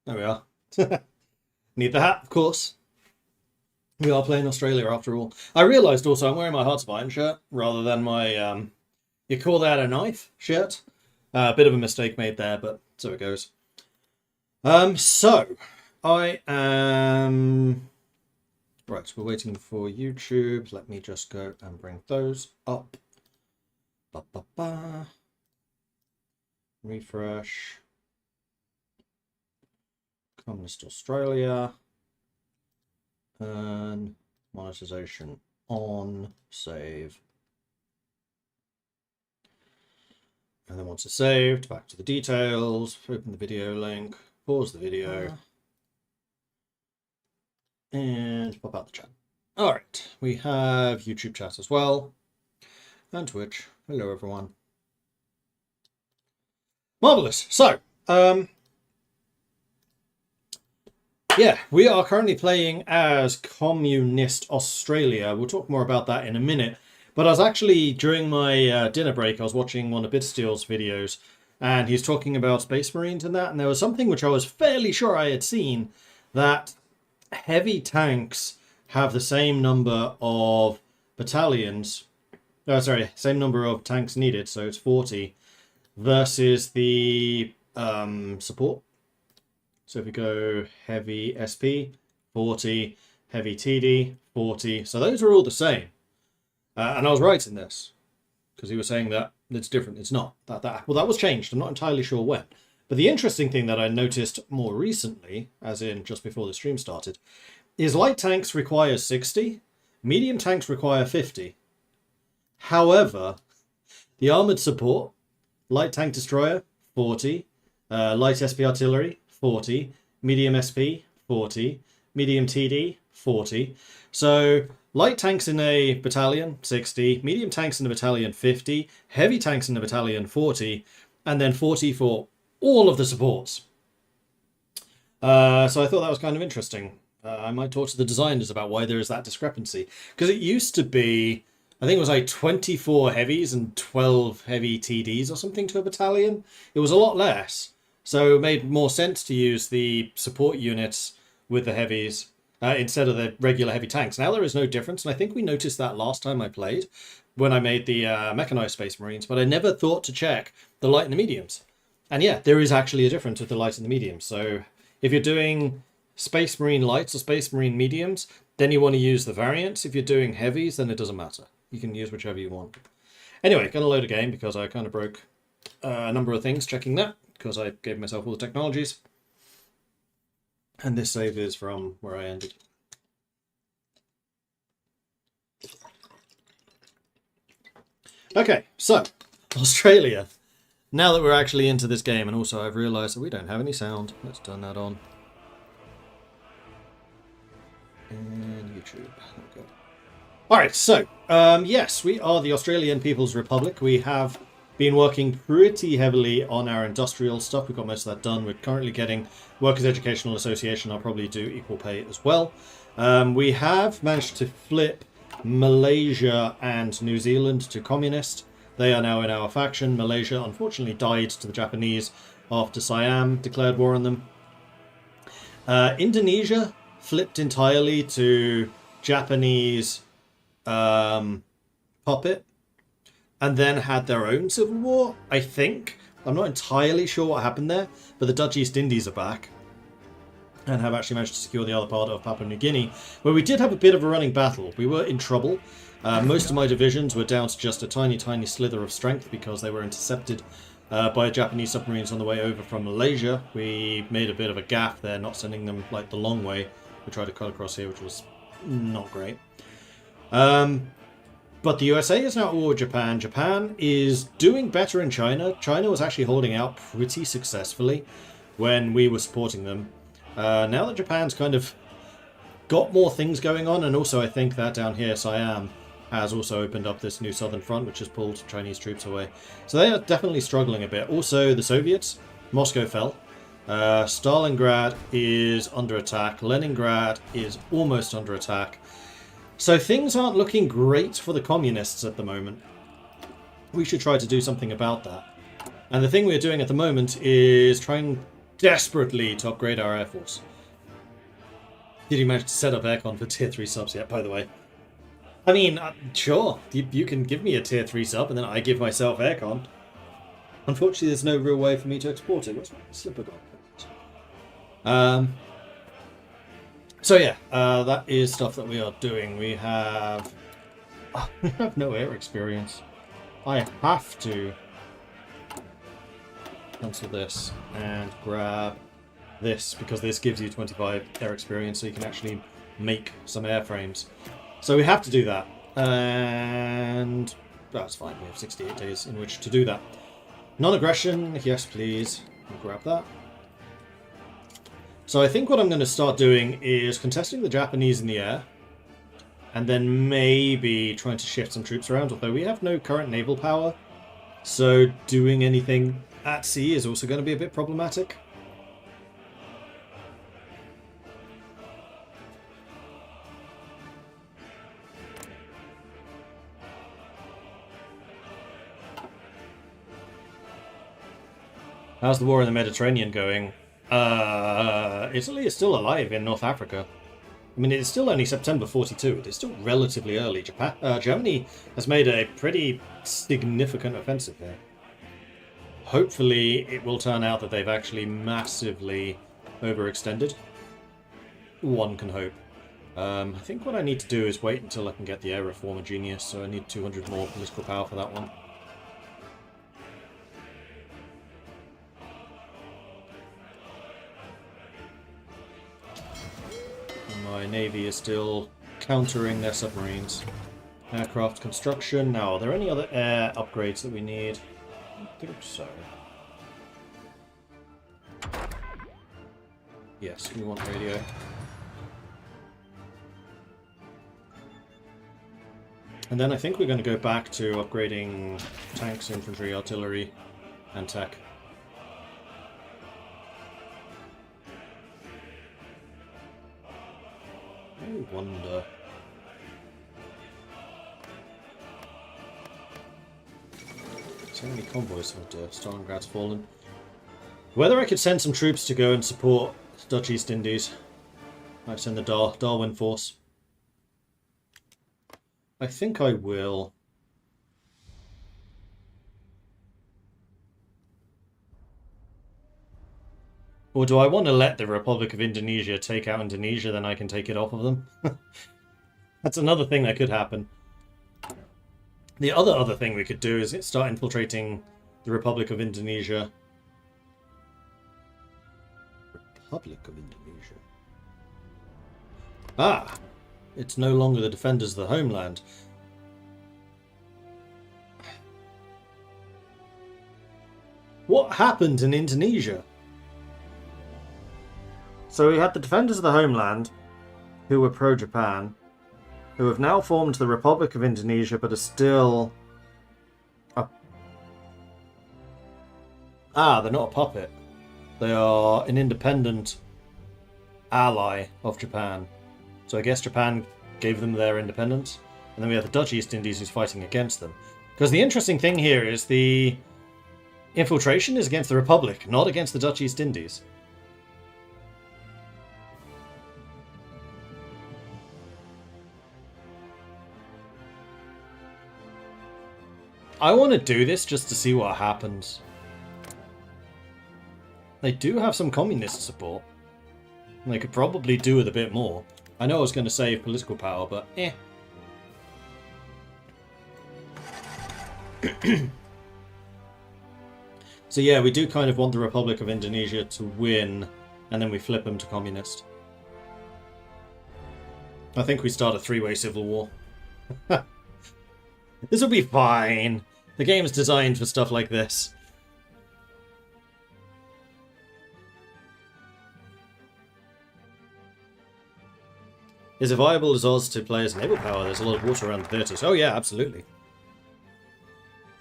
There we are. Need the hat, of course. We are playing Australia after all. I realised also I'm wearing my Hearts of Iron shirt rather than my, you call that a knife shirt? A bit of a mistake made there, but so it goes. So, I am... Right, we're waiting for YouTube. Let me just go and bring those up. Refresh. Communist Australia. And monetization on. Save. And then once it's saved, back to the details. Open the video link. Pause the video. And pop out the chat. Alright, we have YouTube chat as well. And Twitch. Hello, everyone. Marvellous. So, yeah, we are currently playing as Communist Australia. We'll talk more about that in a minute. But I was actually, during my dinner break, I was watching one of Bitsteel's videos, and he's talking about Space Marines and that, and there was something which I was fairly sure I had seen, that heavy tanks have the same number of battalions, same number of tanks needed, so it's 40, versus the support. So if we go heavy SP, 40, heavy TD, 40, so those are all the same. And I was right in this, because he was saying that it's different. It's not. Well, that was changed. I'm not entirely sure when. But the interesting thing that I noticed more recently, as in just before the stream started, is light tanks require 60, medium tanks require 50. However, the armoured support, light tank destroyer, 40, light SP artillery, 40, medium SP, 40, medium TD, 40. So light tanks in a battalion, 60, medium tanks in a battalion, 50, heavy tanks in a battalion, 40, and then 40 for all of the supports. So I thought that was kind of interesting. I might talk to the designers about why there is that discrepancy. Because it used to be, I think it was like 24 heavies and 12 heavy TDs or something to a battalion. It was a lot less. So it made more sense to use the support units with the heavies instead of the regular heavy tanks. Now there is no difference, and I think we noticed that last time I played when I made the mechanized Space Marines, but I never thought to check the light and the mediums. And yeah, there is actually a difference with the light and the mediums. So if you're doing Space Marine lights or Space Marine mediums, then you want to use the variants. If you're doing heavies, then it doesn't matter. You can use whichever you want. Anyway, gonna load a game because I kind of broke a number of things checking that, because I gave myself all the technologies. And this save is from where I ended. Okay, so, Australia. Now that we're actually into this game, and also I've realised that we don't have any sound. Let's turn that on. And YouTube. There we go. Alright, so, yes, we are the Australian People's Republic. We have been working pretty heavily on our industrial stuff. We've got most of that done. We're currently getting Workers' Educational Association. I'll probably do equal pay as well. We have managed to flip Malaysia and New Zealand to communist. They are now in our faction. Malaysia unfortunately died to the Japanese after Siam declared war on them. Indonesia flipped entirely to Japanese puppet, and then had their own civil war, I think. I'm not entirely sure what happened there, but the Dutch East Indies are back and have actually managed to secure the other part of Papua New Guinea, where we did have a bit of a running battle. We were in trouble. Most of my divisions were down to just a tiny, tiny slither of strength because they were intercepted by Japanese submarines on the way over from Malaysia. We made a bit of a gaffe there, not sending them like the long way. We tried to cut across here, which was not great. But the USA is now at war with Japan. Japan is doing better in China. China was actually holding out pretty successfully when we were supporting them. Now that Japan's kind of got more things going on, and also I think that down here, Siam has also opened up this new southern front, which has pulled Chinese troops away. So they are definitely struggling a bit. Also, the Soviets, Moscow fell. Stalingrad is under attack. Leningrad is almost under attack. So things aren't looking great for the communists at the moment. We should try to do something about that. And the thing we're doing at the moment is trying desperately to upgrade our Air Force. Did you manage to set up aircon for tier 3 subs yet, by the way? I mean, sure, you can give me a tier 3 sub and then I give myself aircon. Unfortunately, there's no real way for me to export it. Where's my slipper gone? So yeah, that is stuff that we are doing. We have no air experience. I have to cancel this and grab this because this gives you 25 air experience, so you can actually make some airframes. So we have to do that, and that's fine. We have 68 days in which to do that. Non-aggression, yes please. I'll grab that. So I think what I'm going to start doing is contesting the Japanese in the air, and then maybe trying to shift some troops around, although we have no current naval power, so doing anything at sea is also going to be a bit problematic. How's the war in the Mediterranean going? Italy is still alive in North Africa. I mean, it's still only September 42. It's still relatively early. Germany has made a pretty significant offensive here. Hopefully, it will turn out that they've actually massively overextended. One can hope. I think what I need to do is wait until I can get the air reformer genius, so I need 200 more political power for that one. My navy is still countering their submarines. Aircraft construction. Now, are there any other air upgrades that we need? I think so. Yes, we want radio. And then I think we're going to go back to upgrading tanks, infantry, artillery, and tech. I wonder. So many convoys. Oh dear, Stalingrad's fallen. Whether I could send some troops to go and support Dutch East Indies. Might send the Darwin force. I think I will. Or do I want to let the Republic of Indonesia take out Indonesia, then I can take it off of them? That's another thing that could happen. The other thing we could do is start infiltrating the Republic of Indonesia. Republic of Indonesia. Ah! It's no longer the defenders of the homeland. What happened in Indonesia? So we had the defenders of the homeland, who were pro-Japan, who have now formed the Republic of Indonesia, but are still... they're not a puppet. They are an independent ally of Japan. So I guess Japan gave them their independence. And then we have the Dutch East Indies who's fighting against them. Because the interesting thing here is the infiltration is against the Republic, not against the Dutch East Indies. I want to do this just to see what happens. They do have some communist support. They could probably do with a bit more. I know I was going to save political power, but eh. So yeah, we do kind of want the Republic of Indonesia to win, and then we flip them to communist. I think we start a three-way civil war. This will be fine. The game's designed for stuff like this. Is it viable as Oz to play as naval power? There's a lot of water around the theatres. Oh yeah, absolutely.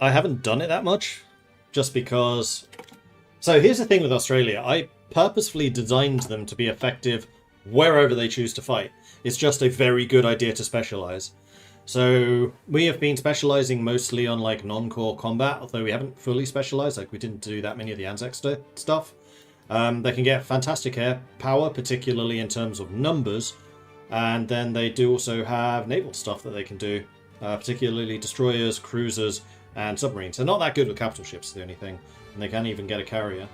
I haven't done it that much, just because... So here's the thing with Australia. I purposefully designed them to be effective wherever they choose to fight. It's just a very good idea to specialise. So we have been specialising mostly on like non-core combat, although we haven't fully specialised. Like we didn't do that many of the Anzac stuff. They can get fantastic air power, particularly in terms of numbers, and then they do also have naval stuff that they can do, particularly destroyers, cruisers, and submarines. They're not that good with capital ships, the only thing, and they can't even get a carrier.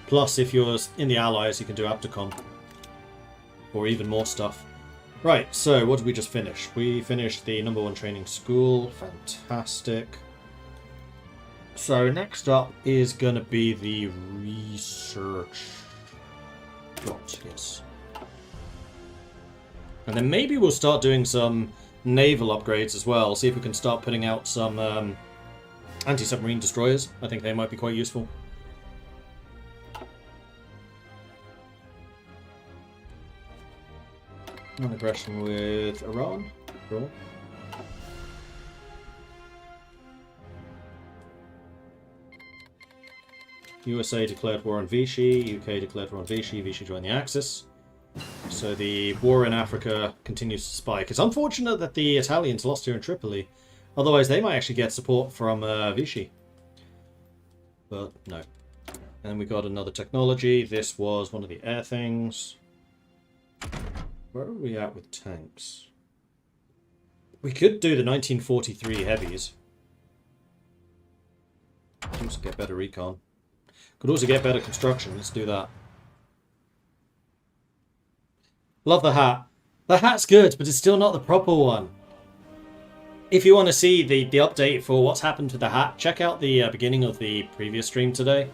Plus, if you're in the Allies, you can do Abdicom, or even more stuff. Right, so what did we just finish? We finished the #1 training school. Fantastic. So next up is going to be the research dot, yes. And then maybe we'll start doing some naval upgrades as well. See if we can start putting out some anti-submarine destroyers. I think they might be quite useful. Non-aggression with Iran. Cool. USA declared war on Vichy, UK declared war on Vichy, Vichy joined the Axis. So the war in Africa continues to spike. It's unfortunate that the Italians lost here in Tripoli. Otherwise they might actually get support from Vichy. But no. And we got another technology. This was one of the air things. Where are we at with tanks? We could do the 1943 heavies. Could also get better recon. Could also get better construction. Let's do that. Love the hat. The hat's good, but it's still not the proper one. If you want to see the update for what's happened to the hat, check out the beginning of the previous stream today.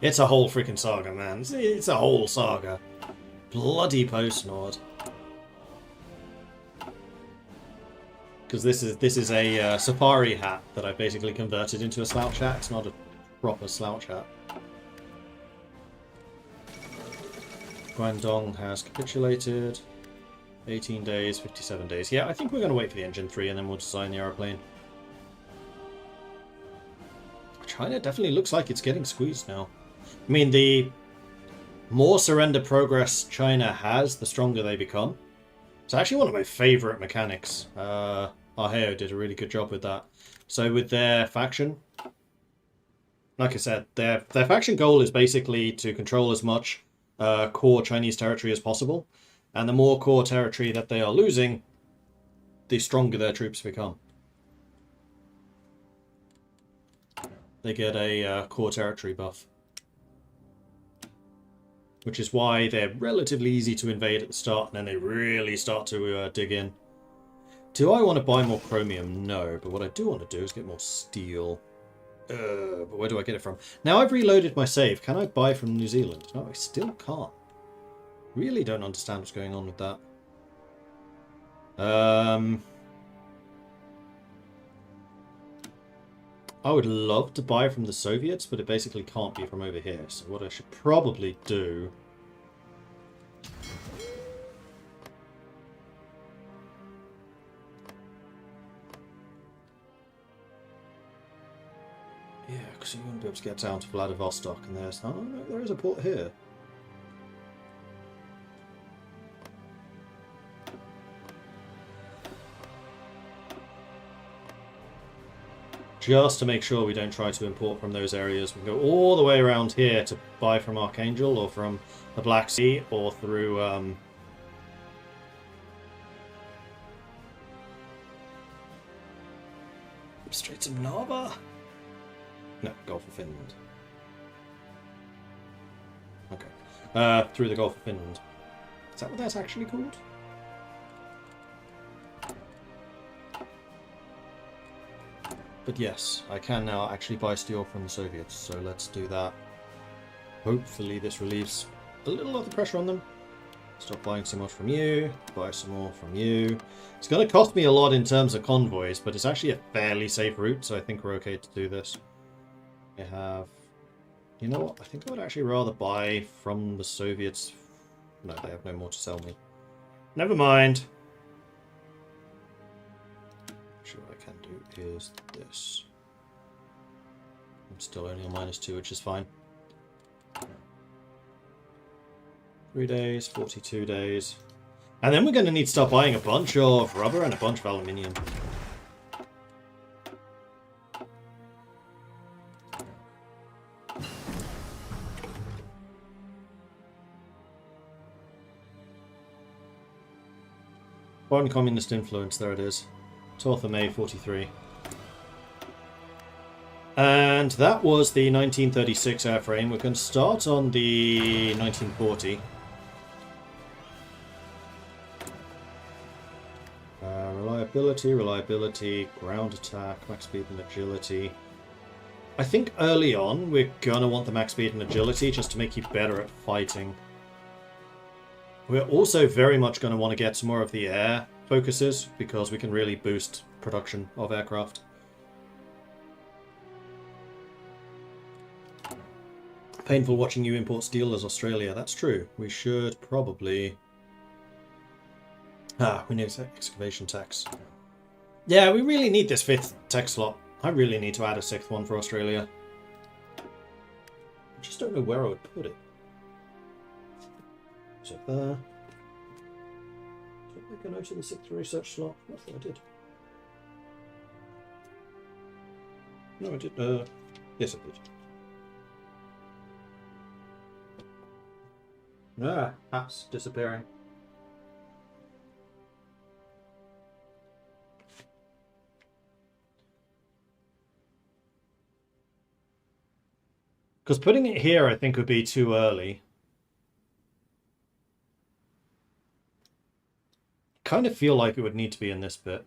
It's a whole freaking saga, man. It's a whole saga. Bloody post-Nord. Because this is a safari hat that I basically converted into a slouch hat. It's not a proper slouch hat. Guangdong has capitulated. 18 days, 57 days. Yeah, I think we're going to wait for the engine 3 and then we'll design the aeroplane. China definitely looks like it's getting squeezed now. I mean, the more surrender progress China has, the stronger they become. It's actually one of my favourite mechanics. Arheo did a really good job with that. So with their faction, like I said, their faction goal is basically to control as much core Chinese territory as possible. And the more core territory that they are losing, the stronger their troops become. They get a core territory buff. Which is why they're relatively easy to invade at the start, and then they really start to dig in. Do I want to buy more chromium? No, but what I do want to do is get more steel. But where do I get it from? Now I've reloaded my save. Can I buy from New Zealand? No, I still can't. Really don't understand what's going on with that. I would love to buy from the Soviets, but it basically can't be from over here. So what I should probably do... Yeah, because you wouldn't be able to get down to Vladivostok, and there's... Oh, no, there is a port here. Just to make sure we don't try to import from those areas. We can go all the way around here to buy from Archangel or from the Black Sea or through Straits of Narva? No, Gulf of Finland. Okay. Through the Gulf of Finland. Is that what that's actually called? But yes, I can now actually buy steel from the Soviets, so let's do that. Hopefully this relieves a little of the pressure on them. Stop buying so much from you, buy some more from you. It's going to cost me a lot in terms of convoys, but it's actually a fairly safe route, so I think we're okay to do this. I have... You know what? I think I would actually rather buy from the Soviets. No, they have no more to sell me. Never mind. Actually, what I can do is this. I'm still only on -2, which is fine. 3 days, 42 days. And then we're going to need to start buying a bunch of rubber and a bunch of aluminium. Foreign communist influence, there it is. 12th of May, 43. And that was the 1936 airframe. We're going to start on the 1940. Reliability, ground attack, max speed and agility. I think early on we're going to want the max speed and agility just to make you better at fighting. We're also very much going to want to get some more of the air focuses because we can really boost production of aircraft. Painful watching you import steel as Australia. That's true. We should probably... we need excavation tax. Yeah, we really need this 5th tech slot. I really need to add a 6th one for Australia. I just don't know where I would put it. So there. Did I make a note of the 6th research slot? I thought I did. No, I did. Yes, I did. Ah, that's disappearing. Because putting it here, I think, would be too early. Kind of feel like it would need to be in this bit.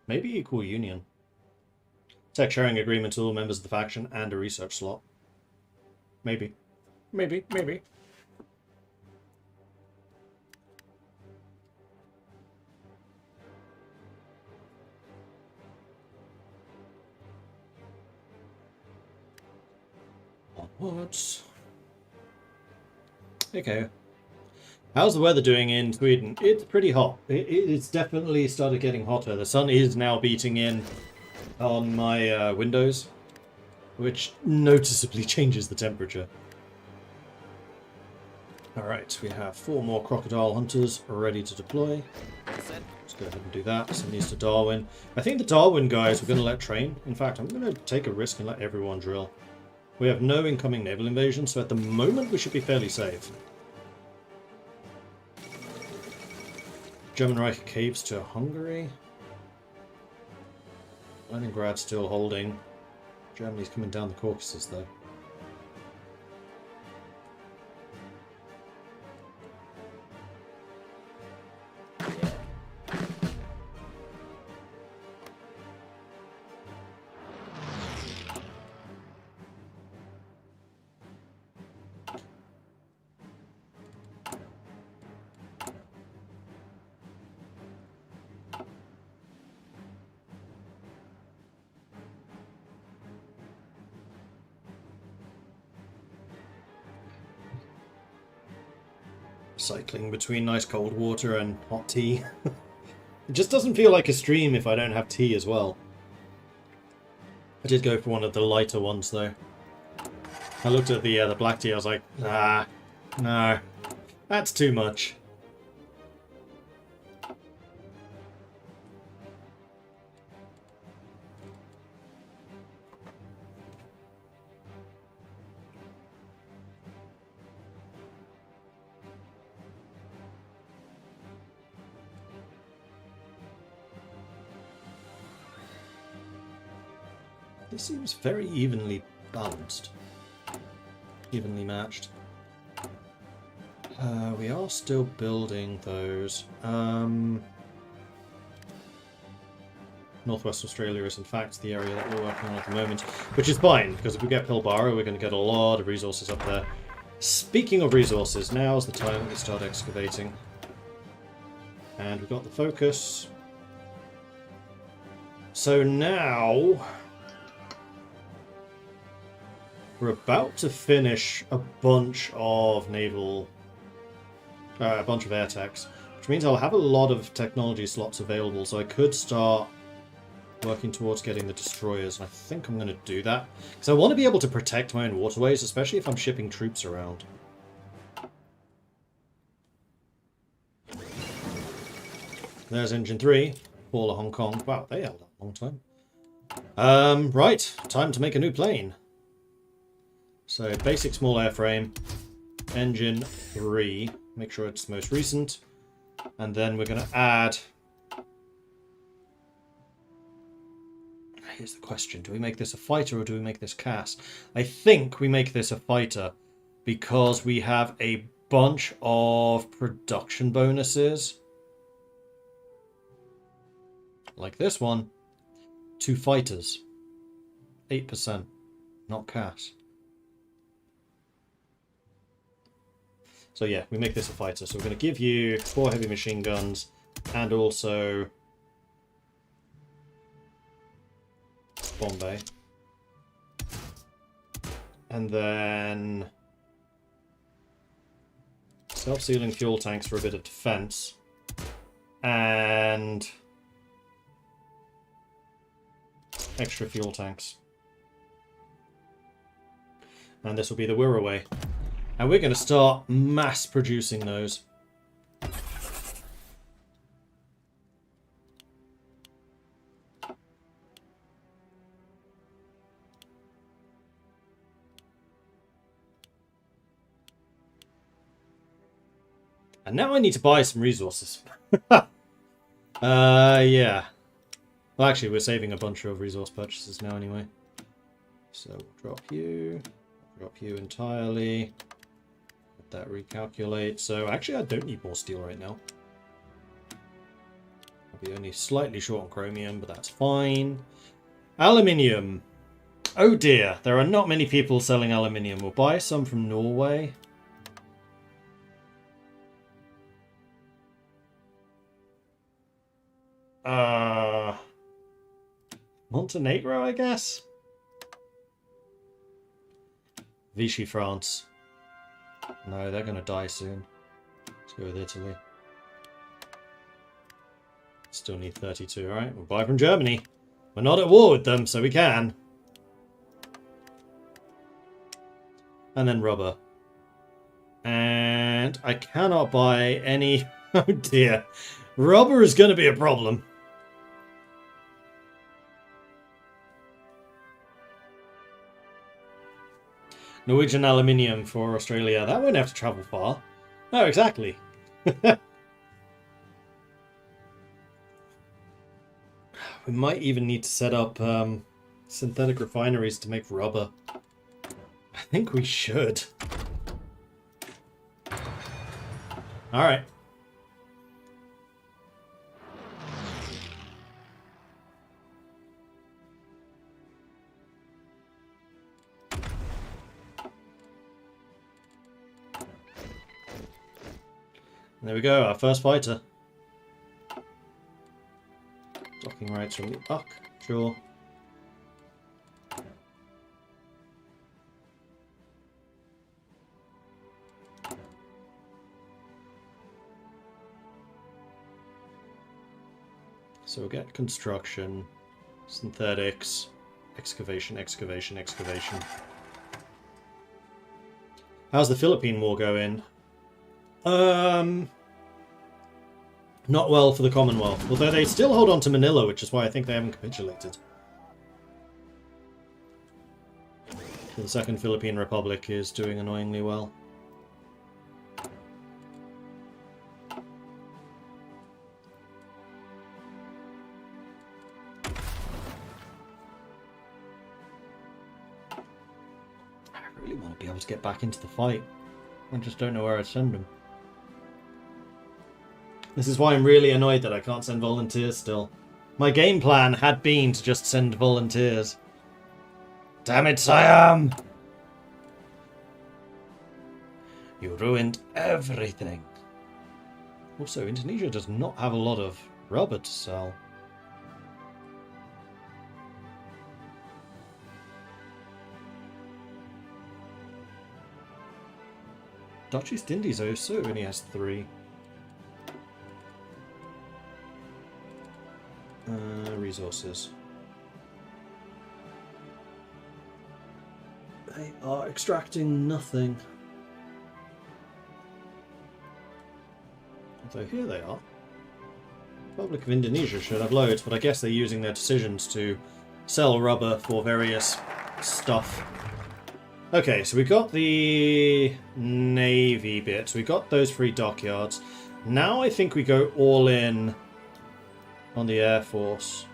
Maybe equal union. Tech sharing agreement to all members of the faction and a research slot. Maybe. Maybe. Onwards. Okay. How's the weather doing in Sweden? It's pretty hot. It's definitely started getting hotter. The sun is now beating in on my windows, which noticeably changes the temperature. Alright, we have 4 more crocodile hunters ready to deploy. Let's go ahead and do that. Send these to Darwin. I think the Darwin guys we're going to let train. In fact, I'm going to take a risk and let everyone drill. We have no incoming naval invasion, so at the moment we should be fairly safe. German Reich caves to Hungary. Leningrad still holding. Germany's coming down the Caucasus though. Cycling between nice cold water and hot tea. It just doesn't feel like a stream if I don't have tea as well. I did go for one of the lighter ones though. I looked at the black tea, I was like, nah, no, that's too much. This seems very evenly balanced. Evenly matched. We are still building those. Northwest Australia is in fact the area that we're working on at the moment, which is fine, because if we get Pilbara, we're going to get a lot of resources up there. Speaking of resources, now's the time that we start excavating. And we've got the focus. So now... we're about to finish a bunch of naval... a bunch of air techs, which means I'll have a lot of technology slots available, so I could start working towards getting the destroyers, and I think I'm going to do that. Because I want to be able to protect my own waterways, especially if I'm shipping troops around. There's Engine 3, all of Hong Kong. Wow, they held up a long time. Right, time to make a new plane. So basic small airframe, engine 3, make sure it's most recent, and then we're going to add... Here's the question, do we make this a fighter or do we make this CAS? I think we make this a fighter because we have a bunch of production bonuses. Like this one. 2 fighters. 8%. Not CAS. So yeah, we make this a fighter. So we're going to give you 4 heavy machine guns and also bomb bay. And then self-sealing fuel tanks for a bit of defense. And extra fuel tanks. And this will be the Wirraway. And we're going to start mass producing those. And now I need to buy some resources. Yeah. Well, actually, we're saving a bunch of resource purchases now anyway. So we'll drop you entirely. Let that recalculate. So actually, I don't need more steel right now. I'll be only slightly short on chromium, but that's fine. Aluminium. Oh dear, there are not many people selling aluminium. We'll buy some from Norway. Montenegro, I guess? Vichy, France. No, they're going to die soon. Let's go with Italy. Still need 32, alright? We'll buy from Germany. We're not at war with them, so we can. And then rubber. And I cannot buy any... Oh dear. Rubber is going to be a problem. Norwegian aluminium for Australia. That won't have to travel far. No, exactly. We might even need to set up synthetic refineries to make rubber. I think we should. Alright. There we go, our first fighter. Docking rights from the UC, sure. So we'll get construction, synthetics, excavation, excavation, excavation. How's the Philippine War going? Not well for the Commonwealth. Although they still hold on to Manila, which is why I think they haven't capitulated. The Second Philippine Republic is doing annoyingly well. I really want to be able to get back into the fight. I just don't know where I'd send them. This is why I'm really annoyed that I can't send volunteers still. My game plan had been to just send volunteers. Damn it, Siam! You ruined everything. Also, Indonesia does not have a lot of rubber to sell. Dutch East Indies also only has 3. Resources. They are extracting nothing. Although here they are. Republic of Indonesia should have loads, but I guess they're using their decisions to sell rubber for various stuff. Okay, so we got the Navy bits. We got those 3 dockyards. Now I think we go all in on the Air Force.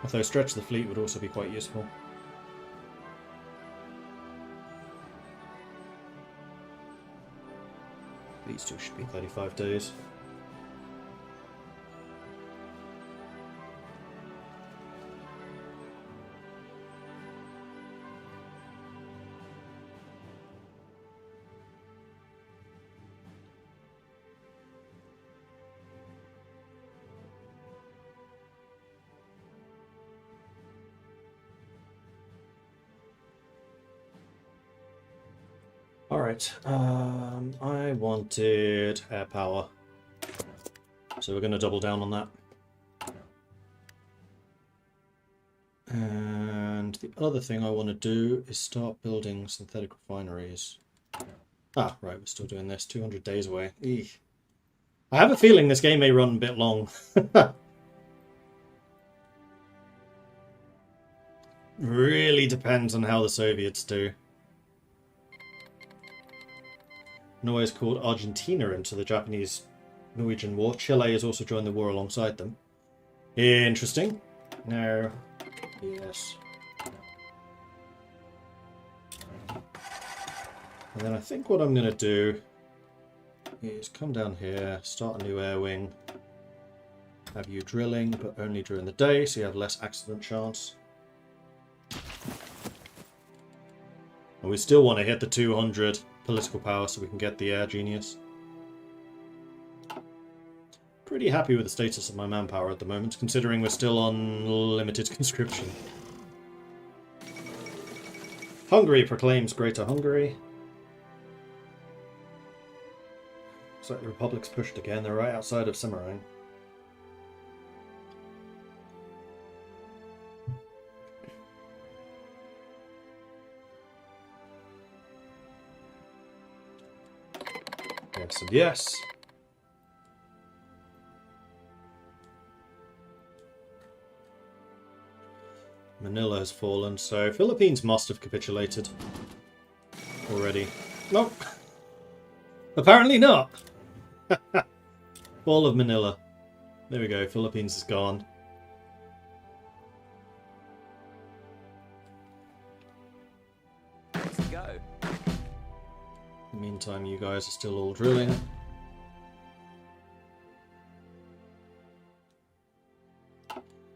Although stretch the fleet would also be quite useful. These two should be 35 days. Alright, I wanted air power. So we're going to double down on that. And the other thing I want to do is start building synthetic refineries. Ah, right, we're still doing this. 200 days away. Eek. I have a feeling this game may run a bit long. Really depends on how the Soviets do. Norway has called Argentina into the Japanese-Norwegian War. Chile has also joined the war alongside them. Interesting. No. Yes. And then I think what I'm going to do is come down here, start a new air wing, have you drilling, but only during the day, so you have less accident chance. And we still want to hit the 200 political power so we can get the air genius. Pretty happy with the status of my manpower at the moment, considering we're still on limited conscription. Hungary proclaims Greater Hungary. Looks like the Republic's pushed again. They're right outside of Semarang. Yes and yes. Manila has fallen, so Philippines must have capitulated already. Nope. Apparently not. Fall of Manila. There we go, Philippines is gone. Let's go. In the meantime, you guys are still all drilling.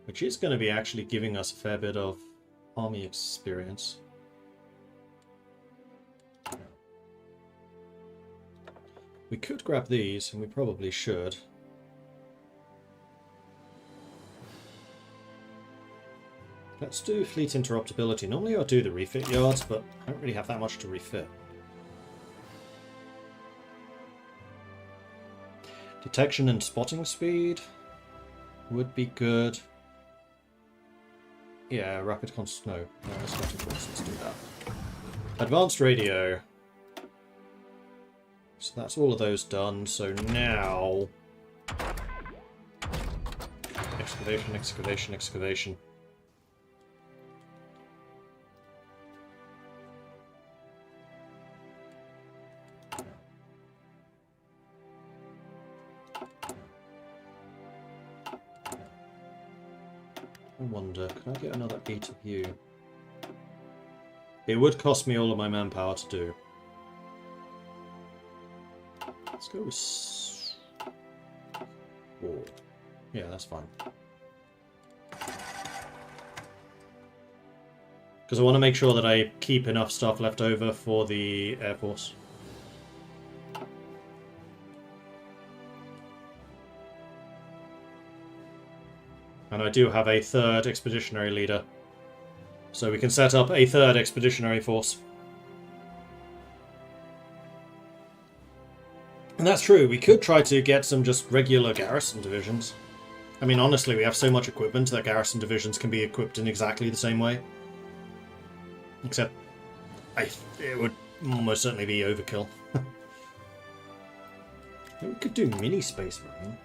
Which is going to be actually giving us a fair bit of army experience. We could grab these, and we probably should. Let's do fleet interruptibility. Normally I'll do the refit yards, but I don't really have that much to refit. Detection and spotting speed would be good. Yeah, rapid no, spotting force, let's do that. Advanced radio. So that's all of those done, so now... Excavation, excavation, excavation. I wonder, can I get another 8 of you? It would cost me all of my manpower to do. Let's go with 4. Yeah, that's fine. Because I want to make sure that I keep enough stuff left over for the Air Force. And I do have a 3rd expeditionary leader. So we can set up a 3rd expeditionary force. And that's true, we could try to get some just regular garrison divisions. I mean, honestly, we have so much equipment that garrison divisions can be equipped in exactly the same way. Except, it would almost certainly be overkill. We could do mini space marine.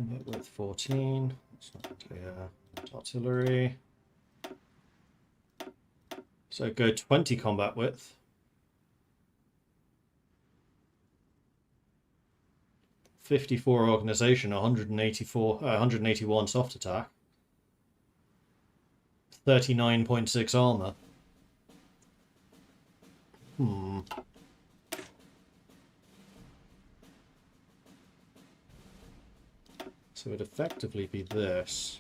Combat width 14. That's not clear. Artillery. So go 20 combat width. 54 organization, 181 soft attack. 39.6 armor. So it'd effectively be this.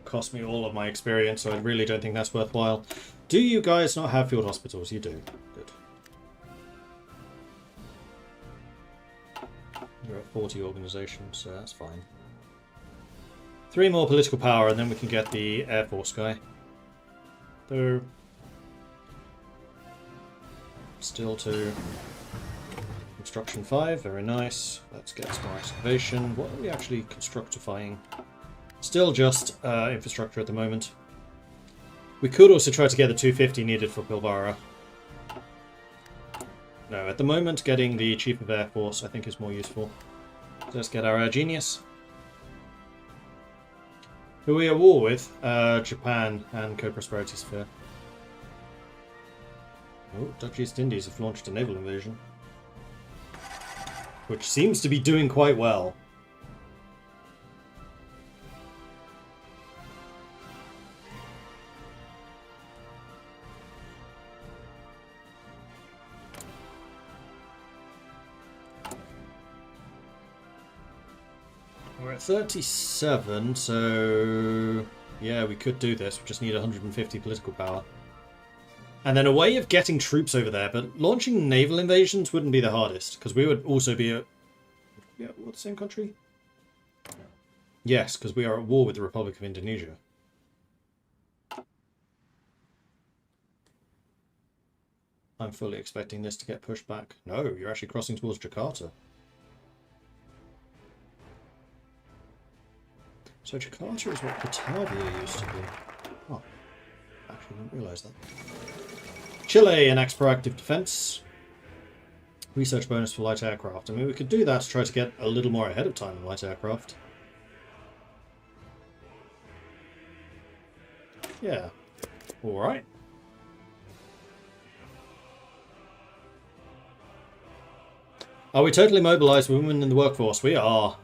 Cost me all of my experience, so I really don't think that's worthwhile. Do you guys not have field hospitals? You do. Good. You're at 40 organizations, so that's fine. 3 more political power, and then we can get the Air Force guy. Though... still to... construction 5, very nice. Let's get some more excavation. What are we actually constructifying? Still just infrastructure at the moment. We could also try to get the 250 needed for Pilbara. No, at the moment getting the Chief of Air Force I think is more useful. So let's get our genius. Who are we at war with? Japan and Co-Prosperity Sphere. Oh, Dutch East Indies have launched a naval invasion. Which seems to be doing quite well. We're at 37, so yeah, we could do this. We just need 150 political power. And then a way of getting troops over there, but launching naval invasions wouldn't be the hardest, because we would also be at... yeah, what, the same country? Yes, because we are at war with the Republic of Indonesia. I'm fully expecting this to get pushed back. No, you're actually crossing towards Jakarta. So Jakarta is what Batavia used to be. Oh, actually didn't realise that. Chile enacts proactive defence. Research bonus for light aircraft. I mean, we could do that to try to get a little more ahead of time in light aircraft. Yeah. Alright. Are we totally mobilised women in the workforce? We are.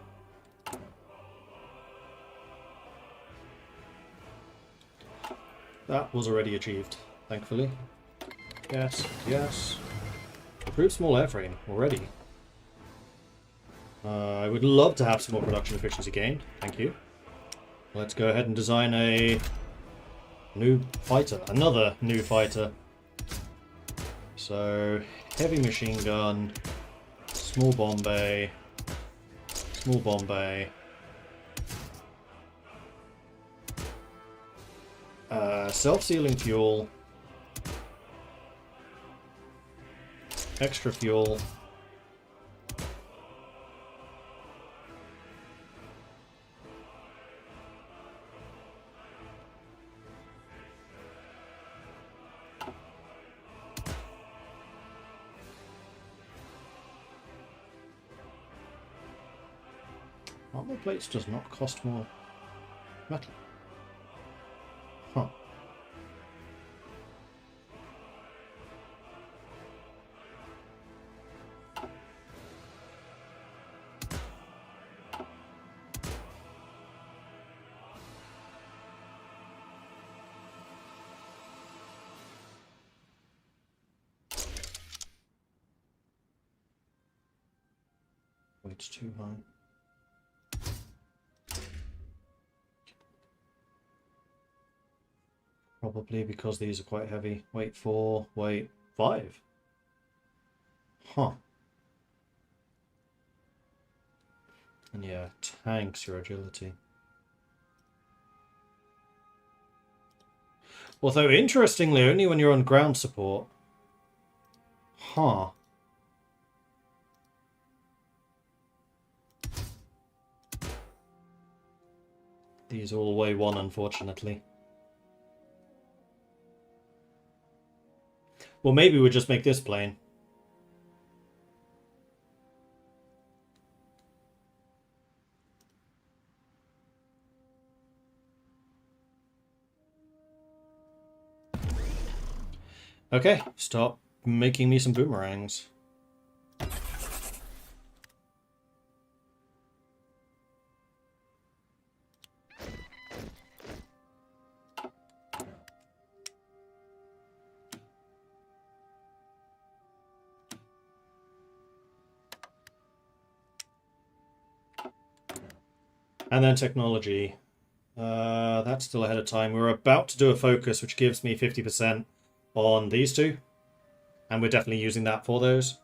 That was already achieved, thankfully. Yes, yes. Improved small airframe already. I would love to have some more production efficiency gain. Thank you. Let's go ahead and design a new fighter. Another new fighter. So, heavy machine gun, small bomb bay, small bomb bay. Self-sealing fuel, extra fuel, armor plates does not cost more metal. Huh. Weight's too high. Probably because these are quite heavy. Weight 4, weight 5. Huh. And yeah, tanks your agility. Although, interestingly, only when you're on ground support. Huh. These all weigh 1, unfortunately. Well, maybe we'll just make this plane. Okay, stop making me some boomerangs. And then technology. That's still ahead of time. We're about to do a focus, which gives me 50% on these two. And we're definitely using that for those.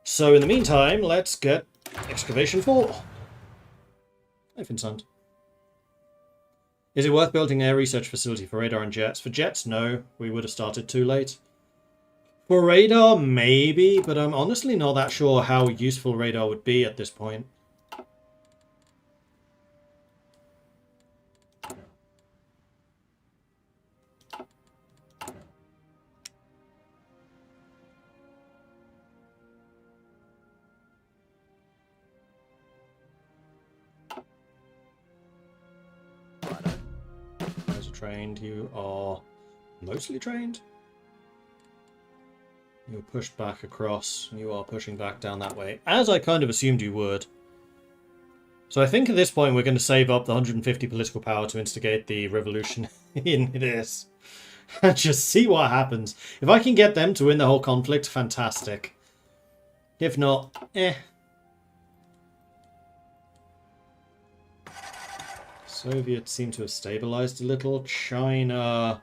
So in the meantime, let's get Excavation 4. Hi, Vincent. Is it worth building an air research facility for radar and jets? For jets, no. We would have started too late. For radar, maybe, but I'm honestly not that sure how useful radar would be at this point. Those are trained. You are mostly trained. You're pushed back across. You are pushing back down that way, as I kind of assumed you would. So I think at this point we're going to save up the 150 political power to instigate the revolution in this. And just see what happens. If I can get them to win the whole conflict, fantastic. If not, eh. Soviets seem to have stabilized a little. China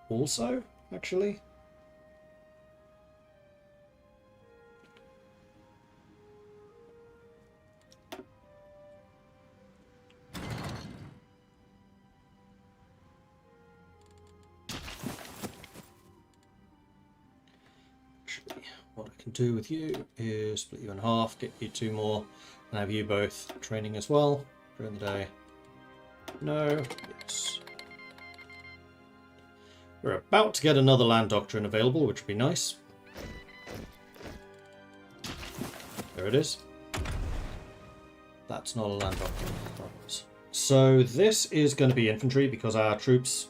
also, actually. What I can do with you is split you in half, get you 2 more, and have you both training as well during the day. No, yes. We're about to get another land doctrine available, which would be nice. There it is. That's not a land doctrine. So this is going to be infantry because our troops,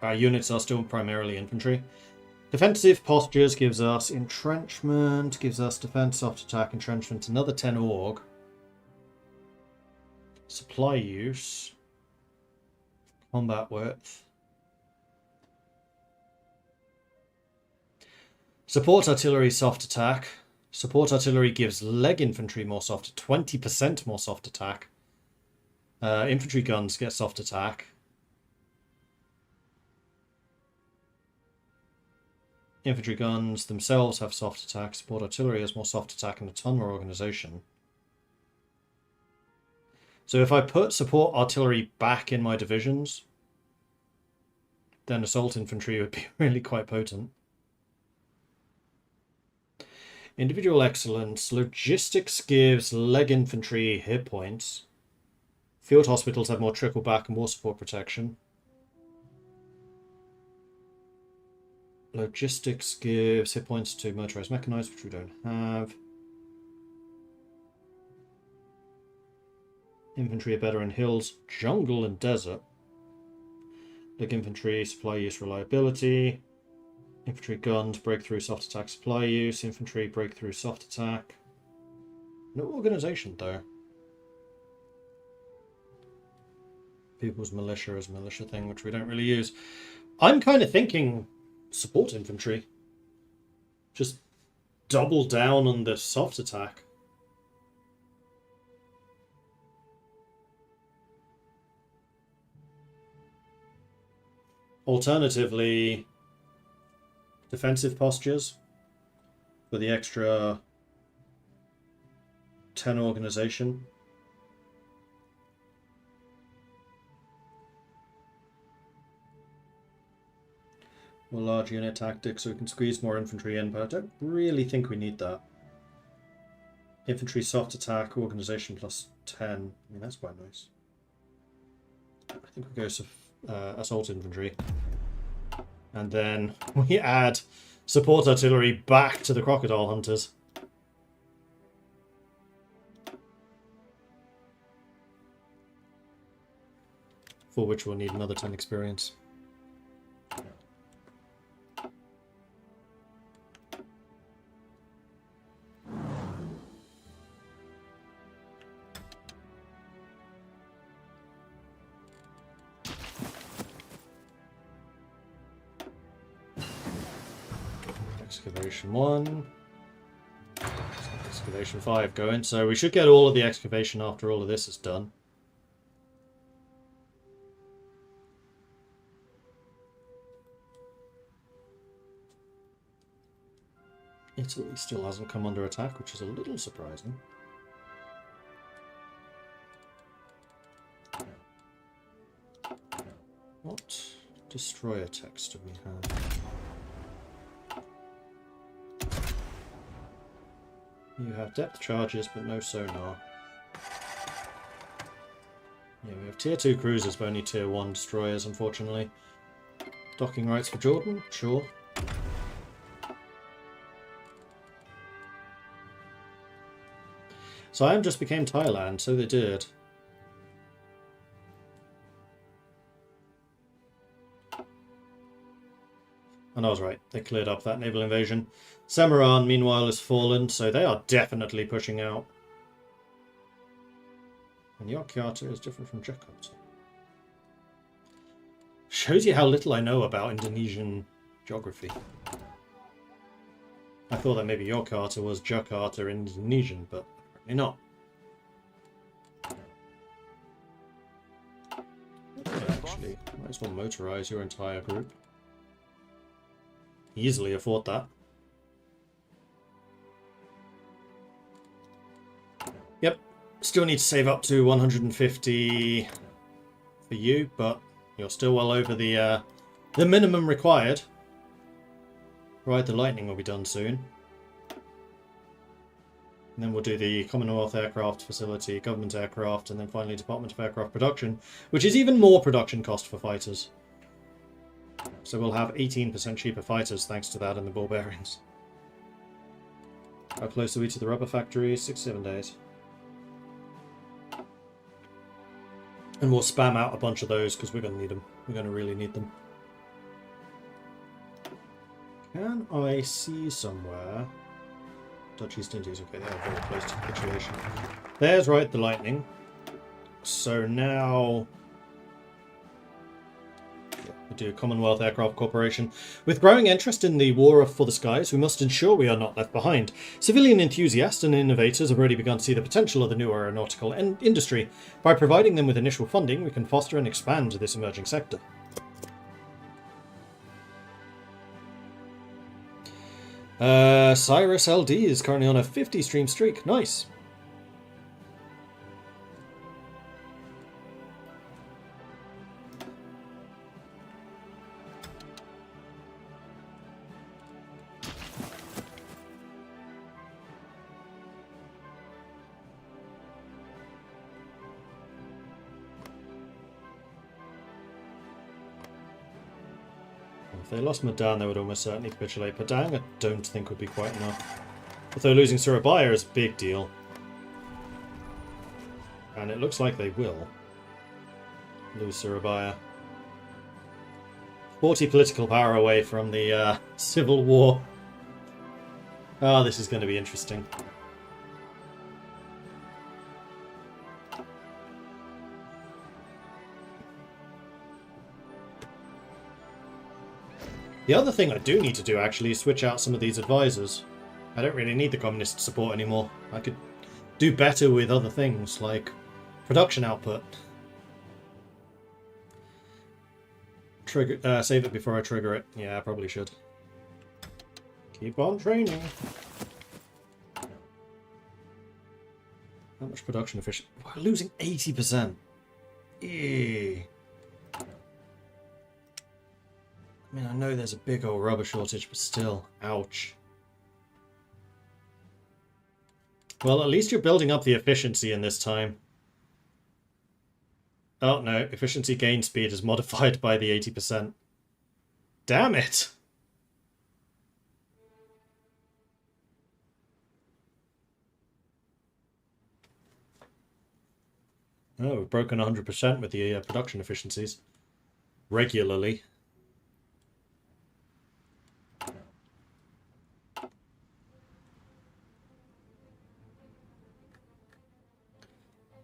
our units are still primarily infantry. Defensive postures gives us entrenchment, gives us defense, soft attack, entrenchment, another 10 org. Supply use. Combat width. Support artillery, soft attack. Support artillery gives leg infantry more soft, 20% more soft attack. Infantry guns get soft attack. Infantry guns themselves have soft attack. Support artillery has more soft attack and a ton more organization. So if I put support artillery back in my divisions, then assault infantry would be really quite potent. Individual excellence. Logistics gives leg infantry hit points. Field hospitals have more trickle back and war support protection. Logistics gives hit points to motorized mechanized, which we don't have. Infantry are better in hills, jungle, and desert. Leg infantry, supply use, reliability. Infantry guns, breakthrough, soft attack, supply use. Infantry, breakthrough, soft attack. No organization, though. People's militia is a militia thing, which we don't really use. I'm kind of thinking support infantry. Just double down on the soft attack. Alternatively, defensive postures for the extra 10 organization. Or large unit tactics so we can squeeze more infantry in, but I don't really think we need that. Infantry soft attack, organization plus 10. I mean, that's quite nice. I think we go assault infantry. And then we add support artillery back to the crocodile hunters. For which we'll need another 10 experience. Excavation 1. Excavation 5 going. So we should get all of the excavation after all of this is done. Italy still hasn't come under attack, which is a little surprising. What destroyer text do we have? You have depth charges, but no sonar. Yeah, we have tier 2 cruisers, but only tier 1 destroyers, unfortunately. Docking rights for Jordan? Sure. Siam just became Thailand, so they did. And I was right, they cleared up that naval invasion. Samarkand, meanwhile, has fallen, so they are definitely pushing out. And Yogyakarta is different from Jakarta. Shows you how little I know about Indonesian geography. I thought that maybe Yogyakarta was Jakarta in Indonesian, but apparently not. Actually, might as well motorize your entire group. Easily afford that. Yep, still need to save up to 150 for you, but you're still well over the minimum required. Right, the lightning will be done soon. And then we'll do the Commonwealth Aircraft Facility, Government Aircraft, and then finally Department of Aircraft Production, which is even more production cost for fighters. So we'll have 18% cheaper fighters thanks to that and the ball bearings. How close are we to the rubber factory? 6-7 days. And we'll spam out a bunch of those because we're going to need them. We're going to really need them. Can I see somewhere? Dutch East Indies. Okay, they are very close to capitulation. There's right, the lightning. So now... we do Commonwealth Aircraft Corporation. With growing interest in the war for the skies, we must ensure we are not left behind. Civilian enthusiasts and innovators have already begun to see the potential of the new aeronautical industry. By providing them with initial funding, we can foster and expand this emerging sector. Cyrus LD is currently on a 50 stream streak. Nice. If they lost Medan, they would almost certainly capitulate. Padang, I don't think would be quite enough. Although losing Surabaya is a big deal. And it looks like they will lose Surabaya. 40 political power away from the civil war. Ah, this is going to be interesting. The other thing I do need to do, actually, is switch out some of these advisors. I don't really need the communist support anymore. I could do better with other things, like production output. Trigger, save it before I trigger it. Yeah, I probably should. Keep on training. Much production efficiency. We're losing 80%. Ew. I mean, I know there's a big old rubber shortage, but still, ouch. Well, at least you're building up the efficiency in this time. Oh no, efficiency gain speed is modified by the 80%. Damn it! Oh, we've broken 100% with the production efficiencies. Regularly.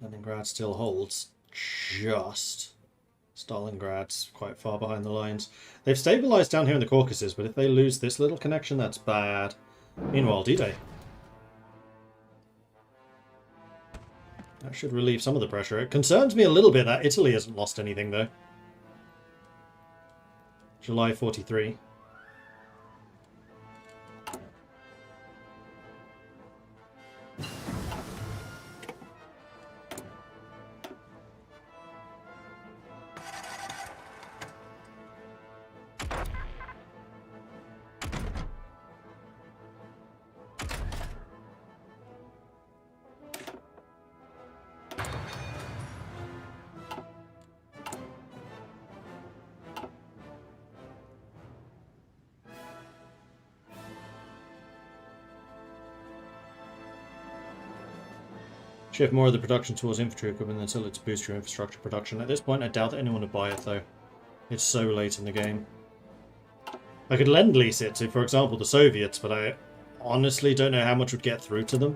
Leningrad still holds. Just. Stalingrad's quite far behind the lines. They've stabilized down here in the Caucasus, but if they lose this little connection, that's bad. Meanwhile, D-Day. That should relieve some of the pressure. It concerns me a little bit that Italy hasn't lost anything, though. July 43. Shift more of the production towards infantry equipment until it's boost your infrastructure production. At this point, I doubt that anyone would buy it, though. It's so late in the game. I could lend-lease it to, for example, the Soviets, but I honestly don't know how much would get through to them.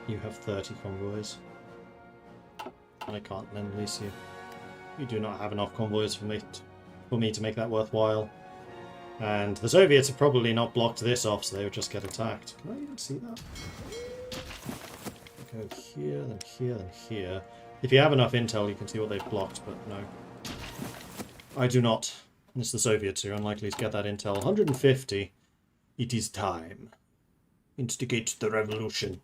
You have 30 convoys. I can't lend lease you. You do not have enough convoys for me to make that worthwhile. And the Soviets have probably not blocked this off, so they would just get attacked. Can I even see that? Go here, then here, then here. If you have enough intel, you can see what they've blocked, but no. I do not. It's the Soviets who are unlikely to get that intel. 150. It is time. Instigate the revolution.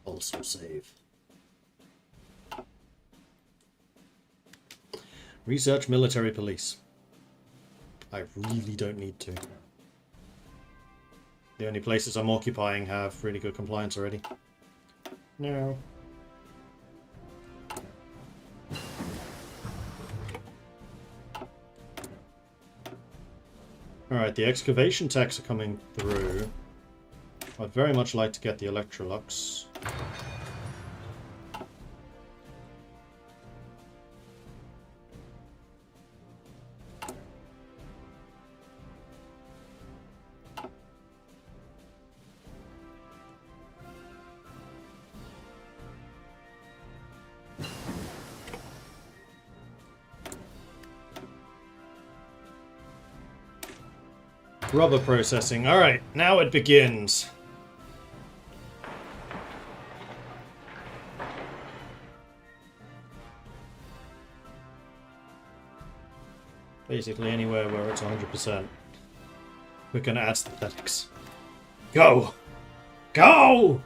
Also save. Research military police. I really don't need to. The only places I'm occupying have really good compliance already. No. Alright, the excavation techs are coming through. I'd very much like to get the Electrolux. Rubber processing. Alright, now it begins. Basically anywhere where it's 100%. We're gonna add synthetics. Go! Go!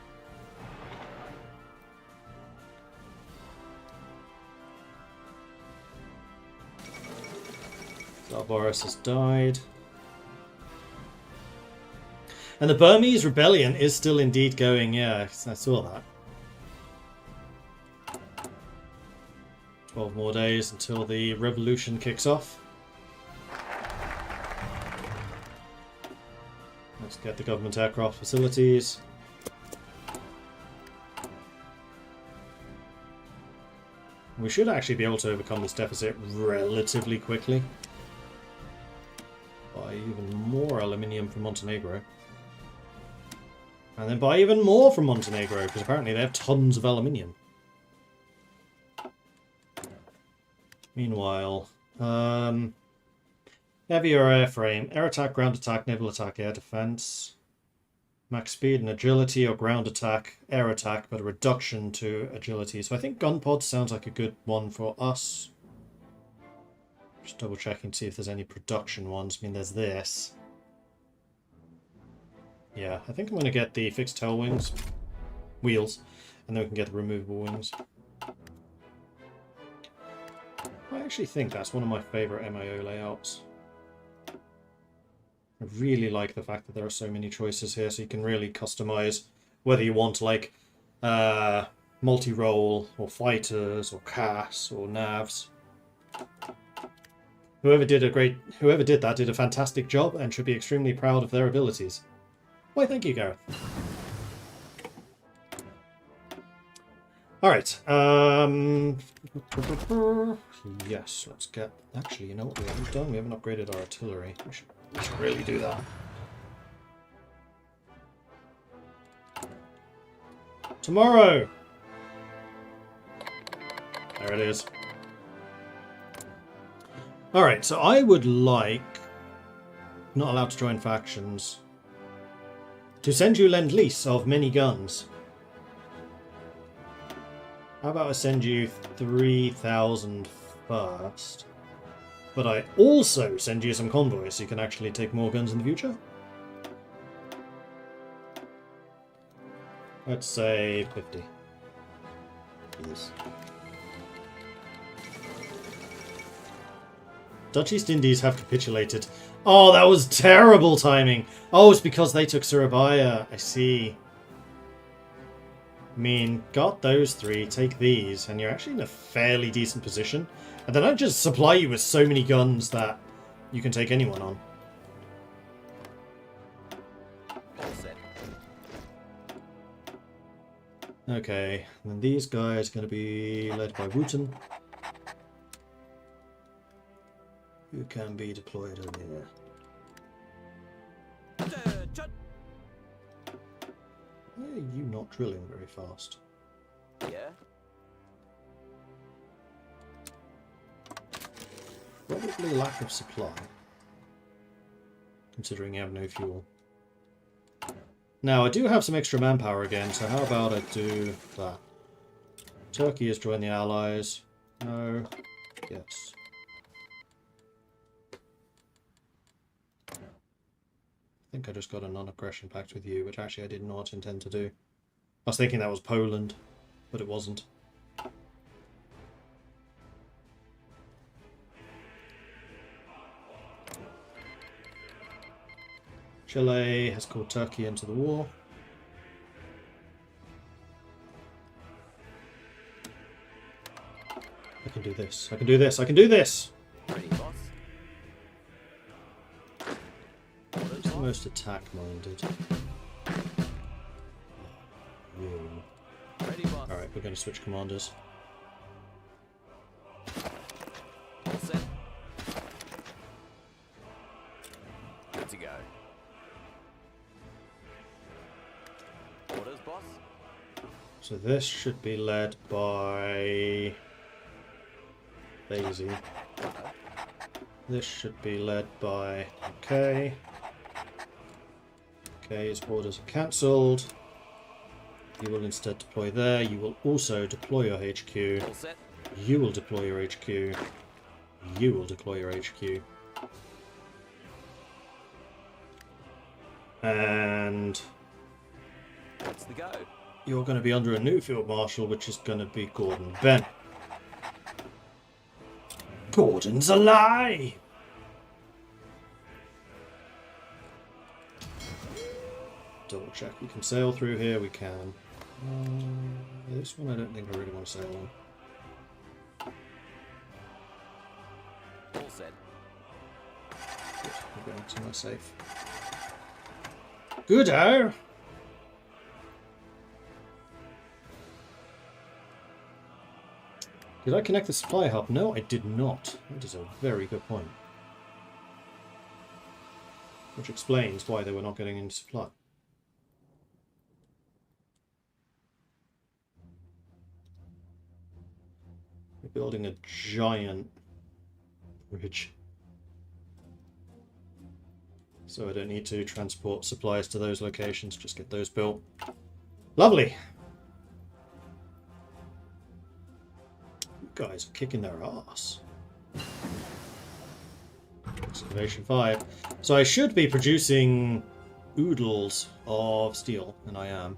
Boris has died. And the Burmese rebellion is still indeed going, yeah, I saw that. 12 more days until the revolution kicks off. Let's get the government aircraft facilities. We should actually be able to overcome this deficit relatively quickly. Buy even more aluminium from Montenegro. And then buy even more from Montenegro, because apparently they have tons of aluminium. Meanwhile, Heavy or airframe. Air attack, ground attack, naval attack, air defense. Max speed and agility or ground attack, air attack, but a reduction to agility. So I think gun pod sounds like a good one for us. Just double checking to see if there's any production ones. I mean, there's this. Yeah, I think I'm going to get the fixed tail wheels, and then we can get the removable wings. I actually think that's one of my favourite MIO layouts. I really like the fact that there are so many choices here, so you can really customize whether you want like multi-role or fighters or CAS or navs. Whoever did that did a fantastic job and should be extremely proud of their abilities. Why, thank you, Gareth. All right. Yes, let's get. Actually, you know what we haven't done? We haven't upgraded our artillery. We should really do that. Tomorrow. There it is. All right. So I would like. Not allowed to join factions. To send you lend-lease of many guns. How about I send you 3,000 first? But I also send you some convoys so you can actually take more guns in the future? Let's say 50. Yes. Dutch East Indies have capitulated. Oh, that was terrible timing. Oh, it's because they took Surabaya. I see. I mean, got those three, take these, and you're actually in a fairly decent position. And then I just supply you with so many guns that you can take anyone on. Okay, and then these guys are going to be led by Wooten, who can be deployed over here. Why are you not drilling very fast? Yeah. Probably lack of supply, considering you have no fuel. Now, I do have some extra manpower again, so how about I do that? Turkey has joined the Allies. No. Yes. I think I just got a non-aggression pact with you, which actually I did not intend to do. I was thinking that was Poland, but it wasn't. Chile has called Turkey into the war. I can do this. I can do this. I can do this! Ready, boss. Who's the most attack-minded? You. Ready, boss. Alright, we're going to switch commanders. All set. Good to go. Orders, boss. So this should be led by Daisy. This should be led by Okay. Okay's orders are cancelled. You will instead deploy there. You will also deploy your HQ. All set. You will deploy your HQ. You will deploy your HQ. And What's the go? you're going to be under a new field marshal, which is going to be Gordon Bennett. Gordon's a lie! Double check. We can sail through here, we can. This one I don't think I really want to sail on. All set. We're going somewhere safe. Good-o! Did I connect the supply hub? No, I did not. That is a very good point. Which explains why they were not getting into supply. We're building a giant Ridge. So I don't need to transport supplies to those locations, just get those built. Lovely! You guys are kicking their ass. Excavation 5. So I should be producing oodles of steel, and I am.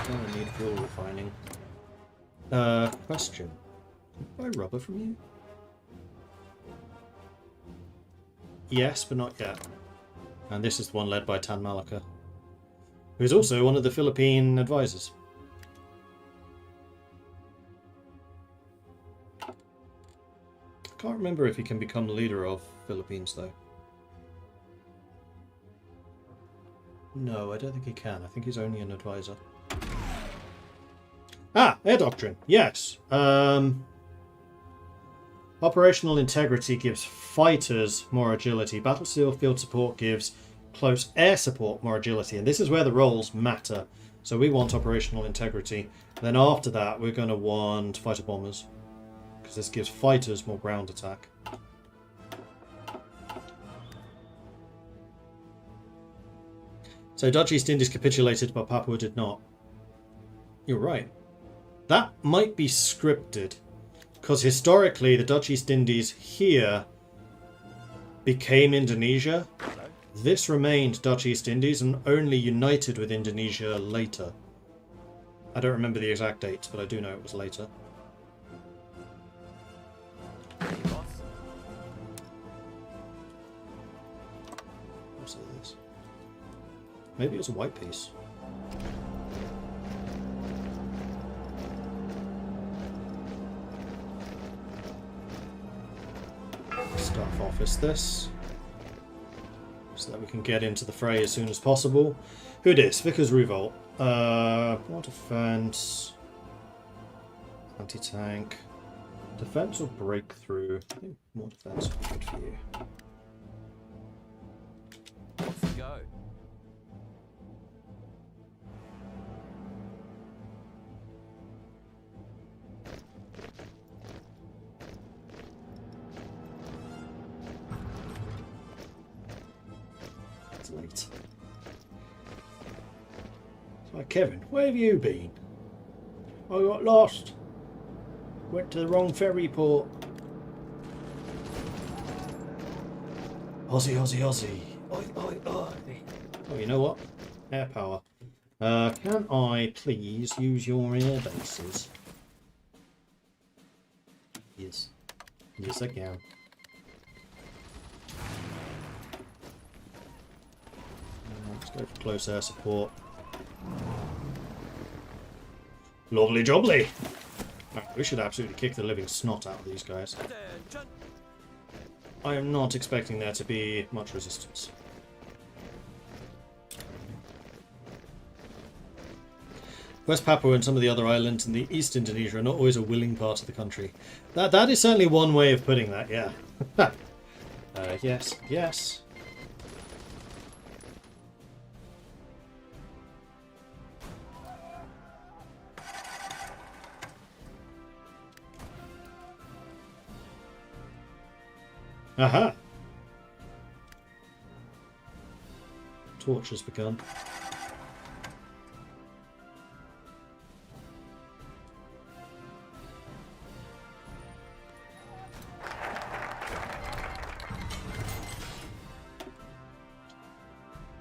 I need fuel refining. Question. Can I buy rubber from you? Yes, but not yet. And this is the one led by Tan Malaka, who's also one of the Philippine advisors. I can't remember if he can become the leader of Philippines, though. No, I don't think he can. I think he's only an advisor. Ah, air doctrine. Yes. Operational integrity gives fighters more agility. Battlefield field support gives close air support more agility. And this is where the roles matter. So we want operational integrity. Then after that, we're going to want fighter bombers, because this gives fighters more ground attack. So Dutch East Indies capitulated, but Papua did not. You're right. That might be scripted, because historically the Dutch East Indies here became Indonesia. This remained Dutch East Indies and only united with Indonesia later. I don't remember the exact dates, but I do know it was later. Hey, boss. What's this? Maybe it was a white piece. Staff office this, so that we can get into the fray as soon as possible. Who dis? Vickers Revolt. More defense. Anti-tank. Defense or breakthrough? I think more defense would be good for you. Let's go. It's late. So, Kevin, where have you been? I got lost. Went to the wrong ferry port. Aussie, Aussie, Aussie. Oi, oi, oi. Oh, you know what? Air power. Can I please use your air bases? Yes. Yes, I can. Let's go for close air support. Lovely jubbly! Right, we should absolutely kick the living snot out of these guys. Attention. I am not expecting there to be much resistance. West Papua and some of the other islands in the East Indonesia are not always a willing part of the country. That is certainly one way of putting that, yeah. Yes, yes. Aha! Torch has begun.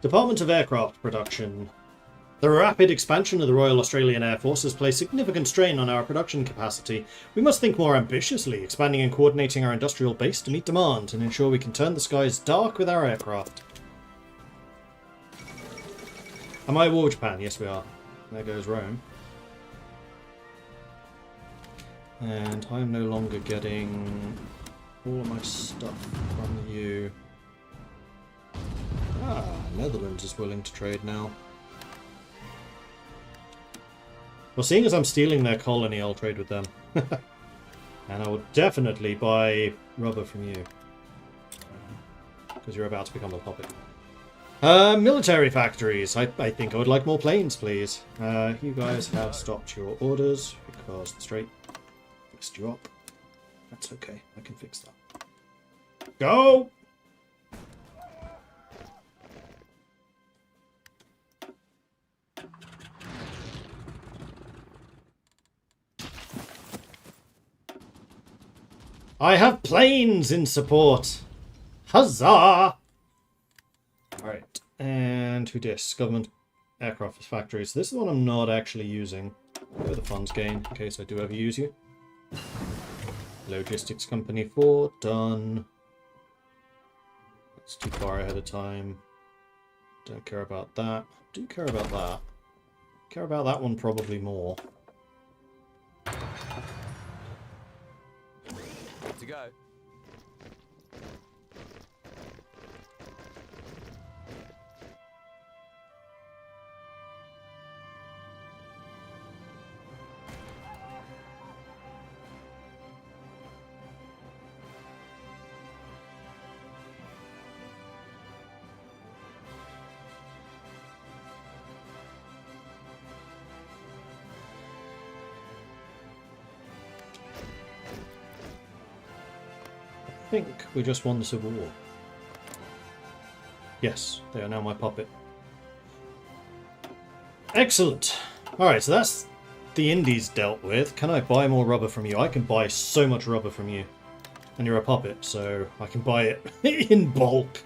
Department of Aircraft Production. The rapid expansion of the Royal Australian Air Force has placed significant strain on our production capacity. We must think more ambitiously, expanding and coordinating our industrial base to meet demand and ensure we can turn the skies dark with our aircraft. Am I at war with Japan? Yes, we are. There goes Rome. And I'm no longer getting all of my stuff from you. Ah, Netherlands is willing to trade now. Well, seeing as I'm stealing their colony, I'll trade with them. And I will definitely buy rubber from you, because you're about to become a puppet. Military factories. I think I would like more planes, please. You guys have stopped your orders because the Strait fixed you up. That's okay. I can fix that. Go! I have planes in support. Huzzah! Alright, and who dis? Government aircraft factories. This is the one I'm not actually using. Go the funds gain, in case I do ever use you. Logistics Company 4, done. That's too far ahead of time. Don't care about that. Do care about that. Care about that one probably more. Good to go. I think we just won the Civil War. Yes, they are now my puppet. Excellent. Alright, so that's the Indies dealt with. Can I buy more rubber from you? I can buy so much rubber from you. And you're a puppet, so I can buy it in bulk.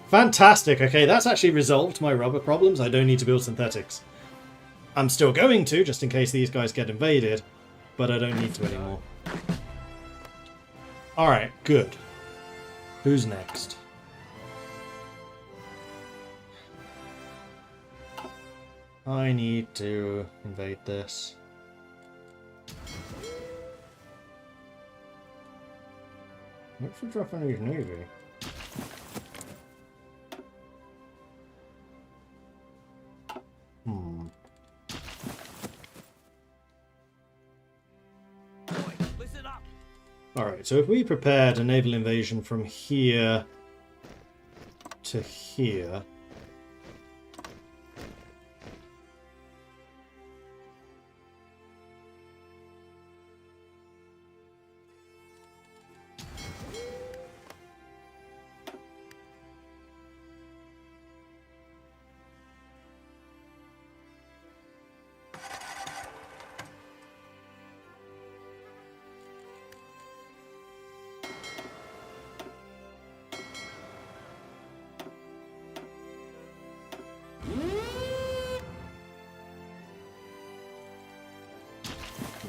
Fantastic. Okay, that's actually resolved my rubber problems. I don't need to build synthetics. I'm still going to, just in case these guys get invaded, but I don't need to anymore. Alright, good. Who's next? I need to invade this. What's the Japanese Navy? Listen up. Alright, so if we prepared a naval invasion from here to here...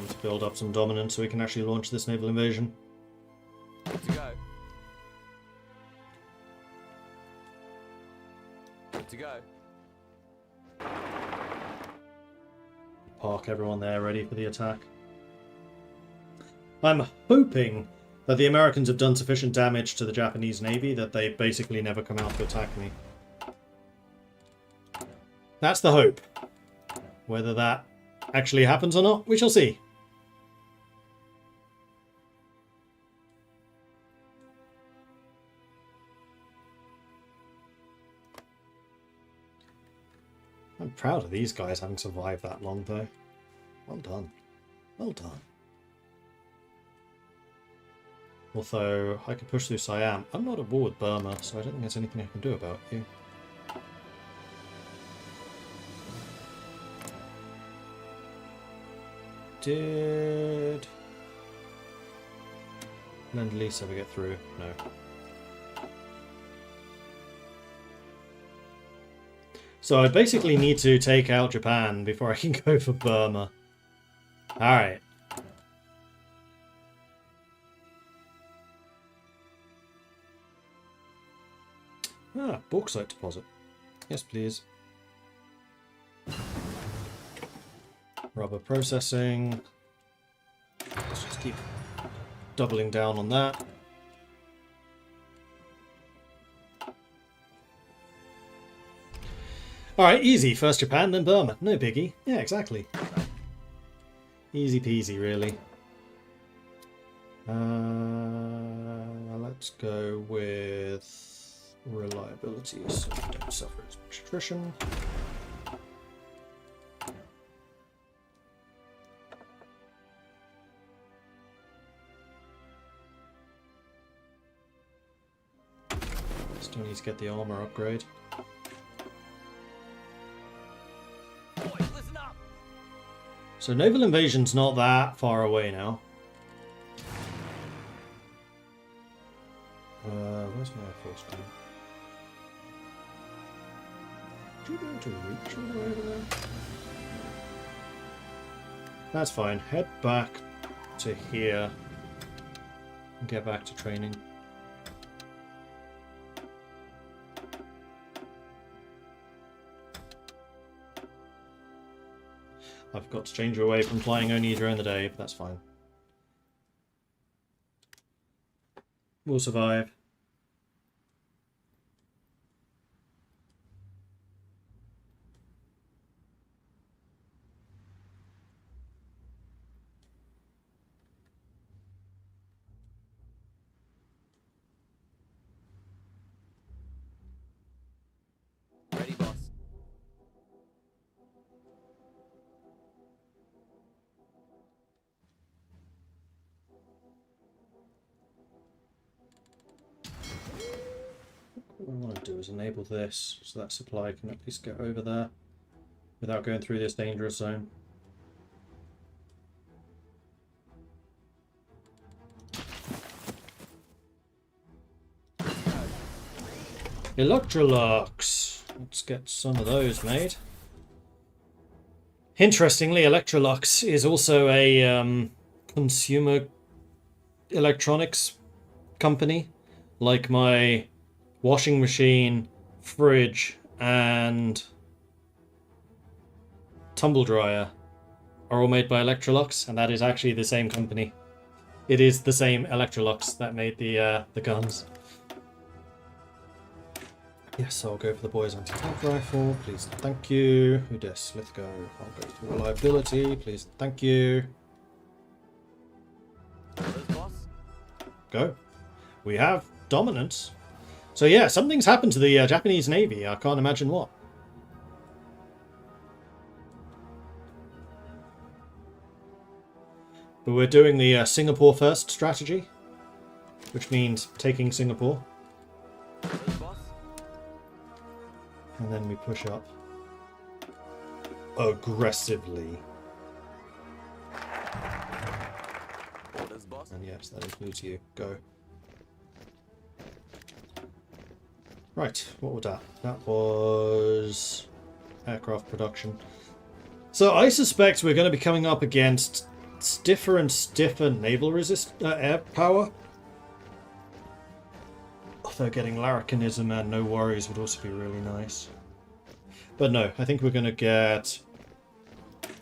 Let's build up some dominance so we can actually launch this naval invasion. Good to go. Good to go. Park everyone there ready for the attack. I'm hoping that the Americans have done sufficient damage to the Japanese Navy that they basically never come out to attack me. That's the hope. Whether that actually happens or not, we shall see. I'm proud of these guys having survived that long, though. Well done. Well done. Although, I could push through Siam. I'm not at war with Burma, so I don't think there's anything I can do about you. Did Lend-Lease ever get through? No. So I basically need to take out Japan before I can go for Burma. Alright. Ah, bauxite deposit. Yes, please. Rubber processing. Let's just keep doubling down on that. Alright, easy. First Japan, then Burma. No biggie. Yeah, exactly. Easy peasy, really. Let's go with reliability, so we don't suffer as much attrition. Still need to get the armor upgrade. Boys, listen up. So naval invasion's not that far away now. Where's my force line? Do you want to reach all the way over there? That's fine. Head back to here and get back to training. I've got to change you away from flying only during the day, but that's fine. We'll survive. Ready, boss. What I want to do is enable this so that supply can at least get over there without going through this dangerous zone. Electrolux. Let's get some of those made. Interestingly, Electrolux is also a consumer electronics company, like my washing machine, fridge, and tumble dryer are all made by Electrolux, and that is actually the same company. It is the same Electrolux that made the guns. Yes, I'll go for the boys anti-tank rifle, please, thank you. Who dis? Let's go. I'll go for reliability, please, thank you. Orders, boss. Go. We have dominance. So yeah, something's happened to the Japanese Navy. I can't imagine what. But we're doing the Singapore first strategy, which means taking Singapore. Orders, boss. And then we push up aggressively. Orders, boss. And yes, that includes you. Go. Right, what was that? That was aircraft production. So I suspect we're going to be coming up against stiffer and stiffer naval air power. Although getting Larrikinism and no worries would also be really nice. But no, I think we're going to get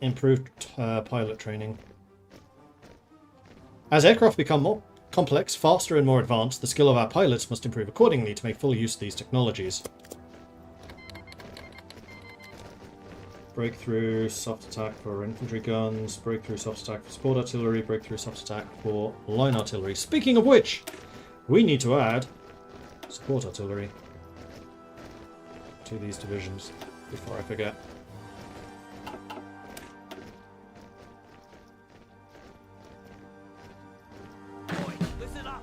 improved pilot training. As aircraft become more complex, faster and more advanced, the skill of our pilots must improve accordingly to make full use of these technologies. Breakthrough soft attack for infantry guns, breakthrough soft attack for support artillery, breakthrough soft attack for line artillery. Speaking of which, we need to add support artillery to these divisions before I forget. Boys, listen up.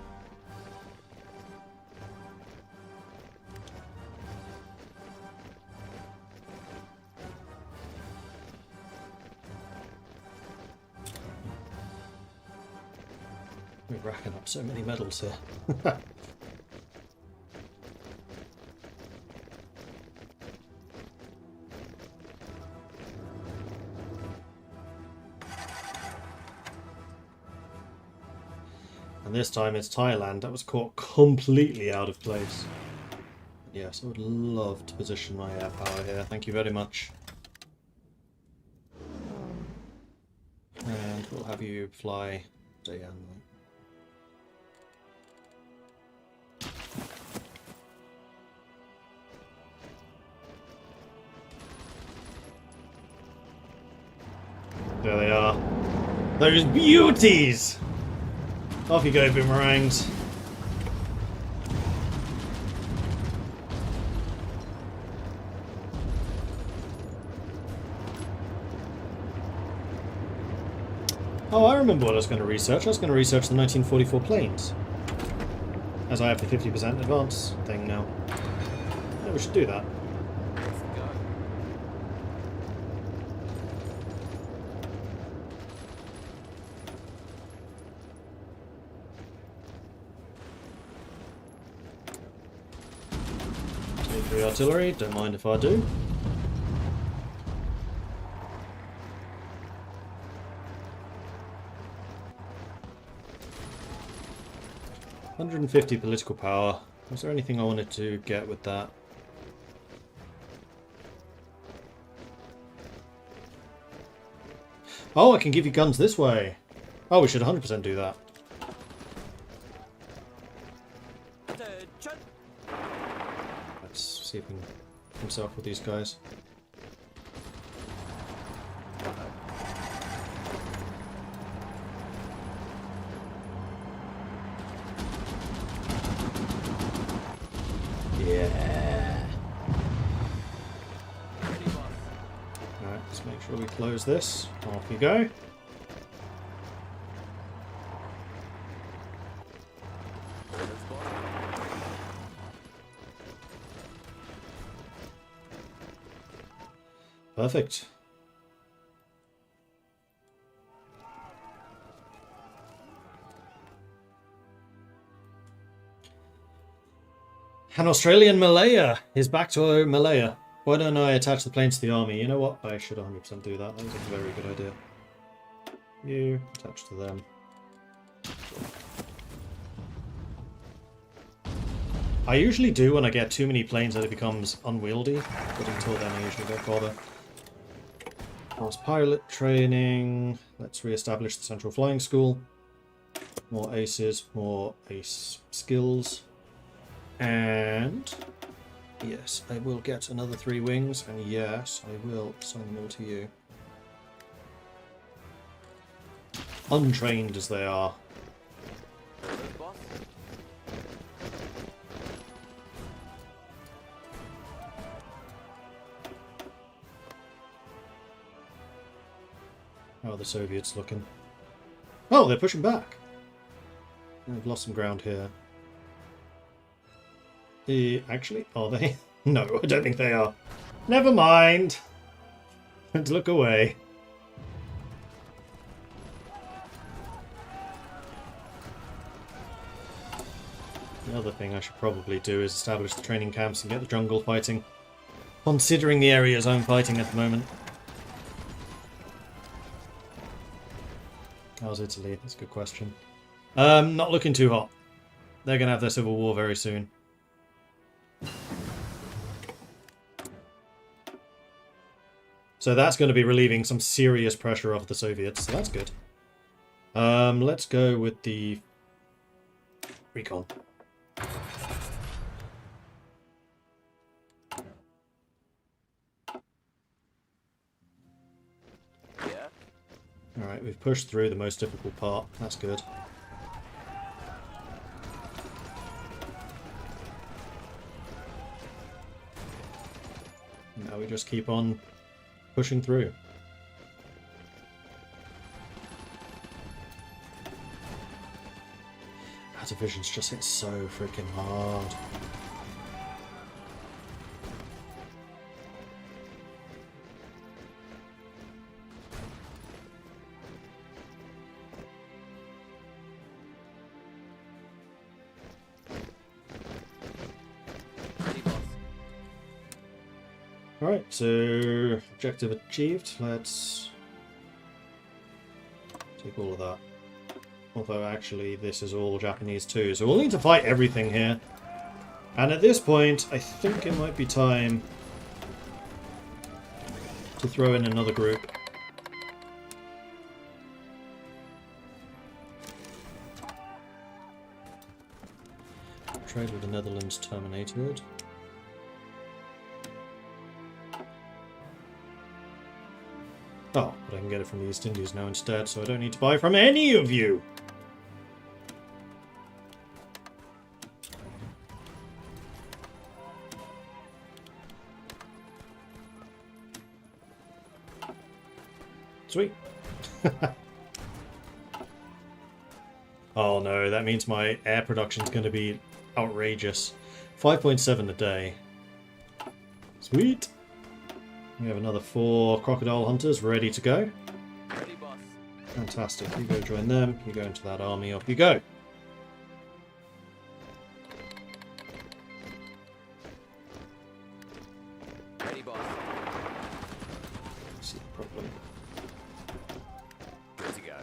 We're racking up so many medals here. And this time it's Thailand that was caught completely out of place. Yes, I would love to position my air power here. Thank you very much. And we'll have you fly day and night. There they are. Those beauties! Off you go, boomerangs. Oh, I remember what I was going to research. I was going to research the 1944 planes. As I have the 50% advance thing now. Yeah, we should do that. Let's go. Infantry artillery, don't mind if I do. $150 political power. Was there anything I wanted to get with that? Oh, I can give you guns this way. Oh, we should 100% do that. Attention. Let's see if we can himself with these guys. Yeah. Ready, boss. Alright, let's make sure we close this. Off you go. Orders, boss. Perfect. An Australian Malaya is back to Malaya. Why don't I attach the planes to the army? You know what? I should 100% do that. That was a very good idea. You attach to them. I usually do when I get too many planes that it becomes unwieldy, but until then I usually don't bother. Force pilot training. Let's re-establish the Central Flying School. More aces, more ace skills. And yes, I will get another 3 wings, and yes, I will assign them all to you. Untrained as they are. Orders, boss. How are the Soviets looking? Oh, they're pushing back. They've lost some ground here. Actually, are they? No, I don't think they are. Never mind. Let's look away. The other thing I should probably do is establish the training camps and get the jungle fighting. Considering the areas I'm fighting at the moment. How's Italy? That's a good question. Not looking too hot. They're going to have their civil war very soon. So that's going to be relieving some serious pressure off the Soviets, so that's good. Let's go with the recon. Yeah. Alright, we've pushed through the most difficult part. That's good. Now we just keep on pushing through. Our division's just hit so freaking hard. Ready, boss. Alright, so objective achieved. Let's take all of that. Although actually this is all Japanese too, so we'll need to fight everything here. And at this point, I think it might be time to throw in another group. Trade with the Netherlands terminated. Oh, but I can get it from the East Indies now instead, so I don't need to buy from any of you! Sweet. Oh no, that means my air production is going to be outrageous. 5.7 a day. Sweet. We have another 4 crocodile hunters ready to go. Ready, boss. Fantastic. You go join them. You go into that army. Off you go. Ready, boss. See the problem. Good to go.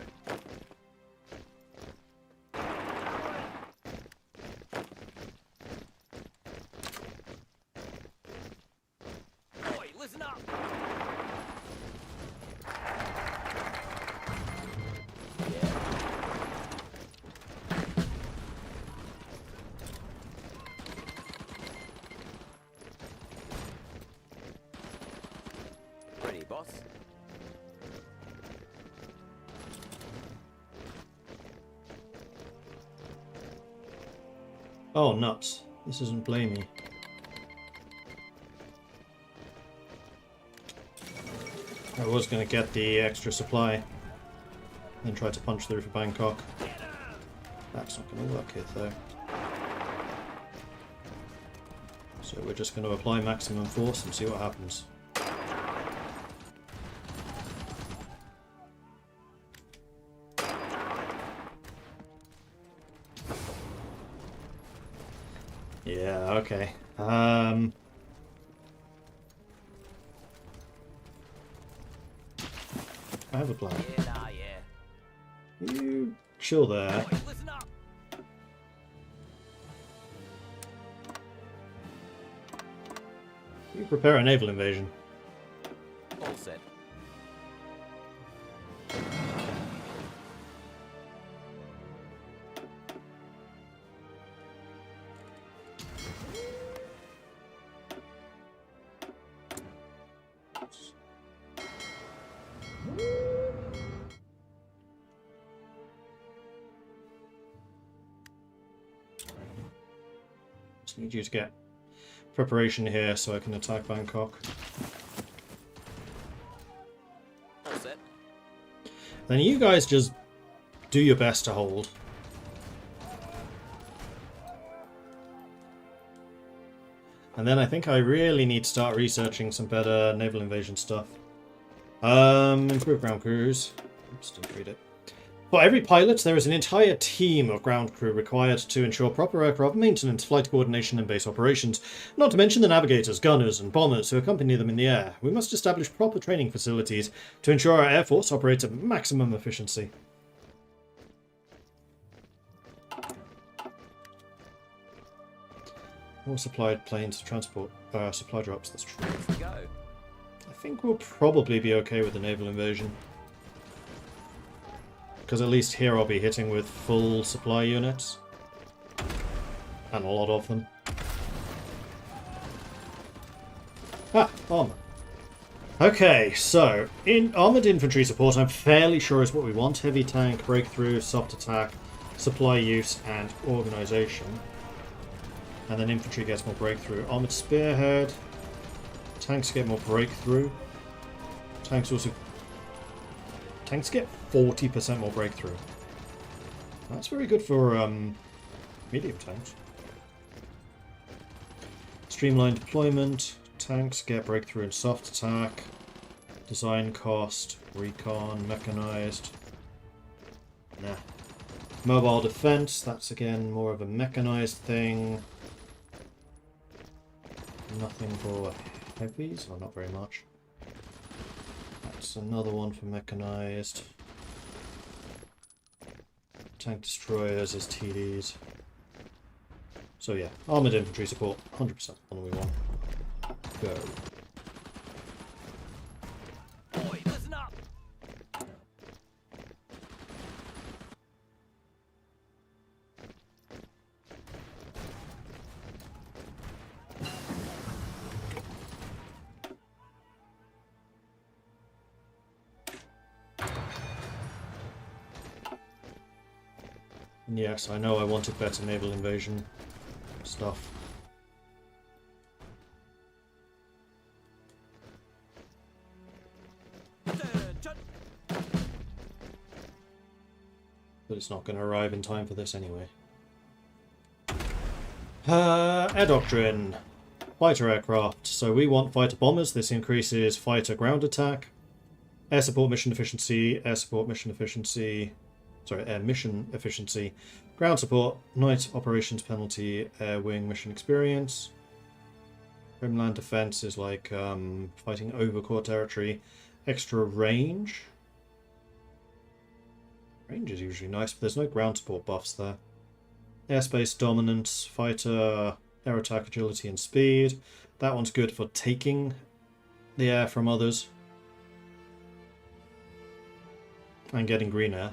Boy, listen up. Ready, boss. Oh, nuts. This isn't blamey. I was going to get the extra supply. Then try to punch through for Bangkok. That's not going to work here, though. So we're just going to apply maximum force and see what happens. Yeah, okay. I have a plan. Yeah, nah, yeah. You chill there. Boy, listen up. You prepare a naval invasion. All set. Just need you to get preparation here so I can attack Bangkok. All set. Then you guys just do your best to hold. And then I think I really need to start researching some better naval invasion stuff. Improve ground crews. Oops, didn't read it. For every pilot, there is an entire team of ground crew required to ensure proper aircraft maintenance, flight coordination, and base operations. Not to mention the navigators, gunners, and bombers who accompany them in the air. We must establish proper training facilities to ensure our air force operates at maximum efficiency. More supplied planes to transport supply drops. That's true. Let's go. I think we'll probably be okay with the naval invasion. Because at least here I'll be hitting with full supply units. And a lot of them. Ah, armor. Okay, so in armored infantry support I'm fairly sure is what we want. Heavy tank, breakthrough, soft attack, supply use, and organization. And then infantry gets more breakthrough. Armored spearhead. Tanks get more breakthrough. Tanks also... Tanks get 40% more breakthrough. That's very good for medium tanks. Streamlined deployment. Tanks get breakthrough in soft attack. Design cost. Recon. Mechanized. Nah. Mobile defense. That's again more of a mechanized thing. Nothing for heavies, or not very much. That's another one for mechanized. Tank destroyers is TDs. So yeah, armored infantry support, 100% one we want. Go. Boy, listen up. And yes, I know I wanted better naval invasion stuff. But it's not going to arrive in time for this anyway. Air Doctrine. Fighter aircraft. So we want fighter bombers. This increases fighter ground attack. Air support mission efficiency. Air support mission efficiency. Sorry, air mission efficiency. Ground support. Night operations penalty. Air wing mission experience. Homeland defense is like fighting over core territory. Extra range. Range is usually nice, but there's no ground support buffs there. Airspace dominance, fighter, air attack, agility and speed. That one's good for taking the air from others. And getting green air.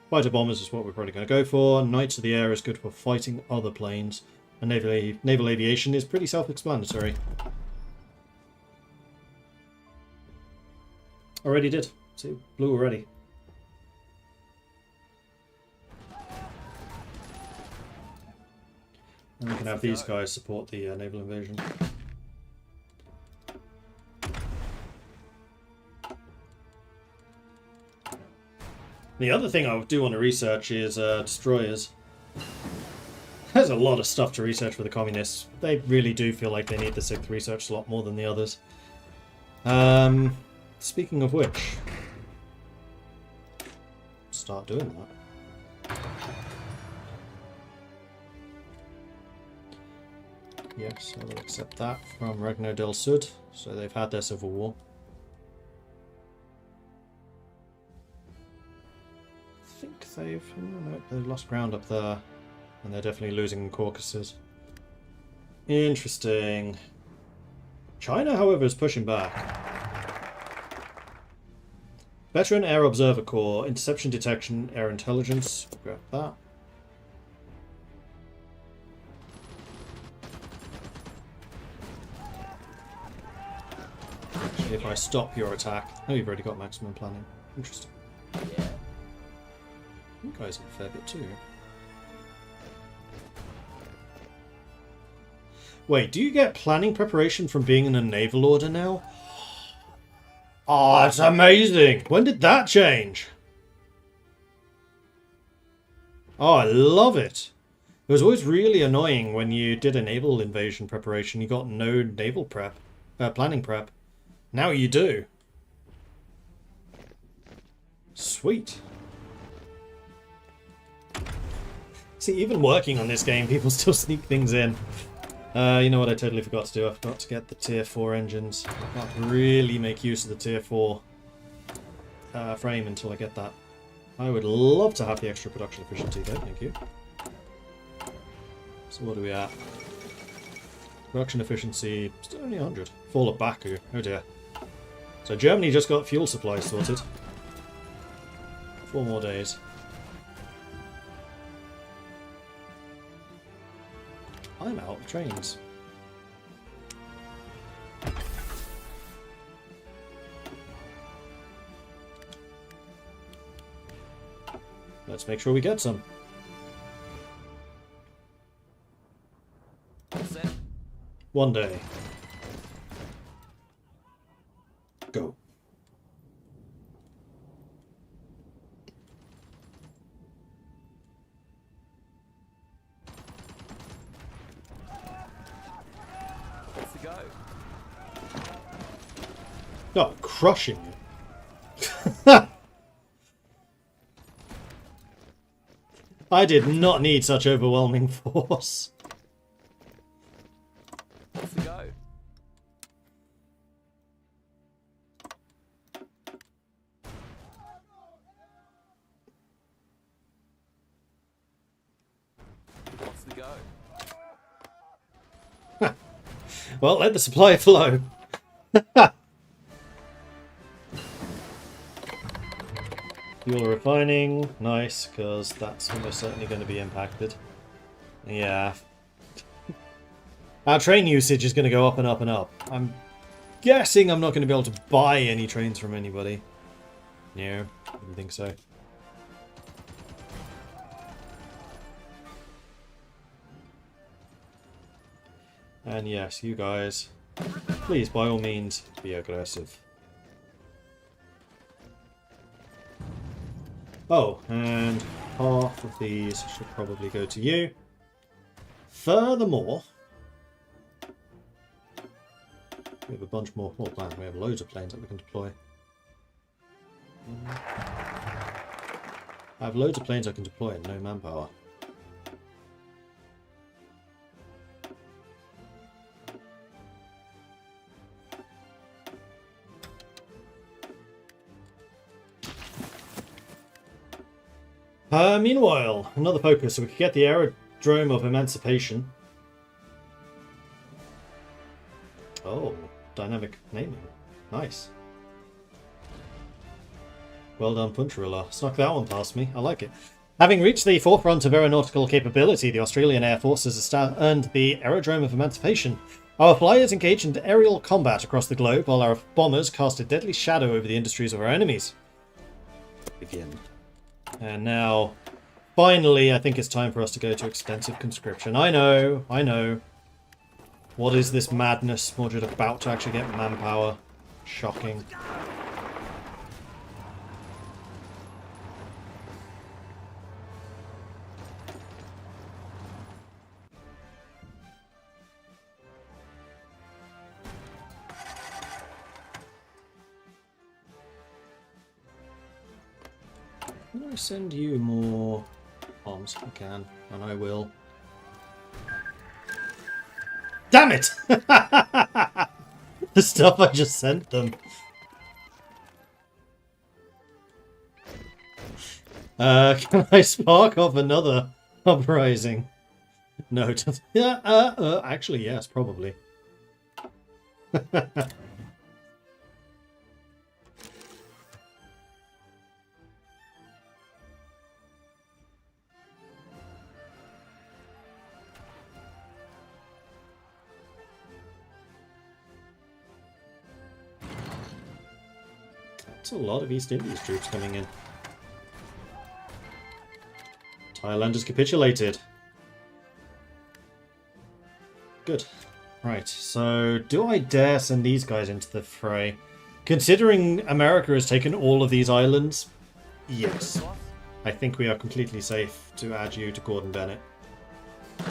Fighter bombers is what we're probably going to go for. Knights of the air is good for fighting other planes. And naval aviation is pretty self-explanatory. Already did. See, blue already. And we can have these guys support the naval invasion. The other thing I do want to research is destroyers. There's a lot of stuff to research for the communists. They really do feel like they need the 6th research slot more than the others. Speaking of which, start doing that. Yes, I will accept that from Ragnar del Sud. So they've had their civil war. I think they've lost ground up there. And they're definitely losing in Caucasus. Interesting. China, however, is pushing back. Veteran Air Observer Corps, Interception Detection, Air Intelligence. Grab that. Actually, if I stop your attack... Oh, you've already got maximum planning. Interesting. Yeah. You guys have a fair bit too. Wait, do you get planning preparation from being in a naval order now? Oh, that's amazing! When did that change? Oh, I love it! It was always really annoying when you did a naval invasion preparation, you got no naval prep, planning prep. Now you do. Sweet. See, even working on this game, people still sneak things in. You know what I totally forgot to do? I forgot to get the tier 4 engines. I can't really make use of the tier 4 frame until I get that. I would love to have the extra production efficiency though, thank you. So what are we at? Production efficiency, still only 100. Fall of Baku, oh dear. So Germany just got fuel supplies sorted. 4 more days. I'm out of trains. Let's make sure we get some. All set. One day. Go. Let's go. Oh, crushing it. I did not need such overwhelming force. Let's go. What's the go? Well, let the supply flow. Fuel refining, nice, because that's almost certainly going to be impacted. Yeah. Our train usage is going to go up and up and up. I'm guessing I'm not going to be able to buy any trains from anybody. No, I didn't think so. And yes, you guys, please, by all means, be aggressive. Oh, and half of these should probably go to you. Furthermore, we have a bunch more. Oh man, we have loads of planes that we can deploy. I have loads of planes I can deploy and no manpower. Meanwhile, another focus, so we could get the aerodrome of Emancipation. Oh, dynamic naming. Nice. Well done, Puncherilla. Snuck that one past me. I like it. Having reached the forefront of aeronautical capability, the Australian Air Force has earned the Aerodrome of Emancipation. Our flyers engaged in aerial combat across the globe, while our bombers cast a deadly shadow over the industries of our enemies. Begin. And now, finally, I think it's time for us to go to extensive conscription. I know. What is this madness? Mordred about to actually get manpower. Shocking. Can I send you more bombs? I can, and I will. Damn it! The stuff I just sent them. Can I spark off another uprising? No, actually, yes, probably. That's a lot of East Indies troops coming in. Thailand has capitulated. Good. Right, so do I dare send these guys into the fray? Considering America has taken all of these islands, yes. I think we are completely safe to add you to Gordon Bennett.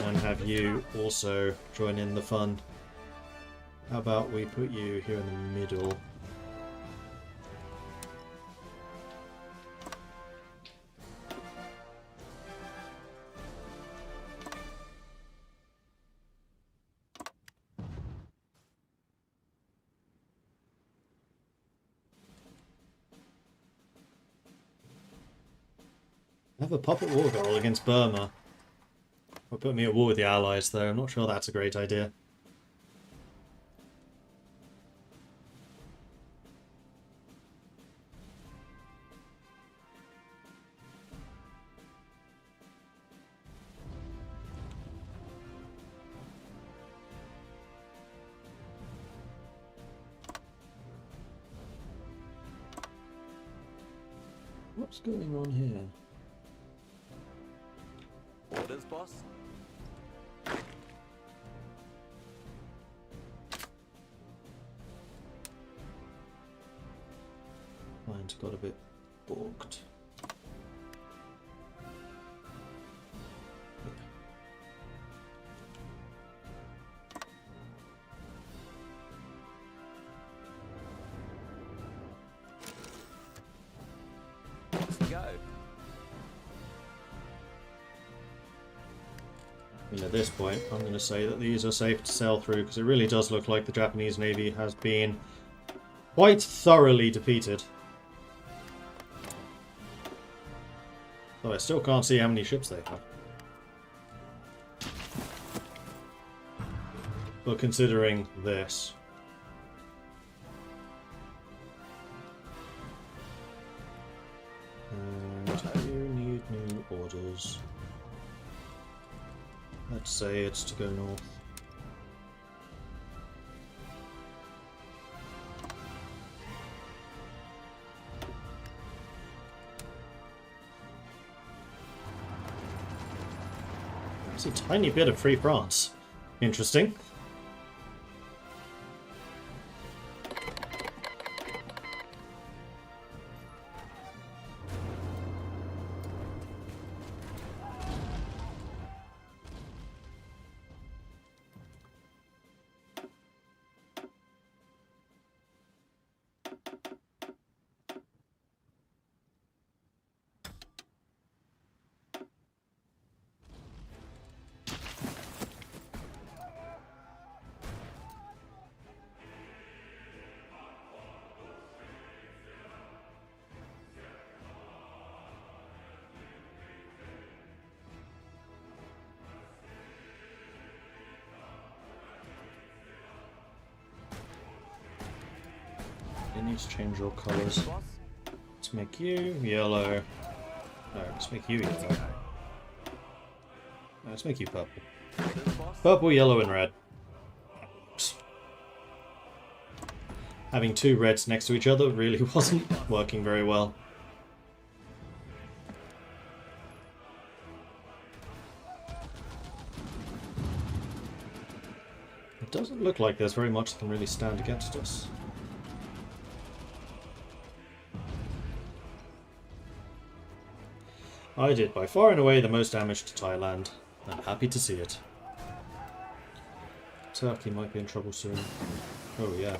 And have you also join in the fun. How about we put you here in the middle? I have a puppet war goal against Burma. Will put me at war with the Allies, though. I'm not sure that's a great idea. What's going on here? Orders, boss. Mine's got a bit balked. Let's go. And at this point, I'm going to say that these are safe to sail through, because it really does look like the Japanese Navy has been quite thoroughly defeated. Though I still can't see how many ships they have. But considering this... And I do need new orders. Let's say it's to go north. It's a tiny bit of Free France. Interesting. You need to change your colours. Boss. Let's make you yellow. No, let's make you yellow. No, let's make you purple. Orders, boss. Purple, yellow, and red. Oops. Having two reds next to each other really wasn't working very well. It doesn't look like there's very much that can really stand against us. I did by far and away the most damage to Thailand. I'm happy to see it. Turkey might be in trouble soon. Oh yeah.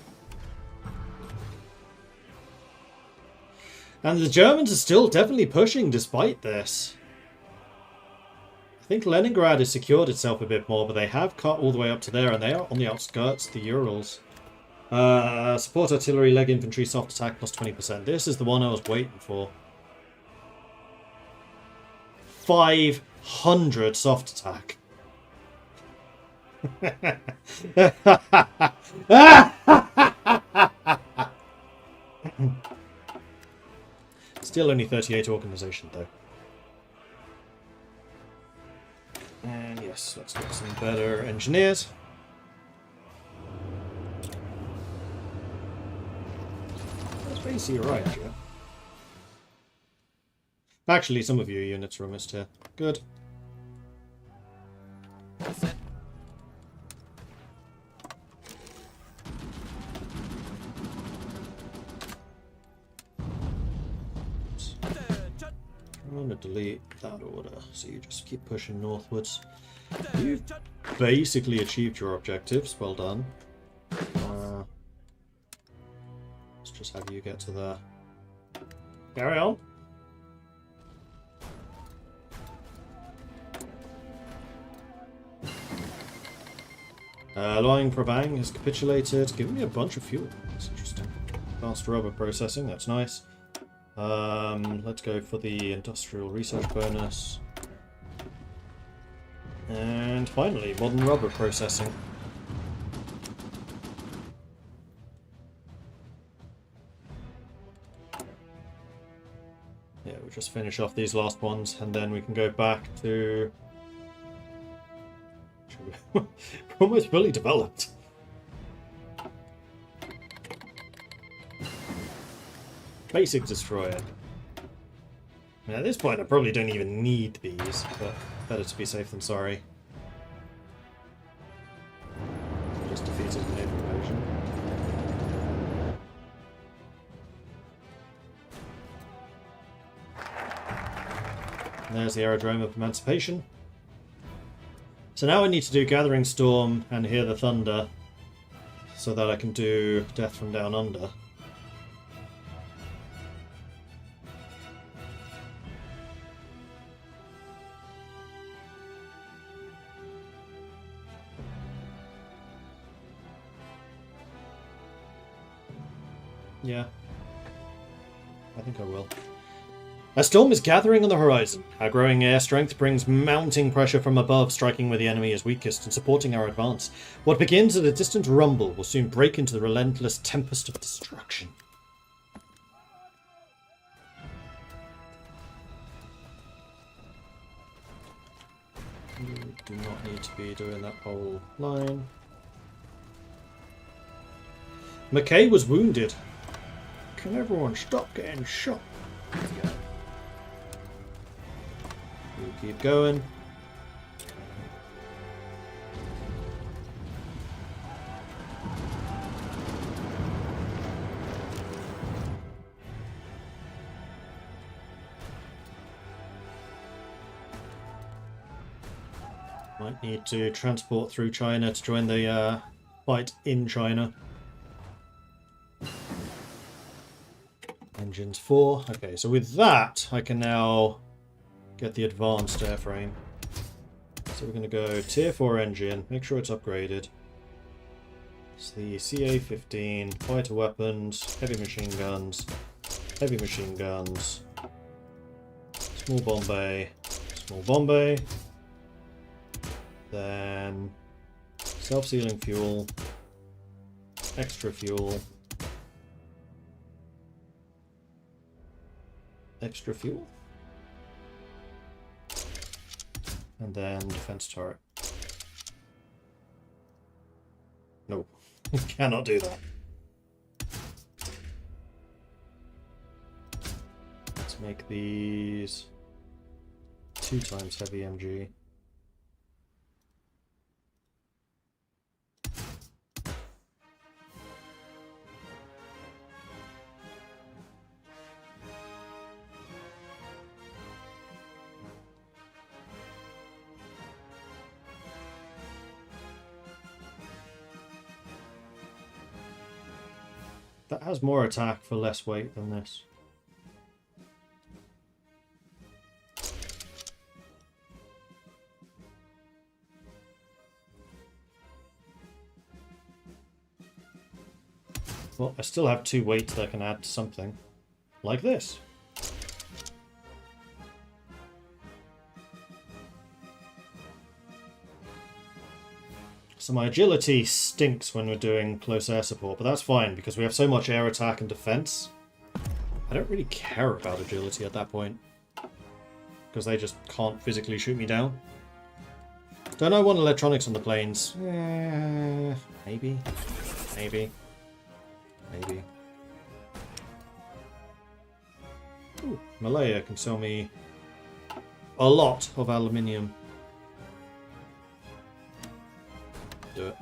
And the Germans are still definitely pushing despite this. I think Leningrad has secured itself a bit more, but they have cut all the way up to there, and they are on the outskirts of the Urals. Support artillery, leg infantry, soft attack plus 20%. This is the one I was waiting for. 500 soft attack. Still only 38 organisation though. And yes, let's get some better engineers. That's basically right, yeah. Actually, some of your units are almost here. Good. Set. I'm going to delete that order, so you just keep pushing northwards. You've basically achieved your objectives. Well done. Let's just have you get to there. Carry on. Lying Prabang has capitulated, giving me a bunch of fuel. That's interesting. Fast rubber processing, that's nice. Let's go for the industrial research bonus. And finally, modern rubber processing. Yeah, we'll just finish off these last ones, and then we can go back to... We're almost fully developed. Basic destroyer. I mean, at this point, I probably don't even need these, but better to be safe than sorry. Just defeated an invasion. There's the aerodrome of emancipation. So now I need to do Gathering Storm and Hear the Thunder, so that I can do Death from Down Under. Yeah, I think I will. A storm is gathering on the horizon. Our growing air strength brings mounting pressure from above, striking where the enemy is weakest and supporting our advance. What begins as a distant rumble will soon break into the relentless tempest of destruction. You do not need to be doing that whole line. McKay was wounded. Can everyone stop getting shot? Let's go. We'll keep going. Might need to transport through China to join the fight in China. Engines 4. Okay, so with that, I can now get the advanced airframe. So we're going to go tier 4 engine, make sure it's upgraded. It's the CA-15, fighter weapons, heavy machine guns, small bomb bay, then self-sealing fuel, extra fuel, extra fuel. And then defense turret. No, cannot do that. Let's make these 2 times heavy MG. That has more attack for less weight than this. Well, I still have 2 weights that I can add to something. Like this. So my agility stinks when we're doing close air support, but that's fine because we have so much air attack and defense. I don't really care about agility at that point. Because they just can't physically shoot me down. Don't I want electronics on the planes? Maybe. Maybe. Maybe. Ooh, Malaya can sell me a lot of aluminium. Do it.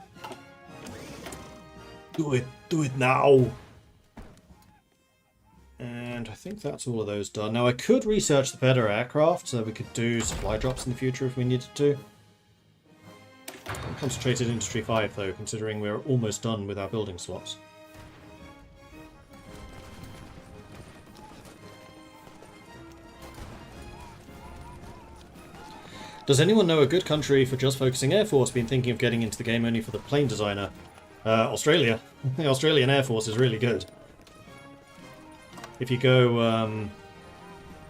Do it. Do it now. And I think that's all of those done. Now I could research the better aircraft so that we could do supply drops in the future if we needed to. Concentrated Industry 5 though, considering we're almost done with our building slots. Does anyone know a good country for just focusing Air Force? Been thinking of getting into the game only for the plane designer. Australia. The Australian Air Force is really good. If you go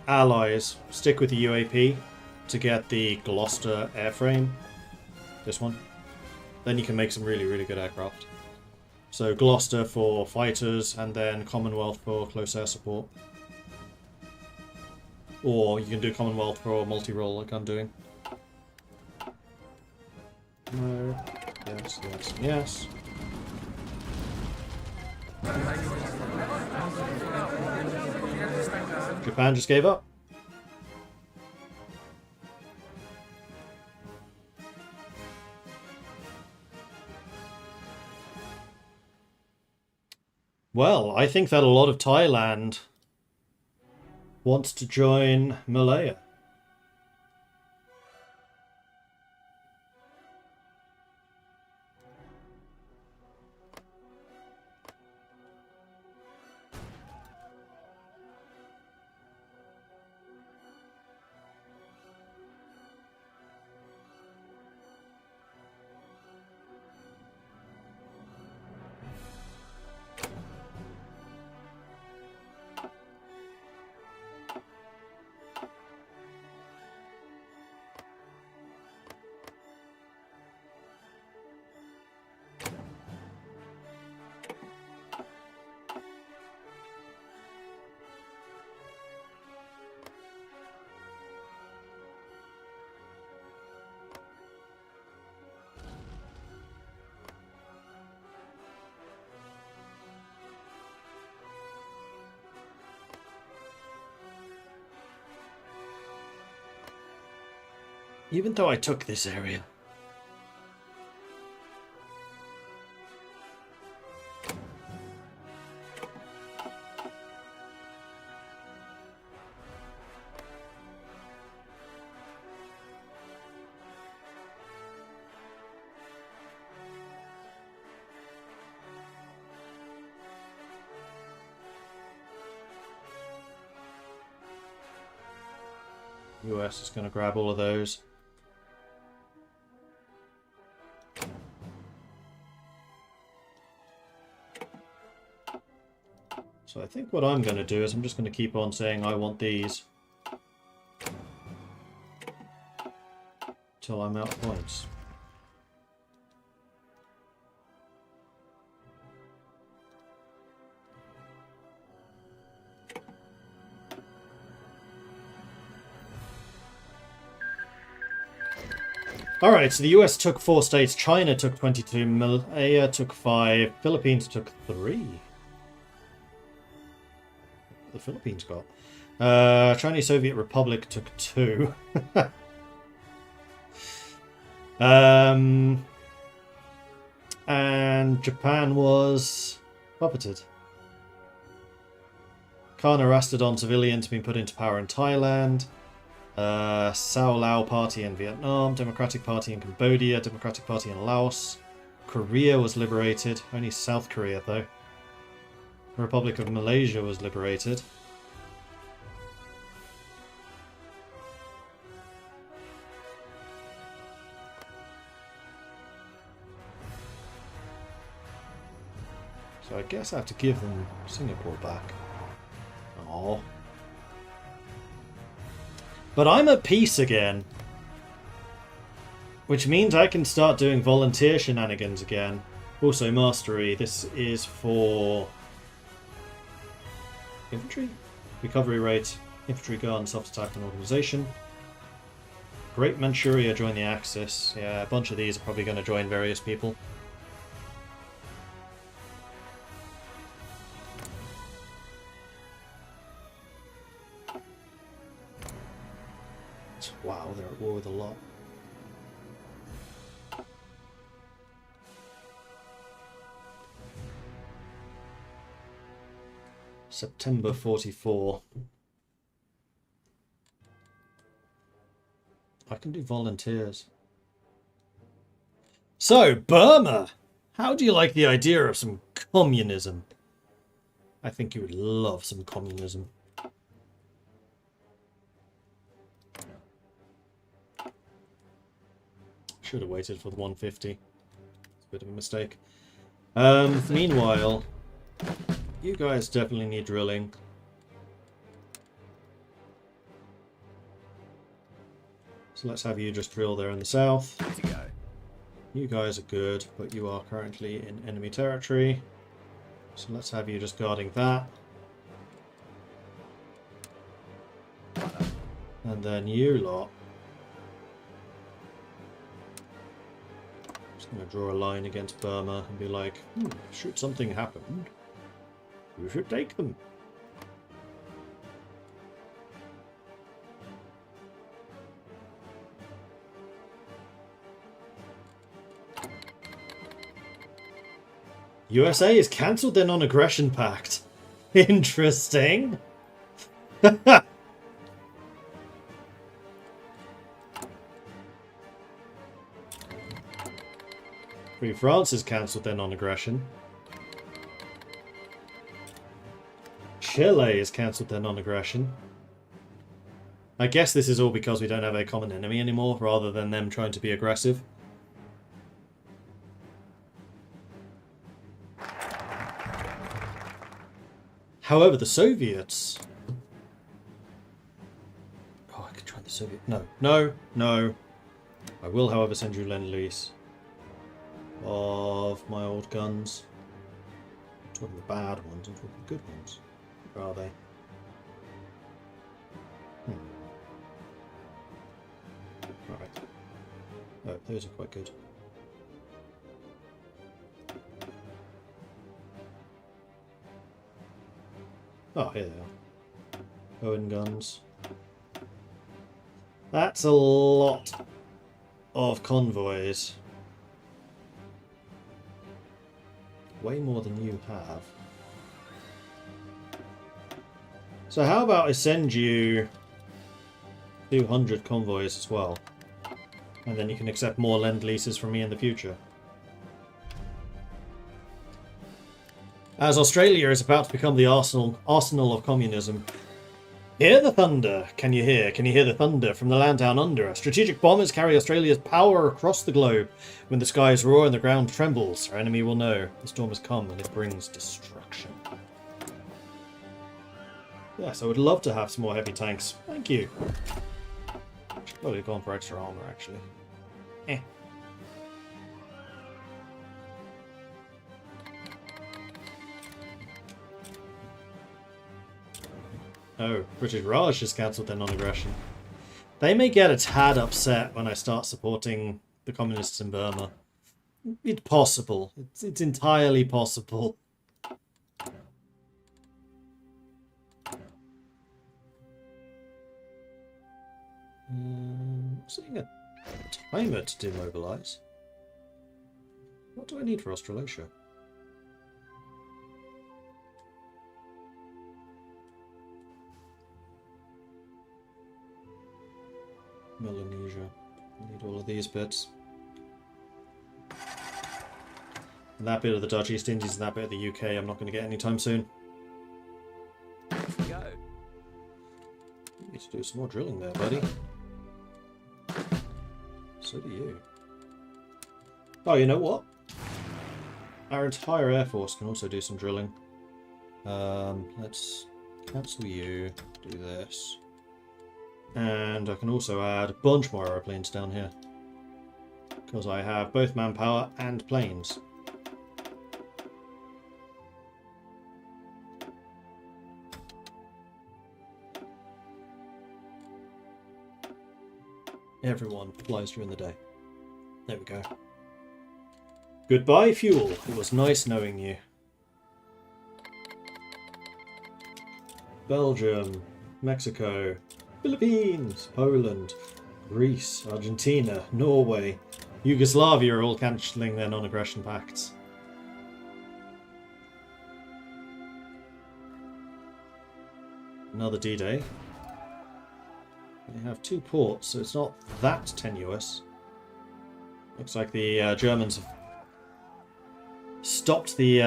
Allies, stick with the UAP to get the Gloucester airframe. This one. Then you can make some really, really good aircraft. So Gloucester for fighters and then Commonwealth for close air support. Or you can do Commonwealth for multi-role like I'm doing. No. Yes, yes, yes. Japan just gave up. Well, I think that a lot of Thailand wants to join Malaya. Even though I took this area. US is going to grab all of those. So I think what I'm going to do is I'm just going to keep on saying I want these till I'm out of points. Alright, so the US took 4 states, China took 22, Malaya took 5, Philippines took 3. The Philippines got. Chinese Soviet Republic took 2. And Japan was puppeted. Khan arrested on civilians being put into power in Thailand. Sao Lao Party in Vietnam. Democratic Party in Cambodia. Democratic Party in Laos. Korea was liberated. Only South Korea, though. The Republic of Malaysia was liberated. So I guess I have to give them Singapore back. Oh. But I'm at peace again. Which means I can start doing volunteer shenanigans again. Also mastery. This is for infantry? Recovery rate. Infantry gun, self-attack and organization. Great Manchuria join the Axis. Yeah, a bunch of these are probably going to join various people. Wow, they're at war with a lot. September 44. I can do volunteers. So, Burma! How do you like the idea of some communism? I think you would love some communism. Should have waited for the 150. It's a bit of a mistake. Meanwhile, you guys definitely need drilling. So let's have you just drill there in the south. Good to go. You guys are good, but you are currently in enemy territory. So let's have you just guarding that. And then you lot. Just going to draw a line against Burma and be like, should something happen, you should take them. USA has cancelled their non-aggression pact. Interesting. Free France has cancelled their non-aggression. Chile has cancelled their non-aggression. I guess this is all because we don't have a common enemy anymore, rather than them trying to be aggressive. However, the Soviets... Oh, I could try the Soviet... No, no, no. I will, however, send you Lend-Lease of my old guns. I'm talking the bad ones, I'm talking the good ones. Where are they? Alright. Oh, those are quite good. Oh, here they are. Owen guns. That's a lot of convoys. Way more than you have. So how about I send you 200 convoys as well? And then you can accept more Lend-Leases from me in the future. As Australia is about to become the arsenal of communism. Hear the thunder! Can you hear? Can you hear the thunder from the land down under? Strategic bombers carry Australia's power across the globe. When the skies roar and the ground trembles, our enemy will know the storm has come and it brings destruction. Yes, I would love to have some more heavy tanks. Thank you. Should probably have gone for extra armor, actually. Eh. Oh, British Raj has cancelled their non-aggression. They may get a tad upset when I start supporting the communists in Burma. It's possible. It's entirely possible. Setting a timer to demobilize. What do I need for Australasia? Melanesia. I need all of these bits. And that bit of the Dutch East Indies and that bit of the UK I'm not going to get anytime soon. Go. You need to do some more drilling there, buddy. So do you. Oh, you know what? Our entire Air Force can also do some drilling. Let's cancel you, do this. And I can also add a bunch more aeroplanes down here. Because I have both manpower and planes. Everyone flies during the day. There we go. Goodbye, fuel. It was nice knowing you. Belgium, Mexico, Philippines, Poland, Greece, Argentina, Norway, Yugoslavia are all cancelling their non-aggression pacts. Another D-Day. They have 2 ports, so it's not that tenuous. Looks like the Germans have stopped the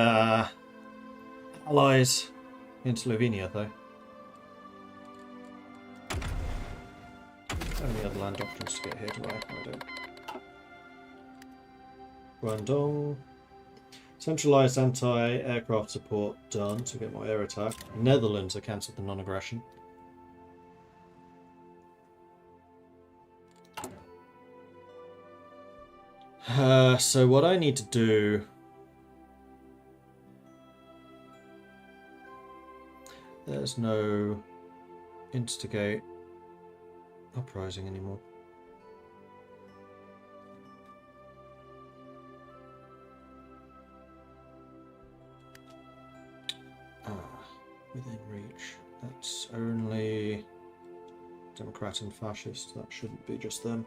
Allies in Slovenia, though. How many other land doctrines to get here do I? I don't. Guangdong. Centralised anti-aircraft support done to get more air attack. Netherlands have cancelled the non-aggression. So what I need to do... There's no instigate uprising anymore. Within reach. That's only Democrat and Fascist. That shouldn't be just them.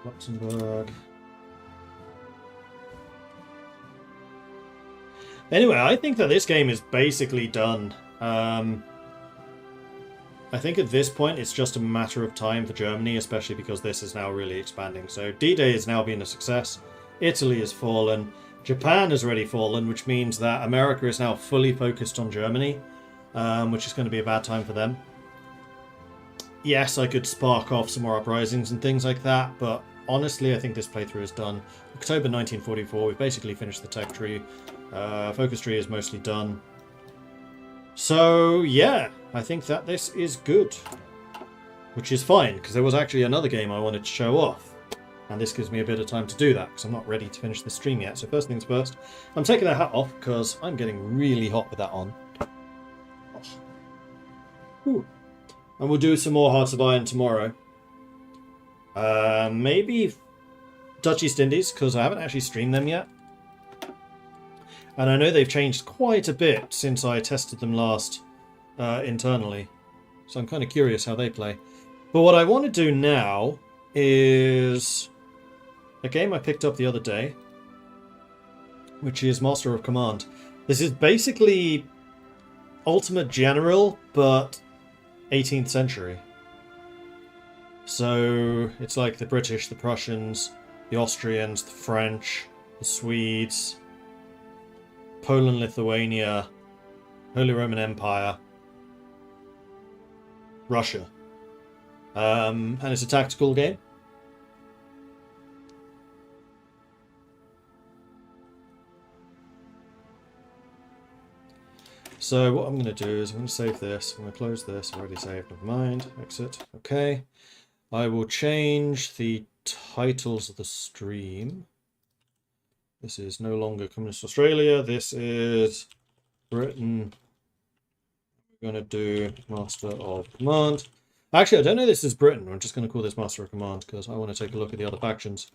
Luxembourg. Anyway, I think that this game is basically done. I think at this point it's just a matter of time for Germany, especially because this is now really expanding. So D-Day has now been a success. Italy has fallen. Japan has already fallen, which means that America is now fully focused on Germany, which is going to be a bad time for them. Yes, I could spark off some more uprisings and things like that, but honestly, I think this playthrough is done. October 1944, we've basically finished the tech tree. Focus tree is mostly done. So, yeah, I think that this is good. Which is fine, because there was actually another game I wanted to show off. And this gives me a bit of time to do that, because I'm not ready to finish the stream yet. So first things first, I'm taking that hat off, because I'm getting really hot with that on. Ooh. And we'll do some more Hearts of Iron tomorrow. Maybe Dutch East Indies, because I haven't actually streamed them yet. And I know they've changed quite a bit since I tested them last internally. So I'm kind of curious how they play. But what I want to do now is a game I picked up the other day, which is Master of Command. This is basically Ultimate General, but 18th century. So it's like the British, the Prussians, the Austrians, the French, the Swedes, Poland, Lithuania, Holy Roman Empire, Russia. And it's a tactical game. So what I'm going to do is I'm going to save this. I'm going to close this. I've already saved. Never mind. Exit. Okay. I will change the titles of the stream. This is no longer Communist Australia. This is Britain. We're going to do Master of Command. Actually, I don't know this is Britain. I'm just going to call this Master of Command because I want to take a look at the other factions.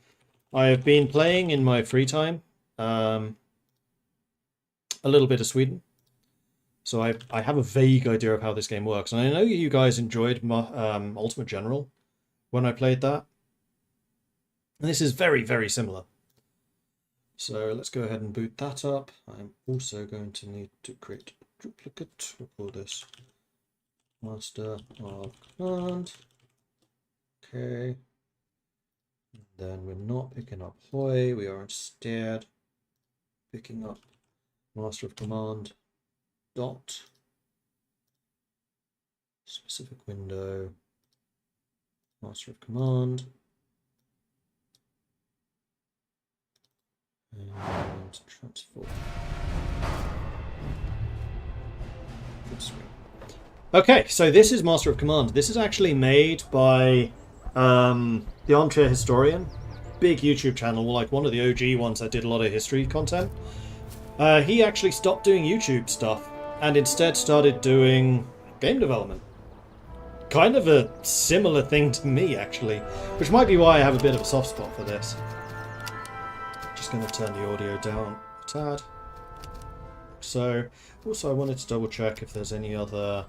I have been playing in my free time a little bit of Sweden. So I have a vague idea of how this game works. And I know you guys enjoyed Ultimate General when I played that. And this is very, very similar. So let's go ahead and boot that up. I'm also going to need to create a duplicate. We'll call this Master of Command. Okay. And then we're not picking up Hoi. We are instead picking up Master of Command. Dot. Specific window. Master of Command. And transform. Good screen. Okay, so this is Master of Command. This is actually made by the Armchair Historian. Big YouTube channel, like one of the OG ones that did a lot of history content. He actually stopped doing YouTube stuff and instead started doing game development. Kind of a similar thing to me, actually, which might be why I have a bit of a soft spot for this. Just going to turn the audio down a tad. So, also I wanted to double check if there's any other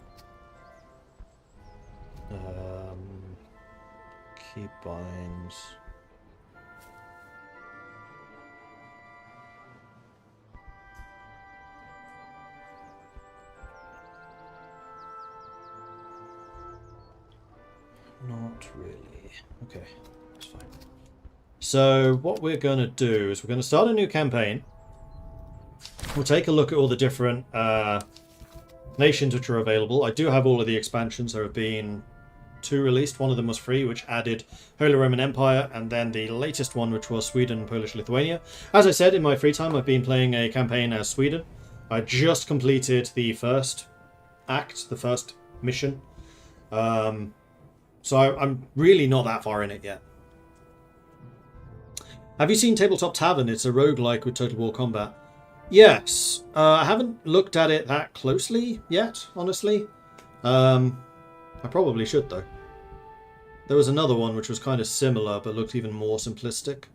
keybinds. Not really. Okay, that's fine. So what we're going to do is we're going to start a new campaign. We'll take a look at all the different nations which are available. I do have all of the expansions. There have been 2 released. One of them was free, which added Holy Roman Empire, and then the latest one, which was Sweden, Polish, Lithuania. As I said, in my free time, I've been playing a campaign as Sweden. I just completed the first act, the first mission. So I'm really not that far in it yet. Have you seen Tabletop Tavern? It's a roguelike with Total War combat. Yes. I haven't looked at it that closely yet, honestly. I probably should, though. There was another one which was kind of similar, but looked even more simplistic.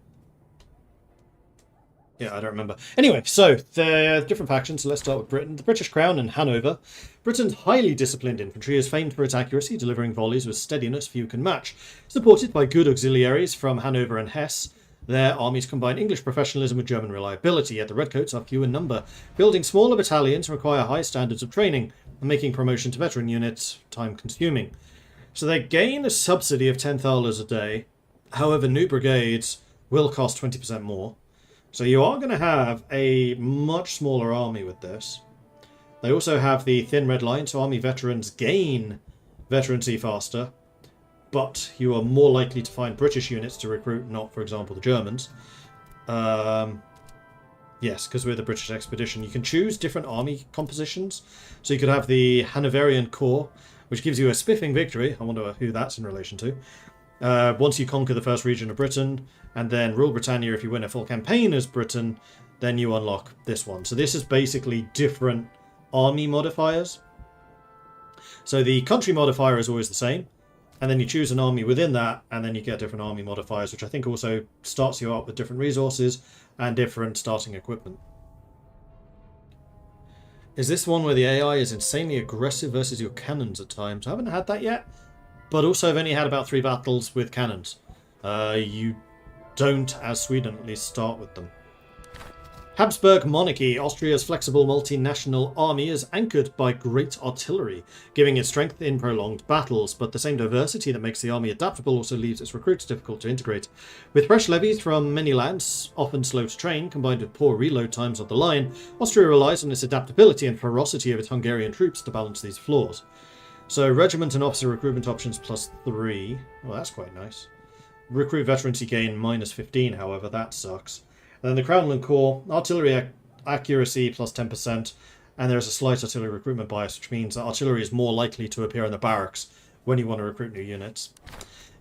Yeah, I don't remember. Anyway, so the different factions. So let's start with Britain. The British Crown and Hanover. Britain's highly disciplined infantry is famed for its accuracy, delivering volleys with steadiness few can match. Supported by good auxiliaries from Hanover and Hesse, their armies combine English professionalism with German reliability, yet the Redcoats are few in number. Building smaller battalions require high standards of training, and making promotion to veteran units time-consuming. So they gain a subsidy of 10 thalers a day. However, new brigades will cost 20% more. So you are going to have a much smaller army with this. They also have the thin red line, so army veterans gain veterancy faster. But you are more likely to find British units to recruit, not, for example, the Germans. Yes, because we're the British Expedition. You can choose different army compositions. So you could have the Hanoverian Corps, which gives you a spiffing victory. I wonder who that's in relation to. Once you conquer the first region of Britain, and then rule Britannia if you win a full campaign as Britain, then you unlock this one. So this is basically different army modifiers. So the country modifier is always the same, and then you choose an army within that, and then you get different army modifiers, which I think also starts you out with different resources and different starting equipment. Is this one where the AI is insanely aggressive versus your cannons at times? I haven't had that yet, but also I've only had about 3 battles with cannons. You don't, as Sweden at least, start with them. Habsburg monarchy. Austria's flexible multinational army is anchored by great artillery, giving it strength in prolonged battles, but the same diversity that makes the army adaptable also leaves its recruits difficult to integrate. With fresh levies from many lands, often slow to train, combined with poor reload times on the line, Austria relies on its adaptability and ferocity of its Hungarian troops to balance these flaws. So regiment and officer recruitment options +3. Well, that's quite nice. Recruit veterancy gain -15, however, that sucks. And then the Crownland Corps, artillery accuracy +10%, And there's a slight artillery recruitment bias, which means that artillery is more likely to appear in the barracks when you want to recruit new units.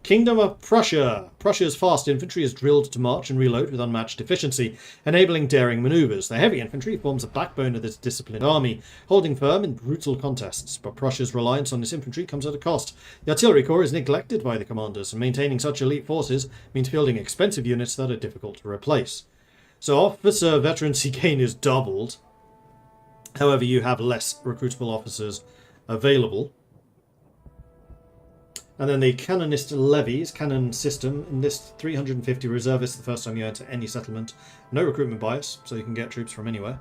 Kingdom of Prussia. Prussia's fast infantry is drilled to march and reload with unmatched efficiency, enabling daring manoeuvres. The heavy infantry forms the backbone of this disciplined army, holding firm in brutal contests. But Prussia's reliance on this infantry comes at a cost. The artillery corps is neglected by the commanders, and maintaining such elite forces means fielding expensive units that are difficult to replace. So officer veterancy gain is doubled. However, you have less recruitable officers available. And then the Canonist levies, canon system, enlist 350 reservists the first time you enter any settlement. No recruitment bias, so you can get troops from anywhere.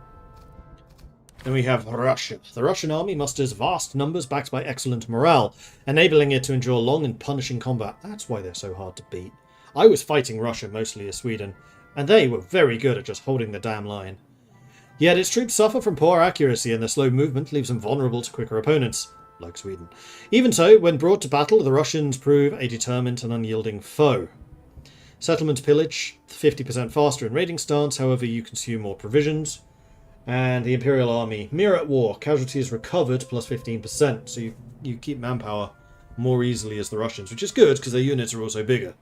Then we have Russia. The Russian army musters vast numbers backed by excellent morale, enabling it to endure long and punishing combat. That's why they're so hard to beat. I was fighting Russia mostly as Sweden, and they were very good at just holding the damn line. Yet its troops suffer from poor accuracy, and their slow movement leaves them vulnerable to quicker opponents. Like Sweden. Even so, when brought to battle, the Russians prove a determined and unyielding foe. Settlement pillage, 50% faster in raiding stance, however you consume more provisions. And the Imperial Army, mirror at war, casualties recovered plus 15%, so you keep manpower more easily as the Russians, which is good because their units are also bigger.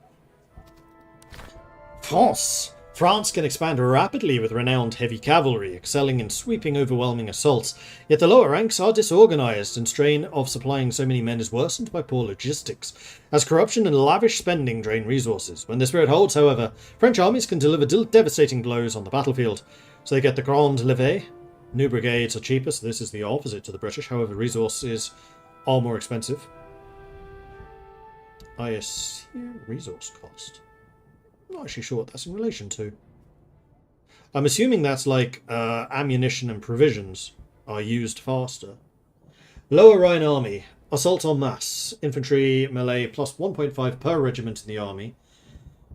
France. France can expand rapidly with renowned heavy cavalry, excelling in sweeping, overwhelming assaults. Yet the lower ranks are disorganized, and strain of supplying so many men is worsened by poor logistics, as corruption and lavish spending drain resources. When the spirit holds, however, French armies can deliver devastating blows on the battlefield. So they get the Grande Levée. New brigades are cheaper, so this is the opposite to the British. However, resources are more expensive. I assume resource cost. I'm not actually sure what that's in relation to. I'm assuming that's like ammunition and provisions are used faster. Lower Rhine Army. Assault en masse. Infantry melee plus 1.5 per regiment in the army.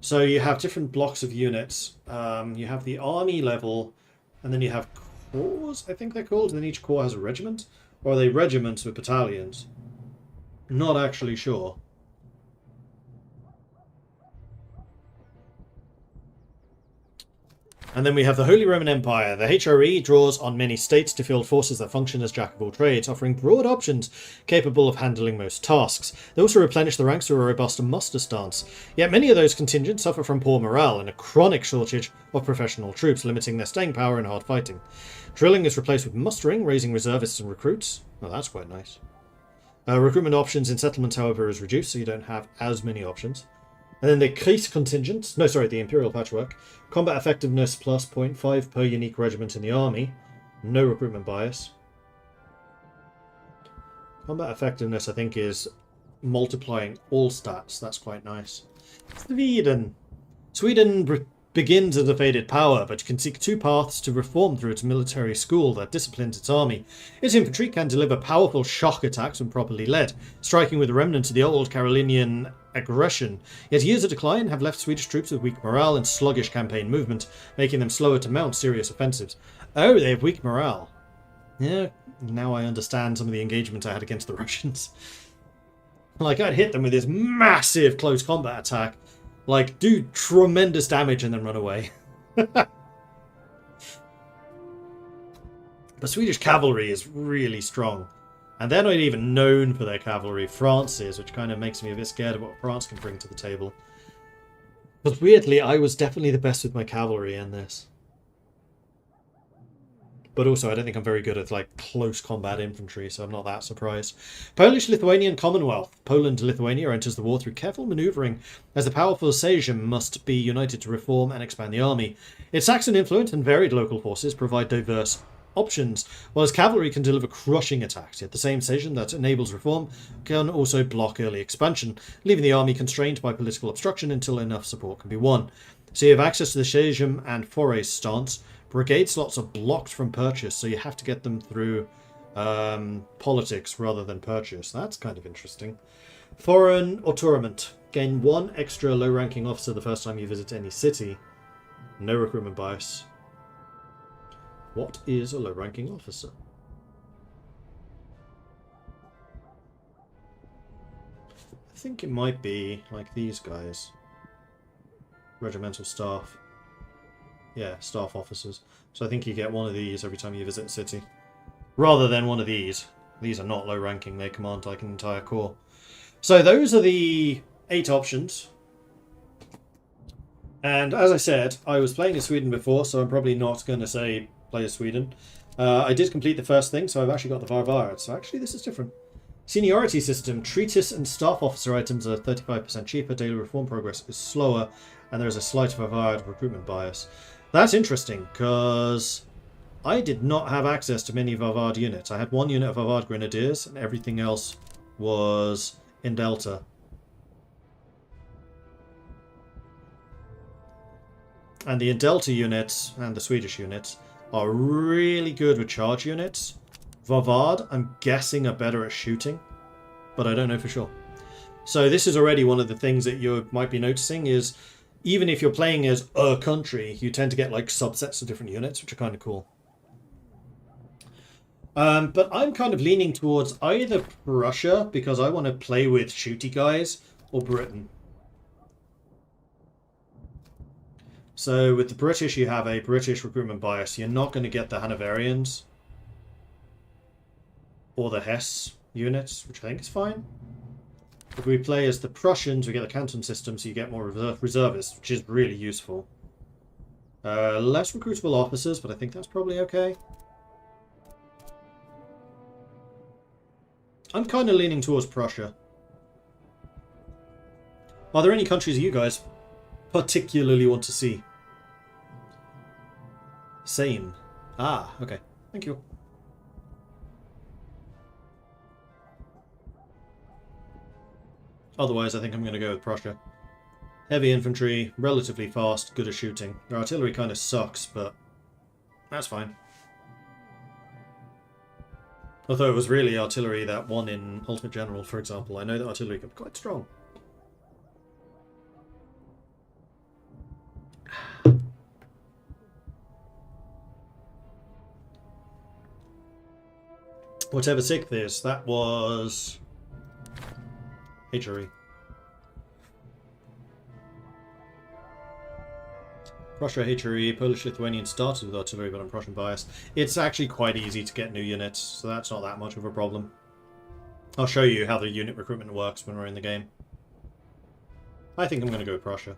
So you have different blocks of units. You have the army level, and then you have corps, I think they're called, and then each corps has a regiment. Or are they regiments with battalions? Not actually sure. And then we have the Holy Roman Empire. The HRE draws on many states to field forces that function as jack of all trades, offering broad options capable of handling most tasks. They also replenish the ranks through a robust muster stance. Yet many of those contingents suffer from poor morale and a chronic shortage of professional troops, limiting their staying power in hard fighting. Drilling is replaced with mustering, raising reservists and recruits. Oh, that's quite nice. Recruitment options in settlements, however, is reduced, so you don't have as many options. And then the Kreis contingent, the Imperial Patchwork. Combat effectiveness plus 0.5 per unique regiment in the army. No recruitment bias. Combat effectiveness, I think, is multiplying all stats. That's quite nice. Sweden. Sweden begins as a faded power, but can seek two paths to reform through its military school that disciplines its army. Its infantry can deliver powerful shock attacks when properly led, striking with remnants of the old Carolinian aggression. Yet years of decline have left Swedish troops with weak morale and sluggish campaign movement, making them slower to mount serious offensives. Oh, they have weak morale. Yeah, now I understand some of the engagement I had against the Russians. Like, I'd hit them with this massive close combat attack, like, do tremendous damage and then run away. But Swedish cavalry is really strong. And they're not even known for their cavalry. France is, which kind of makes me a bit scared of what France can bring to the table. But weirdly, I was definitely the best with my cavalry in this. But also, I don't think I'm very good at, like, close combat infantry, so I'm not that surprised. Polish-Lithuanian Commonwealth. Poland-Lithuania enters the war through careful manoeuvring, as the powerful Sejm must be united to reform and expand the army. Its Saxon influence and varied local forces provide diverse options, while cavalry can deliver crushing attacks, yet the same Sejm that enables reform can also block early expansion, leaving the army constrained by political obstruction until enough support can be won. So you have access to the Sejm and Foray stance. Brigade slots are blocked from purchase, so you have to get them through politics rather than purchase. That's kind of interesting. Foreign Autourament. Gain one extra low-ranking officer the first time you visit any city. No recruitment bias. What is a low-ranking officer? I think it might be like these guys. Regimental staff. Yeah, staff officers. So I think you get one of these every time you visit a city. rather than one of these. These are not low ranking, they command like an entire corps. So those are the 8 options. And as I said, I was playing as Sweden before, so I'm probably not going to say play as Sweden. I did complete the first thing, so I've actually got the Varvard. So actually this is different. Seniority system. Treatise and staff officer items are 35% cheaper. Daily reform progress is slower. And there's a slight Varvard recruitment bias. That's interesting, because I did not have access to many Varvard units. I had 1 unit of Varvard Grenadiers, and everything else was in Delta. And the Delta units and the Swedish units are really good with charge units. Varvard, I'm guessing, are better at shooting, but I don't know for sure. So this is already one of the things that you might be noticing is even if you're playing as a country, you tend to get like subsets of different units, which are kind of cool. But I'm kind of leaning towards either Prussia, because I want to play with shooty guys, or Britain. So with the British, you have a British recruitment bias. You're not going to get the Hanoverians or the Hesse units, which I think is fine. If we play as the Prussians, we get the canton system, so you get more reservists, which is really useful. Less recruitable officers, but I think that's probably okay. I'm kind of leaning towards Prussia. Are there any countries you guys particularly want to see? Same. Ah, okay. Thank you. Otherwise, I think I'm going to go with Prussia. Heavy infantry, relatively fast, good at shooting. Their artillery kind of sucks, but that's fine. Although it was really artillery that won in Ultimate General, for example. I know that artillery can be quite strong. Whatever Sixth is, that was HRE. Prussia, HRE, Polish-Lithuanian started with artillery, but I'm Prussian biased. It's actually quite easy to get new units, so that's not that much of a problem. I'll show you how the unit recruitment works when we're in the game. I think I'm going to go with Prussia.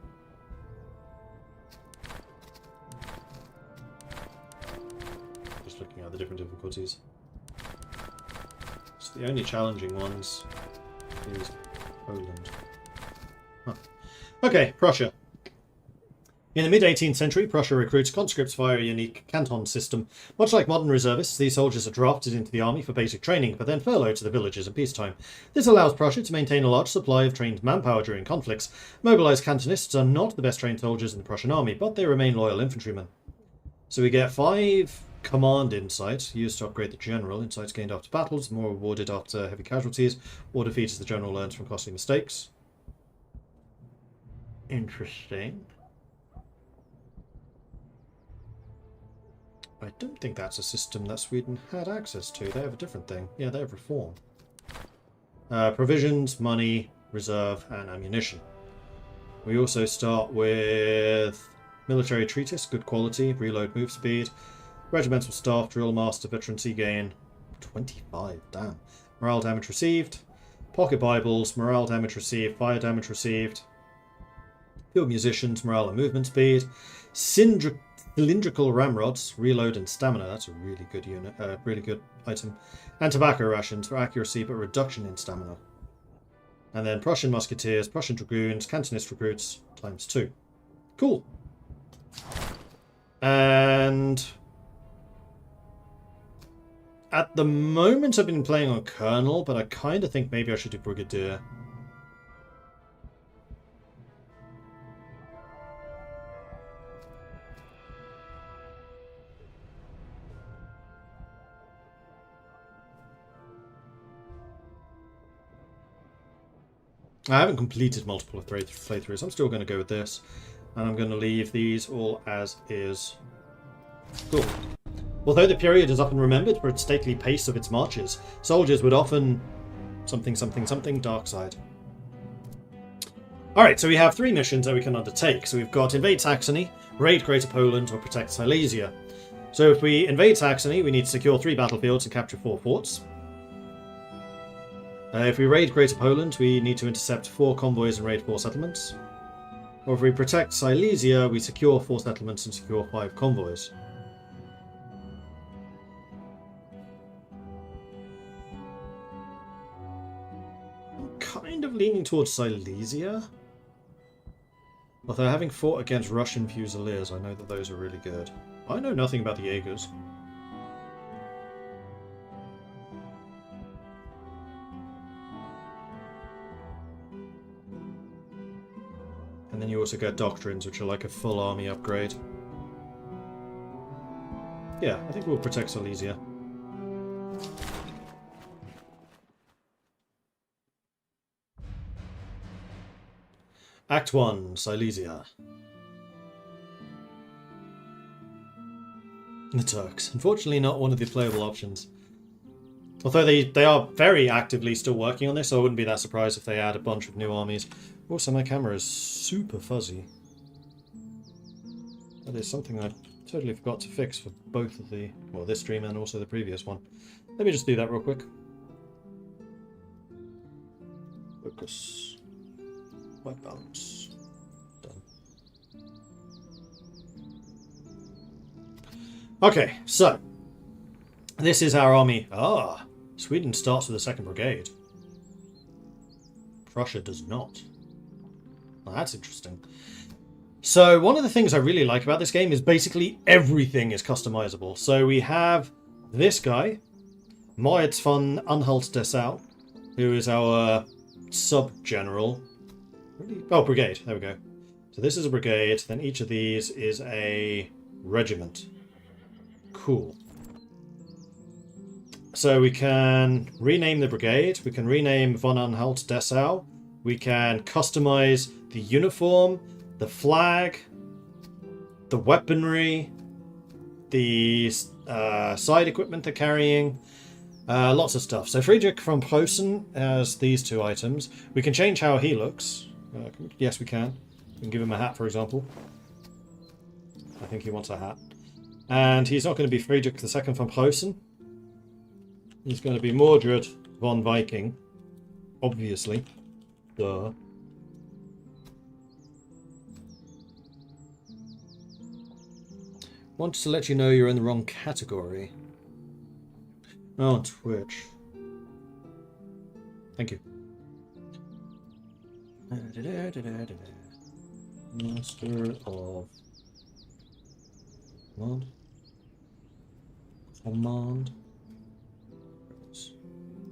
Just looking at the different difficulties. So the only challenging ones is Poland. Huh. Okay, Prussia. In the mid-18th century, Prussia recruits conscripts via a unique canton system. Much like modern reservists, these soldiers are drafted into the army for basic training, but then furloughed to the villages in peacetime. This allows Prussia to maintain a large supply of trained manpower during conflicts. Mobilized cantonists are not the best trained soldiers in the Prussian army, but they remain loyal infantrymen. So we get 5 command insight, used to upgrade the general. Insights gained after battles, more rewarded after heavy casualties, or defeat as the general learns from costly mistakes. Interesting. I don't think that's a system that Sweden had access to. They have a different thing. Yeah, they have reform. Provisions, money, reserve, and ammunition. We also start with military treatise, good quality, reload move speed, regimental staff, drill master, veterancy gain, 25, damn. Morale damage received, pocket bibles, morale damage received, fire damage received, field musicians, morale and movement speed, cylindrical ramrods, reload and stamina. That's a really good unit, really good item. And tobacco rations for accuracy but reduction in stamina. And then Prussian musketeers, Prussian dragoons, cantonist recruits ×2. Cool. And at the moment I've been playing on Colonel, but I kind of think maybe I should do Brigadier. I haven't completed multiple playthroughs. I'm still going to go with this. And I'm going to leave these all as is. Cool. Although the period is often remembered for its stately pace of its marches, soldiers would often something dark side. Alright, so we have 3 missions that we can undertake. So we've got Invade Saxony, Raid Greater Poland, or Protect Silesia. So if we invade Saxony, we need to secure 3 battlefields and capture 4 forts. If we raid Greater Poland, we need to intercept 4 convoys and raid 4 settlements. Or if we protect Silesia, we secure 4 settlements and secure 5 convoys. I'm kind of leaning towards Silesia. Although having fought against Russian Fusiliers, I know that those are really good. I know nothing about the Jaegers. And then you also get Doctrines, which are like a full army upgrade. Yeah, I think we'll protect Silesia. Act 1, Silesia. The Turks. Unfortunately not one of the playable options. Although they are very actively still working on this, so I wouldn't be that surprised if they add a bunch of new armies. Also, my camera is super fuzzy. That is something I totally forgot to fix for both of the... well, this stream and also the previous one. Let me just do that real quick. Focus. White balance. Done. Okay, so. This is our army. Ah, Sweden starts with a 2nd Brigade. Prussia does not. Well, that's interesting. So one of the things I really like about this game is basically everything is customizable. So we have this guy, Moritz von Anhalt-Dessau, who is our sub-general. Oh, brigade. There we go. So this is a brigade. Then each of these is a regiment. Cool. So we can rename the brigade. We can rename von Anhalt-Dessau. We can customize the uniform, the flag, the weaponry, the side equipment they're carrying. Lots of stuff. So Friedrich von Preußen has these 2 items. We can change how he looks. Yes, we can. We can give him a hat, for example. I think he wants a hat. And he's not going to be Friedrich II von Preußen. He's going to be Mordred von Viking. Obviously. Duh. Wanted to let you know you're in the wrong category. Oh, on Twitch. Thank you. Master of Command.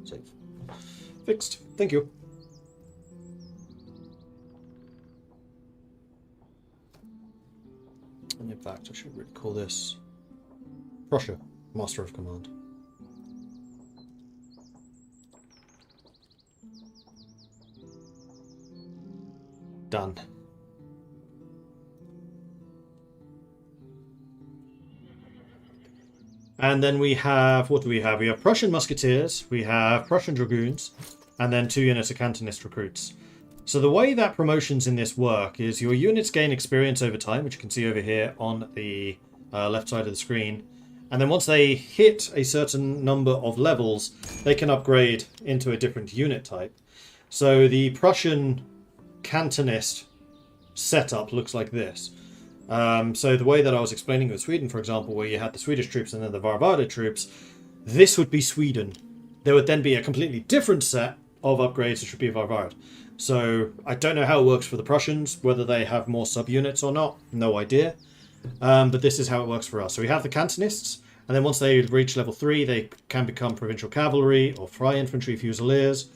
Save. Fixed. Thank you. And in fact, I should really call this Prussia, Master of Command. Done. And then we have, what do we have? We have Prussian Musketeers, we have Prussian Dragoons, and then 2 units of Cantonist recruits. So the way that promotions in this work is your units gain experience over time, which you can see over here on the left side of the screen. And then once they hit a certain number of levels, they can upgrade into a different unit type. So the Prussian Cantonist setup looks like this. So the way that I was explaining with Sweden, for example, where you had the Swedish troops and then the Varvada troops, this would be Sweden. There would then be a completely different set of upgrades, which would be Varvard. So I don't know how it works for the Prussians, whether they have more subunits or not, no idea. But this is how it works for us. So we have the Cantonists, and then once they reach level 3, they can become Provincial Cavalry or Frey Infantry Fusiliers.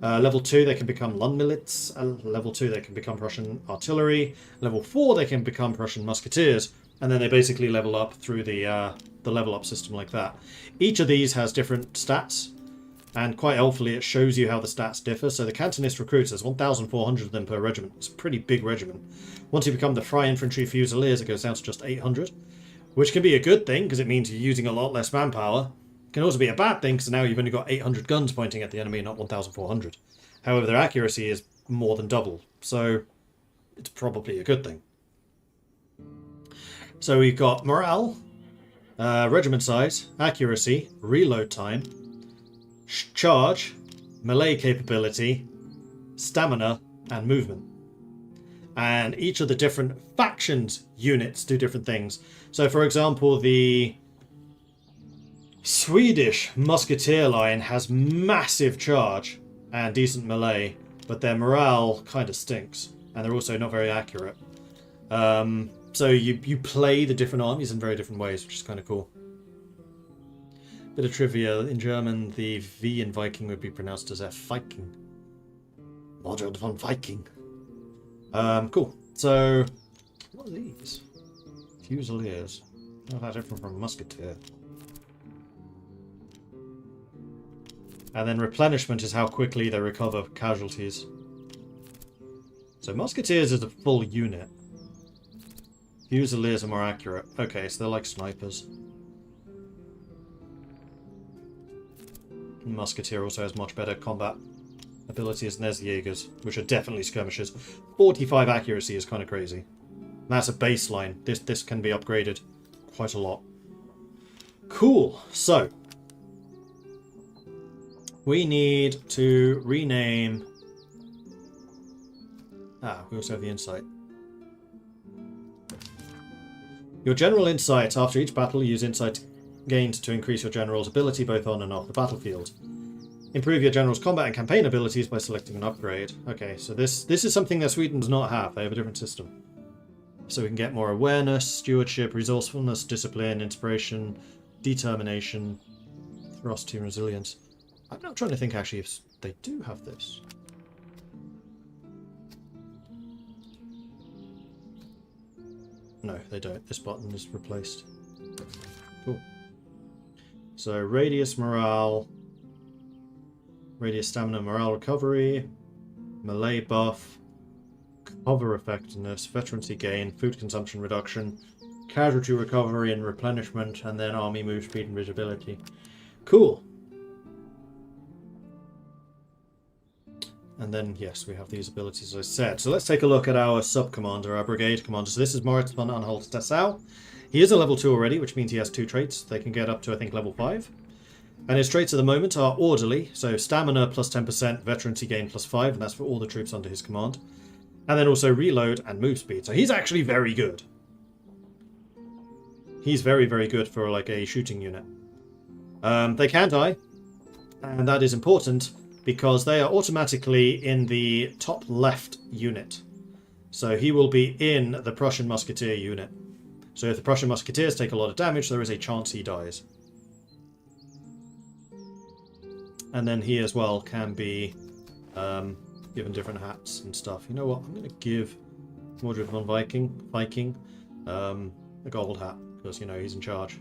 Level 2, they can become Landmilits. Level 2, they can become Prussian Artillery. Level 4, they can become Prussian Musketeers. And then they basically level up through the level up system like that. Each of these has different stats. And quite helpfully, it shows you how the stats differ. So the Cantonist recruits, there's 1,400 of them per regiment. It's a pretty big regiment. Once you become the Frey Infantry Fusiliers, it goes down to just 800. Which can be a good thing, because it means you're using a lot less manpower. It can also be a bad thing, because now you've only got 800 guns pointing at the enemy, not 1,400. However, their accuracy is more than double. So it's probably a good thing. So we've got morale. Regiment size, accuracy, reload time, charge, melee capability, stamina, and movement. And each of the different factions units do different things. So, for example, the Swedish Musketeer line has massive charge and decent melee, but their morale kind of stinks, and they're also not very accurate. So you play the different armies in very different ways, which is kind of cool. Bit of trivia, in German the V in Viking would be pronounced as F Viking. Modern von Viking. Cool. So, what are these? Fusiliers. Not that different from Musketeer. And then replenishment is how quickly they recover casualties. So Musketeers is a full unit. Fusiliers are more accurate. Okay, so they're like snipers. Musketeer also has much better combat abilities, and there's the Jaegers, which are definitely skirmishers. 45 accuracy is kind of crazy. And that's a baseline. This can be upgraded quite a lot. Cool. So we need to rename... we also have the insight. Your general insight. After each battle, use insight gained to increase your general's ability both on and off the battlefield. Improve your general's combat and campaign abilities by selecting an upgrade. Okay, so this is something that Sweden does not have. They have a different system. So we can get more awareness, stewardship, resourcefulness, discipline, inspiration, determination, ferocity, and resilience. I'm not trying to think actually if they do have this. No, they don't. This button is replaced. Cool. So radius morale, radius stamina, morale recovery, melee buff, cover effectiveness, veterancy gain, food consumption reduction, casualty recovery and replenishment, and then army move speed and visibility. Cool. And then, yes, we have these abilities, as I said. So let's take a look at our sub-commander, our brigade commander. So this is Moritz von Anhalt-Dessau. He is a level 2 already, which means he has 2 traits. They can get up to, I think, level 5. And his traits at the moment are orderly, so stamina plus 10%, veterancy gain plus 5, and that's for all the troops under his command. And then also reload and move speed. So he's actually very good. He's very, very good for, like, a shooting unit. They can die, and that is important, because they are automatically in the top left unit. So he will be in the Prussian Musketeer unit. So if the Prussian Musketeers take a lot of damage, there is a chance he dies. And then he as well can be given different hats and stuff. You know what? I'm going to give Mordred von Viking a gold hat, because, you know, he's in charge.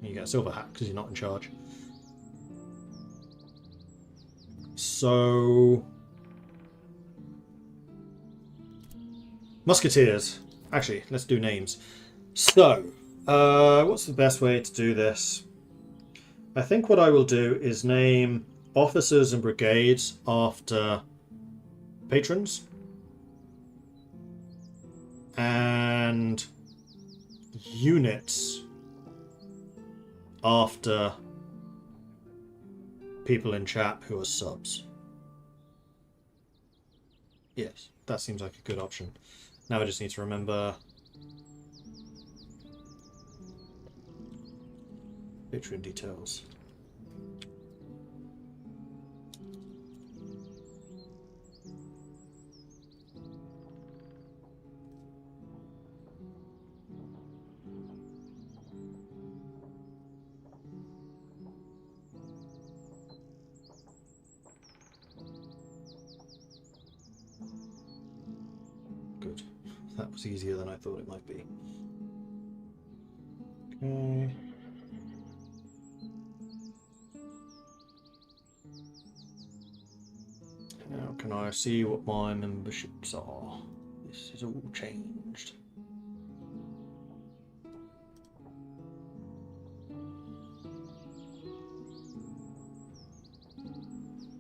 You get a silver hat because you're not in charge. So, Musketeers. Actually, let's do names. So, what's the best way to do this? I think what I will do is name officers and brigades after patrons. And units after people in chat who are subs. Yes, that seems like a good option. Now I just need to remember Patreon details. Good. That was easier than I thought it might be. Okay. Now can I see what my memberships are? This is all changed.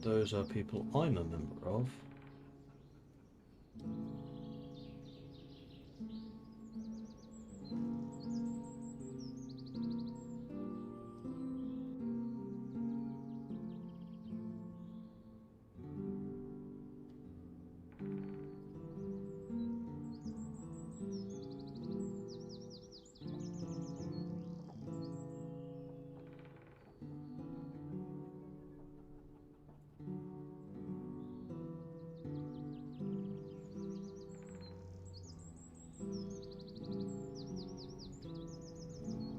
Those are people I'm a member of.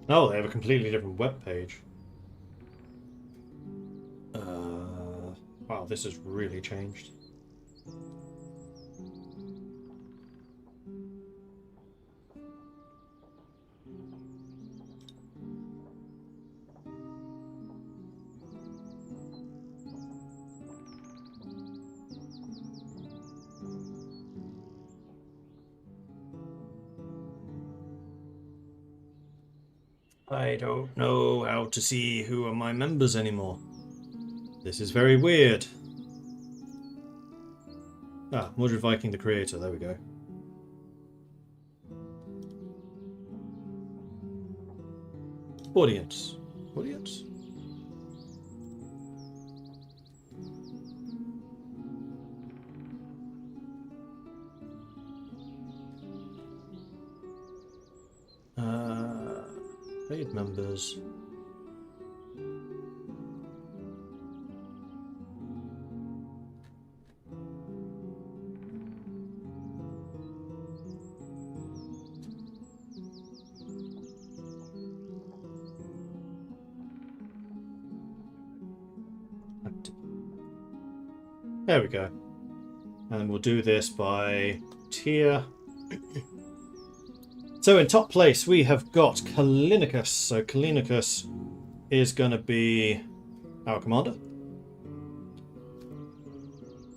No, they have a completely different web page. Wow, this has really changed. I don't know how to see who are my members anymore. This is very weird. Ah, Mordred Viking the creator, there we go. Audience. Audience? Paid members. There we go. And we'll do this by tier. So in top place we have got Kalinicus. So Kalinicus is going to be our commander.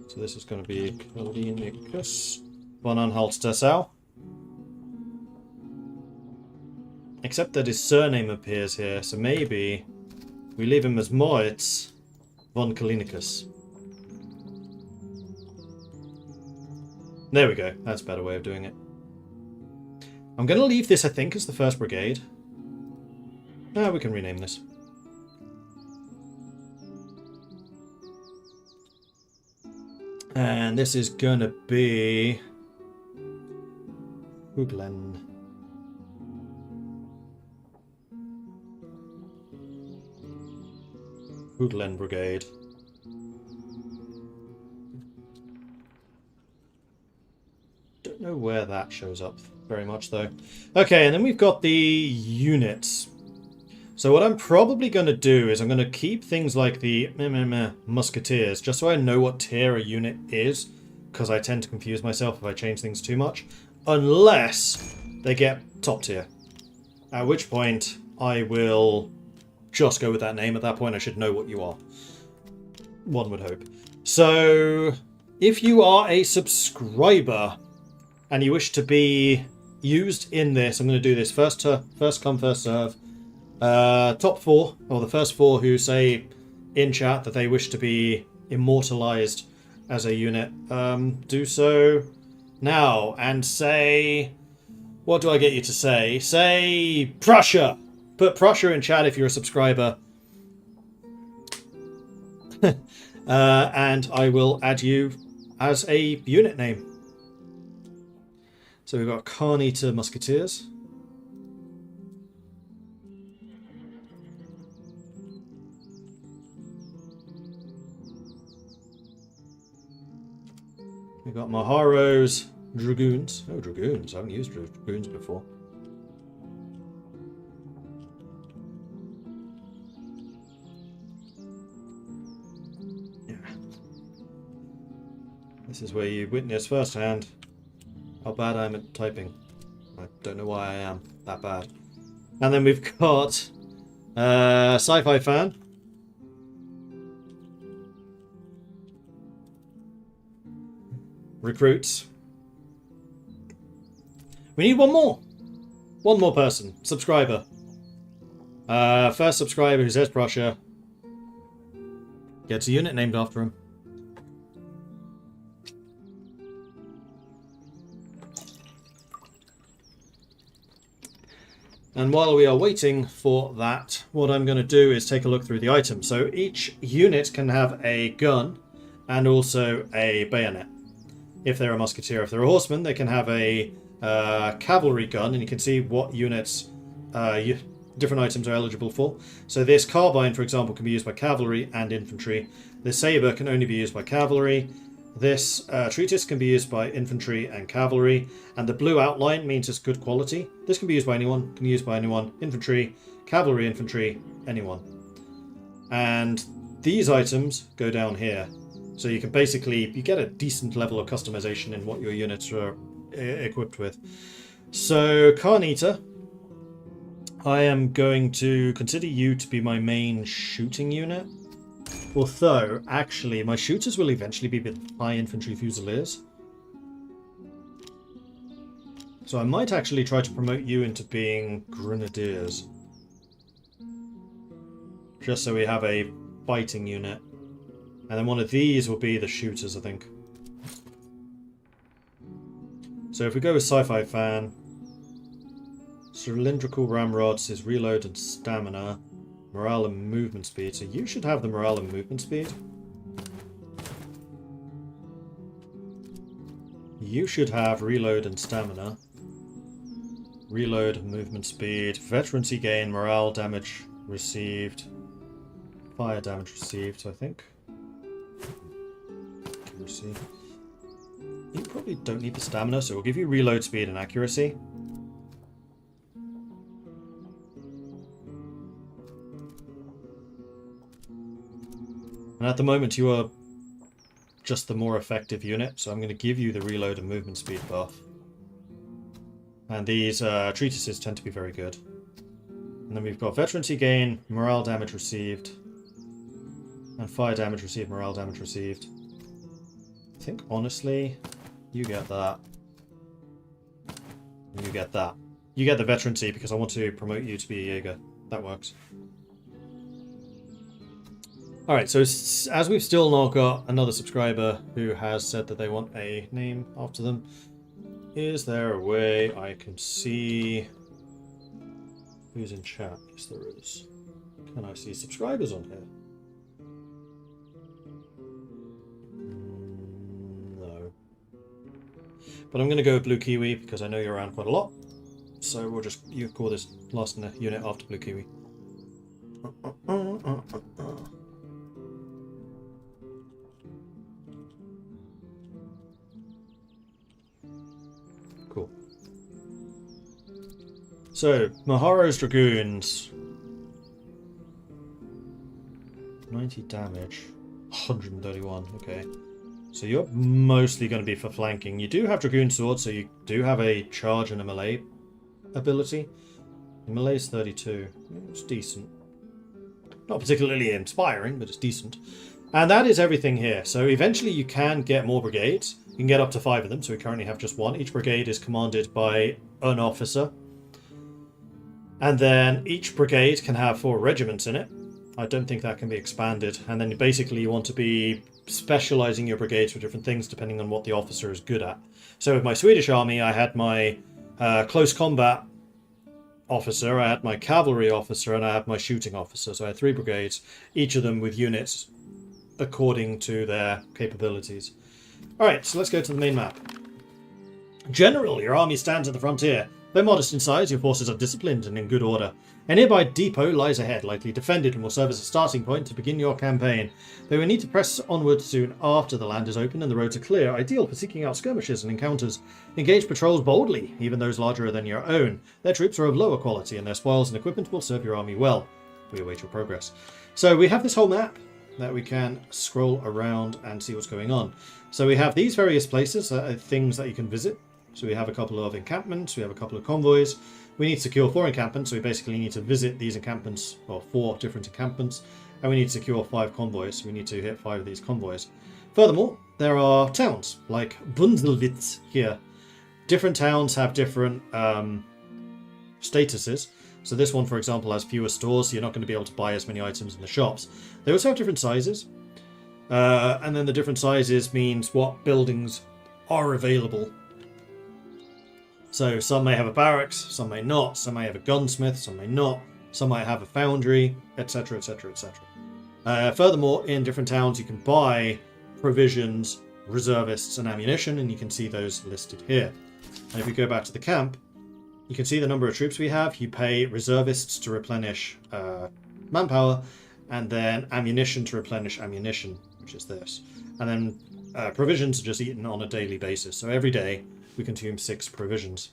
So this is going to be Kalinicus von Anhalt-Dessau. Except that his surname appears here, so maybe we leave him as Moritz von Kalinicus. There we go. That's a better way of doing it. I'm going to leave this, I think, as the 1st Brigade. We can rename this. And this is going to be Hoogland. Hoogland Brigade. Don't know where that shows up very much though. Okay, and then we've got the units. So what I'm probably going to do is I'm going to keep things like the musketeers, just so I know what tier a unit is, because I tend to confuse myself if I change things too much, unless they get top tier. At which point I will just go with that name. At that point I should know what you are. One would hope. So if you are a subscriber and you wish to be used in this, I'm going to do this first come, first serve. Top 4, or the first 4 who say in chat that they wish to be immortalized as a unit, do so now and say, what do I get you to say? Say Prussia! Put Prussia in chat if you're a subscriber. And I will add you as a unit name. So we've got Carney Musketeers. We've got Maharo's Dragoons. Oh, Dragoons. I haven't used Dragoons before. Yeah. This is where you witness firsthand how bad I am at typing. I don't know why I am that bad. And then we've got Sci-Fi Fan. Recruits. We need one more. One more person. Subscriber. First subscriber who says Prussia gets a unit named after him. And while we are waiting for that, what I'm going to do is take a look through the items. So each unit can have a gun and also a bayonet. If they're a musketeer, if they're a horseman, they can have a cavalry gun, and you can see what units different items are eligible for. So this carbine, for example, can be used by cavalry and infantry. The saber can only be used by cavalry. This treatise can be used by infantry and cavalry, and the blue outline means it's good quality. This can be used by anyone, can be used by anyone. Infantry, cavalry, infantry, anyone. And these items go down here. So you can basically, you get a decent level of customization in what your units are equipped with. So, Carnita, I am going to consider you to be my main shooting unit. Although, actually, my shooters will eventually be with high infantry fusiliers. So I might actually try to promote you into being grenadiers. Just so we have a fighting unit. And then one of these will be the shooters, I think. So if we go with Sci-Fi Fan, cylindrical ramrods is reload and stamina. Morale and movement speed. So you should have the morale and movement speed. You should have reload and stamina. Reload and movement speed. Veterancy gain, morale damage received. Fire damage received, I think. Accuracy. You probably don't need the stamina, so we'll give you reload speed and accuracy. And at the moment you are just the more effective unit, so I'm going to give you the reload and movement speed buff. And these treatises tend to be very good. And then we've got veterancy gain, morale damage received, and fire damage received, morale damage received. I think, honestly, you get that. And you get that. You get the veterancy because I want to promote you to be a Jaeger. That works. Alright, so as we've still not got another subscriber who has said that they want a name after them, is there a way I can see who's in chat? Yes, there is. Can I see subscribers on here? No. But I'm going to go with Blue Kiwi because I know you're around quite a lot. So we'll just, you call this last in the unit after Blue Kiwi. Cool. So, Maharo's Dragoons. 90 damage. 131, okay. So you're mostly going to be for flanking. You do have Dragoon Swords, so you do have a charge and a melee ability. Melee is 32. It's decent. Not particularly inspiring, but it's decent. And that is everything here. So eventually you can get more brigades. You can get up to 5 of them, so we currently have just 1. Each brigade is commanded by an officer. And then each brigade can have 4 regiments in it. I don't think that can be expanded. And then basically you want to be specializing your brigades for different things depending on what the officer is good at. So with my Swedish army, I had my close combat officer, I had my cavalry officer, and I had my shooting officer. So I had 3 brigades, each of them with units according to their capabilities. Alright, so let's go to the main map. Generally, your army stands at the frontier. Though modest in size, your forces are disciplined and in good order. A nearby depot lies ahead, likely defended, and will serve as a starting point to begin your campaign. They will need to press onward soon after the land is open and the roads are clear, ideal for seeking out skirmishes and encounters. Engage patrols boldly, even those larger than your own. Their troops are of lower quality, and their spoils and equipment will serve your army well. We await your progress. So we have this whole map that we can scroll around and see what's going on. So we have these various places, things that you can visit. So we have a couple of encampments, we have a couple of convoys. We need to secure 4 encampments, so we basically need to visit these encampments, or 4 different encampments, and we need to secure 5 convoys, so we need to hit 5 of these convoys. Furthermore, there are towns, like Bundelwitz here. Different towns have different statuses. So this one, for example, has fewer stores, so you're not going to be able to buy as many items in the shops. They also have different sizes, and then the different sizes means what buildings are available. So some may have a barracks, some may not, some may have a gunsmith, some may not, some might have a foundry, etc, etc, etc. Furthermore, in different towns you can buy provisions, reservists and ammunition, and you can see those listed here. And if we go back to the camp, you can see the number of troops we have. You pay reservists to replenish manpower, and then ammunition to replenish ammunition, which is this. And then provisions are just eaten on a daily basis. So every day we consume 6 provisions.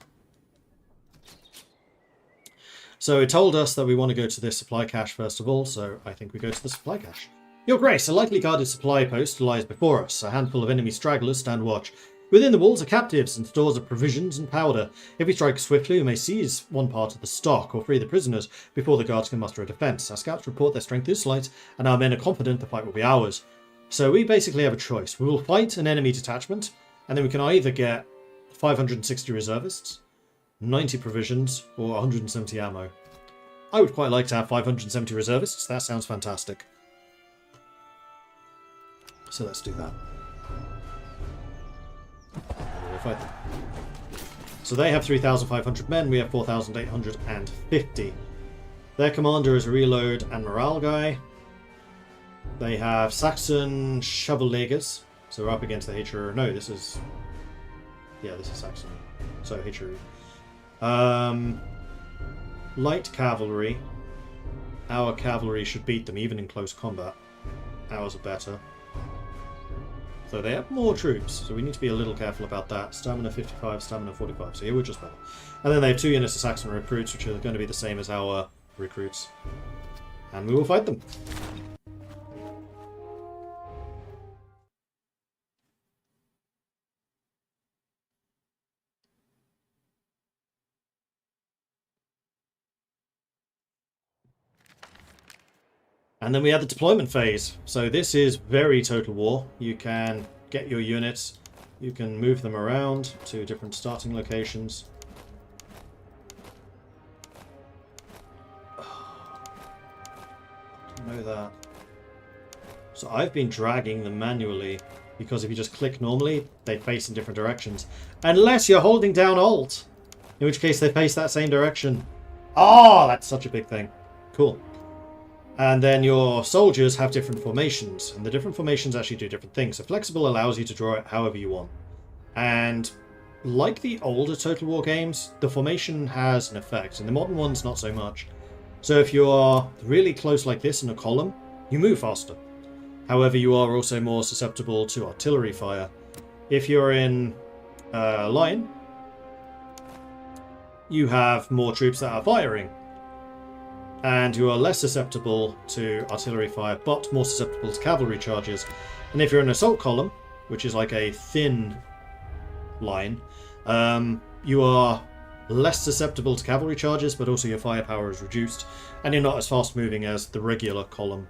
So it told us that we want to go to this supply cache first of all, so I think we go to the supply cache. Your Grace, a lightly guarded supply post lies before us. A handful of enemy stragglers stand watch. Within the walls are captives and stores of provisions and powder. If we strike swiftly, we may seize one part of the stock or free the prisoners before the guards can muster a defence. Our scouts report their strength is slight, and our men are confident the fight will be ours. So we basically have a choice. We will fight an enemy detachment, and then we can either get 560 reservists, 90 provisions, or 170 ammo. I would quite like to have 570 reservists. That sounds fantastic. So let's do that. We'll fight them. So they have 3,500 men, we have 4,850. Their commander is a reload and morale guy. They have Saxon Chevaliers, so we're up against the HRU. No, this is... Yeah, this is Saxon. So HRU. Light cavalry. Our cavalry should beat them, even in close combat. Ours are better. So they have more troops, so we need to be a little careful about that. Stamina 55, stamina 45, so here we're just better. And then they have 2 units of Saxon recruits, which are going to be the same as our recruits. And we will fight them. And then we have the deployment phase. So this is very Total War. You can get your units, you can move them around to different starting locations. Know that. So I've been dragging them manually because if you just click normally, they face in different directions. Unless you're holding down Alt, in which case they face that same direction. Oh, that's such a big thing. Cool. And then your soldiers have different formations, and the different formations actually do different things. So flexible allows you to draw it however you want. And like the older Total War games, the formation has an effect, and the modern ones not so much. So if you are really close like this in a column, you move faster. However, you are also more susceptible to artillery fire. If you're in a line, you have more troops that are firing. And you are less susceptible to artillery fire, but more susceptible to cavalry charges. And if you're in an assault column, which is like a thin line, you are less susceptible to cavalry charges, but also your firepower is reduced, and you're not as fast moving as the regular column.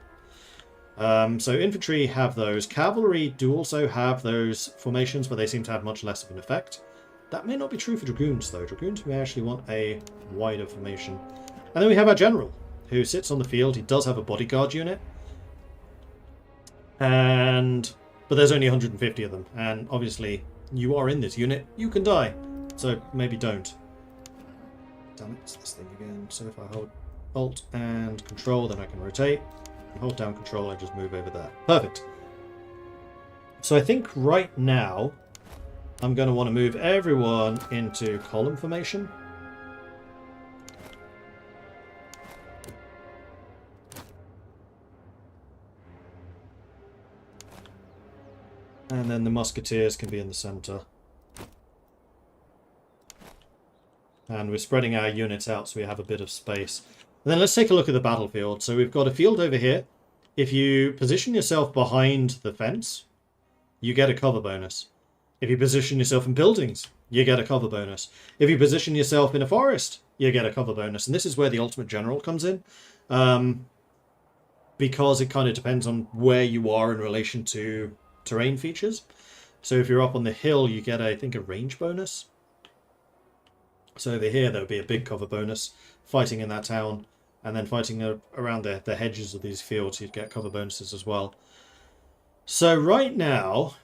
So infantry have those. Cavalry do also have those formations, but they seem to have much less of an effect. That may not be true for dragoons, though. Dragoons may actually want a wider formation. And then we have our general, who sits on the field. He does have a bodyguard unit. But there's only 150 of them. And obviously, you are in this unit, you can die. So maybe don't. Damn it, it's this thing again. So if I hold Alt and Control, then I can rotate. Hold down Control, I just move over there. Perfect. So I think right now, I'm going to want to move everyone into column formation. And then the musketeers can be in the center. And we're spreading our units out so we have a bit of space. And then let's take a look at the battlefield. So we've got a field over here. If you position yourself behind the fence, you get a cover bonus. If you position yourself in buildings, you get a cover bonus. If you position yourself in a forest, you get a cover bonus. And this is where the ultimate general comes in. Because it kind of depends on where you are in relation to terrain features. So if you're up on the hill, you get, I think, a range bonus. So over here, there would be a big cover bonus, fighting in that town, and then fighting around the hedges of these fields, you'd get cover bonuses as well. So right now,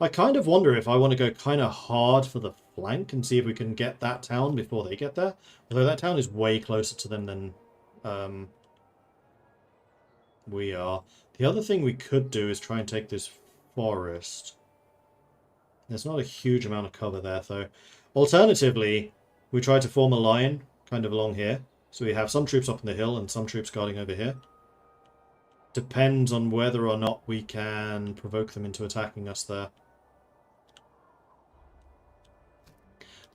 I kind of wonder if I want to go kind of hard for the flank and see if we can get that town before they get there. Although that town is way closer to them than we are. The other thing we could do is try and take this forest. There's not a huge amount of cover there, though. Alternatively, we try to form a line kind of along here. So we have some troops up on the hill and some troops guarding over here. depends on whether or not we can provoke them into attacking us there.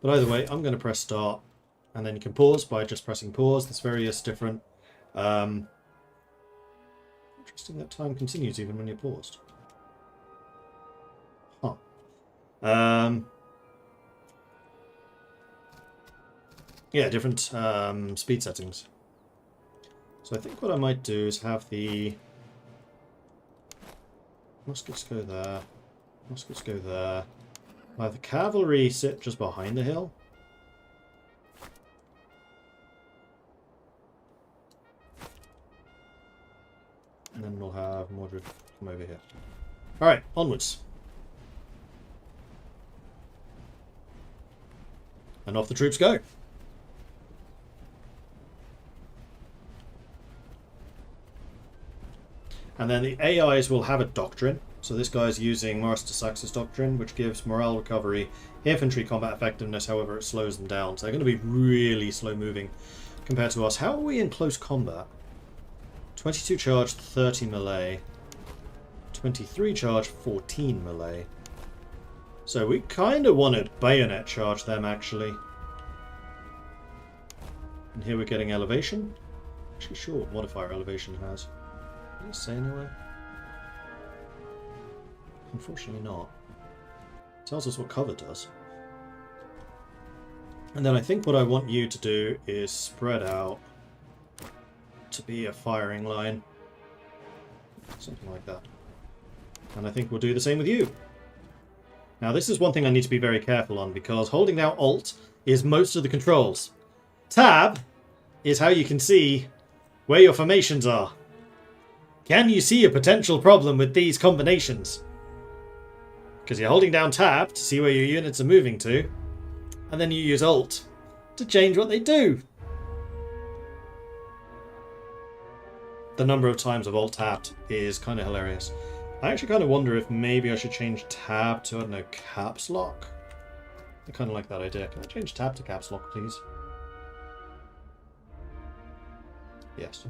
But either way, I'm going to press start, and then you can pause by just pressing pause. There's various different... interesting that time continues even when you're paused. Huh. Yeah, different speed settings. So I think what I might do is have the muskets go there, muskets go there. Have the cavalry sit just behind the hill. And then we'll have Mordred come over here. Alright, onwards. And off the troops go. And then the AIs will have a doctrine. So this guy's using Master Sax's doctrine, which gives morale recovery, infantry combat effectiveness, however it slows them down. So they're going to be really slow moving compared to us. How are we in close combat? 22 charge, 30 melee. 23 charge, 14 melee. So we kind of want to bayonet charge them, actually. And here we're getting elevation. Actually, sure what modifier elevation has. Did it say anywhere? Unfortunately not. It tells us what cover does. And then I think what I want you to do is spread out to be a firing line. Something like that. And I think we'll do the same with you. Now this is one thing I need to be very careful on, because holding down Alt is most of the controls. Tab is how you can see where your formations are. Can you see a potential problem with these combinations? Because you're holding down Tab to see where your units are moving to, and then you use Alt to change what they do. The number of times I've Alt-tabbed is kind of hilarious. I actually kind of wonder if maybe I should change Tab to, I don't know, Caps Lock. I kind of like that idea. Can I change Tab to Caps Lock, please? Yes.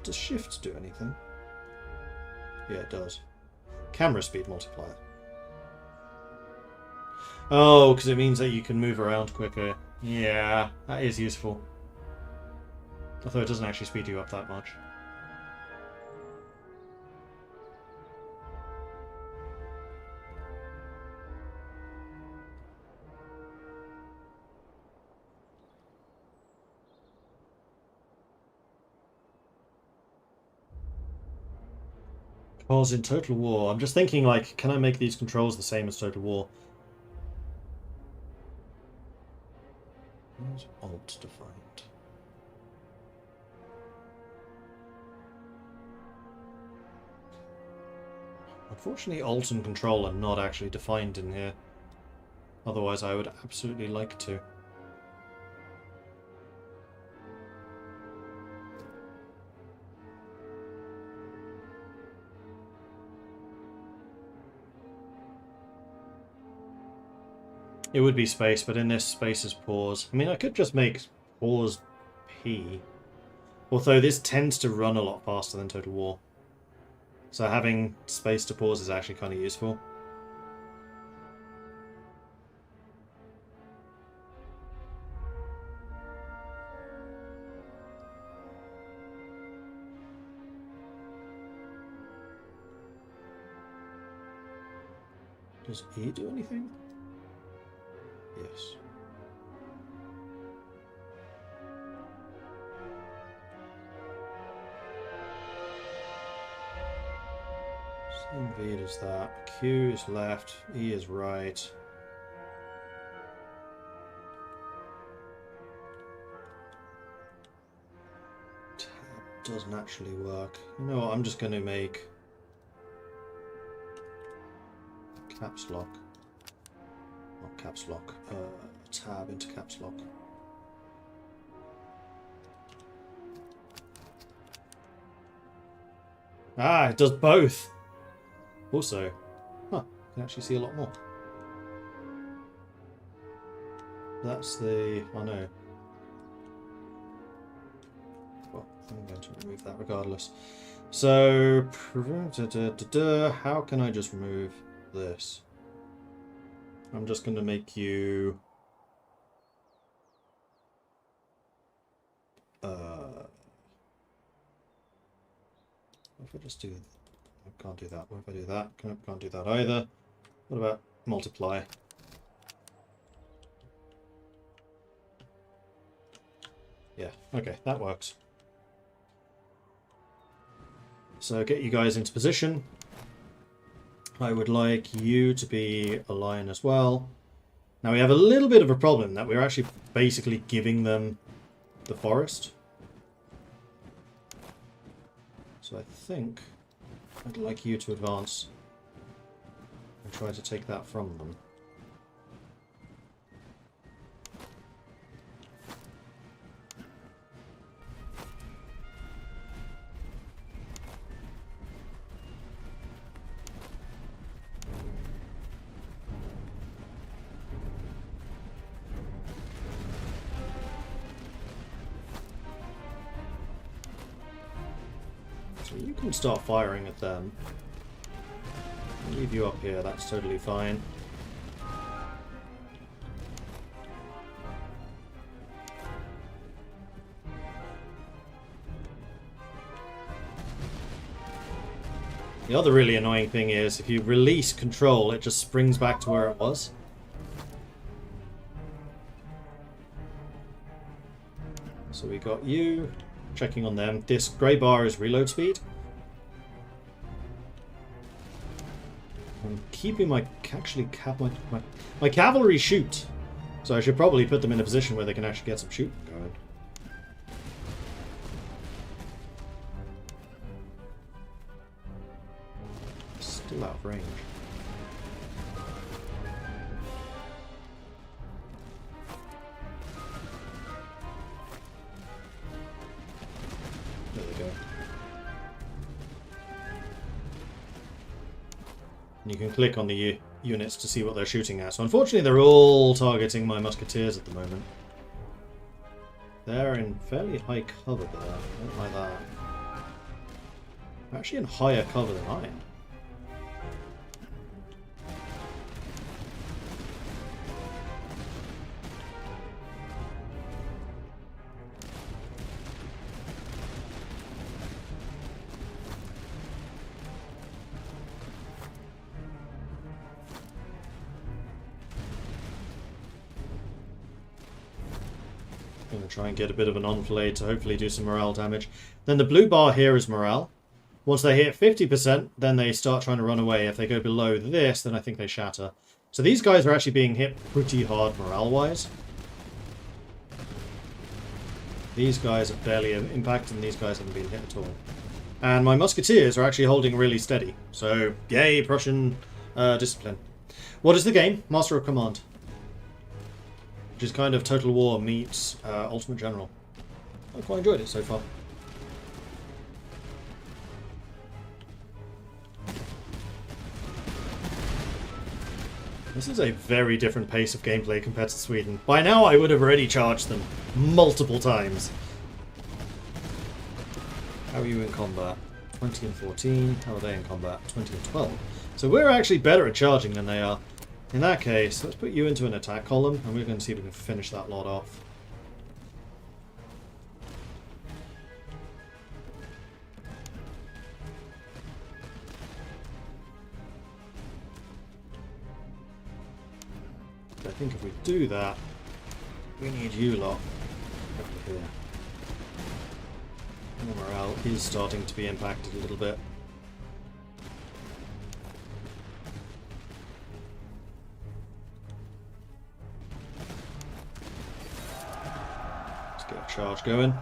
Does Shift do anything? Yeah, it does. Camera speed multiplier. Oh, because it means that you can move around quicker. Yeah, that is useful. Although it doesn't actually speed you up that much. Because in Total War, I'm just thinking, like, can I make these controls the same as Total War? Where's Alt defined? Unfortunately, Alt and Control are not actually defined in here. Otherwise, I would absolutely like to. It would be space, but in this, space is pause. I mean, I could just make pause P. Although this tends to run a lot faster than Total War. So having space to pause is actually kind of useful. Does E do anything? Yes. Same V as that. Q is left, E is right. Tab doesn't actually work. You know what, I'm just going to make caps lock. Not caps lock, tab into caps lock. Ah, it does both. Also, huh, you can actually see a lot more. That's the, oh no. going to remove that regardless. So, how can I just remove this? I'm just going to make you... if I just do... I can't do that. What if I do that? Can't do that either. What about multiply? Yeah, okay, that works. So get you guys into position. I would like you to be a lion as well. Now we have a little bit of a problem that we're actually basically giving them the forest. So I think I'd like you to advance and try to take that from them. So you can start firing at them. I'll leave you up here, that's totally fine. The other really annoying thing is, if you release control, it just springs back to where it was. So we got you checking on them. This grey bar is reload speed. I'm keeping my my cavalry shoot. So I should probably put them in a position where they can actually get some shooting going. Still out of range. There they go. And you can click on the units to see what they're shooting at. So unfortunately they're all targeting my musketeers at the moment. They're in fairly high cover there. I don't like that. They're actually in higher cover than I am. Going to try and get a bit of an enfilade to hopefully do some morale damage. Then the blue bar here is morale. Once they hit 50%, then they start trying to run away. If they go below this, then I think they shatter. So these guys are actually being hit pretty hard morale-wise. These guys are barely impacted, and these guys haven't been hit at all. And my musketeers are actually holding really steady. So, yay, Prussian discipline. What is the game? Master of Command. Which is kind of Total War meets Ultimate General. I've quite enjoyed it so far. This is a very different pace of gameplay compared to Sweden. By now I would have already charged them multiple times. How are you in combat? 20 and 14. How are they in combat? 20 and 12. So we're actually better at charging than they are. In that case, let's put you into an attack column, and we're going to see if we can finish that lot off. I think if we do that, we need you lot over here. And morale is starting to be impacted a little bit. Get a charge going.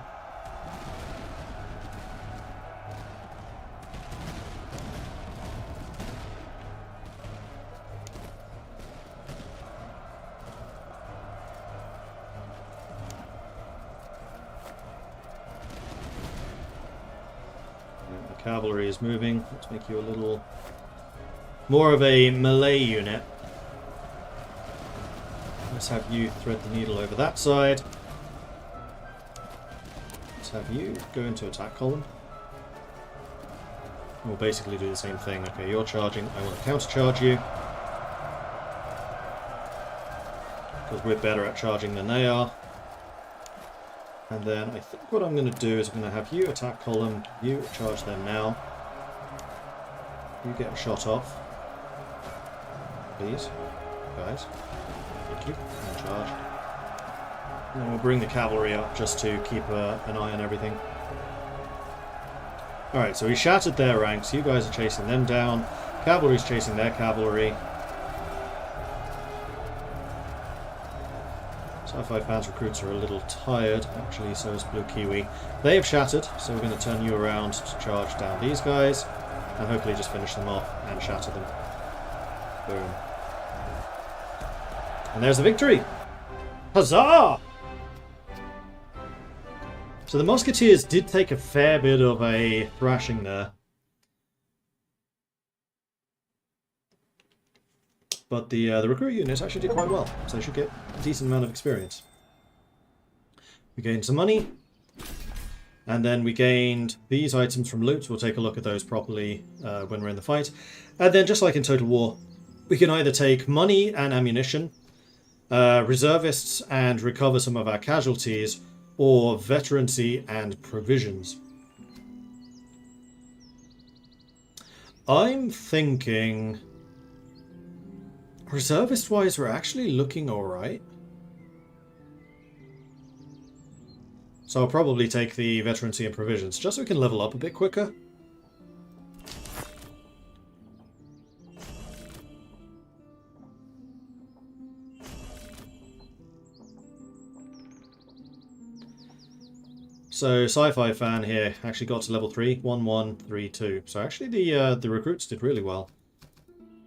The cavalry is moving. Let's make you a little more of a melee unit. Let's have you thread the needle over that side. have you go into attack column. We'll basically do the same thing. Okay, you're charging. I want to countercharge you. Because we're better at charging than they are. And then I think what I'm going to do is I'm going to have you attack column, you charge them now. You get a shot off. Please, guys. Thank you. And charge. And then we'll bring the cavalry up just to keep an eye on everything. Alright, so we shattered their ranks. You guys are chasing them down. Cavalry's chasing their cavalry. Sci-Fi fans recruits are a little tired, actually, so is Blue Kiwi. They have shattered, so we're going to turn you around to charge down these guys, and hopefully just finish them off and shatter them. Boom. And there's the victory! Huzzah! So the Musketeers did take a fair bit of a thrashing there. But the recruit units actually did quite well, so they should get a decent amount of experience. We gained some money, and then we gained these items from loot. We'll take a look at those properly when we're in the fight. And then, just like in Total War, we can either take money and ammunition, reservists and recover some of our casualties, or veterancy and provisions. I'm thinking... reservist-wise, we're actually looking alright. So I'll probably take the veterancy and provisions, just so we can level up a bit quicker. So Sci-Fi fan here actually got to level 3, 1132. So actually the recruits did really well.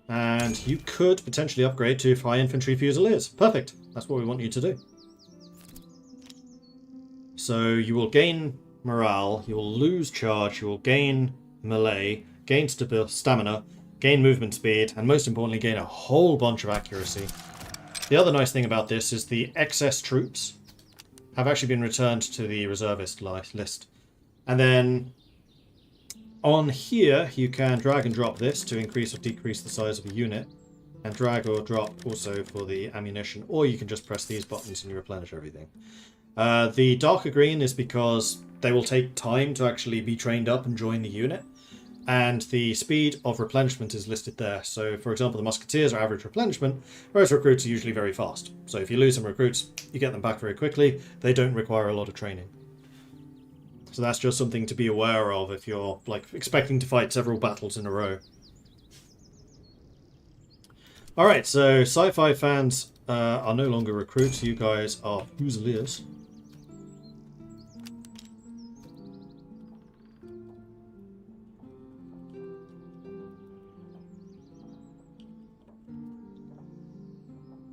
And you could potentially upgrade to High Infantry Fusiliers. Perfect. That's what we want you to do. So you will gain morale, you will lose charge, you will gain melee, gain stamina, gain movement speed, and most importantly gain a whole bunch of accuracy. The other nice thing about this is the excess troops have actually been returned to the reservist list. And then on here, you can drag and drop this to increase or decrease the size of a unit, and drag or drop also for the ammunition, or you can just press these buttons and you replenish everything. The darker green is because they will take time to actually be trained up and join the unit, and the speed of replenishment is listed there. So, for example, the Musketeers are average replenishment, whereas recruits are usually very fast. So if you lose some recruits, you get them back very quickly. They don't require a lot of training. So that's just something to be aware of if you're like expecting to fight several battles in a row. Alright, so Sci-Fi fans are no longer recruits. You guys are Fusiliers.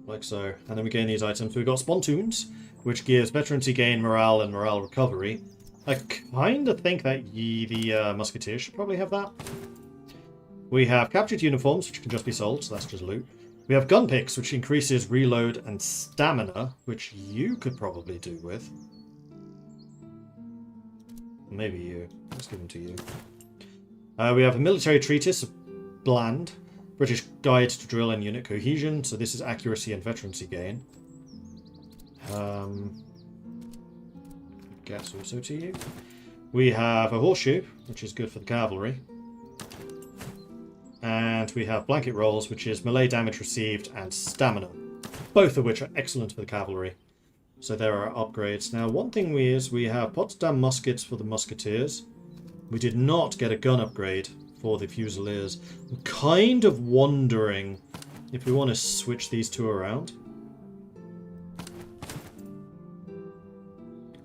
Like so. And then we gain these items. We've got Spontoons, which gives veterancy gain, morale, and morale recovery. I kind of think that the Musketeers should probably have that. We have captured uniforms, which can just be sold, so that's just loot. We have gun picks, which increases reload and stamina, which you could probably do with. Maybe you. Let's give them to you. We have a military treatise, bland. British Guide to Drill and Unit Cohesion, so this is accuracy and veterancy gain. Guess also to you. We have a horseshoe, which is good for the cavalry. And we have blanket rolls, which is melee damage received and stamina. Both of which are excellent for the cavalry. So there are upgrades. Now, one thing we have Potsdam muskets for the Musketeers. We did not get a gun upgrade for the Fusiliers. I'm kind of wondering if we want to switch these two around.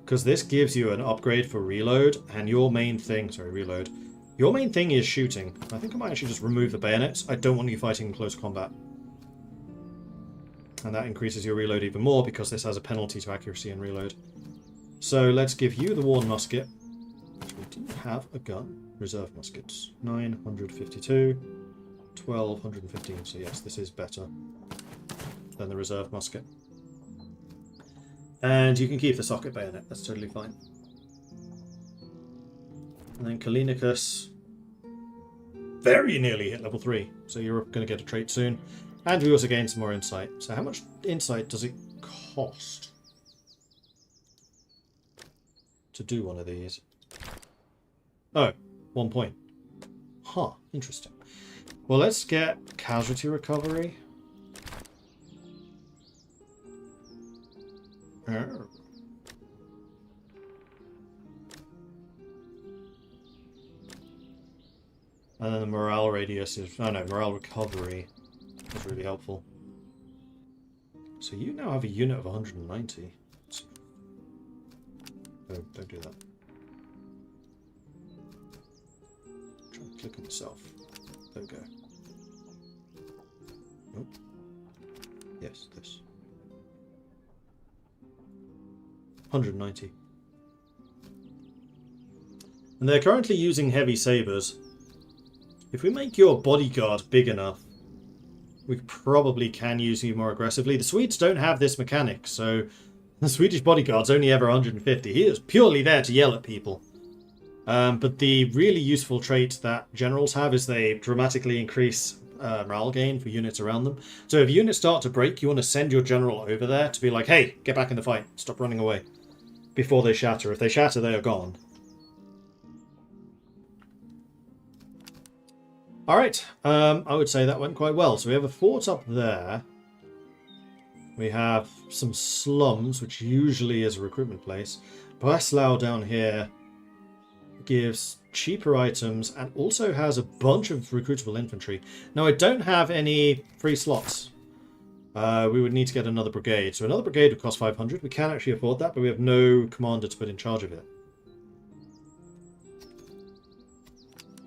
Because this gives you an upgrade for reload, and your main thing... Sorry, reload. Your main thing is shooting. I think I might actually just remove the bayonets. I don't want you fighting in close combat. And that increases your reload even more, because this has a penalty to accuracy and reload. So let's give you the Worn Musket. We didn't have a gun. Reserve muskets. 952. 1215. So yes, this is better than the reserve musket. And you can keep the socket bayonet. That's totally fine. And then Kalinicus very nearly hit level 3. So you're going to get a trait soon. And we also gain some more insight. So how much insight does it cost to do one of these? Oh, 1 point. Huh, interesting. Well, let's get casualty recovery. Oh. And then the morale radius is... Oh no, morale recovery is really helpful. So you now have a unit of 190. Oh, don't do that. Try to click on myself. There we go. Nope. Yes, this. 190. And they're currently using heavy sabers. If we make your bodyguard big enough, we probably can use you more aggressively. The Swedes don't have this mechanic, so the Swedish bodyguard's only ever 150. He is purely there to yell at people. But the really useful trait that generals have is they dramatically increase morale gain for units around them. So if units start to break, you want to send your general over there to be like, hey, get back in the fight. Stop running away. Before they shatter. If they shatter, they are gone. Alright, I would say that went quite well. So we have a fort up there. We have some slums, which usually is a recruitment place. Breslau down here gives cheaper items and also has a bunch of recruitable infantry. Now, I don't have any free slots. We would need to get another brigade. So another brigade would cost 500. We can actually afford that, but we have no commander to put in charge of it.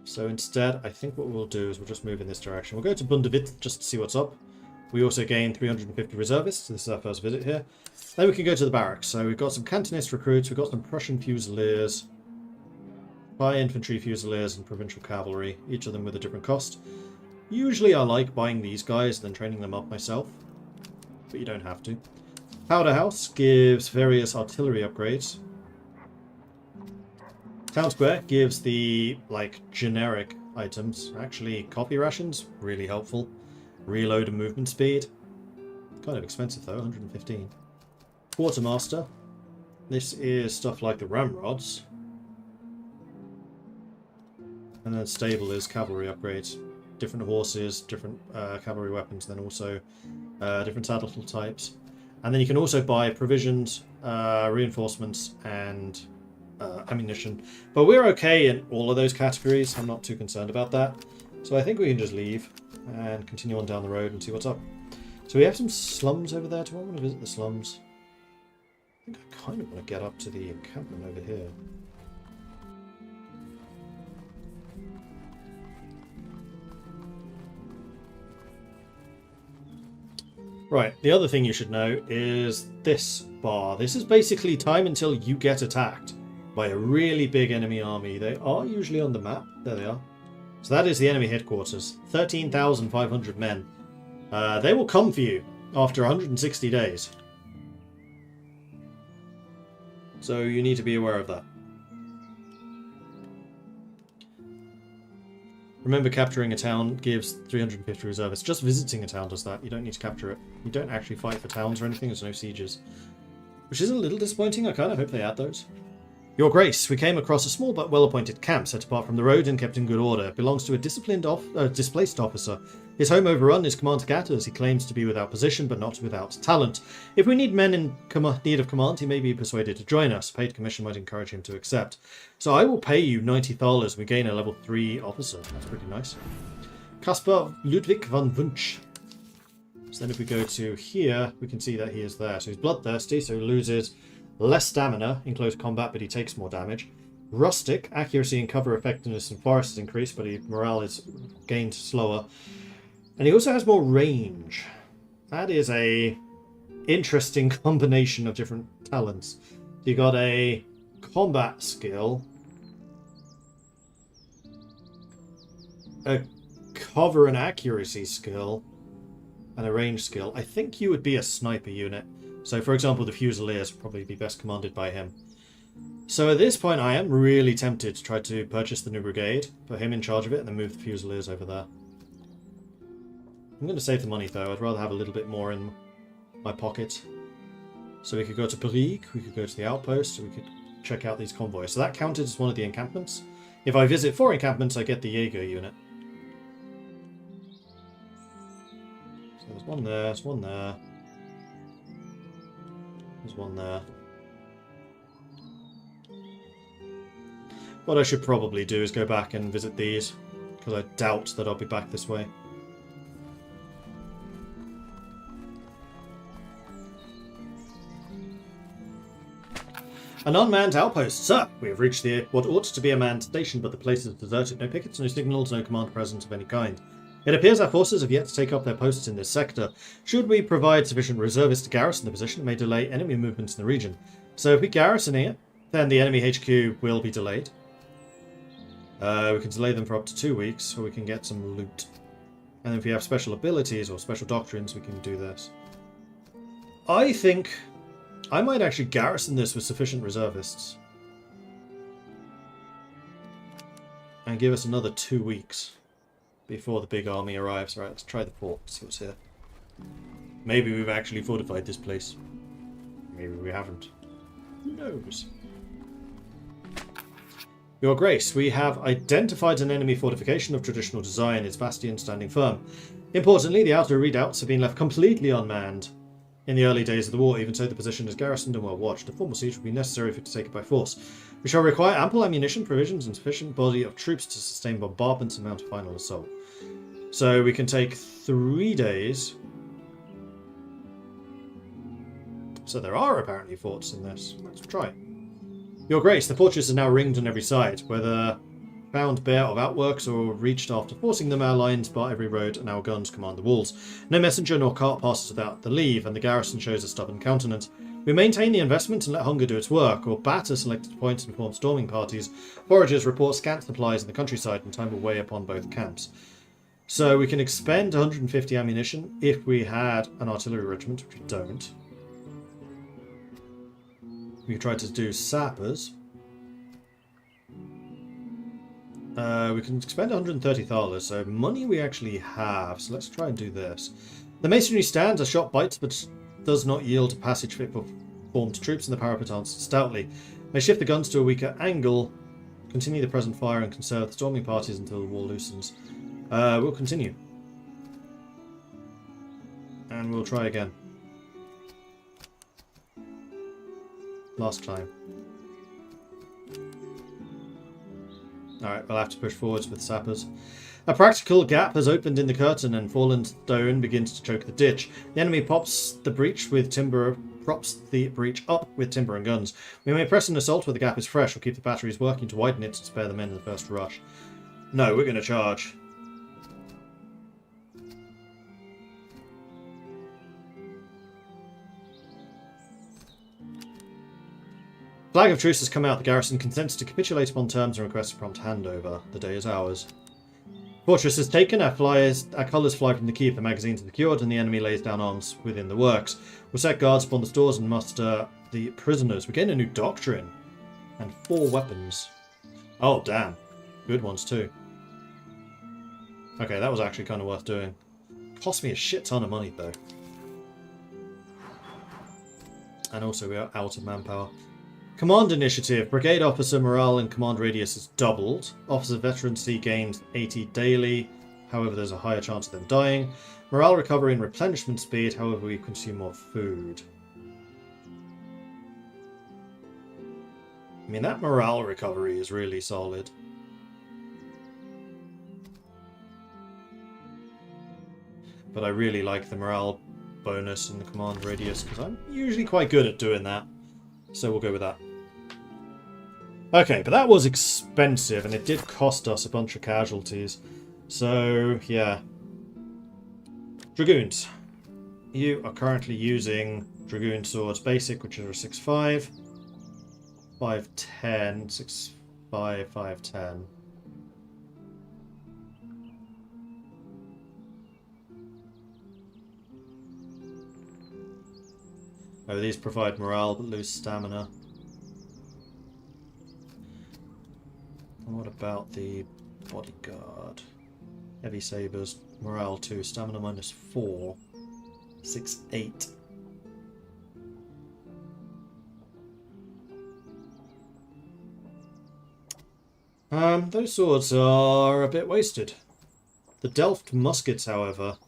So instead, I think what we'll do is we'll just move in this direction. We'll go to Bundevit just to see what's up. We also gain 350 reservists. This is our first visit here. Then we can go to the barracks. So we've got some Cantonist recruits. We've got some Prussian Fusiliers, Fire Infantry Fusiliers, and Provincial Cavalry. Each of them with a different cost. Usually I like buying these guys and then training them up myself. But you don't have to. Powder House gives various artillery upgrades. Town Square gives the, like, generic items. Actually, coffee rations, really helpful. Reload and movement speed. Kind of expensive, though, 115. Quartermaster. This is stuff like the ramrods. And then stable is cavalry upgrades. Different horses, different cavalry weapons, then also different saddle types. And then you can also buy provisions, reinforcements, and ammunition. But we're okay in all of those categories. I'm not too concerned about that. So I think we can just leave and continue on down the road and see what's up. So we have some slums over there. Do I want to visit the slums? I think I kind of want to get up to the encampment over here. Right, the other thing you should know is this bar. This is basically time until you get attacked by a really big enemy army. They are usually on the map. There they are. So that is the enemy headquarters. 13,500 men. They will come for you after 160 days. So you need to be aware of that. Remember, capturing a town gives 350 reservists. Just visiting a town does that. You don't need to capture it. You don't actually fight for towns or anything. There's no sieges. Which is a little disappointing. I kind of hope they add those. Your Grace, we came across a small but well-appointed camp set apart from the road and kept in good order. It belongs to a displaced officer. His home overrun is Command Gatters. He claims to be without position but not without talent. If we need men in need of command, he may be persuaded to join us. Paid commission might encourage him to accept. So I will pay you 90 thalers. We gain a level 3 officer. That's pretty nice. Caspar Ludwig von Wunsch. So then if we go to here, we can see that he is there. So he's bloodthirsty, so he loses less stamina in close combat, but he takes more damage. Rustic, accuracy and cover effectiveness and forest is increased, but morale is gained slower. And he also has more range. That is a interesting combination of different talents. You got a combat skill, a cover and accuracy skill, and a range skill. I think you would be a sniper unit. So, for example, the Fusiliers would probably be best commanded by him. So at this point, I am really tempted to try to purchase the new brigade, put him in charge of it, and then move the Fusiliers over there. I'm going to save the money, though. I'd rather have a little bit more in my pocket. So we could go to Brieg, we could go to the outpost, or we could check out these convoys. So that counted as one of the encampments. If I visit 4 encampments, I get the Jaeger unit. So there's one there, there's one there. There's one there. What I should probably do is go back and visit these, because I doubt that I'll be back this way. An unmanned outpost. Sir, we have reached what ought to be a manned station, but the place is deserted. No pickets, no signals, no command presence of any kind. It appears our forces have yet to take up their posts in this sector. Should we provide sufficient reservists to garrison the position, it may delay enemy movements in the region. So if we garrison it, then the enemy HQ will be delayed. We can delay them for up to 2 weeks, so we can get some loot. And if we have special abilities or special doctrines, we can do this. I think I might actually garrison this with sufficient reservists. And give us another 2 weeks before the big army arrives. Right, let's try the fort, see what's here. Maybe we've actually fortified this place. Maybe we haven't. Who knows? Your Grace, we have identified an enemy fortification of traditional design, its bastion standing firm. Importantly, the outer redoubts have been left completely unmanned. In the early days of the war, even so, the position is garrisoned and well watched. A formal siege will be necessary for it to take it by force. We shall require ample ammunition, provisions, and sufficient body of troops to sustain bombardments and mount a final assault. So we can take 3 days. So there are apparently forts in this. Let's try. Your Grace, the fortress is now ringed on every side. Whether found bare of outworks or reached after forcing them, our lines bar every road and our guns command the walls. No messenger nor cart passes without the leave, and the garrison shows a stubborn countenance. We maintain the investment and let hunger do its work, or batter selected points and form storming parties. Foragers report scant supplies in the countryside, and time will weigh upon both camps. So we can expend 150 ammunition if we had an artillery regiment, which we don't. We try to do sappers. We can expend 130 thalers, so money we actually have. So let's try and do this. The masonry stands, a shot bites, but does not yield a passage fit for formed troops, and the parapet answers stoutly. May shift the guns to a weaker angle, continue the present fire, and conserve the storming parties until the war loosens. We'll continue. And we'll try again. Last time. Alright, we'll have to push forwards with sappers. A practical gap has opened in the curtain and fallen stone begins to choke the ditch. The enemy props the breach up with timber and guns. We may press an assault where the gap is fresh or keep the batteries working to widen it to spare the men in the first rush. No, we're going to charge. Flag of truce has come out. The garrison consents to capitulate upon terms and requests a prompt handover. The day is ours. Fortress is taken. Our colours fly from the keep. The magazines are secured, and the enemy lays down arms within the works. We'll set guards upon the stores and muster the prisoners. We gain a new doctrine and 4 weapons. Oh damn, good ones too. Okay, that was actually kind of worth doing. Cost me a shit ton of money though. And also we are out of manpower. Command initiative. Brigade officer morale and command radius is doubled. Officer veterancy gains 80 daily. However, there's a higher chance of them dying. Morale recovery and replenishment speed. However, we consume more food. I mean, that morale recovery is really solid. But I really like the morale bonus and the command radius because I'm usually quite good at doing that. So we'll go with that. Okay, but that was expensive and it did cost us a bunch of casualties. So, yeah. Dragoons. You are currently using Dragoon Swords Basic, which is a 6.5. 5.10. 6.5, 5.10. Oh, these provide morale but lose stamina. What about the bodyguard? Heavy sabers, morale 2, stamina -4, 6, 8. Those swords are a bit wasted. The Delft muskets, however,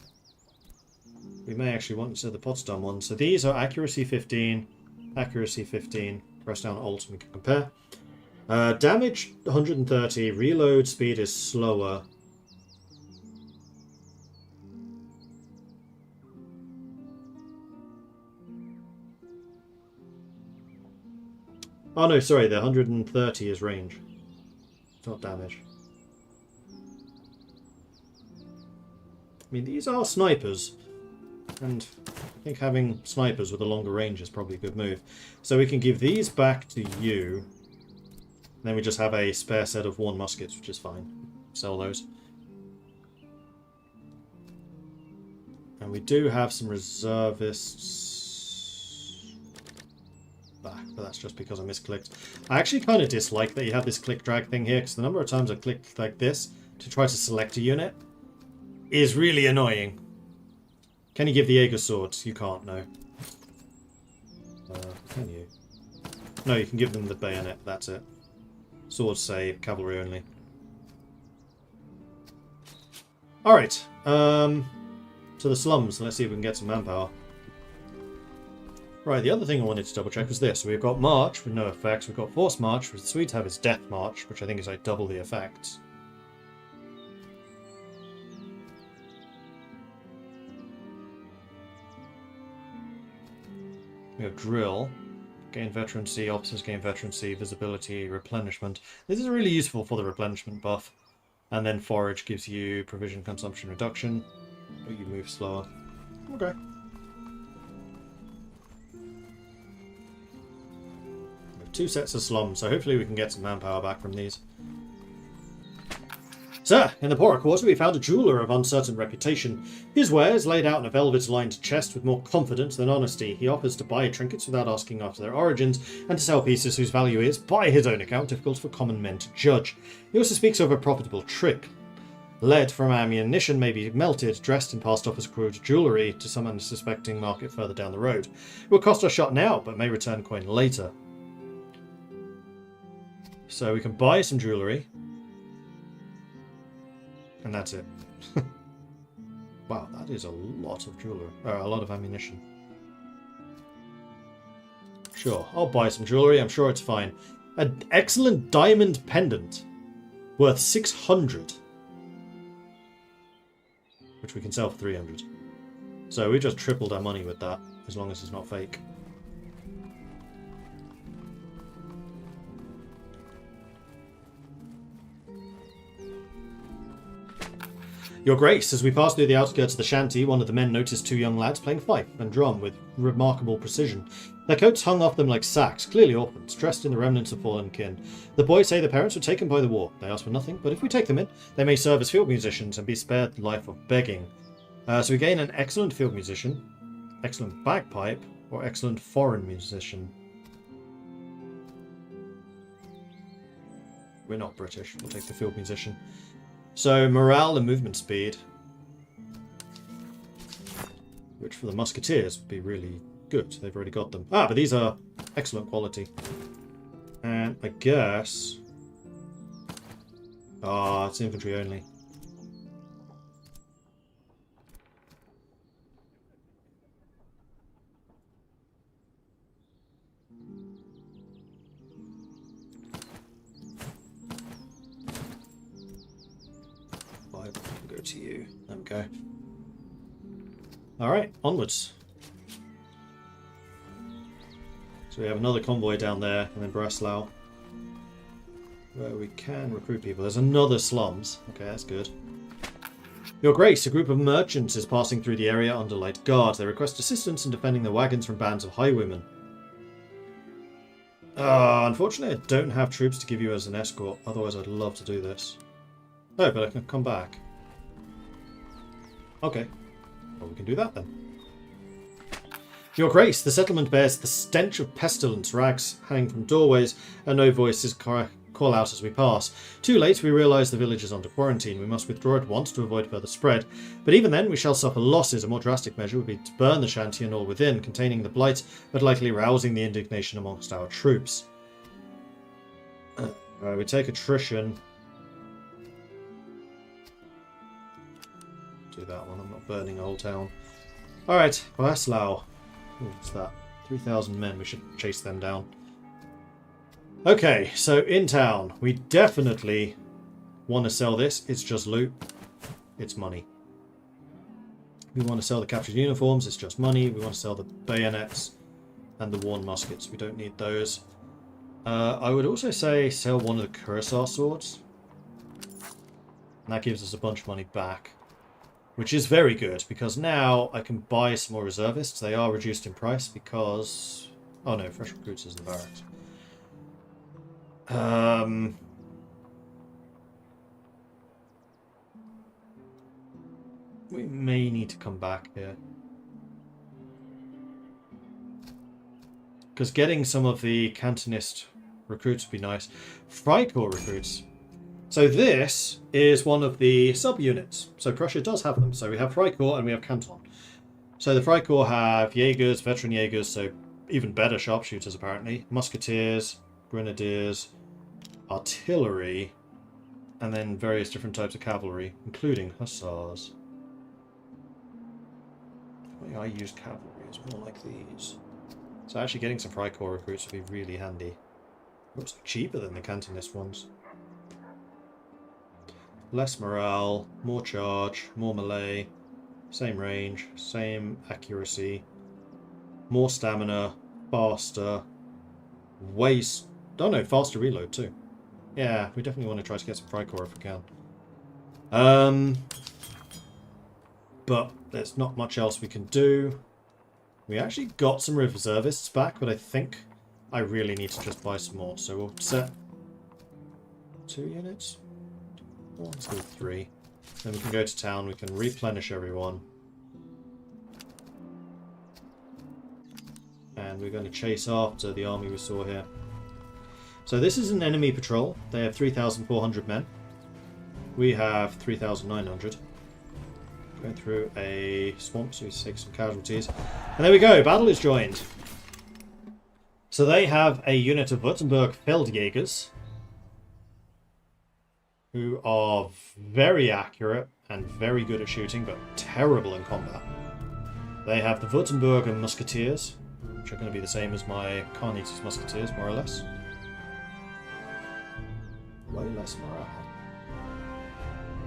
we may actually want to the Potsdam one. So these are accuracy 15, accuracy 15. Press down Alt and we can compare. Damage 130, reload speed is slower. Oh no, sorry, the 130 is range. It's not damage. I mean, these are snipers. And I think having snipers with a longer range is probably a good move. So we can give these back to you. Then we just have a spare set of 1 muskets, which is fine. Sell those. And we do have some reservists back, but that's just because I misclicked. I actually kind of dislike that you have this click drag thing here, because the number of times I clicked like this to try to select a unit is really annoying. Can you give the Jaeger swords? You can't, no. Can you? No, you can give them the bayonet, that's it. Swords save, cavalry only. Alright, to the slums. Let's see if we can get some manpower. Right, the other thing I wanted to double check was this. We've got March with no effects. We've got Force March, which the Swedes have is Death March, which I think is like double the effects. We have Drill. Gain veterancy, officers gain veterancy, visibility, replenishment. This is really useful for the replenishment buff. And then Forage gives you provision consumption reduction, but you move slower. Okay. We have 2 sets of slums, so hopefully we can get some manpower back from these. Sir, in the poorer quarter we found a jeweller of uncertain reputation. His wares laid out in a velvet-lined chest with more confidence than honesty. He offers to buy trinkets without asking after their origins, and to sell pieces whose value is, by his own account, difficult for common men to judge. He also speaks of a profitable trick. Lead from ammunition may be melted, dressed and passed off as crude jewellery to some unsuspecting market further down the road. It will cost a shot now, but may return coin later. So we can buy some jewellery. And that's it. Wow, that is a lot of jewellery. A lot of ammunition. Sure, I'll buy some jewellery. I'm sure it's fine. An excellent diamond pendant. Worth 600. Which we can sell for 300. So we just tripled our money with that. As long as it's not fake. Your Grace, as we passed through the outskirts of the shanty, one of the men noticed 2 young lads playing fife and drum with remarkable precision. Their coats hung off them like sacks, clearly orphans, dressed in the remnants of fallen kin. The boys say their parents were taken by the war. They ask for nothing, but if we take them in, they may serve as field musicians and be spared the life of begging. So we gain an excellent field musician, excellent bagpipe, or excellent foreign musician. We're not British. We'll take the field musician. So, morale and movement speed, which for the musketeers would be really good. They've already got them. Ah, but these are excellent quality. And I guess... Ah, it's infantry only. Go to you. There we go. Alright, onwards. So we have another convoy down there, and then Breslau, where we can recruit people. There's another slums. Okay, that's good. Your Grace, a group of merchants is passing through the area under light guard. They request assistance in defending their wagons from bands of highwaymen. Unfortunately, I don't have troops to give you as an escort. Otherwise, I'd love to do this. Oh, but I can come back. Okay. Well, we can do that then. Your Grace, the settlement bears the stench of pestilence, rags hanging from doorways, and no voice is call out as we pass. Too late, we realise the village is under quarantine. We must withdraw at once to avoid further spread. But even then, we shall suffer losses. A more drastic measure would be to burn the shanty and all within, containing the blight, but likely rousing the indignation amongst our troops. We take attrition. Do that one. I'm not burning a whole town. Alright, Breslau. What's that? 3,000 men. We should chase them down. Okay, so in town. We definitely want to sell this. It's just loot. It's money. We want to sell the captured uniforms. It's just money. We want to sell the bayonets and the worn muskets. We don't need those. I would also say sell one of the Cuirassier swords. And that gives us a bunch of money back. Which is very good, because now I can buy some more reservists. They are reduced in price because... Oh no, fresh recruits is in the barracks. We may need to come back here. Because getting some of the Cantonist recruits would be nice. Freikorps recruits. So this is one of the sub-units. So Prussia does have them. So we have Freikorps and we have Canton. So the Freikorps have Jaegers, veteran Jaegers, so even better sharpshooters apparently. Musketeers, Grenadiers, Artillery, and then various different types of cavalry, including Hussars. The way I use cavalry is more like these. So actually getting some Freikorps recruits would be really handy. Also cheaper than the Cantonist ones. Less morale, more charge, more melee, same range, same accuracy, more stamina, faster, waste. Oh no, faster reload too. Yeah, we definitely want to try to get some Freikorps if we can. But there's not much else we can do. We actually got some reservists back, but I think I really need to just buy some more. So we'll set 2 units. Well, let's do 3. Then we can go to town, we can replenish everyone. And we're going to chase after the army we saw here. So this is an enemy patrol. They have 3,400 men. We have 3,900. Going through a swamp, so we take some casualties. And there we go, battle is joined. So they have a unit of Württemberg Feldjägers, who are very accurate and very good at shooting, but terrible in combat. They have the Württemberger Musketeers, which are going to be the same as my Carnet's Musketeers, more or less. Way less morale.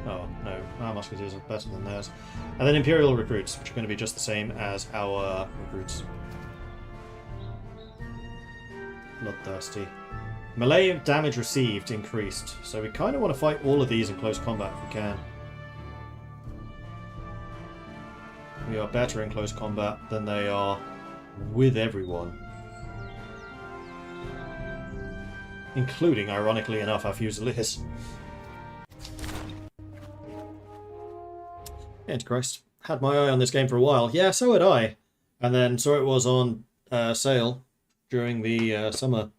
Oh, no, our Musketeers are better than theirs. And then Imperial Recruits, which are going to be just the same as our recruits. Bloodthirsty. Melee damage received increased, so we kind of want to fight all of these in close combat if we can. We are better in close combat than they are with everyone. Including, ironically enough, our Fusiliers. Antichrist. Had my eye on this game for a while. Yeah, so had I. And then saw it was on sale during the summer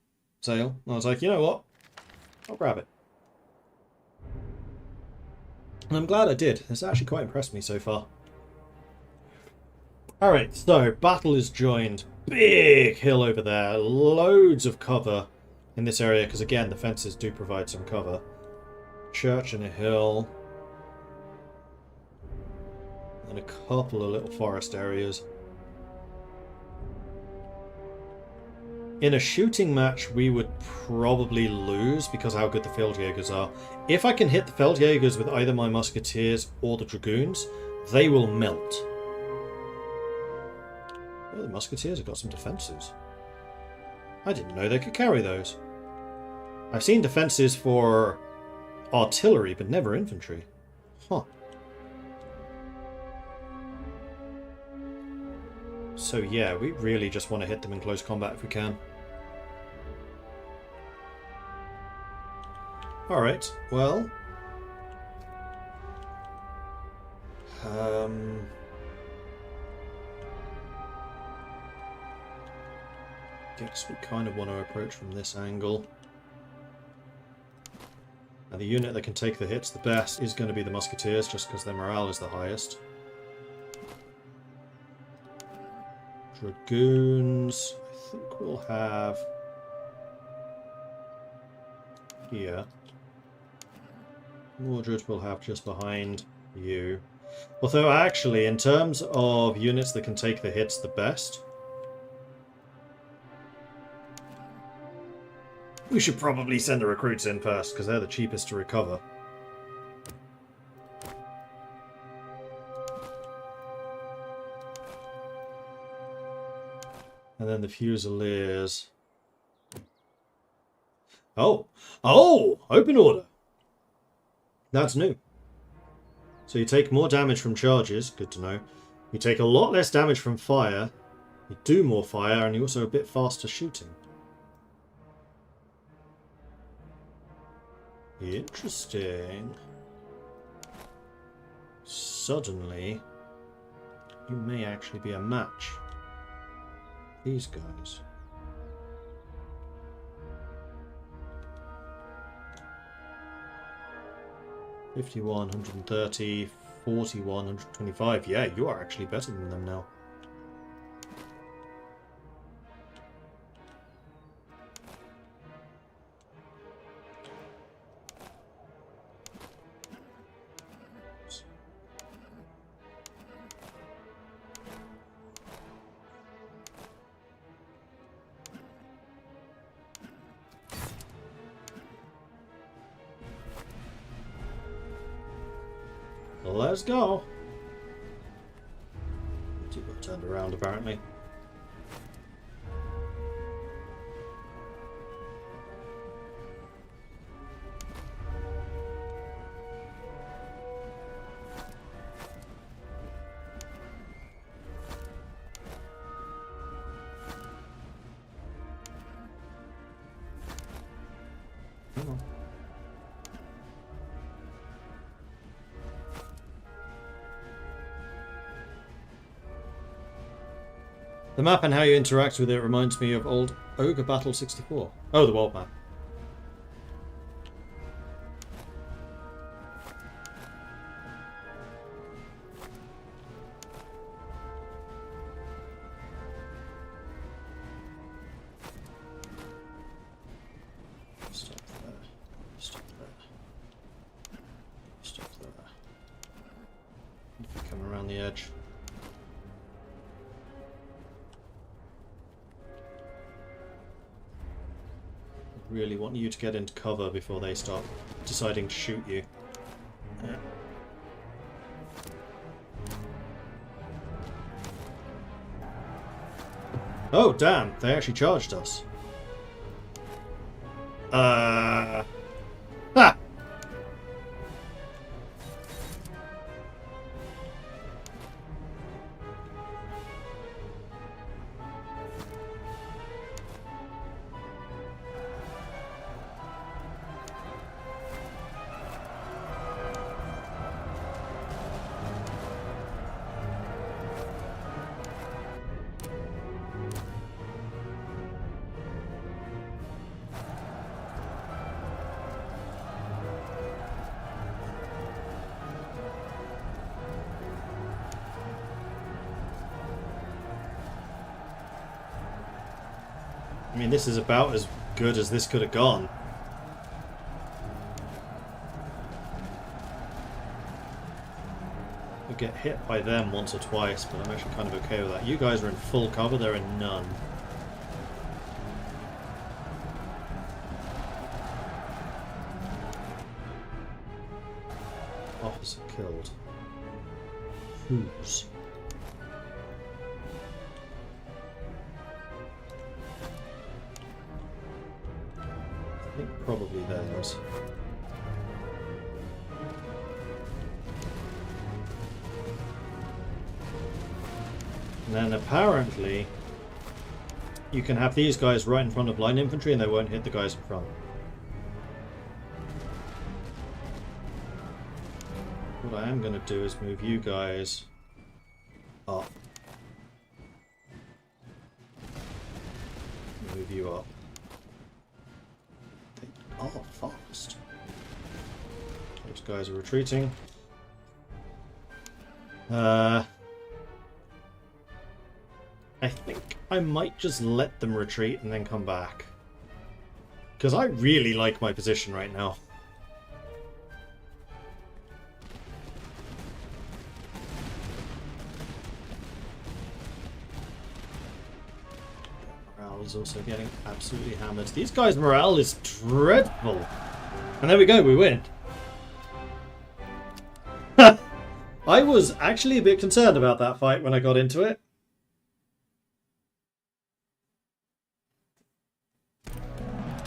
sale. I was like, you know what? I'll grab it. And I'm glad I did. It's actually quite impressed me so far. Alright, so battle is joined. Big hill over there. Loads of cover in this area, because again, the fences do provide some cover. Church and a hill. And a couple of little forest areas. In a shooting match, we would probably lose because of how good the Feldjägers are. If I can hit the Feldjägers with either my Musketeers or the Dragoons, they will melt. Oh, the Musketeers have got some defences. I didn't know they could carry those. I've seen defences for artillery, but never infantry. Huh. So yeah, we really just want to hit them in close combat if we can. Alright, well... guess we kind of want to approach from this angle. And the unit that can take the hits the best is going to be the Musketeers, just because their morale is the highest. Dragoons, I think we'll have here. Mordred will have just behind you. Although actually, in terms of units that can take the hits the best, we should probably send the recruits in first, because they're the cheapest to recover. And then the Fusiliers. Oh! Oh! Open order! That's new. So you take more damage from charges, good to know. You take a lot less damage from fire. You do more fire, and you're also a bit faster shooting. Interesting. Suddenly, you may actually be a match. These guys. $51, 130, 41, 125. Yeah, you are actually better than them now. Let's go. Two got turned around apparently. Come on. The map and how you interact with it reminds me of old Ogre Battle 64. Oh, the world map. Stop there. Stop there. Stop there. Come around the edge. Really want you to get into cover before they start deciding to shoot you. Yeah. Oh, damn. They actually charged us. Ah! I mean, this is about as good as this could have gone. We'll get hit by them once or twice, but I'm actually kind of okay with that. You guys are in full cover, they're in none. Officer killed. Whose? I think probably theirs. And then apparently you can have these guys right in front of line infantry and they won't hit the guys in front. What I am going to do is move you guys up. Move you up. They are fast. Those guys are retreating. I think I might just let them retreat and then come back. Because I really like my position right now. Morale is also getting absolutely hammered. These guys' morale is dreadful. And there we go, we win. I was actually a bit concerned about that fight when I got into it.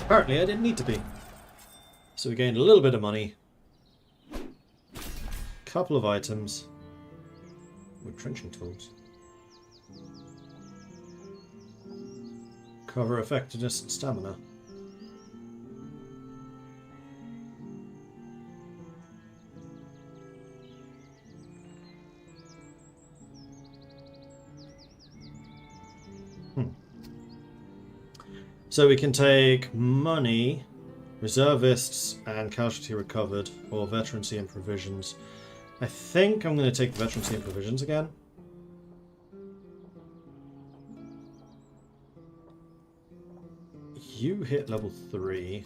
Apparently I didn't need to be. So we gained a little bit of money. Couple of items. With trenching tools. Cover effectiveness and stamina. So we can take money, reservists, and casualty recovered, or veterancy and provisions. I think I'm going to take the veterancy and provisions again. You hit level 3.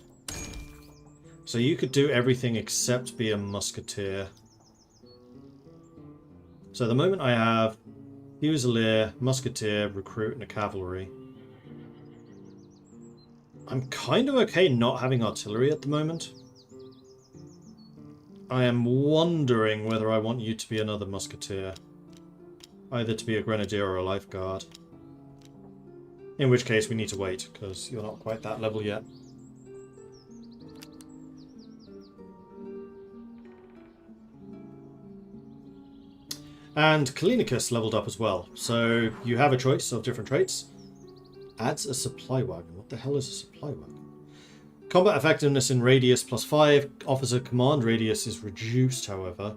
So you could do everything except be a musketeer. So at the moment I have Fusilier, musketeer, recruit, and a cavalry. I'm kind of okay not having artillery at the moment. I am wondering whether I want you to be another musketeer. Either to be a grenadier or a lifeguard. In which case we need to wait, because you're not quite that level yet. And Kalinicus leveled up as well. So you have a choice of different traits. Adds a supply wagon. What the hell is a supply wagon? Combat effectiveness in radius +5. Officer command radius is reduced, however.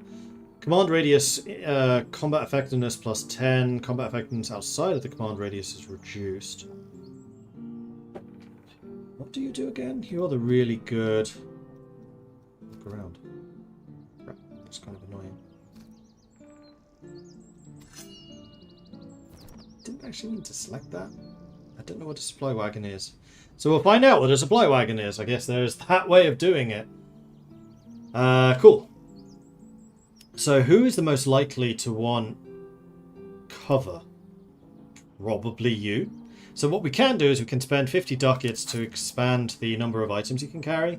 Command radius, combat effectiveness +10. Combat effectiveness outside of the command radius is reduced. What do you do again? You're the really good... Look around. That's kind of annoying. Didn't actually need to select that. I don't know what a supply wagon is. So we'll find out what a supply wagon is. I guess there's that way of doing it. Cool. So who is the most likely to want cover? Probably you. So what we can do is we can spend 50 ducats to expand the number of items you can carry.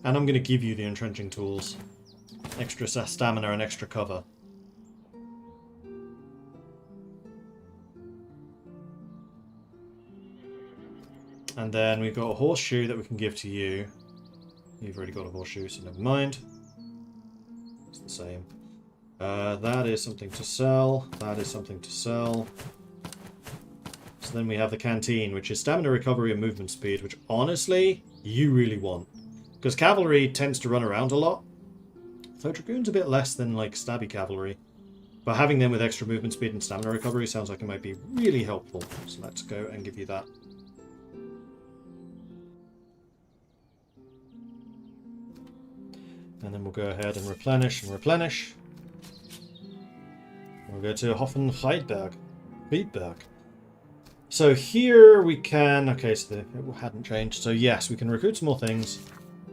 And I'm going to give you the entrenching tools. Extra stamina and extra cover. And then we've got a horseshoe that we can give to you. You've already got a horseshoe, so never mind. It's the same. That is something to sell. That is something to sell. So then we have the canteen, which is stamina recovery and movement speed, which honestly, you really want. Because cavalry tends to run around a lot. Though dragoon's a bit less than like stabby cavalry. But having them with extra movement speed and stamina recovery sounds like it might be really helpful. So let's go and give you that. And then we'll go ahead and replenish and replenish. We'll go to Hoffenheidberg. Friedberg. So here we can... Okay, so it hadn't changed. So yes, we can recruit some more things.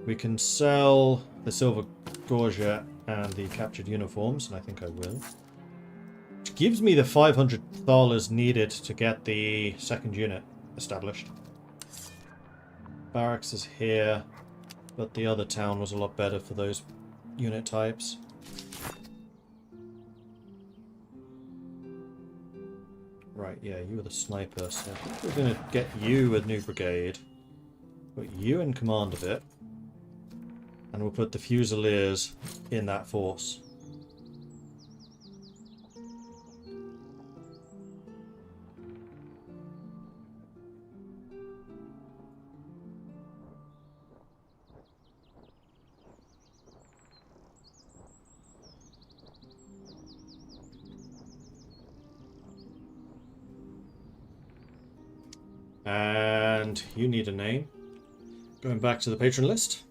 We can sell the silver gorget and the captured uniforms, and I think I will. Which gives me the $500 needed to get the second unit established. Barracks is here. But the other town was a lot better for those unit types. Right, yeah, you were the sniper, so I think we're going to get you a new brigade. Put you in command of it. And we'll put the Fusiliers in that force. And you need a name. Going back to the patron list.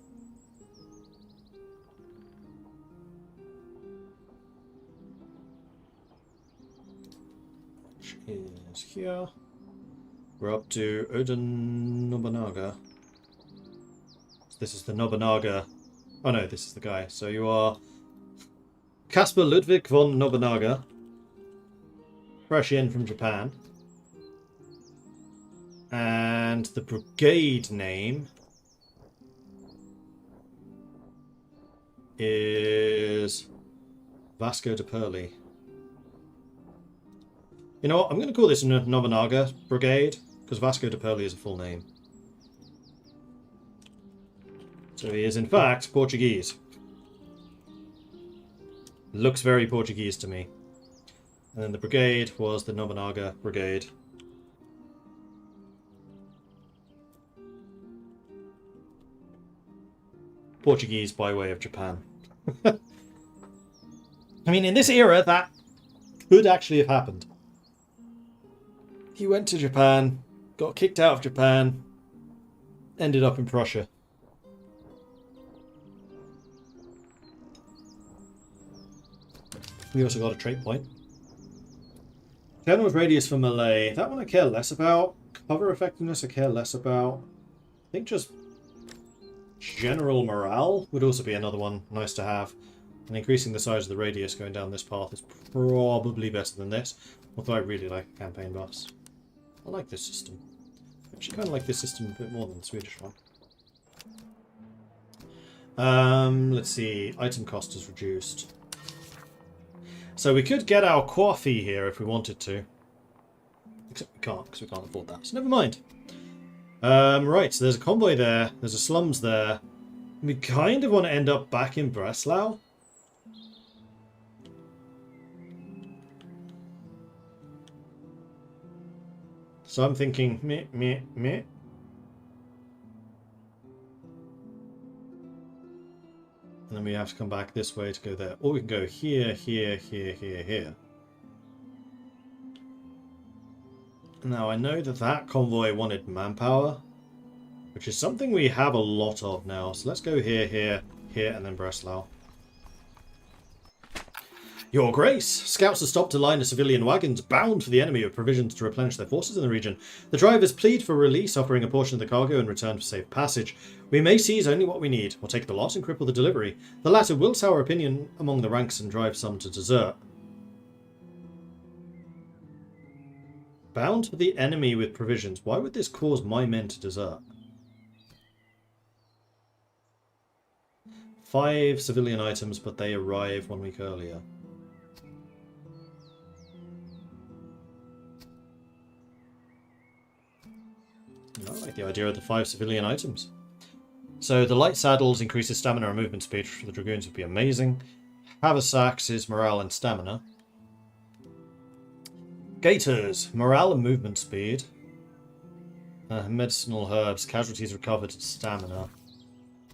here. We're up to Oda Nobunaga. This is the Nobunaga. Oh no, this is the guy. So you are Caspar Ludwig von Nobunaga. Fresh in from Japan. And the brigade name is Vasco de Purley. You know what? I'm going to call this Nobunaga Brigade, because Vasco de Purley is a full name. So he is, in fact, Portuguese. Looks very Portuguese to me. And then the brigade was the Nobunaga Brigade. Portuguese by way of Japan. I mean, in this era, that could actually have happened. He went to Japan, got kicked out of Japan, ended up in Prussia. We also got a trait point. General's radius for melee. That one I care less about. Cover effectiveness I care less about. I think just general morale would also be another one nice to have. And increasing the size of the radius going down this path is probably better than this. Although I really like campaign buffs. I like this system. I actually kind of like this system a bit more than the Swedish one. Let's see. Item cost is reduced. So we could get our coffee here if we wanted to. Except we can't, because we can't afford that. So never mind. Right, so there's a convoy there. There's a slums there. We kind of want to end up back in Breslau. So I'm thinking, meh. And then we have to come back this way to go there. Or we can go here. Now, I know that that convoy wanted manpower, which is something we have a lot of now. So let's go here, and then Breslau. Your Grace! Scouts have stopped to line the civilian wagons bound for the enemy with provisions to replenish their forces in the region. The drivers plead for release, offering a portion of the cargo in return for safe passage. We may seize only what we need, or take the lot and cripple the delivery. The latter will sour opinion among the ranks and drive some to desert. Bound for the enemy with provisions. Why would this cause my men to desert? 5 civilian items, but they arrive 1 week earlier. I like the idea of the 5 civilian items. So the light saddles increases stamina and movement speed for the dragoons would be amazing. Haversacks is morale and stamina. Gators, morale and movement speed. Medicinal herbs, casualties recovered and stamina.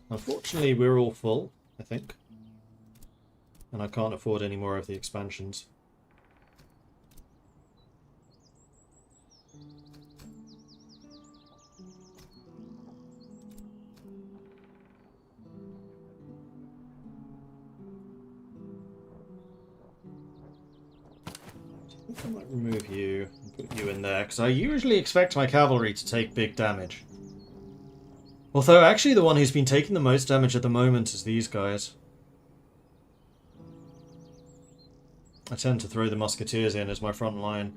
Unfortunately, we're all full, I think. And I can't afford any more of the expansions. I might remove you and put you in there, because I usually expect my cavalry to take big damage. Although, actually, the one who's been taking the most damage at the moment is these guys. I tend to throw the musketeers in as my front line.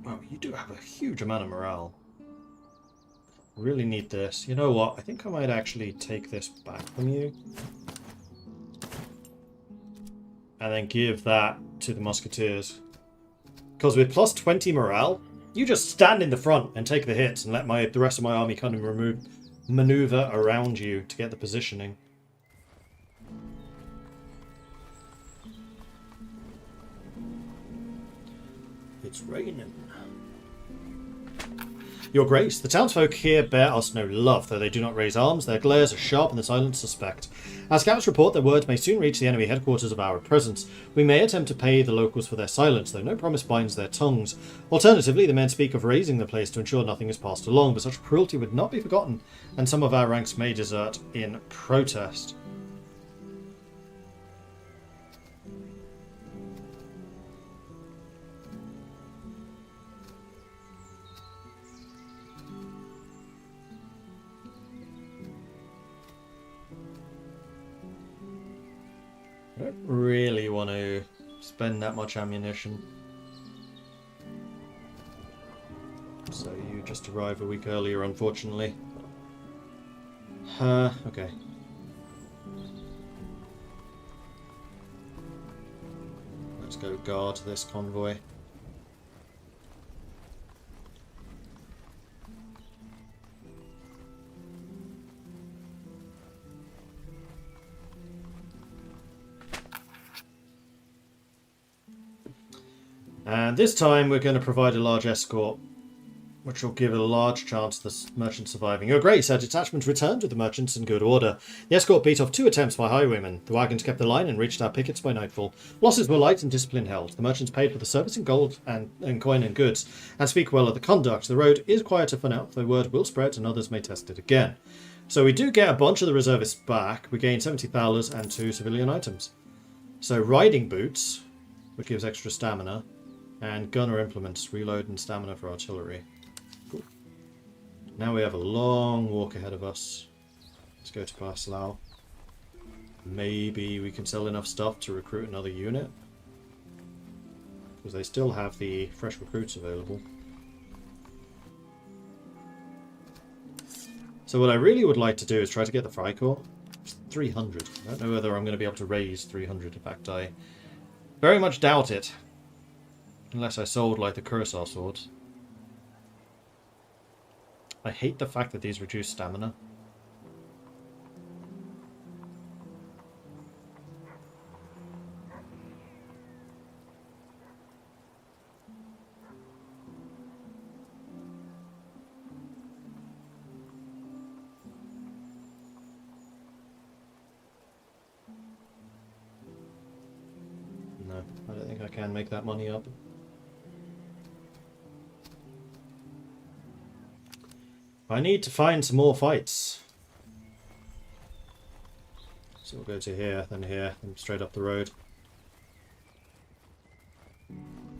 Wow, you do have a huge amount of morale. Really need this. You know what? I think I might actually take this back from you. And then give that to the musketeers. Because with plus 20 morale, you just stand in the front and take the hits and let the rest of my army kind of maneuver around you to get the positioning. It's raining. Your Grace, the townsfolk here bear us no love, though they do not raise arms. Their glares are sharp and the silence suspect. Our scouts report their words may soon reach the enemy headquarters of our presence. We may attempt to pay the locals for their silence, though no promise binds their tongues. Alternatively, the men speak of razing the place to ensure nothing is passed along, but such cruelty would not be forgotten, and some of our ranks may desert in protest. don't really want to spend that much ammunition. So you just arrived a week earlier, unfortunately. Okay. Let's go guard this convoy. And this time we're going to provide a large escort, which will give a large chance of the merchant surviving. Your Grace, our detachment returned with the merchants in good order. The escort beat off 2 attempts by highwaymen. The wagons kept the line and reached our pickets by nightfall. Losses were light and discipline held. The merchants paid for the service in gold and coin and goods, and speak well of the conduct. The road is quieter for now, though word will spread and others may test it again. So we do get a bunch of the reservists back. We gain 70 thalers and 2 civilian items. So riding boots, which gives extra stamina, and gunner implements, reload and stamina for artillery. Cool. Now we have a long walk ahead of us. Let's go to Paslao. Maybe we can sell enough stuff to recruit another unit, because they still have the fresh recruits available. So what I really would like to do is try to get the Freikorps. It's 300. I don't know whether I'm going to be able to raise 300. In fact, I very much doubt it. Unless I sold, like, the Kurosawa swords. I hate the fact that these reduce stamina. No, I don't think I can make that money up. I need to find some more fights. So we'll go to here, then straight up the road. I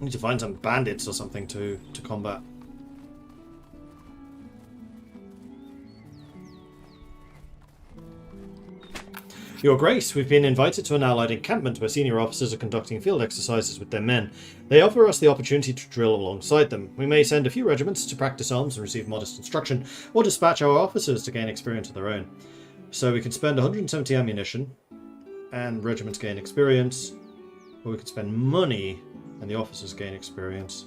need to find some bandits or something to combat. Your Grace, we've been invited to an allied encampment where senior officers are conducting field exercises with their men. They offer us the opportunity to drill alongside them. We may send a few regiments to practice arms and receive modest instruction, or dispatch our officers to gain experience of their own. So we can spend 170 ammunition, and regiments gain experience, or we could spend money, and the officers gain experience.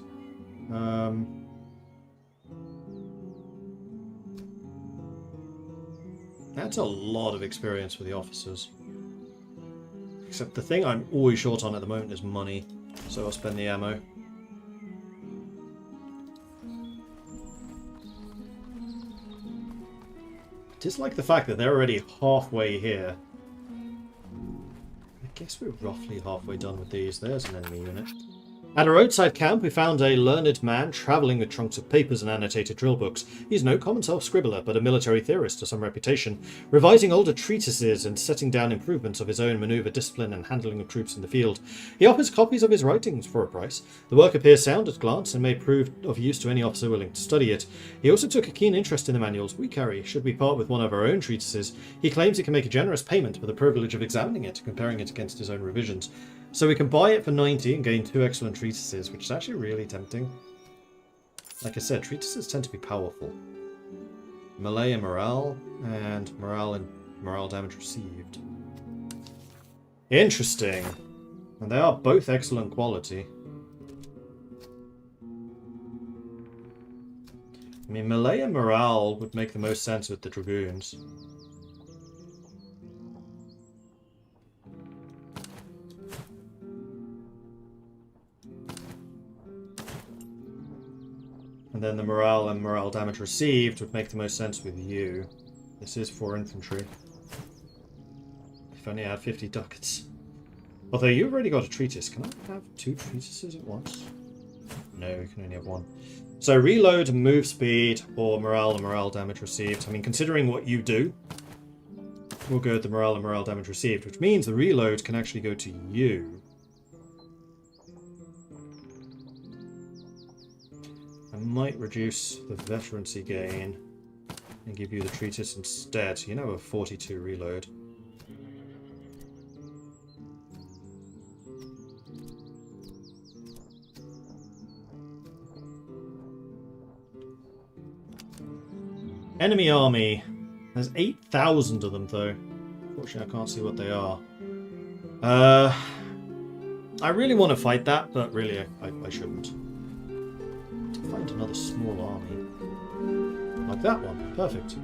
That's a lot of experience for the officers. Except the thing I'm always short on at the moment is money, so I'll spend the ammo. I dislike the fact that they're already halfway here. I guess we're roughly halfway done with these. There's an enemy unit. At a roadside camp, we found a learned man travelling with trunks of papers and annotated drill books. He's no common self-scribbler, but a military theorist of some reputation, revising older treatises and setting down improvements of his own manoeuvre discipline and handling of troops in the field. He offers copies of his writings for a price. The work appears sound at glance and may prove of use to any officer willing to study it. He also took a keen interest in the manuals we carry. Should we part with one of our own treatises, he claims he can make a generous payment for the privilege of examining it, comparing it against his own revisions. So we can buy it for 90 and gain 2 excellent treatises, which is actually really tempting. Like I said, treatises tend to be powerful. Melee and morale morale damage received. Interesting. And they are both excellent quality. I mean, melee and morale would make the most sense with the dragoons. And then the morale and morale damage received would make the most sense with you. This is for infantry. If only I had 50 ducats. Although you've already got a treatise. Can I have 2 treatises at once? No, you can only have 1. So reload, move speed, or morale and morale damage received. I mean, considering what you do, we'll go with the morale and morale damage received, which means the reload can actually go to you. I might reduce the veterancy gain and give you the treatise instead. So you now have 42 reload. Enemy army. There's 8,000 of them, though. Unfortunately, I can't see what they are. I really want to fight that, but really, I shouldn't. To find another small army. Like that one. Perfect.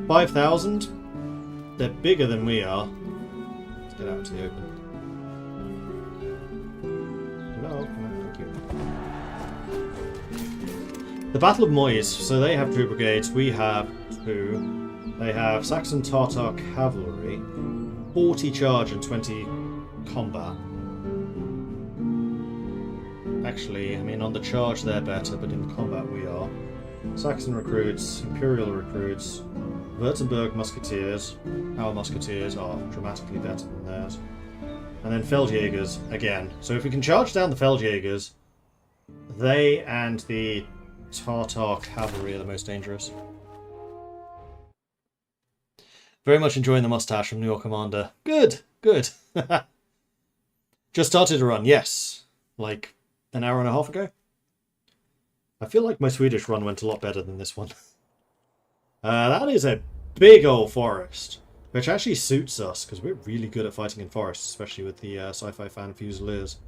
5,000. They're bigger than we are. Let's get out into the open. Hello, thank you. The Battle of Moyes. So they have 2 brigades. We have 2. They have Saxon Tartar cavalry. 40 charge and 20 combat. Actually, I mean, on the charge they're better, but in combat we are. Saxon recruits, Imperial recruits, Württemberg musketeers. Our musketeers are dramatically better than theirs. And then Feldjägers again. So if we can charge down the Feldjägers, they and the Tartar cavalry are the most dangerous. Very much enjoying the mustache from your commander. Good, good. Just started to run, yes. Like an hour and a half ago. I feel like my Swedish run went a lot better than this one. That is a big old forest, which actually suits us, because we're really good at fighting in forests, especially with the sci-fi fan Fusiliers.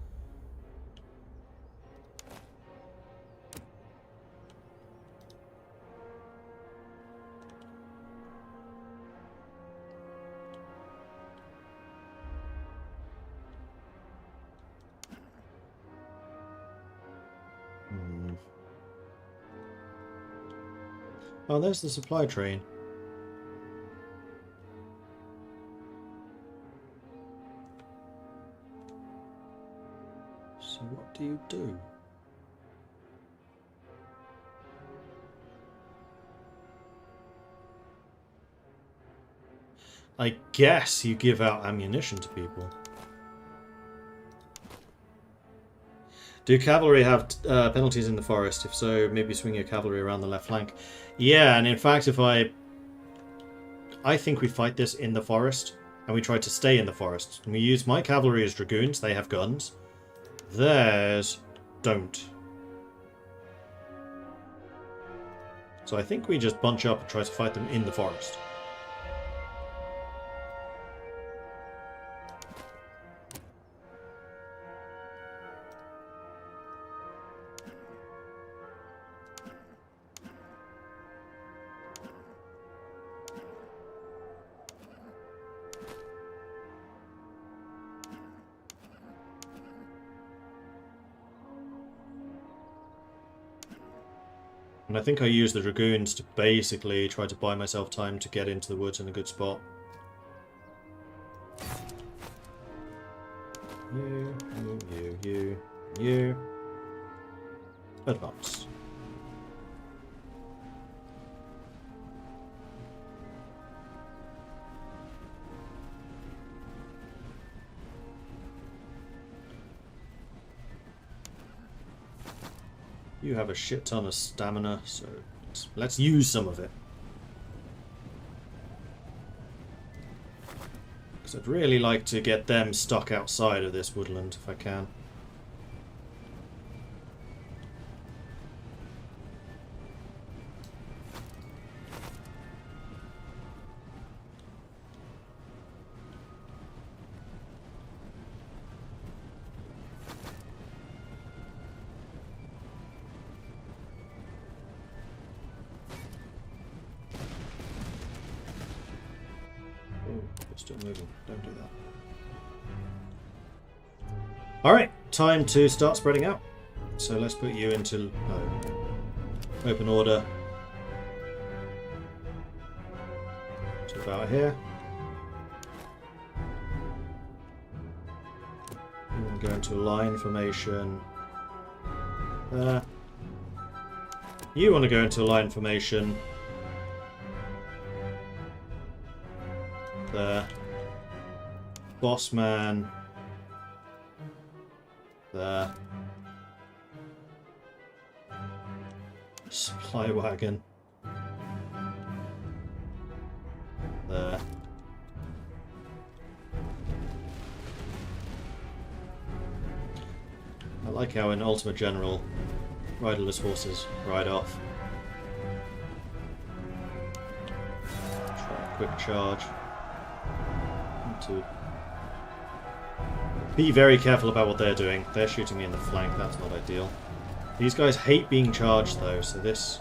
Oh, there's the supply train. So what do you do? I guess you give out ammunition to people. Do cavalry have penalties in the forest? If so, maybe swing your cavalry around the left flank. Yeah, and in fact, if I think we fight this in the forest, and we try to stay in the forest. And we use my cavalry as dragoons, they have guns. Theirs don't. So I think we just bunch up and try to fight them in the forest. And I think I use the dragoons to basically try to buy myself time to get into the woods in a good spot. You. Advance. You have a shit ton of stamina, so let's use some of it. Because I'd really like to get them stuck outside of this woodland if I can. Still moving. Don't do that. Alright, time to start spreading out. So let's put you into open order. To about here. And go into line formation. There. You want to go into line formation. There. Boss man. There. Supply wagon. There. I like how in Ultimate General, riderless horses ride off. quick charge. To be very careful about what they're doing. They're shooting me in the flank, that's not ideal. These guys hate being charged though, so this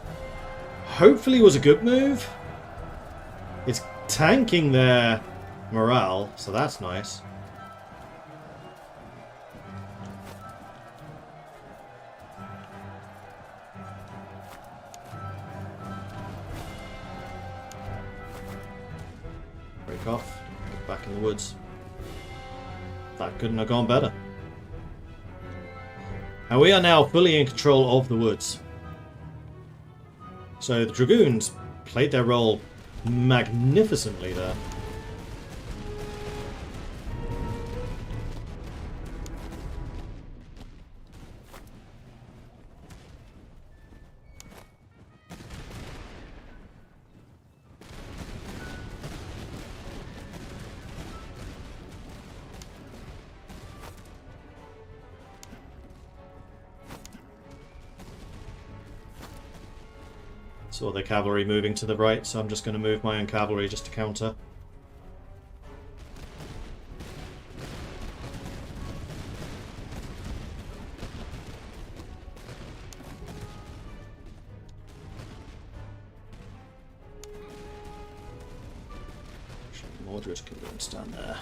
hopefully was a good move. It's tanking their morale, so that's nice. Break off, get back in the woods. That couldn't have gone better. And we are now fully in control of the woods. So the Dragoons played their role magnificently there. Saw the cavalry moving to the right, so I'm just going to move my own cavalry just to counter. Mordred can go and stand there.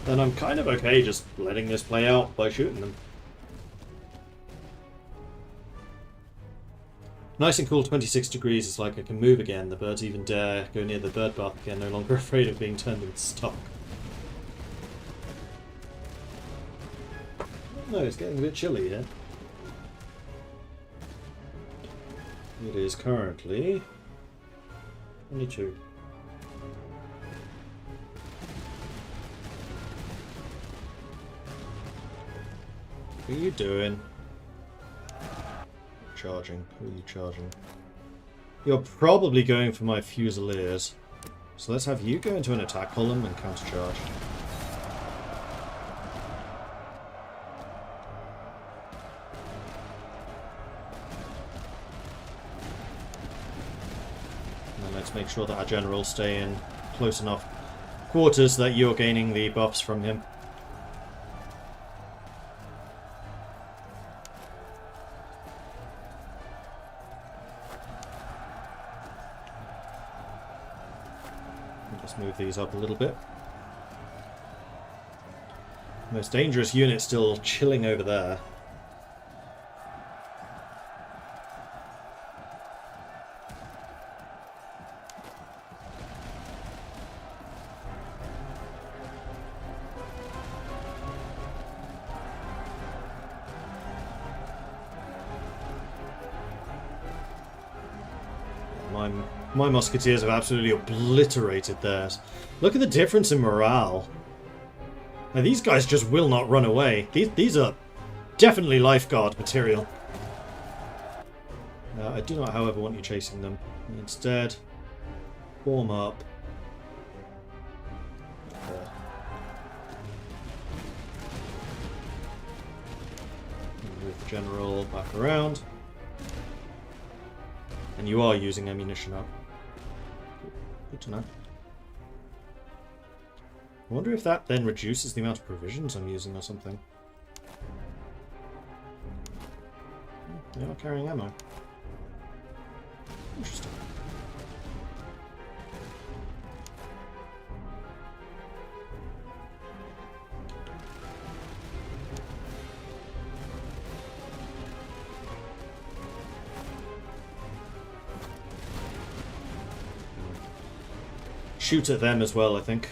Then I'm kind of okay just letting this play out by shooting them. Nice and cool, 26 degrees. It's like I can move again. The birds even dare go near the bird bath again, no longer afraid of being turned into stock. No, it's getting a bit chilly here. It is currently 22. What are you doing? Charging. Who are you charging? You're probably going for my Fusiliers. So let's have you go into an attack column and countercharge. And then let's make sure that our generals stay in close enough quarters that you're gaining the buffs from him. Let's move these up a little bit. Most dangerous unit still chilling over there. My musketeers have absolutely obliterated theirs. Look at the difference in morale. Now, these guys just will not run away. These are definitely lifeguard material. I do not, however, want you chasing them. Instead, warm up. Move the general back around. And you are using ammunition up. Good to know. I wonder if that then reduces the amount of provisions I'm using or something. They are carrying ammo. Interesting. Shoot at them as well, I think.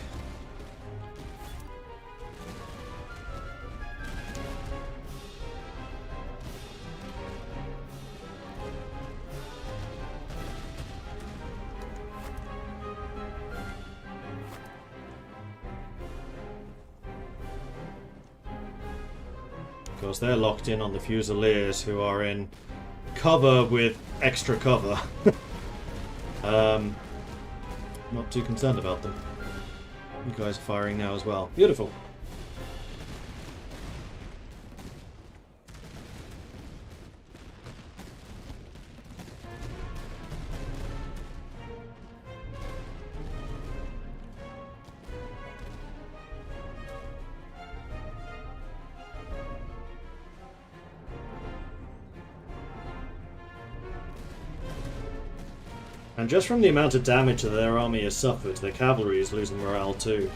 Of course, they're locked in on the Fusiliers, who are in cover with extra cover. Not too concerned about them. You guys are firing now as well. Beautiful. And just from the amount of damage that their army has suffered, their cavalry is losing morale too.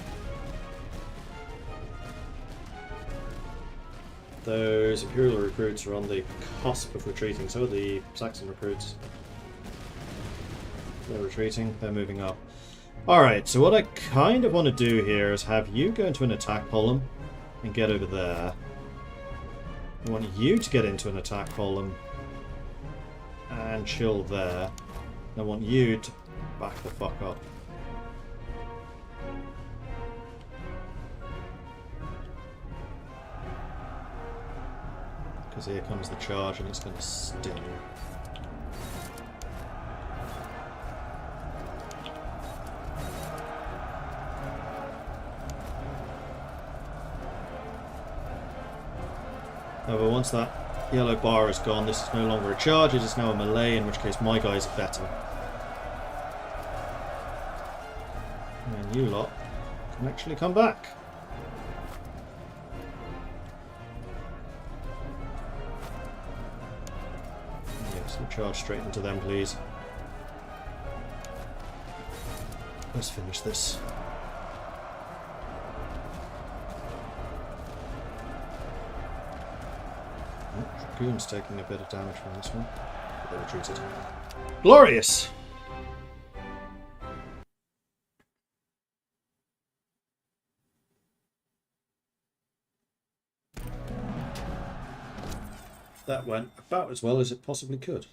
Those Imperial recruits are on the cusp of retreating, so are the Saxon recruits. They're retreating, they're moving up. Alright, so what I kind of want to do here is have you go into an attack column and get over there. I want you to get into an attack column and chill there. I want you to back the fuck up. Because here comes the charge and it's going to sting. However, once that yellow bar is gone, this is no longer a charge, it is now a melee, in which case my guys are better. And you lot can actually come back. Yes, we'll charge straight into them, please. Let's finish this. Dragoon's taking a bit of damage from this one. But they retreated. Glorious! That went about as well as it possibly could.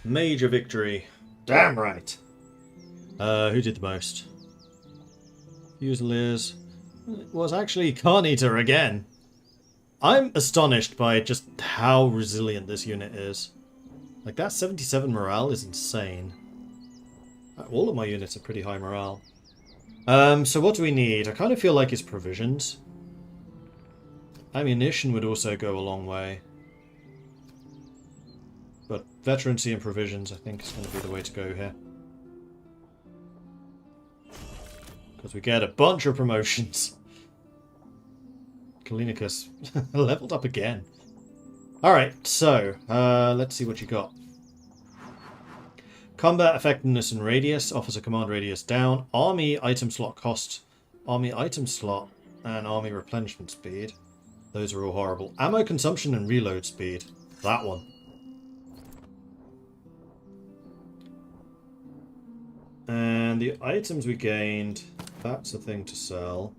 Major victory. Damn right! Who did the most? Fusiliers. It was actually Carnita again. I'm astonished by just how resilient this unit is. Like, that 77 morale is insane. All of my units are pretty high morale. So what do we need? I kind of feel like it's provisions. Ammunition would also go a long way. But veterancy and provisions, I think, is going to be the way to go here. Because we get a bunch of promotions. Kalinicus leveled up again. Alright, so, let's see what you got. Combat effectiveness and radius, offers a command radius down. Army item slot cost, army item slot, and army replenishment speed. Those are all horrible. Ammo consumption and reload speed. That one. And the items we gained, that's a thing to sell.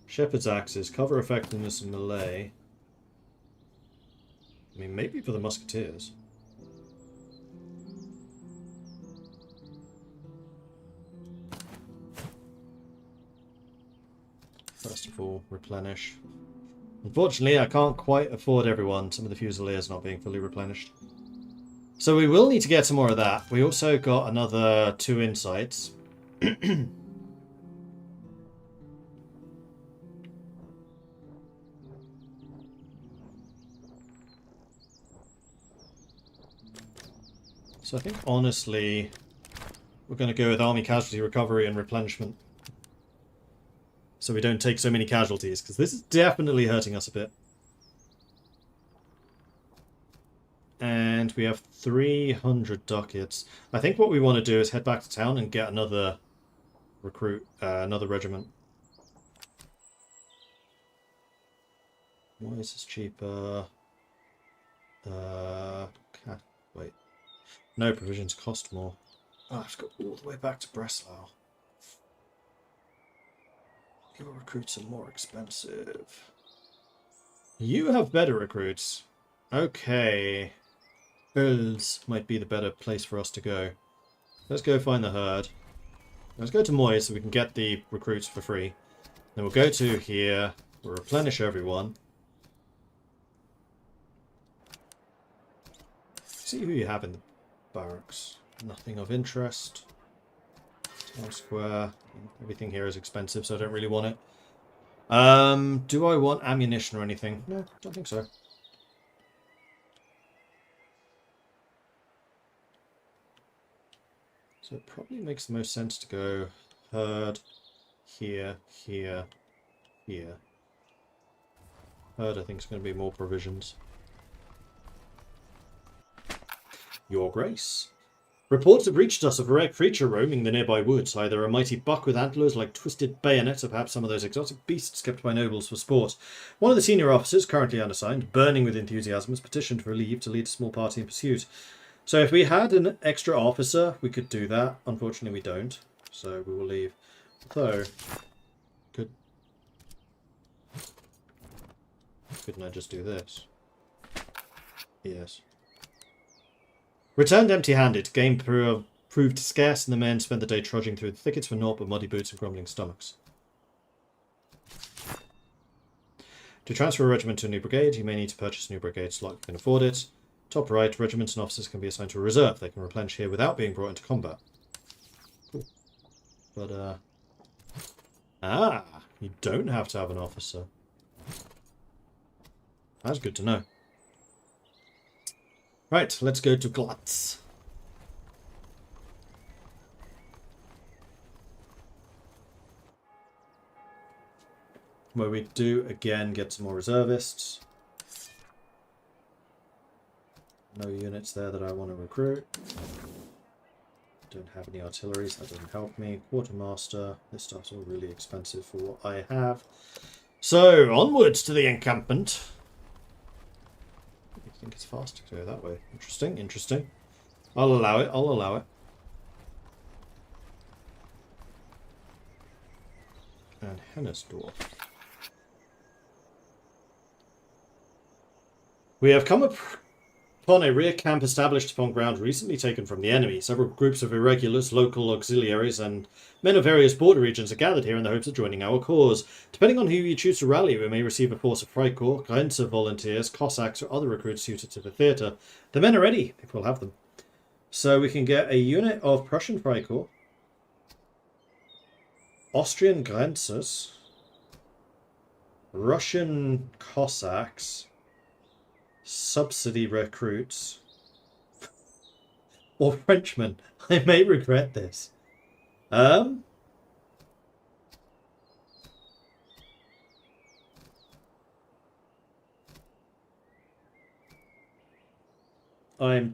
Shepherd's axes, cover effectiveness and melee. I mean, maybe for the musketeers. First of all, replenish. Unfortunately, I can't quite afford everyone. Some of the Fusiliers not being fully replenished. So we will need to get some more of that. We also got another 2 insights. So I think, honestly, we're going to go with army casualty recovery and replenishment. So we don't take so many casualties, because this is definitely hurting us a bit. And we have 300 ducats. I think what we want to do is head back to town and get another recruit, another regiment. Why is this cheaper? Wait. No, provisions cost more. Oh, I have to go all the way back to Breslau. Your recruits are more expensive. You have better recruits. Okay. Earls might be the better place for us to go. Let's go find the herd. Let's go to Moy so we can get the recruits for free. Then we'll go to here. We'll replenish everyone. See who you have in the barracks. Nothing of interest. Town square. Everything here is expensive, so I don't really want it. Do I want ammunition or anything? No, don't think so. So it probably makes the most sense to go herd here, here, here. Heard I think it's going to be more provisions. Your Grace. Reports have reached us of a rare creature roaming the nearby woods, either a mighty buck with antlers like twisted bayonets, or perhaps some of those exotic beasts kept by nobles for sport. One of the senior officers, currently unassigned, burning with enthusiasm, has petitioned for leave to lead a small party in pursuit. So if we had an extra officer, we could do that. Unfortunately, we don't. So we will leave. Although, couldn't I just do this? Yes. Returned empty-handed. Game proved scarce, and the men spent the day trudging through the thickets for naught but muddy boots and grumbling stomachs. To transfer a regiment to a new brigade, you may need to purchase a new brigade slot if you can afford it. Top right, regiments and officers can be assigned to a reserve. They can replenish here without being brought into combat. Cool. But, you don't have to have an officer. That's good to know. Right, let's go to Glatz. Where we do, again, get some more reservists. No units there that I want to recruit. Don't have any artillery, so that doesn't help me. Quartermaster. This stuff's all really expensive for what I have. So, onwards to the encampment. I think it's faster to go that way. Interesting, interesting. I'll allow it, I'll allow it. And Hennersdorf. We have come upon a rear camp established upon ground recently taken from the enemy. Several groups of irregulars, local auxiliaries, and men of various border regions are gathered here in the hopes of joining our cause. Depending on who you choose to rally, we may receive a force of Freikorps, Grenzer volunteers, Cossacks, or other recruits suited to the theatre. The men are ready, if we'll have them. So we can get a unit of Prussian Freikorps, Austrian Grenzers, Russian Cossacks, subsidy recruits, or Frenchmen. I may regret this. I'm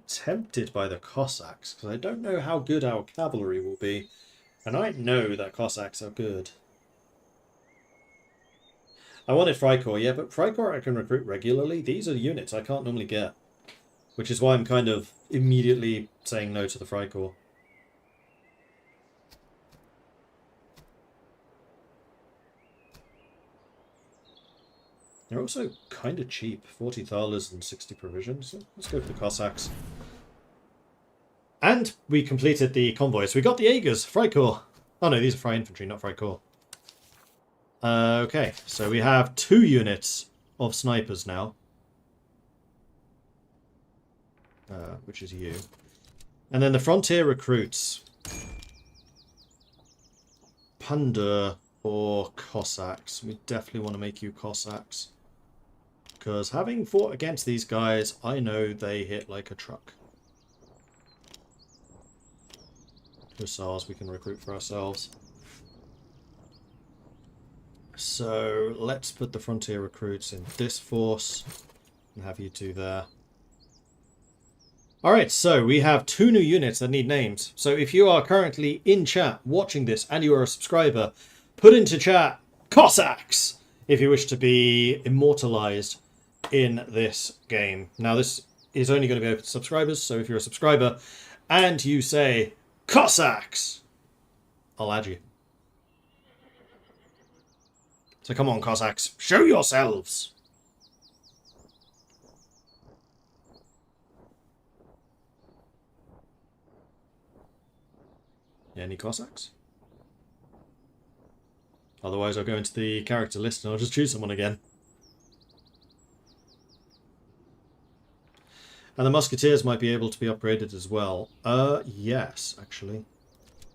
tempted by the Cossacks, because I don't know how good our cavalry will be. And I know that Cossacks are good. I wanted Freikorps, yeah, but Freikorps I can recruit regularly. These are units I can't normally get. Which is why I'm kind of immediately saying no to the Freikorps. They're also kind of cheap. 40 thalers and 60 provisions. So let's go for the Cossacks. And we completed the convoy. So we got the Jaegers, Freikorps. Oh no, these are Frei Infantry, not Freikorps. Okay, so we have 2 units of snipers now. Which is you. And then the frontier recruits. Pundur or Cossacks. We definitely want to make you Cossacks. Because having fought against these guys, I know they hit like a truck. Hussars we can recruit for ourselves. So let's put the frontier recruits in this force and have you 2 there. Alright, so we have 2 new units that need names. So if you are currently in chat watching this and you are a subscriber, put into chat Cossacks if you wish to be immortalized in this game. Now this is only going to be open to subscribers, so if you're a subscriber and you say Cossacks, I'll add you. So come on, Cossacks, show yourselves! Any Cossacks? Otherwise I'll go into the character list and I'll just choose someone again. And the Musketeers might be able to be upgraded as well. Yes, actually.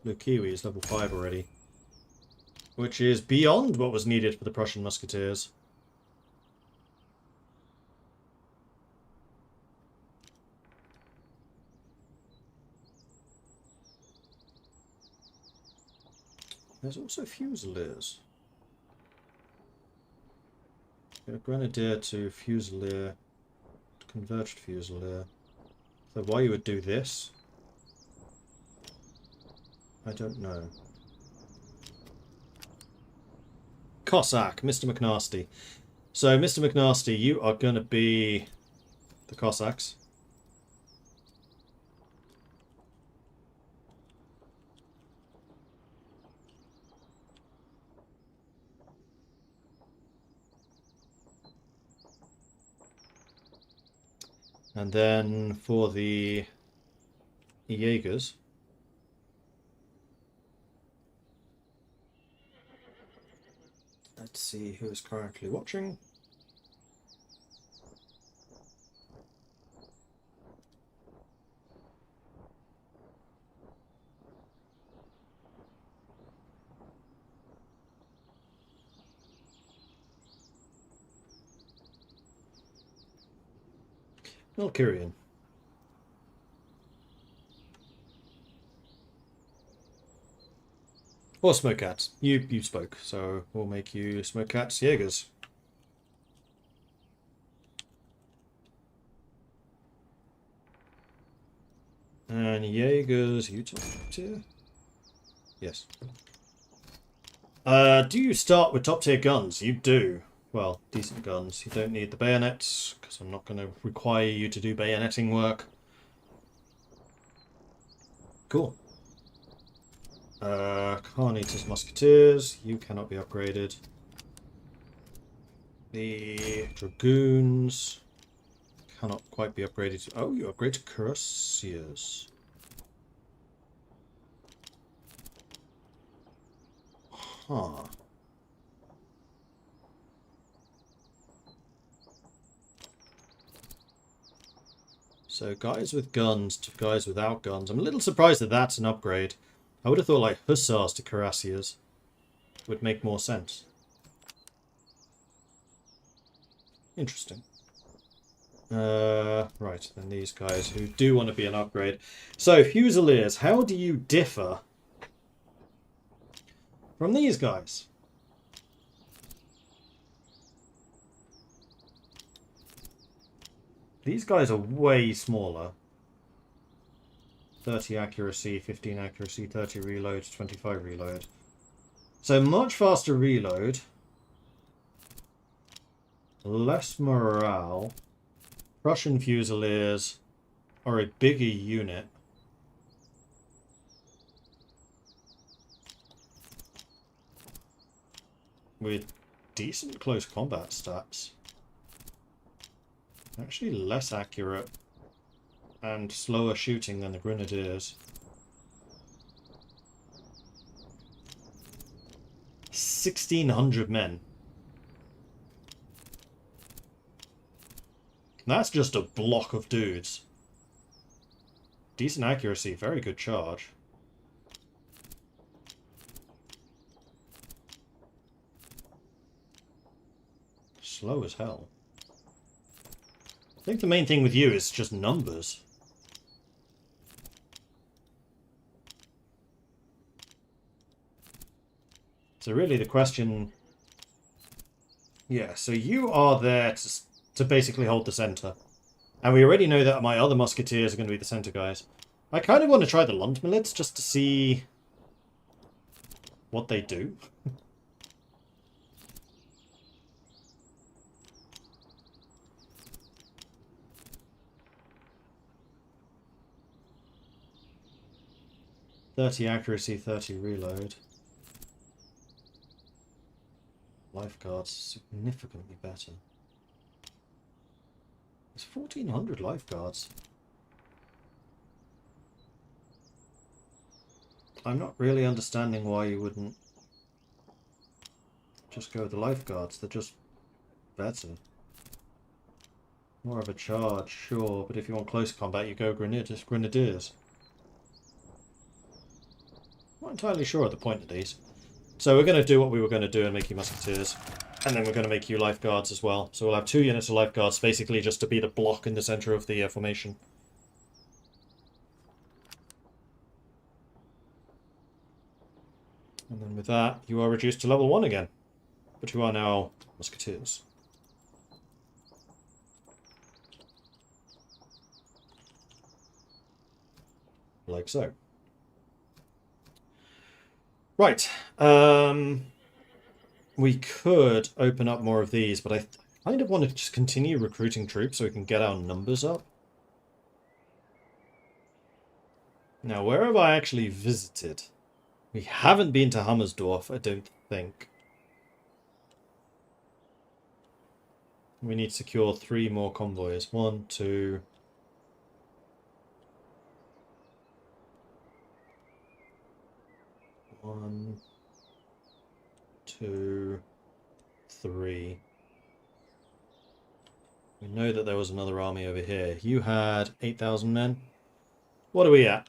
Blue Kiwi is level 5 already. Which is beyond what was needed for the Prussian Musketeers. There's also Fusiliers. Get a grenadier to fusilier, converged fusilier. So why you would do this, I don't know. Cossack, Mr. McNasty. So, Mr. McNasty, you are going to be the Cossacks. And then for the Jaegers, let's see who is currently watching. Valkyrian. Or Smoke Cats. You spoke, so we'll make you Smoke Cats Jaegers. And Jaegers, you top tier? Yes. Do you start with top tier guns? You do. Well, decent guns. You don't need the bayonets, because I'm not going to require you to do bayoneting work. Cool. Carnitas Musketeers, you cannot be upgraded. The Dragoons cannot quite be upgraded. Oh, you upgrade to Cuirassiers. Huh. So guys with guns to guys without guns. I'm a little surprised that that's an upgrade. I would have thought like Hussars to Cuirassiers would make more sense. Interesting. Right, then these guys who do want to be an upgrade. So, Fusiliers, how do you differ from these guys? These guys are way smaller. 30 accuracy, 15 accuracy, 30 reload, 25 reload. So much faster reload. Less morale. Prussian Fusiliers are a bigger unit. With decent close combat stats. Actually less accurate and slower shooting than the Grenadiers. 1,600 men. That's just a block of dudes. Decent accuracy, very good charge. Slow as hell. I think the main thing with you is just numbers. So really the question... Yeah, so you are there to basically hold the centre. And we already know that my other musketeers are going to be the centre guys. I kind of want to try the Landmilits just to see what they do. .30 accuracy, 30 reload. Lifeguards significantly better. There's 1,400 lifeguards. I'm not really understanding why you wouldn't just go with the lifeguards. They're just better. More of a charge, sure, but if you want close combat, you go grenadiers. Not entirely sure at the point of these. So we're going to do what we were going to do and make you musketeers. And then we're going to make you lifeguards as well. So we'll have 2 units of lifeguards, basically just to be the block in the centre of the formation. And then with that, you are reduced to level 1 again. But you are now musketeers. like so. Right. We could open up more of these, but I kind of want to just continue recruiting troops so we can get our numbers up. Now, where have I actually visited? We haven't been to Hammersdorf, I don't think. We need to secure 3 more convoys. 1, 2... 1, 2, 3. We know that there was another army over here. You had 8,000 men. What are we at?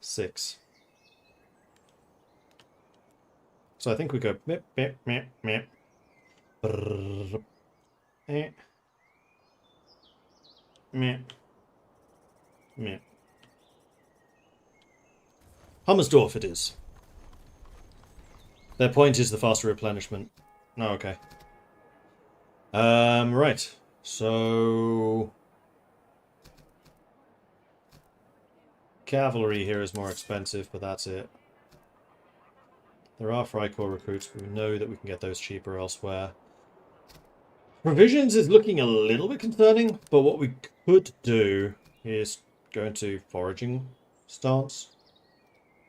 6. So I think we go mip, mip, mip, mip. Brrr, mip, mip, mip. Hummersdorf it is. Their point is the faster replenishment. Oh, okay. Right. So... cavalry here is more expensive, but that's it. There are Freikorps recruits, but we know that we can get those cheaper elsewhere. Provisions is looking a little bit concerning, but what we could do is go into foraging stance.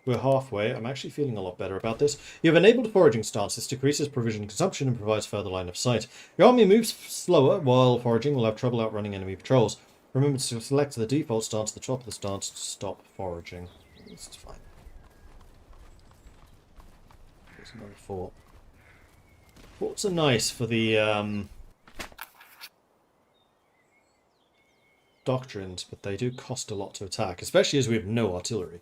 We're halfway. I'm actually feeling a lot better about this. You have enabled foraging stance. This decreases provision consumption and provides further line of sight. Your army moves slower while foraging will have trouble outrunning enemy patrols. Remember to select the default stance at the top of the stance to stop foraging. This is fine. There's another fort. Forts are nice for the doctrines, but they do cost a lot to attack, especially as we have no artillery.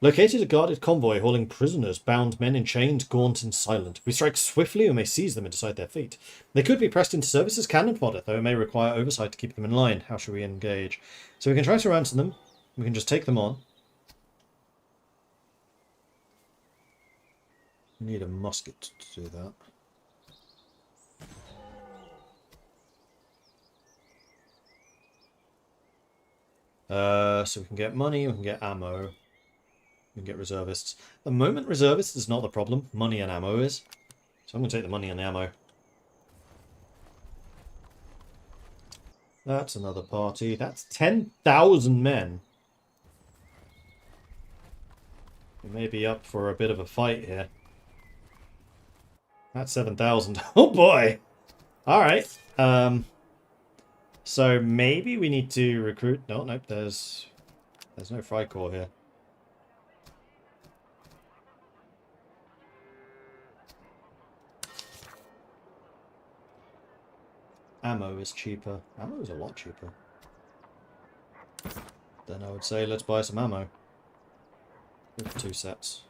Located a guarded convoy hauling prisoners, bound men in chains, gaunt and silent. We strike swiftly and may seize them and decide their fate. They could be pressed into service as cannon fodder, though it may require oversight to keep them in line. How should we engage? So we can try to ransom them. We can just take them on. We need a musket to do that. So we can get money, we can get ammo. We can get reservists. At the moment, reservists is not the problem. Money and ammo is. So I'm going to take the money and the ammo. That's another party. That's 10,000 men. We may be up for a bit of a fight here. That's 7,000. Oh boy! Alright. So maybe we need to recruit... No, nope, there's no Freikorps here. Ammo is cheaper. Ammo is a lot cheaper. Then I would say let's buy some ammo. With 2 sets.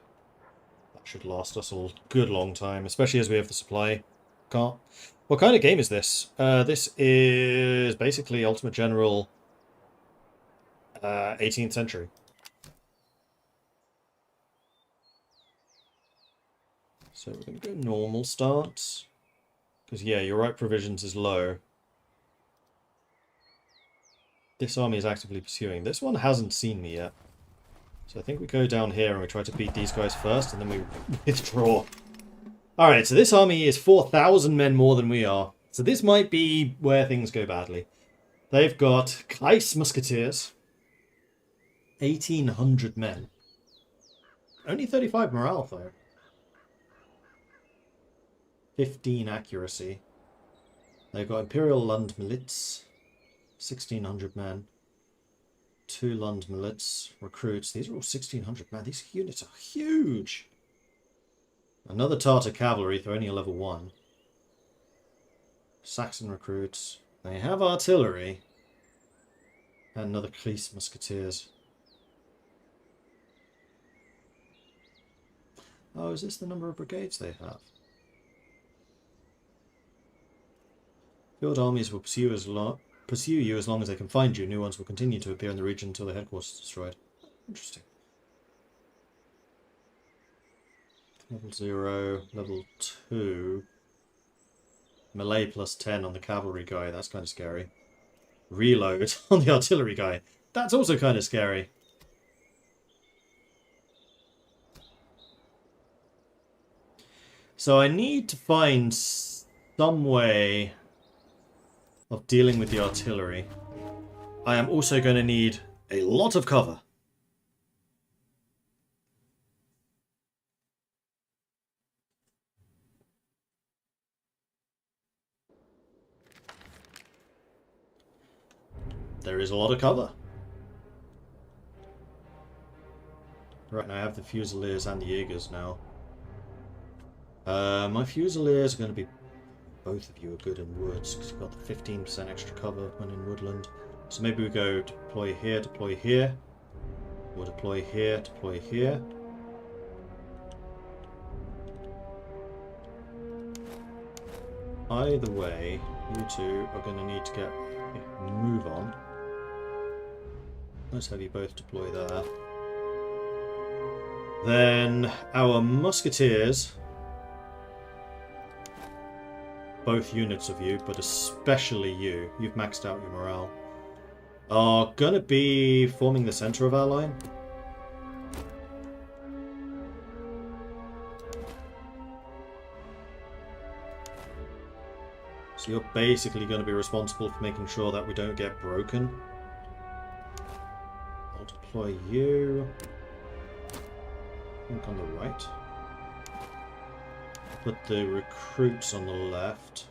That should last us a good long time, especially as we have the supply cart. What kind of game is this? This is basically Ultimate General 18th century. So we're going to go normal stance. Because, yeah, you're right, provisions is low. This army is actively pursuing. This one hasn't seen me yet. So I think we go down here and we try to beat these guys first, and then we withdraw. Alright, so this army is 4,000 men more than we are. So this might be where things go badly. They've got Kais Musketeers. 1,800 men. Only 35 morale, though. 15 accuracy. They've got Imperial Lund Miliz, 1,600 men. 2 Lund Miliz recruits. These are all 1,600 men. These units are huge. Another Tartar cavalry, they're only a level 1. Saxon recruits. They have artillery. And another Kleist Musketeers. Oh, is this the number of brigades they have? Field armies will pursue you as long as they can find you. New ones will continue to appear in the region until the headquarters is destroyed. Interesting. Level 0, level 2. Melee plus 10 on the cavalry guy. That's kind of scary. Reload on the artillery guy. That's also kind of scary. So I need to find some way of dealing with the artillery. I am also going to need a lot of cover. There is a lot of cover. Right, and I have the Fusiliers and the Jaegers now. My Fusiliers are going to be... Both of you are good in woods, because you've got the 15% extra cover when in woodland. So maybe we go deploy here, or deploy here, deploy here. Either way, you two are going to need to get a move on. Let's have you both deploy there. Then our musketeers, both units of you, but especially you, you've maxed out your morale, are going to be forming the center of our line. So you're basically going to be responsible for making sure that we don't get broken. I'll deploy you. I think on the right. Put the recruits on the left.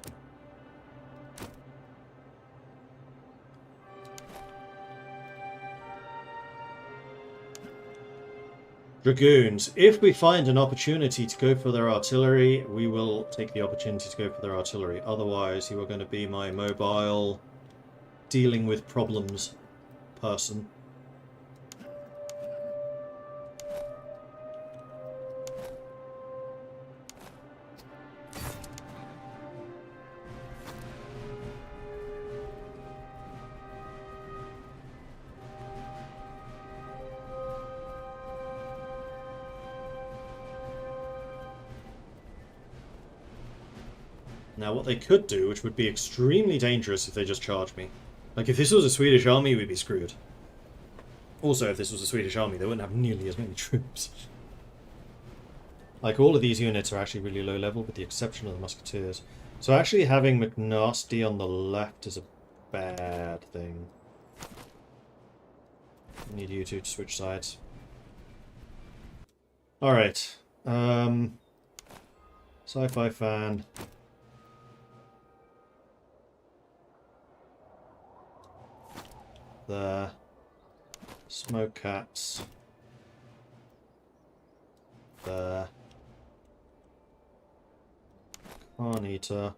Dragoons. If we find an opportunity to go for their artillery, we will take the opportunity to go for their artillery. Otherwise, you are going to be my mobile, dealing with problems person. Now, what they could do, which would be extremely dangerous if they just charged me. Like, if this was a Swedish army, we'd be screwed. Also, if this was a Swedish army, they wouldn't have nearly as many troops. Like, all of these units are actually really low level, with the exception of the musketeers. So actually having McNasty on the left is a bad thing. I need you two to switch sides. Alright. Sci-fi fan. There. Smoke cats. There. Carnita.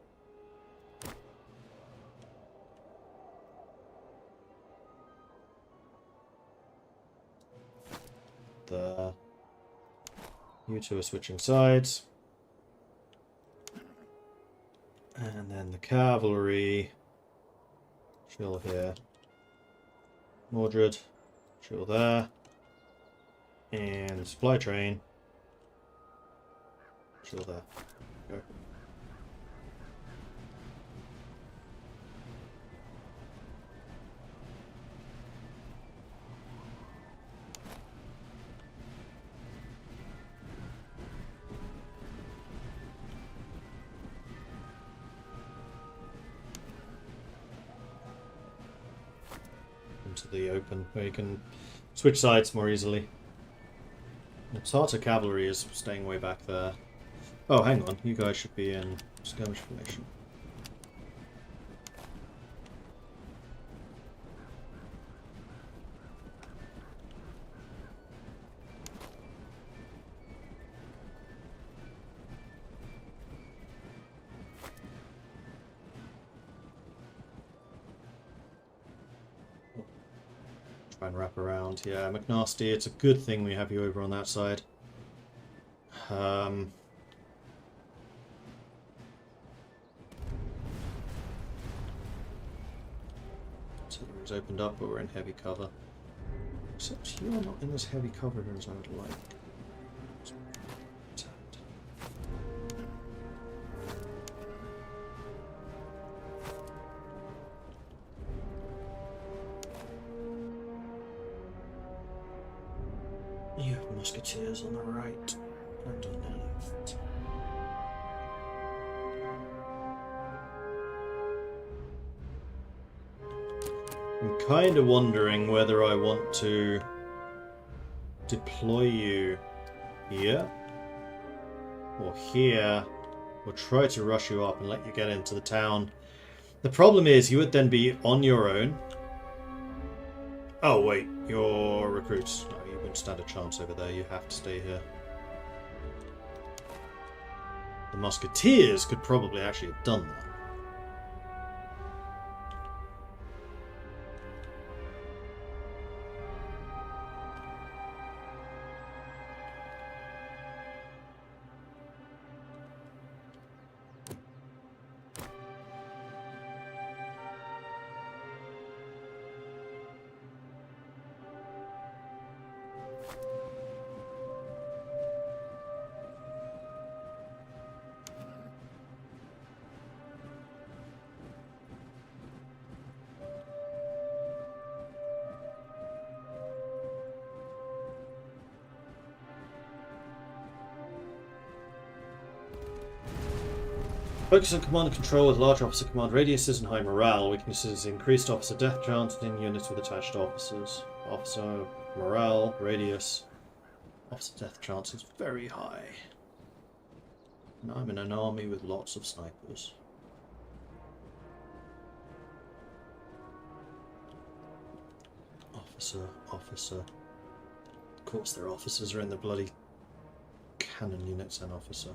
There. You two are switching sides. And then the cavalry. Chill here. Mordred, chill there. And the supply train. Chill there. Go. Into the open where you can switch sides more easily. The Tartar cavalry is staying way back there. Oh, hang on. You guys should be in skirmish formation. Try and wrap around. Yeah, McNasty, it's a good thing we have you over on that side. Artillery's opened up, but we're in heavy cover. Except you're not in as heavy cover as I would like. You have musketeers on the right and on the left. kind of wondering whether I want to deploy you here or here, or try to rush you up and let you get into the town. The problem is you would then be on your own. Oh wait, your recruits. No, you wouldn't stand a chance over there. You have to stay here. The musketeers could probably actually have done that. Focus on command and control with large officer command radiuses and high morale. Weaknesses: increased officer death chance in units with attached officers. Officer morale, radius. Officer death chance is very high. And I'm in an army with lots of snipers. Officer. Of course their officers are in the bloody cannon units and officer.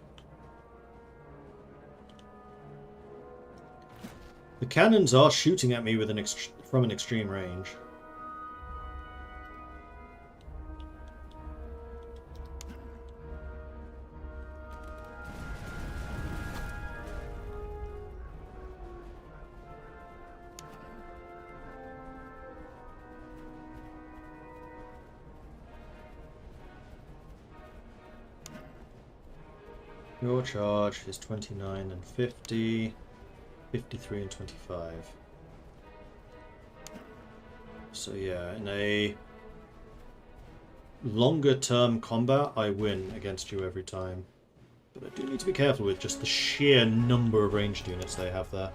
The cannons are shooting at me with from an extreme range. Your charge is 29 and 50. 53 and 25. So yeah, in a longer term combat, I win against you every time. But I do need to be careful with just the sheer number of ranged units they have there.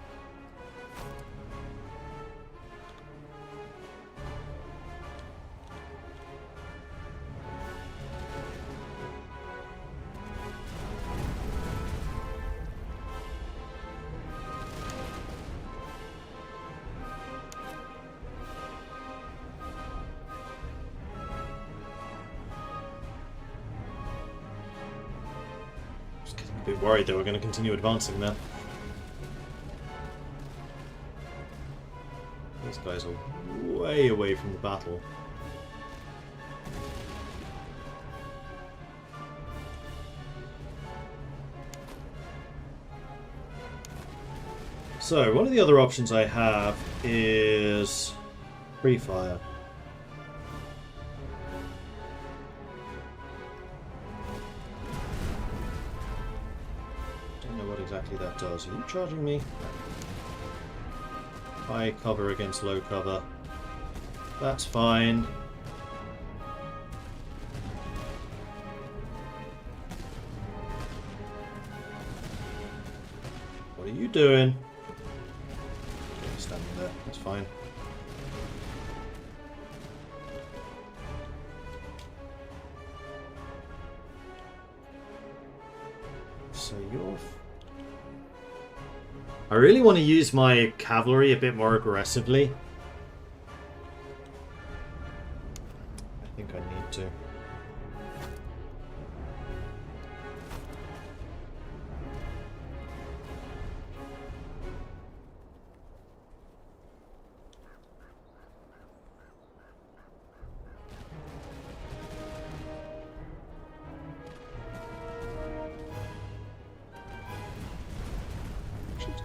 Worried that we're going to continue advancing there. These guys are way away from the battle. So, one of the other options I have is free fire. Exactly that does. Are you charging me? High cover against low cover. That's fine. What are you doing? Standing there. That's fine. So you're... I really want to use my cavalry a bit more aggressively. I think I need to.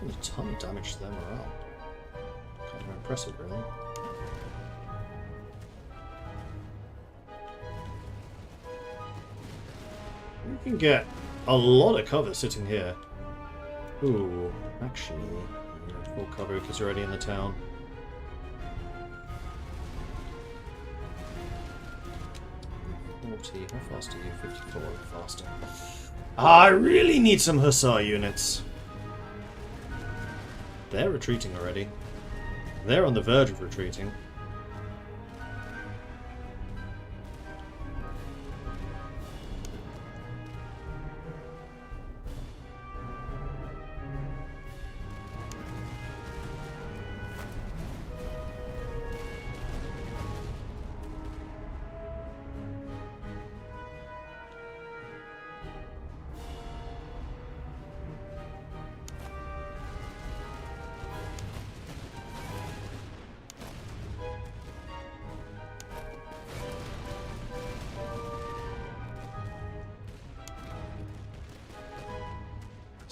A ton of damage to their morale. Kind of impressive, really. You can get a lot of cover sitting here. Ooh, actually, you're in full cover because you're already in the town. How fast are you? 54 faster. I really need some Hussar units. They're retreating already. They're on the verge of retreating.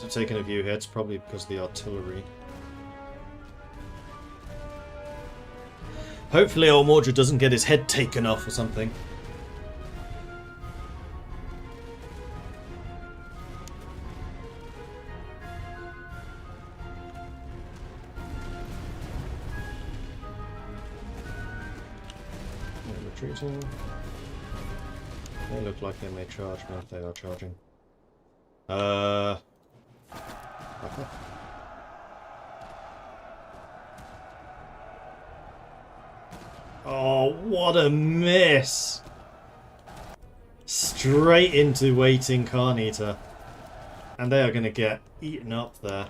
taken a few hits, probably because of the artillery. Hopefully old Mordred doesn't get his head taken off or something. They're retreating. They look like they may charge me if they are charging. Back up. Oh, what a miss! Straight into waiting Carnita. And they are going to get eaten up there.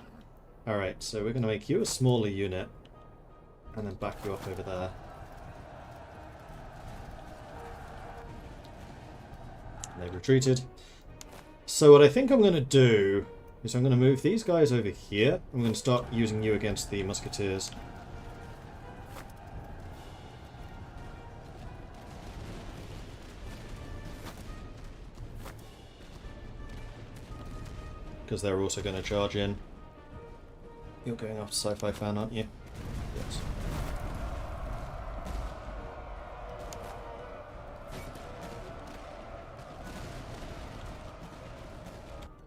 Alright, so we're going to make you a smaller unit. And then back you up over there. And they've retreated. So what I think I'm going to do is I'm going to move these guys over here. I'm going to start using you against the musketeers. Because they're also going to charge in. You're going after Sci-Fi Fan, aren't you? Yes.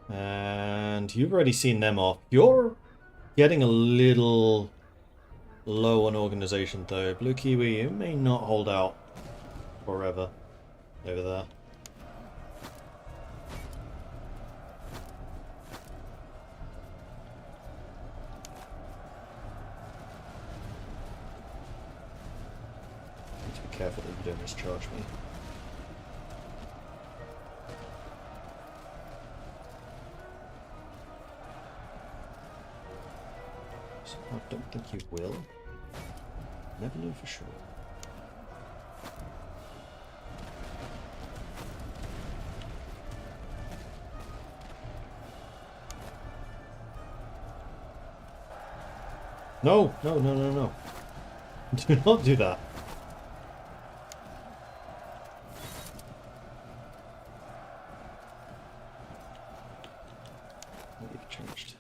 And you've already seen them off. You're getting a little low on organization though. Blue Kiwi, you may not hold out forever over there. Need to be careful that you don't mischarge me. I don't think you will. Never know for sure. No, no, no, no, no. Do not do that. What have you changed?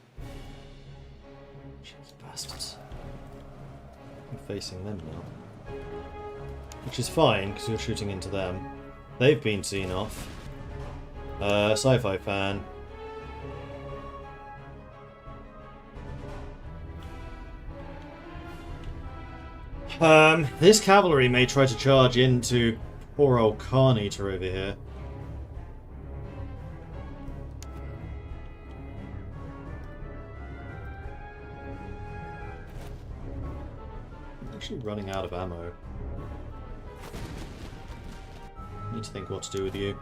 Bastards. I'm facing them now. Which is fine, because you're shooting into them. They've been seen off. Sci-Fi Fan. This cavalry may try to charge into poor old Carnita over here. Actually running out of ammo. Need to think what to do with you.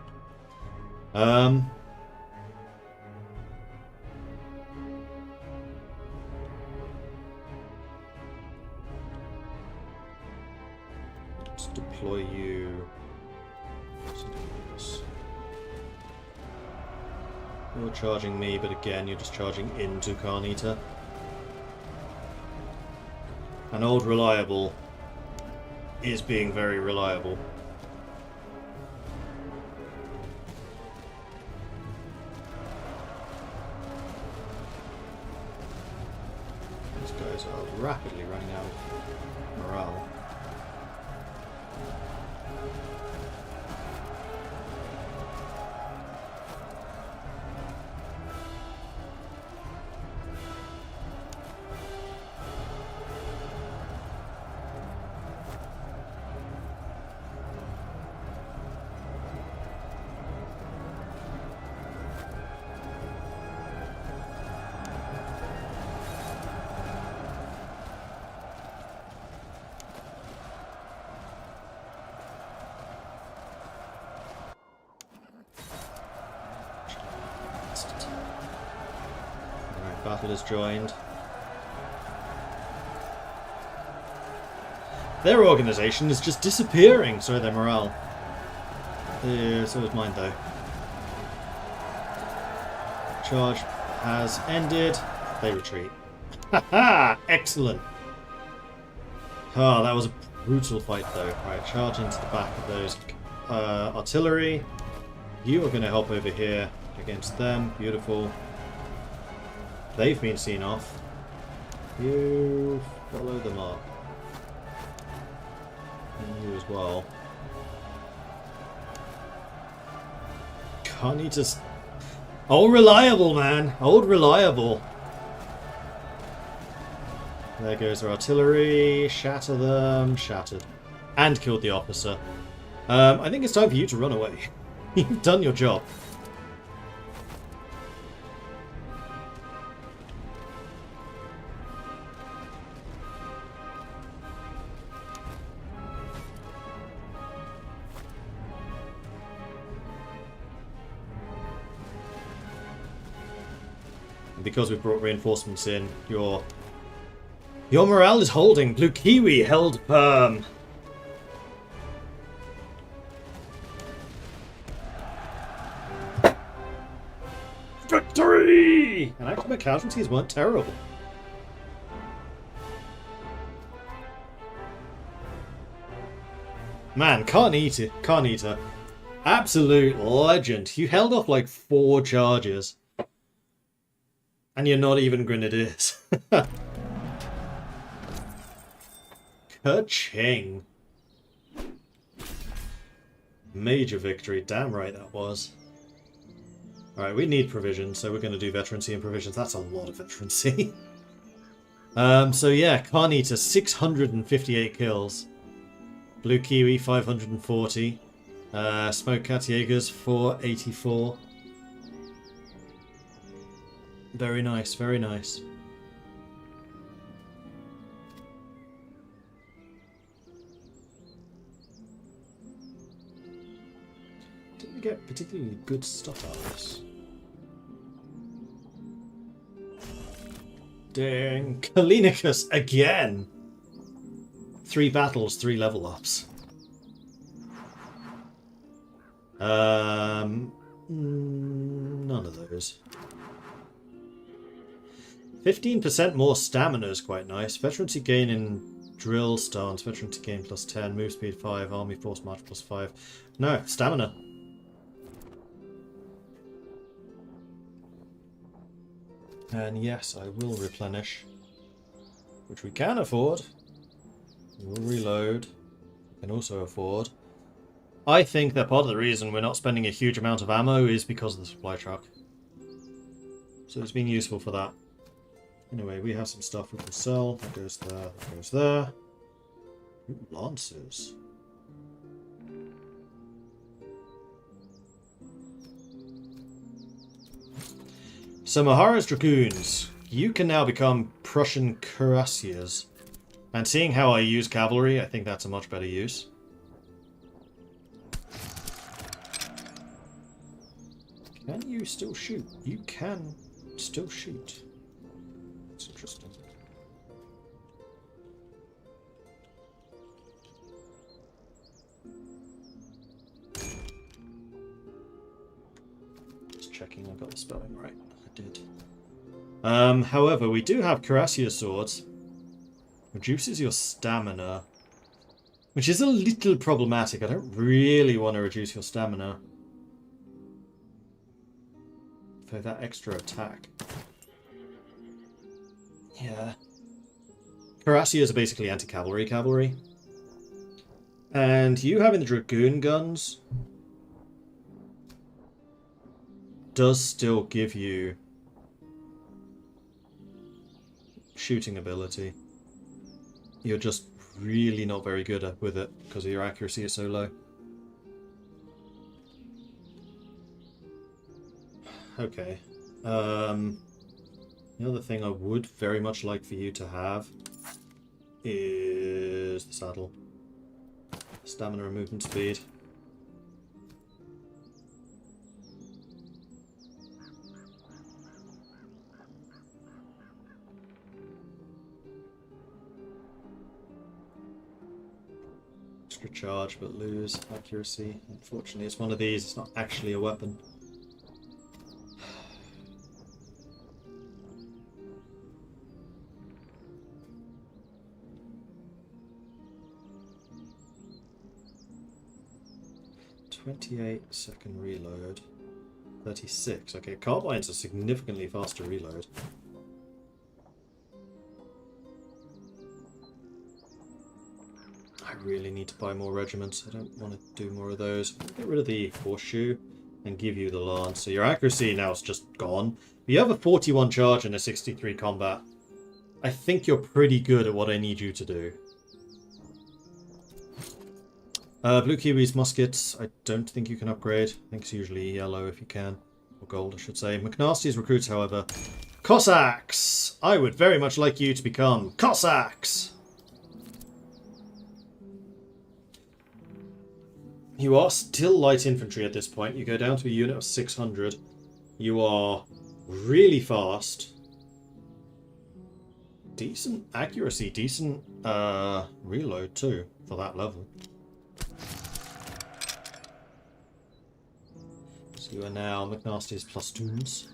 Let's deploy you. You're charging me, but again, you're just charging into Carnita. And old Reliable is being very reliable. These guys are rapidly running out of morale. Alright, battle is joined. Their organisation is just disappearing, so their morale. So is mine though. Charge has ended. They retreat. Haha! Excellent! Ah, that was a brutal fight though. Right, charge into the back of those artillery. You are going to help over here against them. Beautiful. They've been seen off. You follow them up. And you as well. Can't you just... Old reliable, man. Old reliable. There goes our artillery. Shatter them. Shattered. And killed the officer. I think it's time for you to run away. You've done your job. Because we've brought reinforcements in, your morale is holding. Blue Kiwi held firm. Victory! And actually my casualties weren't terrible. Man, Carnita. Absolute legend. You held off like 4 charges. And you're not even grenadiers. Ka-ching. Major victory. Damn right that was. Alright, we need provisions, so we're going to do veterancy and provisions. That's a lot of veterancy. So yeah, Carnita, 658 kills. Blue Kiwi, 540. Smoke Cat Jaegers, 484. Very nice, very nice. Didn't get particularly good stuff out of this. Dang, Kalinicus again! 3 battles, 3 level ups. None of those. 15% more stamina is quite nice. Veterancy gain in drill stance. Veterancy gain plus 10. Move speed 5. Army force march plus 5. No, stamina. And yes, I will replenish. Which we can afford. We'll reload. We can also afford. I think that part of the reason we're not spending a huge amount of ammo is because of the supply truck. So it's been useful for that. Anyway, we have some stuff we can sell. That goes there, that goes there. Ooh, Lancers. So Mahara's Dragoons. You can now become Prussian Cuirassiers. And seeing how I use cavalry, I think that's a much better use. Can you still shoot? You can still shoot. That's interesting. Just checking I got the spelling right. I did. However, we do have Cuirassier swords. Reduces your stamina. Which is a little problematic. I don't really want to reduce your stamina. For that extra attack. Yeah. Cuirassiers are basically anti-cavalry cavalry. And you having the Dragoon guns does still give you shooting ability. You're just really not very good with it because your accuracy is so low. Okay. The other thing I would very much like for you to have is the saddle. Stamina and movement speed. Extra charge but lose accuracy. Unfortunately, it's one of these. It's not actually a weapon. $28-second reload. 36. Okay, carbines are significantly faster reload. I really need to buy more regiments. I don't want to do more of those. Get rid of the horseshoe and give you the lance. So your accuracy now is just gone. You have a 41 charge and a 63 combat. I think you're pretty good at what I need you to do. Blue Kiwi's muskets, I don't think you can upgrade. I think it's usually yellow if you can. Or gold, I should say. McNasty's recruits, however. Cossacks! I would very much like you to become Cossacks! You are still light infantry at this point. You go down to a unit of 600. You are really fast. Decent accuracy, decent reload too, for that level. So you are now McNasty's +2s.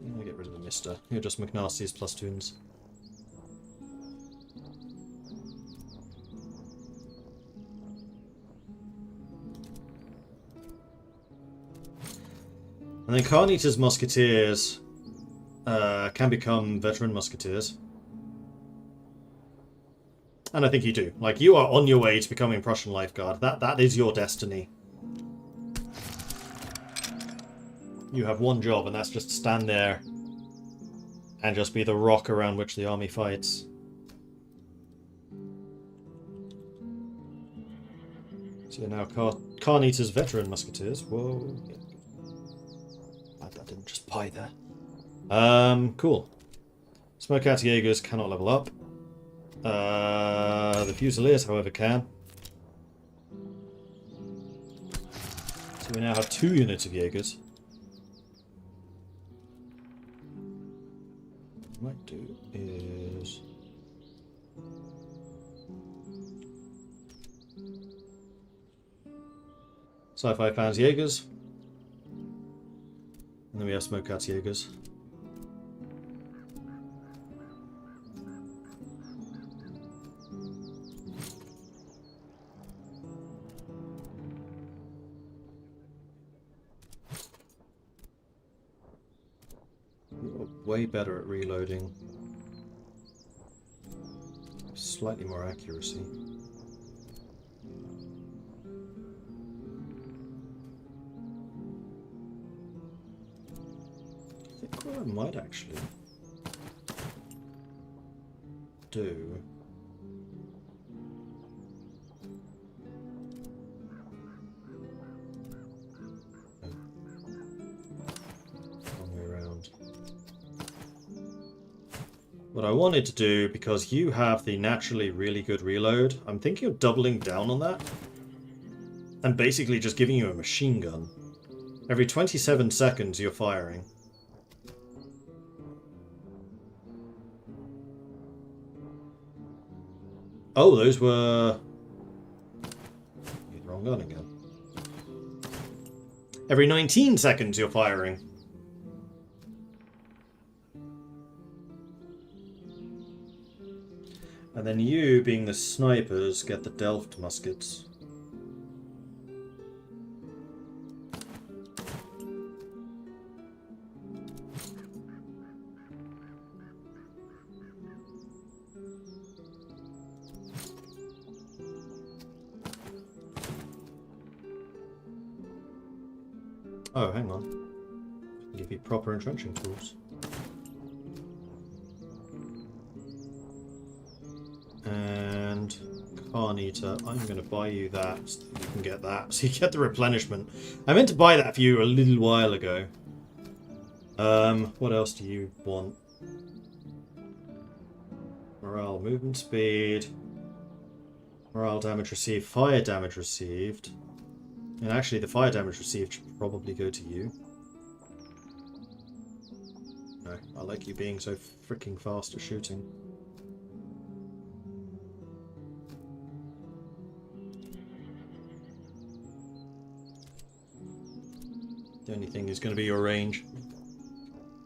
I'm gonna get rid of the Mister. You're just McNasty's +2s. And then Carnita's Musketeers can become veteran Musketeers. And I think you do. Like, you are on your way to becoming Prussian Life Guard. That is your destiny. You have one job, and that's just stand there and just be the rock around which the army fights. So you're now Carnita's veteran Musketeers. Whoa. I didn't just buy that. Cool. Smokeout Jaegers cannot level up. The Fusiliers, however, can. So we now have 2 units of Jaegers. What I might do is... Sci-Fi Fans Jaegers. And then we have Smokeout Jaegers. You're way better at reloading. Slightly more accuracy. I think what I might actually do wrong way around. What I wanted to do, because you have the naturally really good reload, I'm thinking of doubling down on that and basically just giving you a machine gun. Every 27 seconds you're firing. Oh, those were... Wrong gun again. Every 19 seconds you're firing. And then you, being the snipers, get the Delft muskets. Oh, hang on. I'll give you proper entrenching tools. And Carnita, I'm going to buy you that so that you can get that. So you get the replenishment. I meant to buy that for you a little while ago. What else do you want? Morale, movement speed. Morale damage received, fire damage received. And actually the fire damage received should probably go to you. No, I like you being so freaking fast at shooting. The only thing is going to be your range.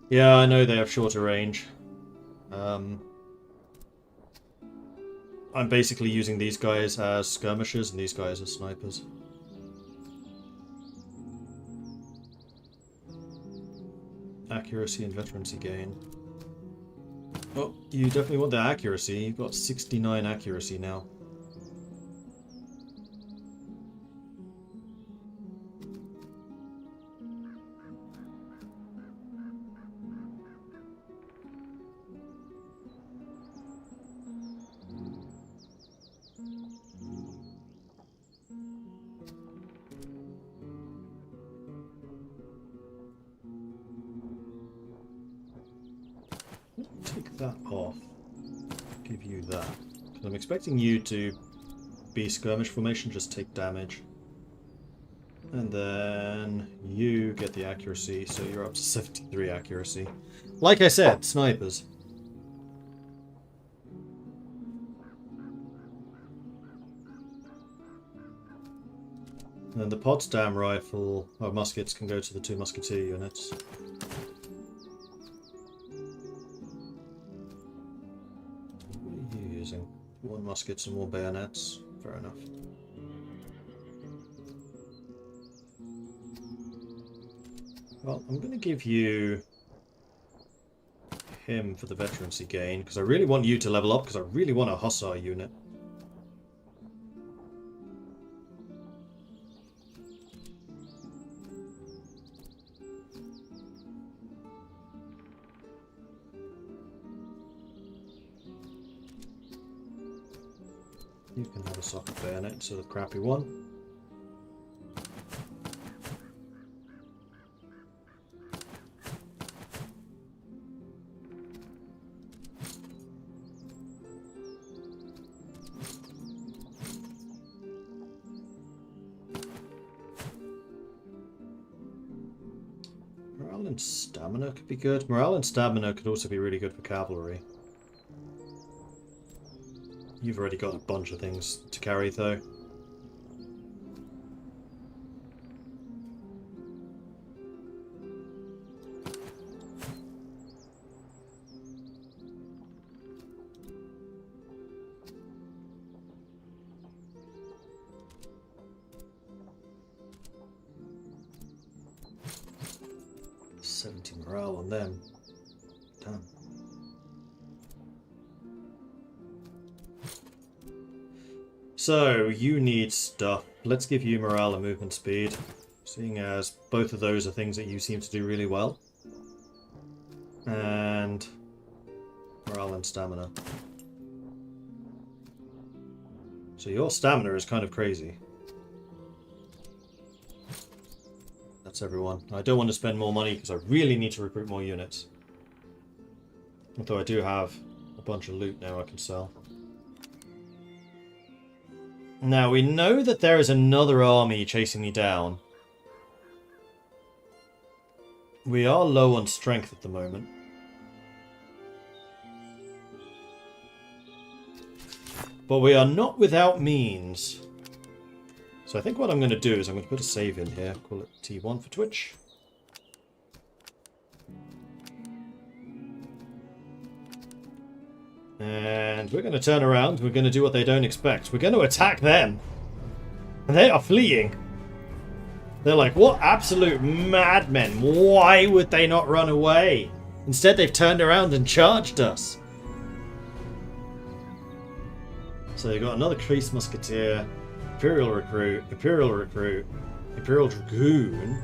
Yeah, I know they have shorter range. I'm basically using these guys as skirmishers and these guys as snipers. accuracy and veterancy gain. Oh, you definitely want the accuracy. You've got 69 accuracy now. Take that off. Give you that. I'm expecting you to be skirmish formation, just take damage. And then you get the accuracy, so you're up to 73 accuracy. Like I said, snipers. And then the Potsdam rifle, or muskets, can go to the 2 musketeer units. What are you using? 1 muskets and more bayonets. Fair enough. Well, I'm going to give you him for the veterancy gain, because I really want you to level up, because I really want a hussar unit. You can have a socket bayonet instead of crappy one. Morale and stamina could be good. Morale and stamina could also be really good for cavalry. You've already got a bunch of things to carry, though. Morale on them. Damn. So, you need stuff. Let's give you morale and movement speed, seeing as both of those are things that you seem to do really well. And morale and stamina. So your stamina is kind of crazy. That's everyone. I don't want to spend more money because I really need to recruit more units. Although I do have a bunch of loot now I can sell. Now we know that there is another army chasing me down. We are low on strength at the moment. But we are not without means. So I think what I'm going to do is I'm going to put a save in here. Call it T1 for Twitch. And we're going to turn around. We're going to do what they don't expect. We're going to attack them. And they are fleeing. They're like, what absolute madmen. Why would they not run away? Instead, they've turned around and charged us. So you've got another Creased Musketeer, Imperial Recruit, Imperial Dragoon,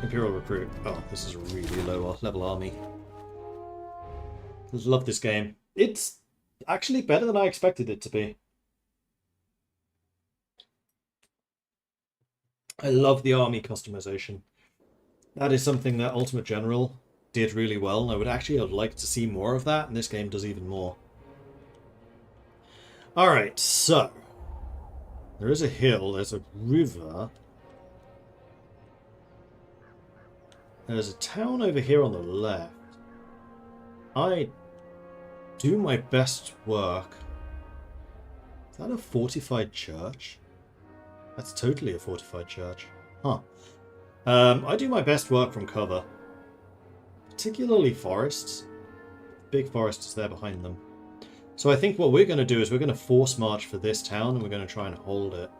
Imperial Recruit. Oh, this is a really low level army. Love this game. It's actually better than I expected it to be. I love the army customization. That is something that Ultimate General did really well, and I would actually have liked to see more of that, and this game does even more. Alright, so there is a hill, there's a river, there's a town over here on the left. I do my best work. Is that a fortified church? That's totally a fortified church. Huh. I do my best work from cover. Particularly forests. Big forest is there behind them. So I think what we're going to do is we're going to force march for this town and we're going to try and hold it.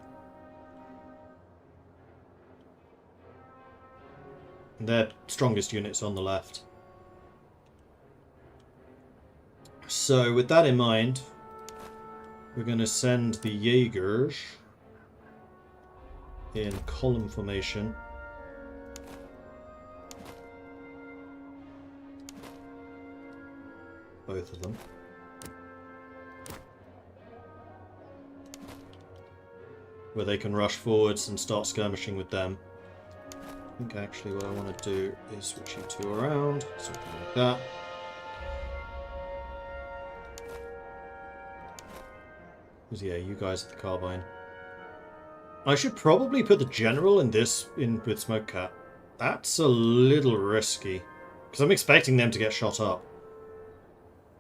Their strongest unit's on the left. So with that in mind, we're going to send the Jaegers in column formation. Both of them. Where they can rush forwards and start skirmishing with them. I think actually what I want to do is switch you two around, something like that. Because yeah, you guys at the carbine. I should probably put the general in with Smoke Cat. That's a little risky. Because I'm expecting them to get shot up.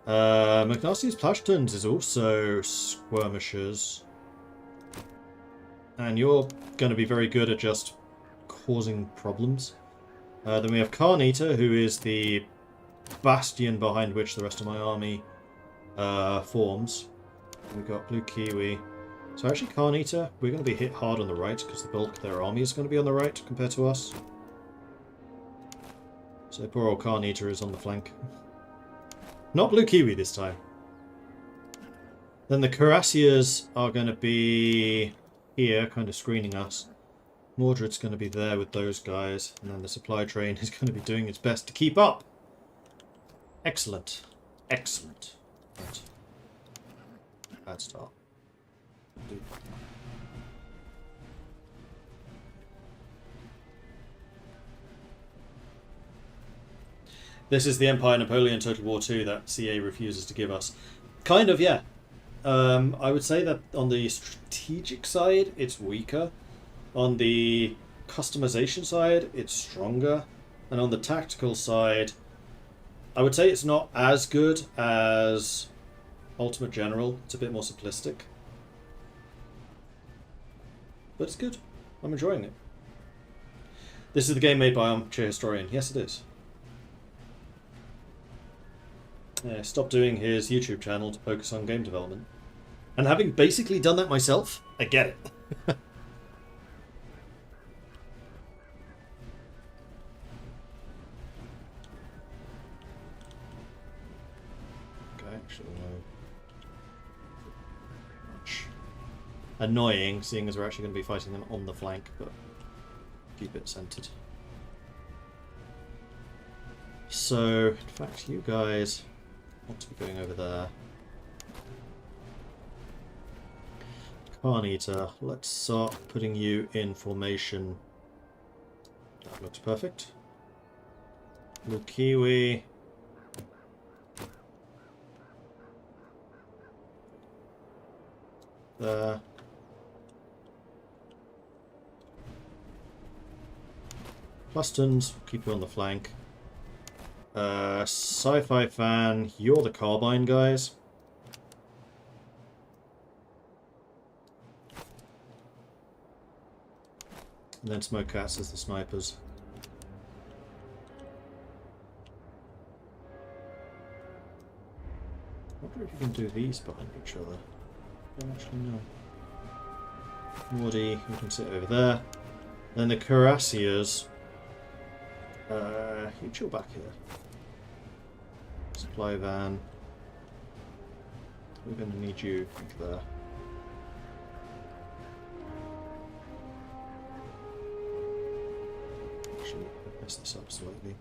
McNasty's Plashtoons is also skirmishers. And you're going to be very good at just causing problems. Then we have Carnita, who is the bastion behind which the rest of my army forms. We've got Blue Kiwi. So actually Carnita, we're going to be hit hard on the right because the bulk of their army is going to be on the right compared to us. So poor old Carnita is on the flank. Not Blue Kiwi this time. Then the Cuirassiers are going to be here, kind of screening us. Mordred's going to be there with those guys. And then the supply train is going to be doing its best to keep up. Excellent. Excellent. Right. Bad start. This is the Empire Napoleon Total War 2 that CA refuses to give us. Kind of, yeah. I would say that on the strategic side, it's weaker. On the customization side, it's stronger. And on the tactical side, I would say it's not as good as Ultimate General. It's a bit more simplistic. But it's good. I'm enjoying it. This is the game made by Armchair Historian. Yes, it is. Yeah, stop doing his YouTube channel to focus on game development. And having basically done that myself, I get it. Okay, actually, no. Annoying, seeing as we're actually going to be fighting them on the flank, but keep it centered. So, in fact, you guys want to be going over there. Carnita, let's start putting you in formation. That looks perfect. Blue Kiwi. There. Plastons, keep you on the flank. Sci-Fi Fan, you're the carbine guys. And then Smoke Cats as the snipers. I wonder if you can do these behind each other. I don't actually know. Morty, you can sit over there. Then the Cuirassiers. You chill back here. Supply van. We're going to need you there. Actually, I messed this up slightly.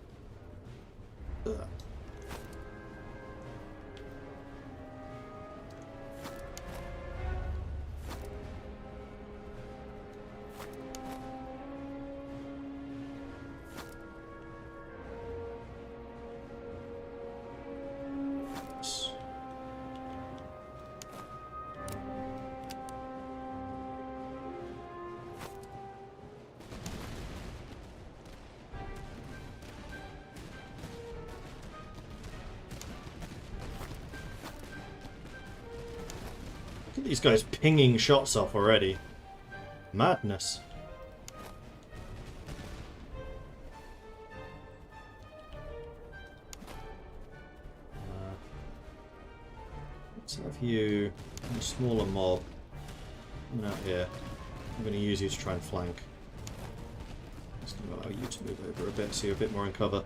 These guys pinging shots off already. Madness. Let's have you in a smaller mob. Come out here. I'm going to use you to try and flank. Just allow you to move over a bit so you're a bit more in cover.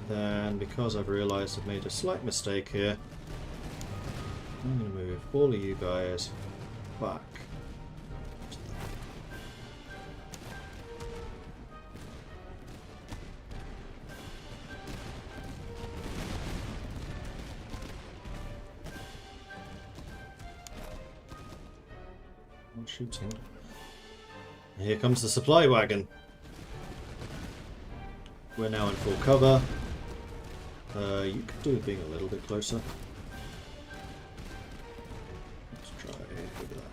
Then, because I've realised I've made a slight mistake here, I'm going to move all of you guys back. Not shooting. Here comes the supply wagon. We're now in full cover. You could do with being a little bit closer. Let's try over there.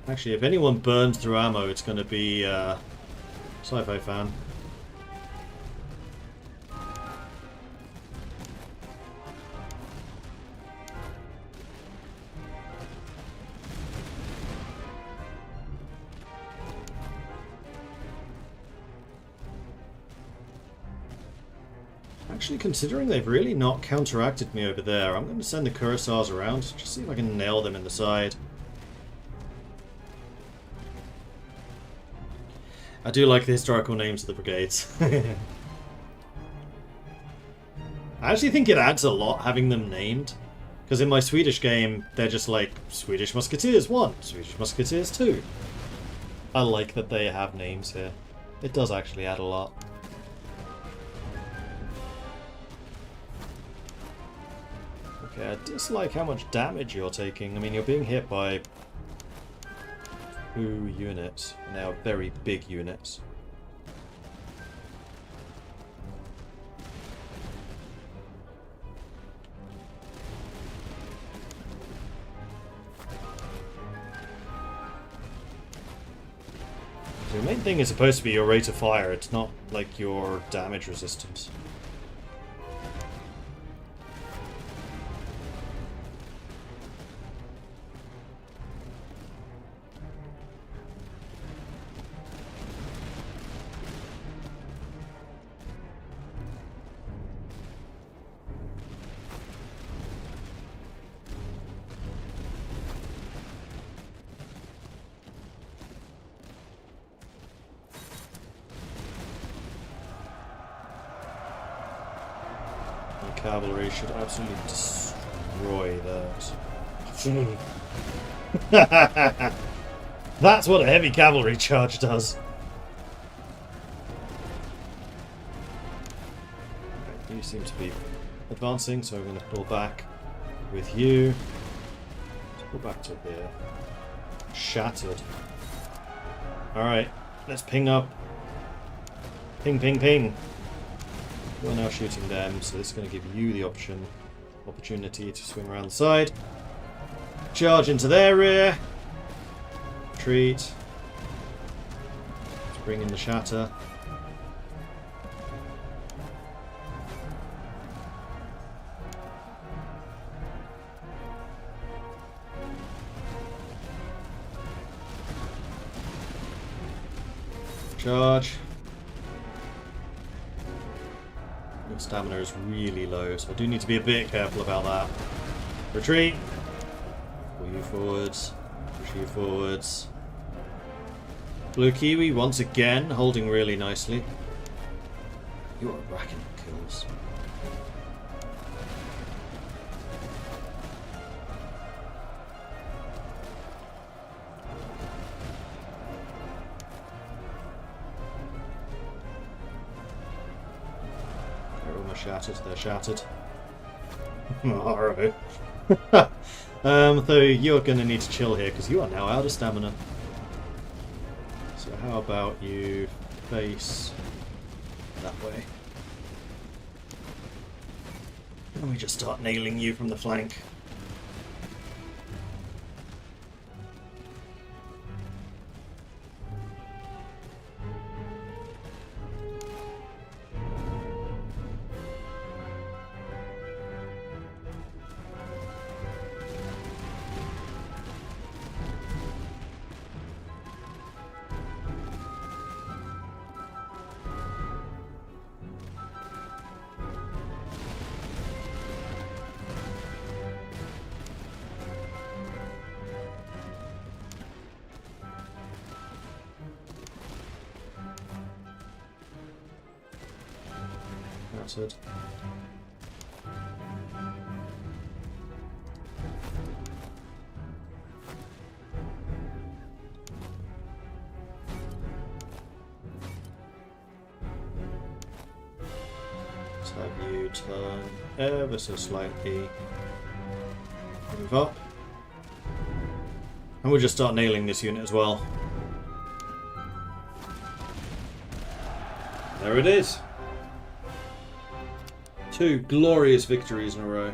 Actually, if anyone burns through ammo, it's going to be Sci-Fi Fan. Actually, considering they've really not counteracted me over there, I'm going to send the Cuirassars around, just see if I can nail them in the side. I do like the historical names of the brigades. I actually think it adds a lot having them named. Because in my Swedish game, they're just like Swedish Musketeers 1, Swedish Musketeers 2. I like that they have names here. It does actually add a lot. Okay, I dislike how much damage you're taking. I mean, you're being hit by 2 units, now very big units. So the main thing is supposed to be your rate of fire, it's not like your damage resistance. Cavalry should absolutely destroy those. That's what a heavy cavalry charge does. Okay, you seem to be advancing, so I'm going to pull back with you. Let's pull back to here. Shattered. Alright, let's ping up. Ping, ping, ping. You're now shooting them, so this is going to give you the opportunity to swing around the side. Charge into their rear. Retreat. Let's bring in the shatter. Charge. Your stamina is really low, so I do need to be a bit careful about that. Retreat. Pull you forwards. Push you forwards. Blue Kiwi once again holding really nicely. You are racking up kills. them are shattered. They're shattered. Alright. Though you're going to need to chill here because you are now out of stamina. So how about you face that way? And we just start nailing you from the flank. That's it. Let's have you turn ever so slightly. Move up. And we'll just start nailing this unit as well. There it is. 2 glorious victories in a row.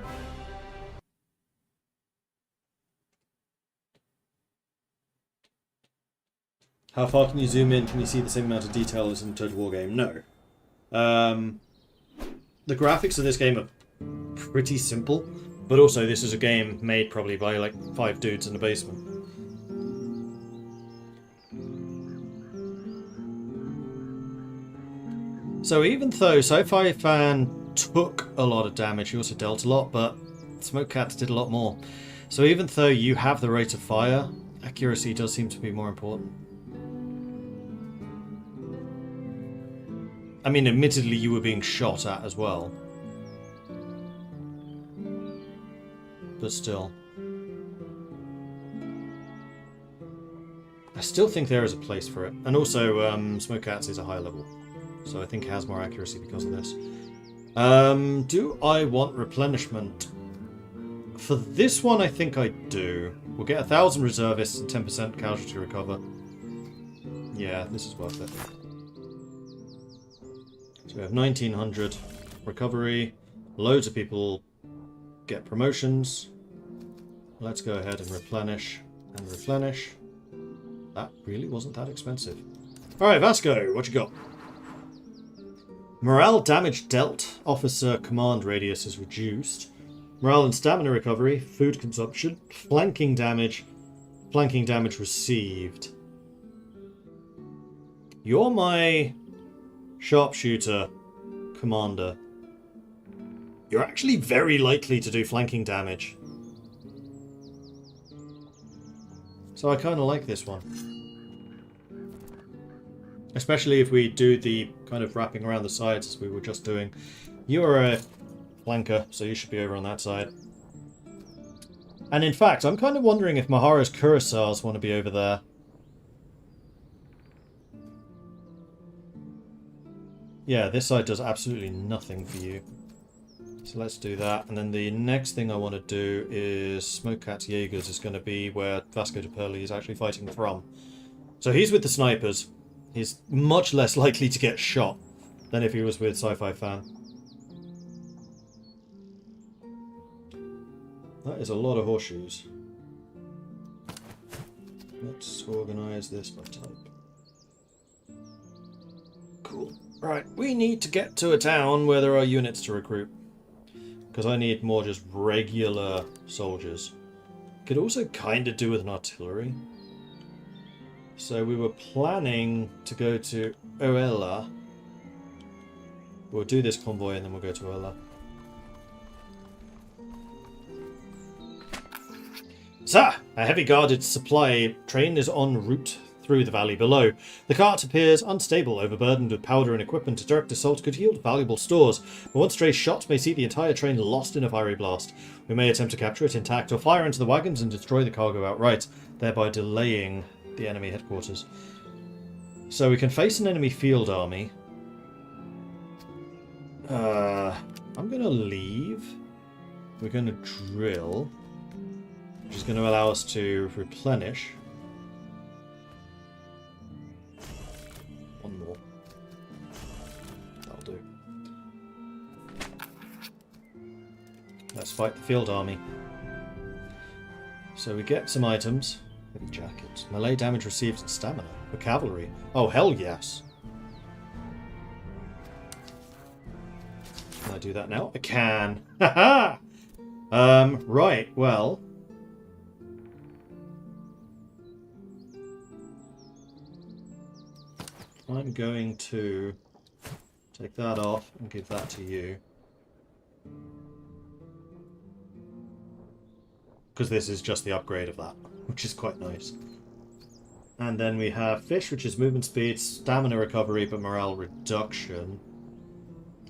How far can you zoom in? Can you see the same amount of detail as in Total War game? No. The graphics of this game are pretty simple, but also this is a game made probably by like 5 dudes in a basement. So even though Sci-Fi Fan took a lot of damage, he also dealt a lot, but Smoke Cats did a lot more. So even though you have the rate of fire, accuracy does seem to be more important. I mean, admittedly, you were being shot at as well. But still. I still think there is a place for it. And also, Smoke Cats is a higher level. So I think it has more accuracy because of this. Do I want replenishment? For this one, I think I do. We'll get 1,000 reservists and 10% casualty recover. Yeah, this is worth it. So we have 1,900 recovery. Loads of people get promotions. Let's go ahead and replenish and replenish. That really wasn't that expensive. Alright, Vasco, what you got? Morale damage dealt. Officer command radius is reduced. Morale and stamina recovery. Food consumption. Flanking damage. Flanking damage received. You're my sharpshooter commander. You're actually very likely to do flanking damage. So I kind of like this one. Especially if we do the kind of wrapping around the sides as we were just doing. You're a flanker, so you should be over on that side. And in fact, I'm kind of wondering if Mahara's Kurosawas want to be over there. Yeah, this side does absolutely nothing for you. So let's do that. And then the next thing I want to do is Smoke Cats Jaegers is going to be where Vasco de Perli is actually fighting from. So he's with the snipers. He's much less likely to get shot than if he was with Sci-Fi Fan. That is a lot of horseshoes. Let's organize this by type. Cool. Right, we need to get to a town where there are units to recruit. Because I need more just regular soldiers. Could also kind of do with an artillery. So we were planning to go to Oella. We'll do this convoy and then we'll go to Oella. Sir, a heavy guarded supply train is en route through the valley below. The cart appears unstable, overburdened with powder and equipment. A direct assault could yield valuable stores, but one stray shot may see the entire train lost in a fiery blast. We may attempt to capture it intact or fire into the wagons and destroy the cargo outright, thereby delaying the enemy headquarters. So we can face an enemy field army. I'm going to leave. We're going to drill, which is going to allow us to replenish. One more. That'll do. Let's fight the field army. So we get some items. Heavy jacket. Melee damage received and stamina. For cavalry. Oh, hell yes. Can I do that now? I can. Haha! Right, well. I'm going to take that off and give that to you. Because this is just the upgrade of that, which is quite nice. And then we have fish, which is movement speed, stamina recovery, but morale reduction.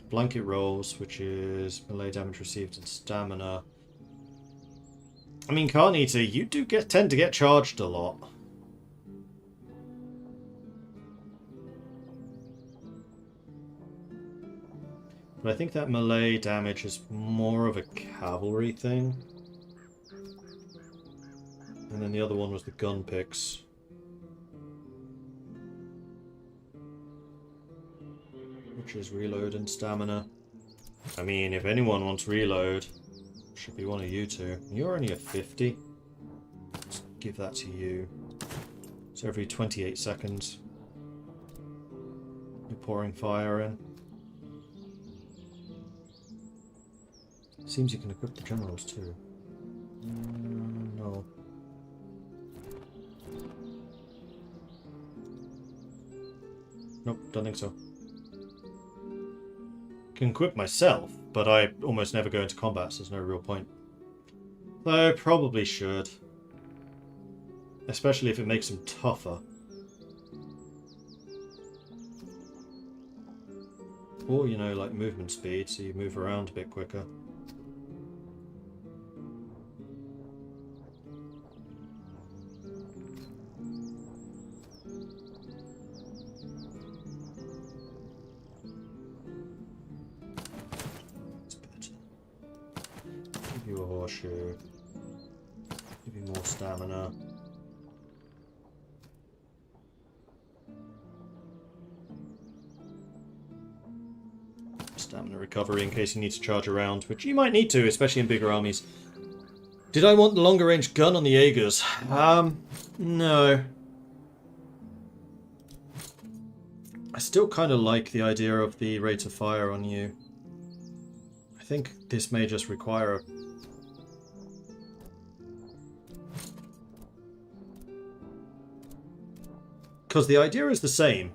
Blanket rolls, which is melee damage received and stamina. I mean, Carnita, you do tend to get charged a lot. But I think that melee damage is more of a cavalry thing. And then the other one was the gun picks. Which is reload and stamina. I mean, if anyone wants reload, it should be one of you two. You're only at 50. Let's give that to you. So every 28 seconds, you're pouring fire in. Seems you can equip the generals too. No. Nope, don't think so. Can equip myself, but I almost never go into combat, so there's no real point. Though, probably should. Especially if it makes them tougher. Or, you know, like movement speed, so you move around a bit quicker. Give you a horseshoe. Give you more stamina. Stamina recovery in case you need to charge around, which you might need to, especially in bigger armies. Did I want the longer range gun on the Jaegers? No. I still kind of like the idea of the rate of fire on you. I think this may just require a... Because the idea is the same.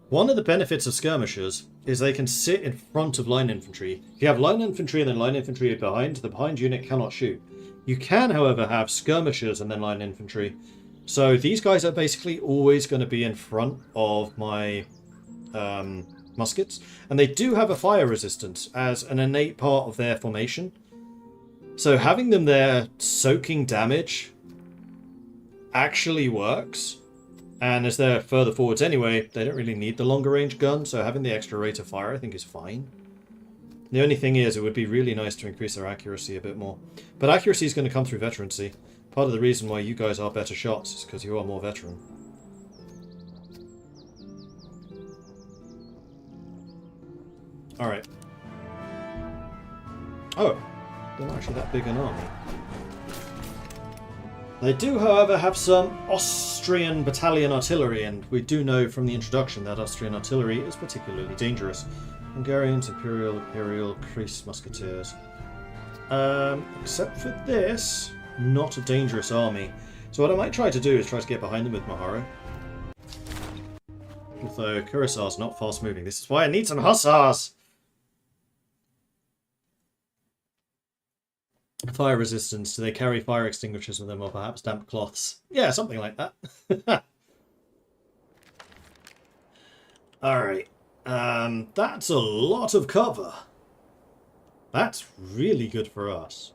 One of the benefits of skirmishers is they can sit in front of line infantry. If you have line infantry and then line infantry behind, the behind unit cannot shoot. You can, however, have skirmishers and then line infantry. So these guys are basically always going to be in front of my muskets. And they do have a fire resistance as an innate part of their formation. So having them there soaking damage actually works. And as they're further forwards anyway, they don't really need the longer range gun, so having the extra rate of fire I think is fine. The only thing is, it would be really nice to increase their accuracy a bit more. But accuracy is going to come through veterancy. Part of the reason why you guys are better shots is because you are more veteran. Alright. Oh, they're not actually that big an army. They do, however, have some Austrian battalion artillery, and we do know from the introduction that Austrian artillery is particularly dangerous. Hungarians, Imperial, Crease Musketeers. Except for this, not a dangerous army. So what I might try to do is try to get behind them with Mahara. Although Kurosawa's not fast moving. This is why I need some hussars! Fire resistance. Do they carry fire extinguishers with them, or perhaps damp cloths? Yeah, something like that. Alright. That's a lot of cover. That's really good for us.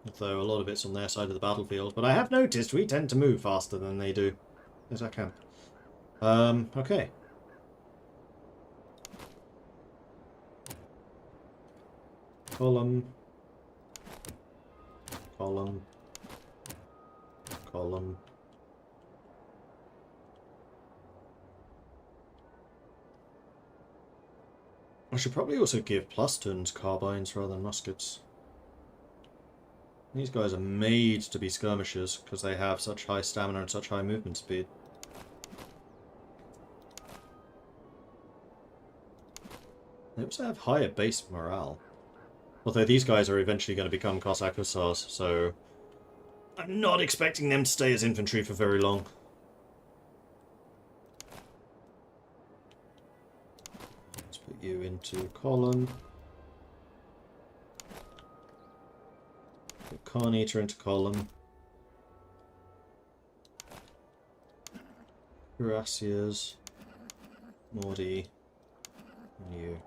Although a lot of it's on their side of the battlefield. But I have noticed we tend to move faster than they do. There's that camp. Okay. Column. Column. Column. I should probably also give plus turns carbines rather than muskets. These guys are made to be skirmishers because they have such high stamina and such high movement speed. They also have higher base morale. Although these guys are eventually going to become Cossack Hussars, so I'm not expecting them to stay as infantry for very long. Let's put you into column. Put Carnita into column. Cuirassiers. Morty. And you.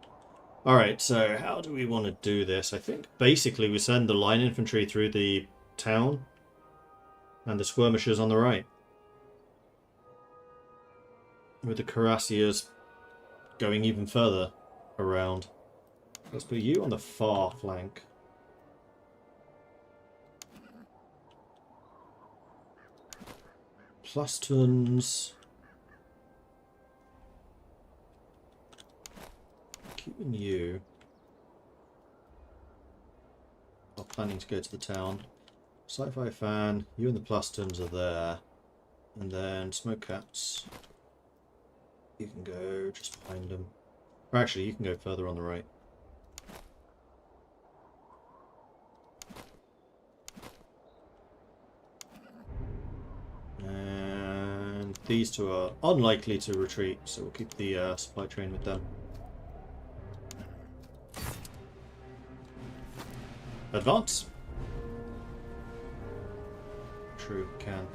Alright, so how do we want to do this? I think basically we send the line infantry through the town and the skirmishers on the right. With the cuirassiers going even further around. Let's put you on the far flank. Plus turns. Keeping you. I'm planning to go to the town. Sci-fi fan, you and the plus turns are there. And then smoke cats. You can go just behind them. Or actually, you can go further on the right. And these two are unlikely to retreat, so we'll keep the supply train with them. Advance. True, can.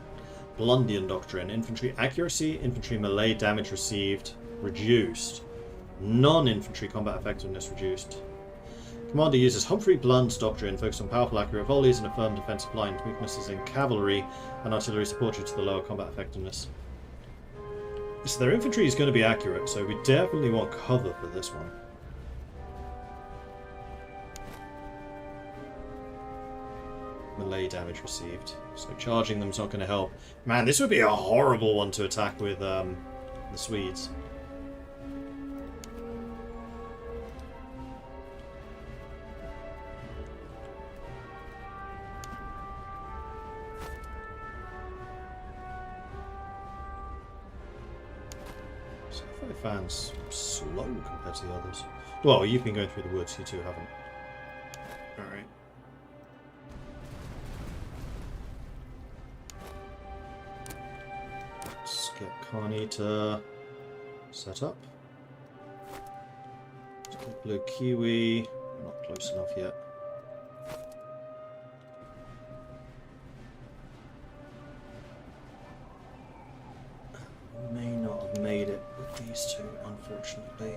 Blundian Doctrine. Infantry accuracy, infantry melee damage received, reduced. Non-infantry combat effectiveness reduced. Commander uses Humphrey Blunt's Doctrine, focused on powerful accurate volleys and a firm defensive line. Weaknesses in cavalry and artillery support due to the lower combat effectiveness. So their infantry is going to be accurate, so we definitely want cover for this one. Melee damage received. So charging them's not going to help. Man, this would be a horrible one to attack with the Swedes. Sci-fi fans slow compared to the others. Well, you've been going through the woods, you two haven't. Alright. Let's get Carnita set up. Let's get Blue Kiwi. We're not close enough yet. We may not have made it with these two, unfortunately.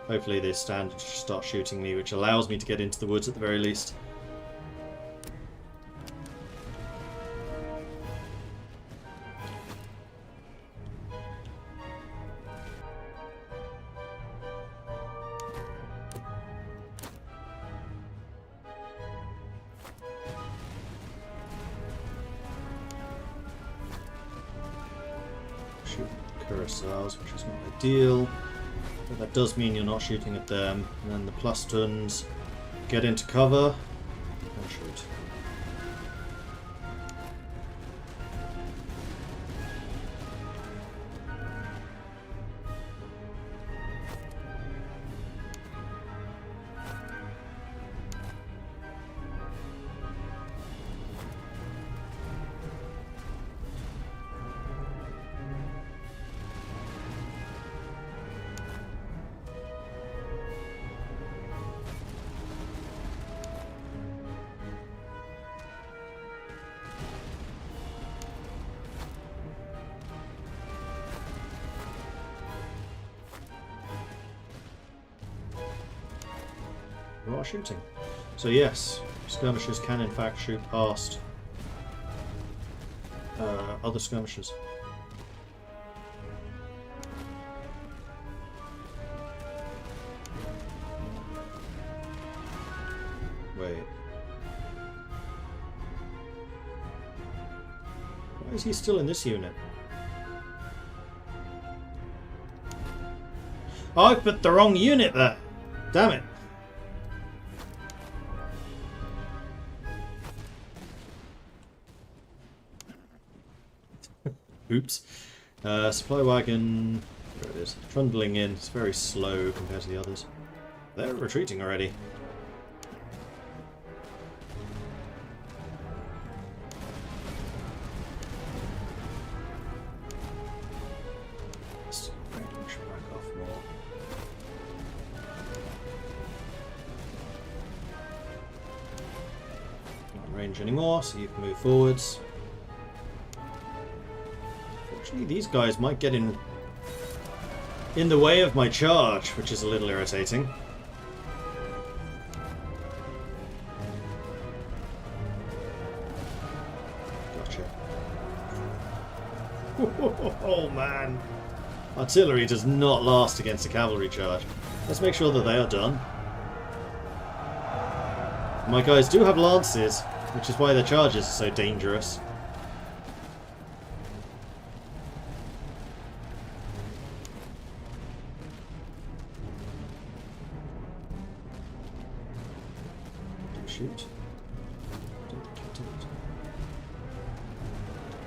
Hopefully they stand and start shooting me, which allows me to get into the woods at the very least. Shoot curacao, which is not ideal. But that does mean you're not shooting at them. And then the plus tons get into cover and shoot. You are shooting. So yes, skirmishers can in fact shoot past other skirmishers. Wait. Why is he still in this unit? Oh, I put the wrong unit there! Damn it! Oops. Supply wagon... There it is. Trundling in. It's very slow compared to the others. They're retreating already. Range anymore, so you can move forwards. Fortunately, these guys might get in the way of my charge, which is a little irritating. Gotcha. Oh man, artillery does not last against a cavalry charge. Let's make sure that they are done. My guys do have lances, which is why their charges are so dangerous. Did you shoot? I don't think you did.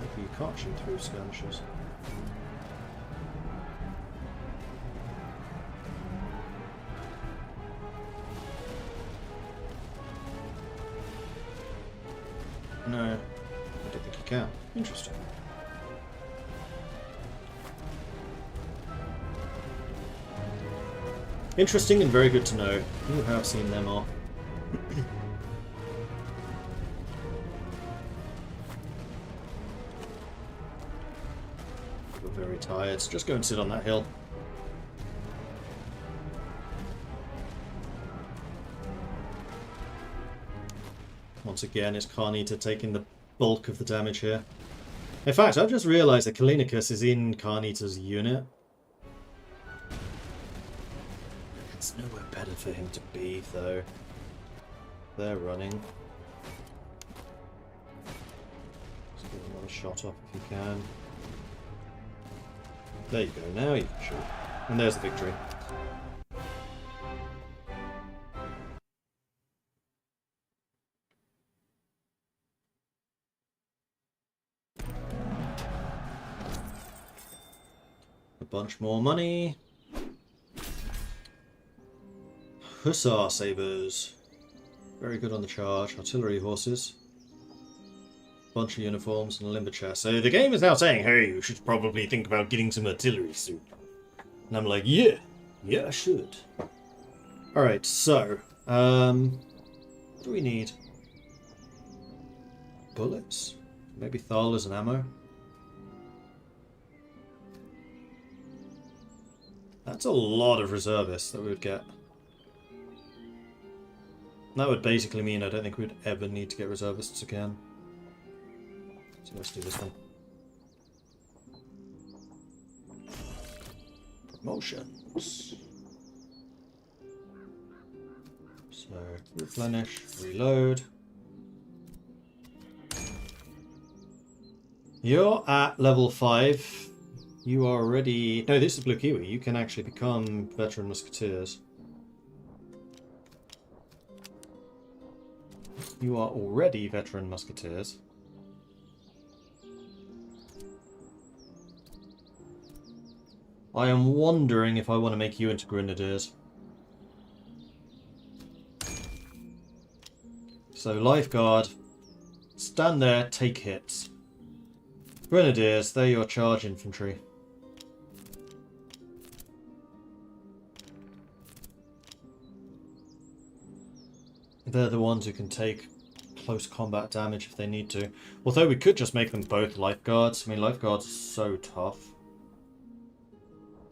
Maybe you can't shoot through skirmishers. No, I don't think you can. Interesting. Interesting and very good to know. You have seen them off. We're very tired. So just go and sit on that hill. Once again, it's Carnita taking the bulk of the damage here. In fact, I've just realised that Kalinicus is in Carnita's unit. It's nowhere better for him to be, though. They're running. Let's get another shot off if you can. There you go, now you can shoot. And there's the victory. Bunch more money. Hussar sabers. Very good on the charge. Artillery horses. Bunch of uniforms and a limber chest. So the game is now saying, hey, you should probably think about getting some artillery soon. And I'm like, yeah, I should. Alright, so, what do we need? Bullets? Maybe thalers and ammo? That's a lot of reservists that we would get. That would basically mean I don't think we'd ever need to get reservists again. So let's do this one. Promotions. So, replenish, reload. You're at level 5. You are already... No, this is Blue Kiwi. You can actually become veteran musketeers. You are already veteran musketeers. I am wondering if I want to make you into grenadiers. So, lifeguard. Stand there, take hits. Grenadiers, they're your charge infantry. They're the ones who can take close combat damage if they need to. Although we could just make them both lifeguards. I mean, lifeguards are so tough.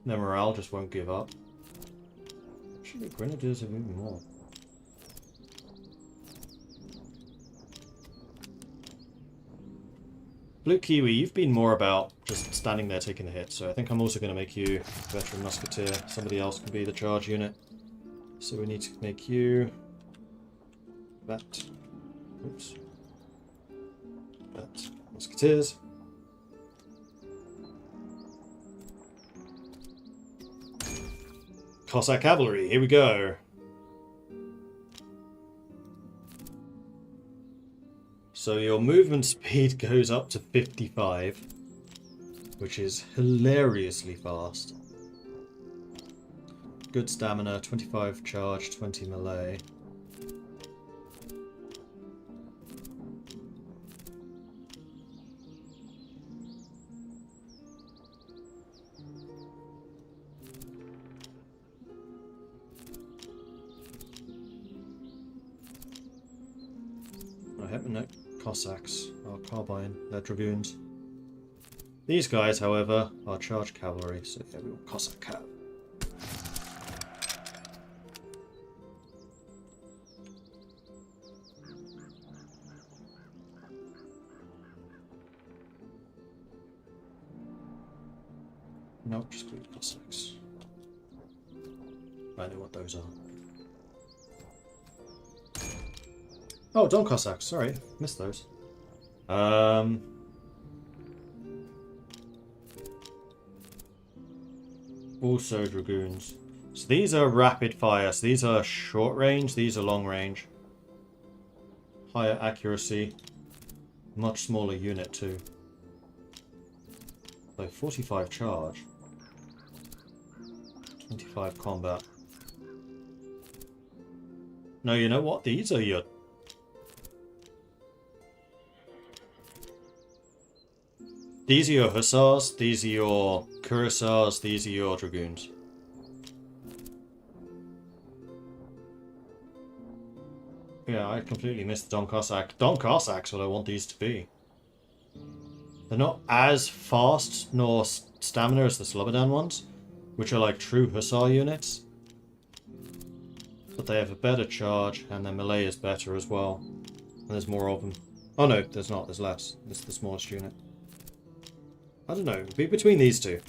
Their morale just won't give up. Actually, grenadiers are moving more. Blue Kiwi, you've been more about just standing there taking the hit, so I think I'm also going to make you Veteran Musketeer. Somebody else can be the charge unit. So we need to make you... that. Oops. That. Musketeers. Cossack Cavalry, here we go. So your movement speed goes up to 55, which is hilariously fast. Good stamina, 25 charge, 20 melee. No, Cossacks are carbine, they're dragoons. These guys, however, are charge cavalry, so yeah, we want Cossack cav. No, just include Cossacks. I know what those are. Oh, Don Cossacks, sorry, missed those. Also dragoons. So these are rapid fire, so these are short range, these are long range. Higher accuracy. Much smaller unit too. So 45 charge. 25 combat. No, you know what? These are your... These are your hussars, these are your cuirassiers, these are your dragoons. Yeah, I completely missed the Don Cossack. Don Cossacks, what I want these to be. They're not as fast nor stamina as the Slobodan ones, which are like true hussar units. But they have a better charge, and their melee is better as well. And there's more of them. Oh no, there's not, there's less. It's the smallest unit. I don't know, be between these two.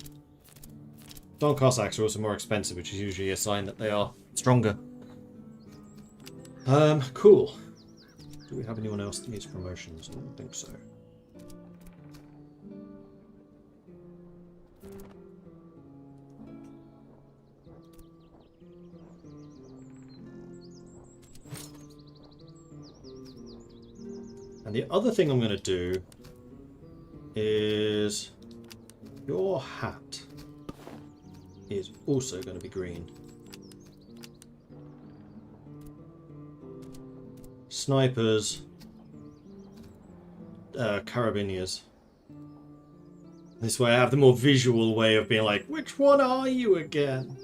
Don Cossacks are also more expensive, which is usually a sign that they are stronger. Cool. Do we have anyone else that needs promotions? I don't think so. And the other thing I'm going to do is... your hat is also going to be green. Snipers, carabiniers. This way I have the more visual way of being like, which one are you again?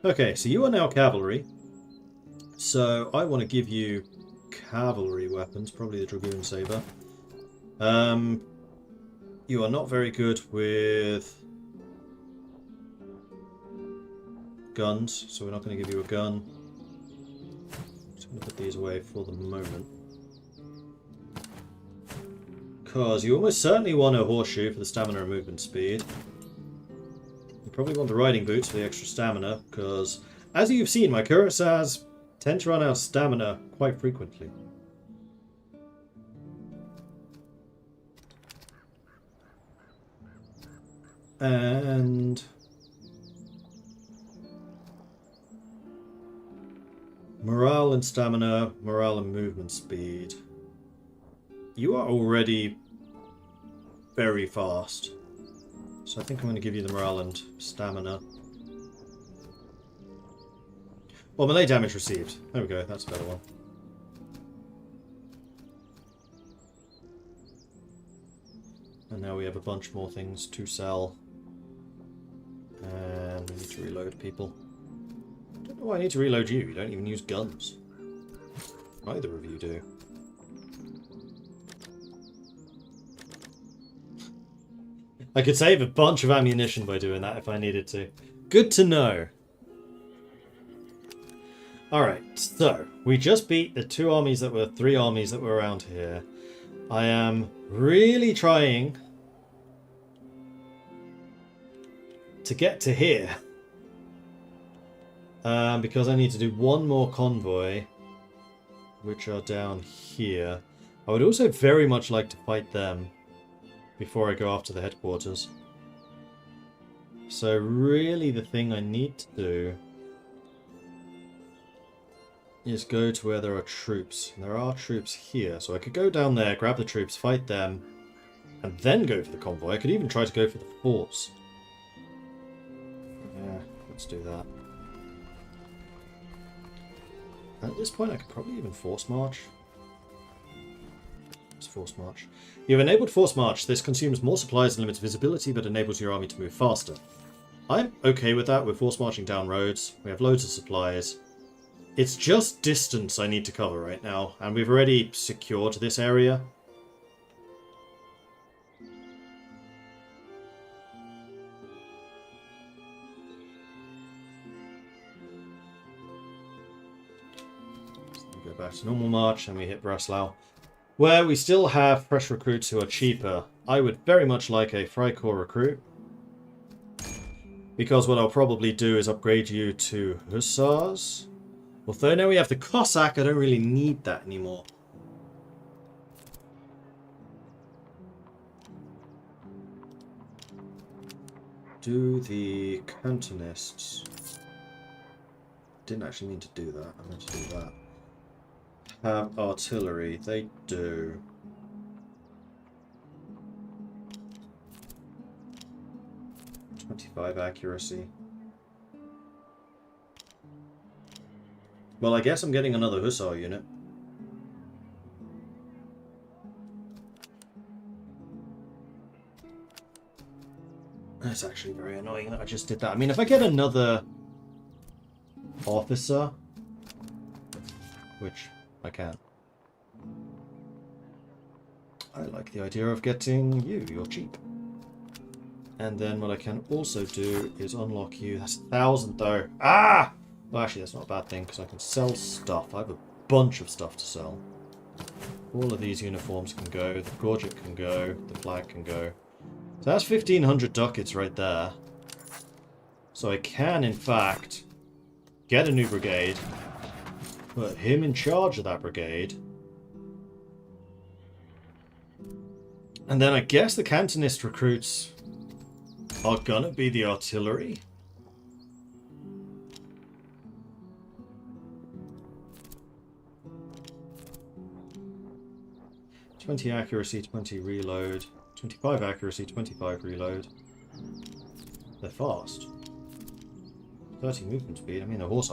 Okay, so you are now cavalry. So I want to give you cavalry weapons, probably the Dragoon Saber. You are not very good with guns, so we're not going to give you a gun. Just going to put these away for the moment. Because you almost certainly want a horseshoe for the stamina and movement speed. You probably want the riding boots for the extra stamina, because as you've seen, my cuirassiers tend to run out of stamina quite frequently. And morale and stamina, morale and movement speed. You are already very fast. So I think I'm going to give you the morale and stamina. Well, melee damage received. There we go, that's a better one. And now we have a bunch more things to sell. And we need to reload people. I don't know why I need to reload you. You don't even use guns. Neither of you do. I could save a bunch of ammunition by doing that if I needed to. Good to know. Alright, so we just beat the three armies that were around here. I am really trying to get to here. Because I need to do one more convoy, which are down here. I would also very much like to fight them before I go after the headquarters. So really the thing I need to do is go to where there are troops. And there are troops here, so I could go down there, grab the troops, fight them, and then go for the convoy. I could even try to go for the forts. Yeah, let's do that. At this point I could probably even force march. Let's force march. You've enabled force march. This consumes more supplies and limits visibility, but enables your army to move faster. I'm okay with that. We're force marching down roads. We have loads of supplies. It's just distance I need to cover right now, and we've already secured this area. So we go back to normal march, and we hit Breslau, where we still have fresh recruits who are cheaper. I would very much like a Freikorps recruit, because what I'll probably do is upgrade you to Hussars. Although now we have the Cossack, I don't really need that anymore. Do the Cantonists. Didn't actually mean to do that. I meant to do that. Have artillery. They do. .25 accuracy. Well, I guess I'm getting another Hussar unit. That's actually very annoying that I just did that. I mean, if I get another officer, which I can. I like the idea of getting you. You're cheap. And then what I can also do is unlock you. That's 1,000 though. Ah! Well, actually, that's not a bad thing, because I can sell stuff. I have a bunch of stuff to sell. All of these uniforms can go. The Gorget can go. The flag can go. So that's 1,500 ducats right there. So I can, in fact, get a new brigade. Put him in charge of that brigade. And then I guess the Cantonist recruits are gonna be the artillery. 20 accuracy, 20 reload. 25 accuracy, 25 reload. They're fast. 30 movement speed. I mean, a horse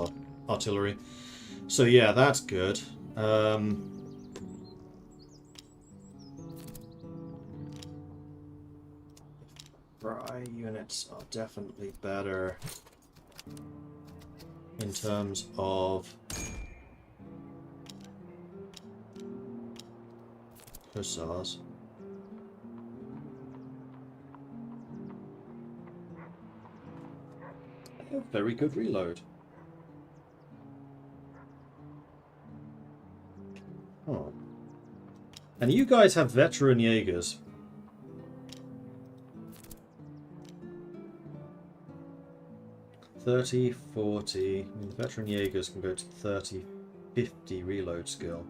artillery. So yeah, that's good. Fry units are definitely better in terms of Hussars. They have very good reload. Oh. And you guys have veteran Jaegers. $30, $40. I mean, the veteran Jaegers can go to $30, $50 reload skill.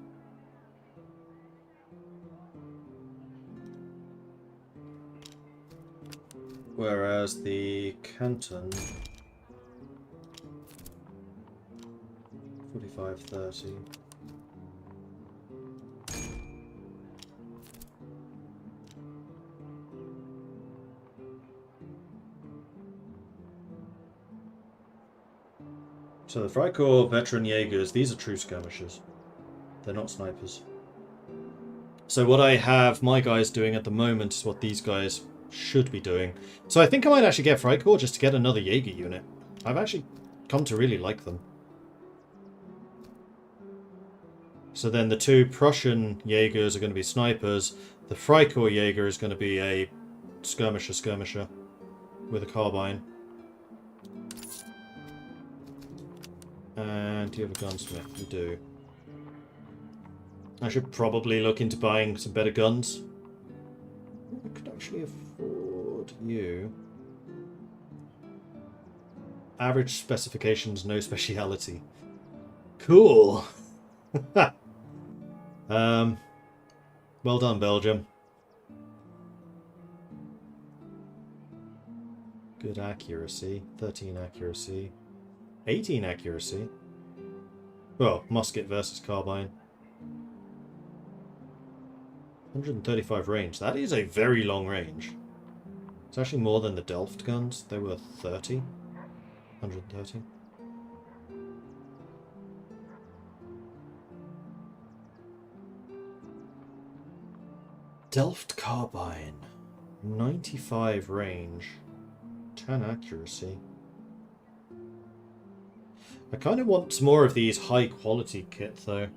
Whereas the Canton 45, 30. So the Freikorps veteran Jaegers, these are true skirmishers. They're not snipers. So what I have my guys doing at the moment is what these guys should be doing. So I think I might actually get Freikorps just to get another Jaeger unit. I've actually come to really like them. So then the two Prussian Jaegers are going to be snipers. The Freikorps Jaeger is going to be a skirmisher with a carbine. And do you have a gunsmith? You do. I should probably look into buying some better guns. I could actually afford you. Average specifications, no speciality. Cool. Well done, Belgium. Good accuracy. 13 accuracy. 18 accuracy. Well, musket versus carbine. 135 range. That is a very long range. It's actually more than the Delft guns. They were 30. 130. Delft carbine. 95 range. 10 accuracy. I kind of want more of these high quality kit though.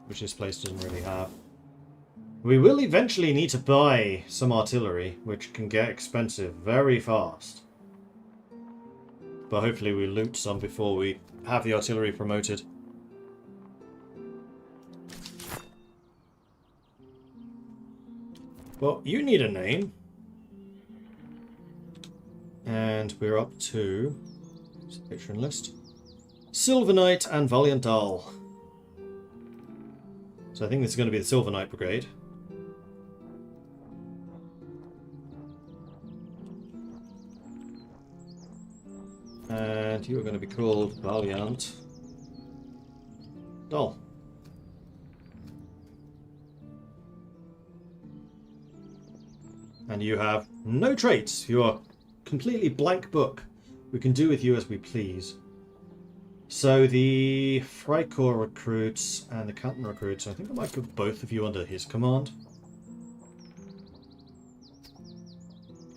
Which this place doesn't really have. We will eventually need to buy some artillery, which can get expensive very fast. But hopefully we loot some before we have the artillery promoted. Well, you need a name. And we're up to... What's the patron list? Silver Knight and Valiant Dahl. So I think this is going to be the Silver Knight Brigade. And you are going to be called Valiant Dahl. And you have no traits. You are completely blank book. We can do with you as we please. So the Freikorps recruits and the Canton recruits, I think I might put both of you under his command.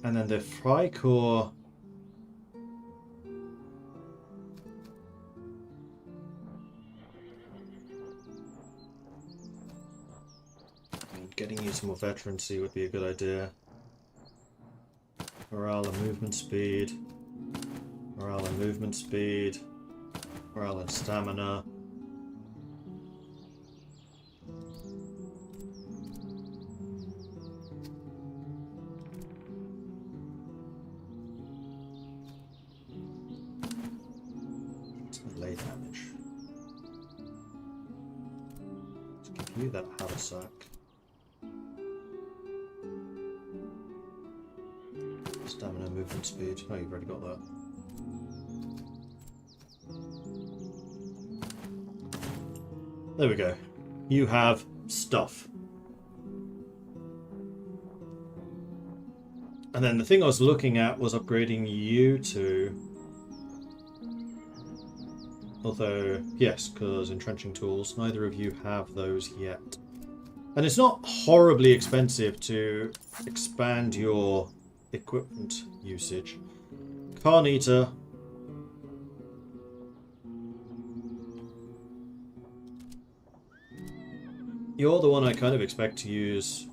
And then the Freikorps... Getting you some more veterancy would be a good idea. Morale and movement speed. Morale and movement speed. Morale and stamina. Lay damage. Let's give you that haversack. Stamina, movement speed. Oh, you've already got that. There we go. You have stuff. And then the thing I was looking at was upgrading you to... Although, yes, because entrenching tools, neither of you have those yet. And it's not horribly expensive to expand your equipment usage. Carnita. You're the one I kind of expect to use.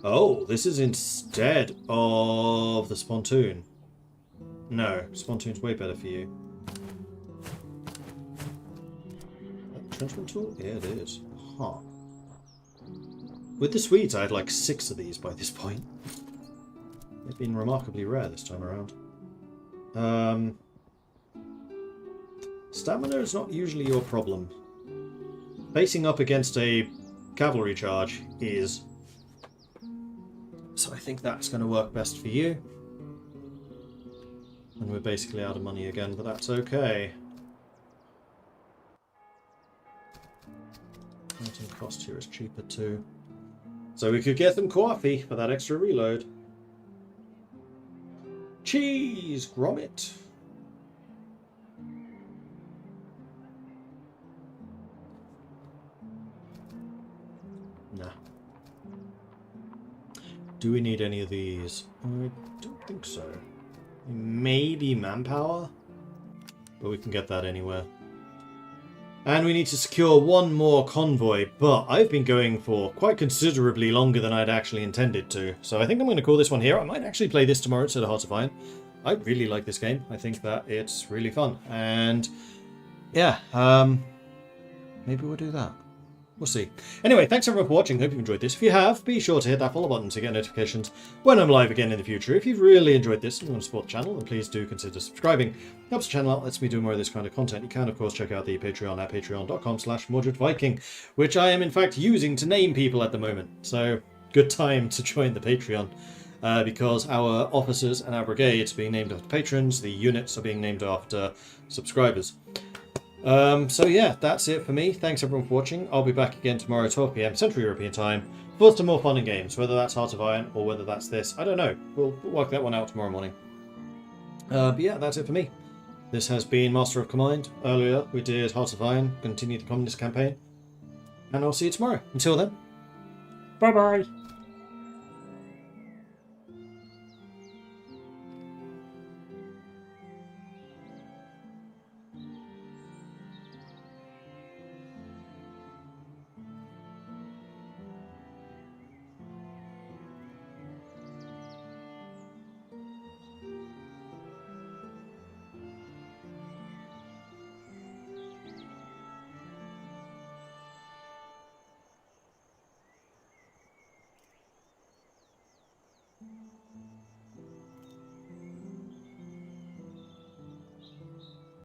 Oh, this is instead of the Spontoon. No, Spontoon's way better for you. Entrenchment tool? Yeah, it is. Huh. With the Swedes, I had like 6 of these by this point. They've been remarkably rare this time around. Stamina is not usually your problem. Facing up against a cavalry charge is. So I think that's going to work best for you. And we're basically out of money again, but that's okay. Item cost here is cheaper too. So we could get them coffee for that extra reload. Cheese! Grommet! Nah. Do we need any of these? I don't think so. Maybe manpower? But we can get that anywhere. And we need to secure one more convoy, but I've been going for quite considerably longer than I'd actually intended to. So I think I'm going to call this one here. I might actually play this tomorrow instead of Heart of Iron. I really like this game. I think that it's really fun. And yeah, maybe we'll do that. We'll see. Anyway, thanks everyone for watching. Hope you've enjoyed this. If you have, be sure to hit that follow button to get notifications when I'm live again in the future. If you've really enjoyed this and want to support the channel, then please do consider subscribing. It helps the channel out, lets me do more of this kind of content. You can, of course, check out the Patreon at patreon.com/MordredViking, which I am, in fact, using to name people at the moment. So, good time to join the Patreon. Because our officers and our brigades are being named after patrons, the units are being named after subscribers. So yeah, that's it for me. Thanks everyone for watching. I'll be back again tomorrow, 12 PM Central European Time, for some more fun and games. Whether that's Heart of Iron or whether that's this, I don't know. We'll work that one out tomorrow morning. But yeah, that's it for me. This has been Master of Command. Earlier we did Heart of Iron, continue the Communist campaign, and I'll see you tomorrow. Until then, bye bye.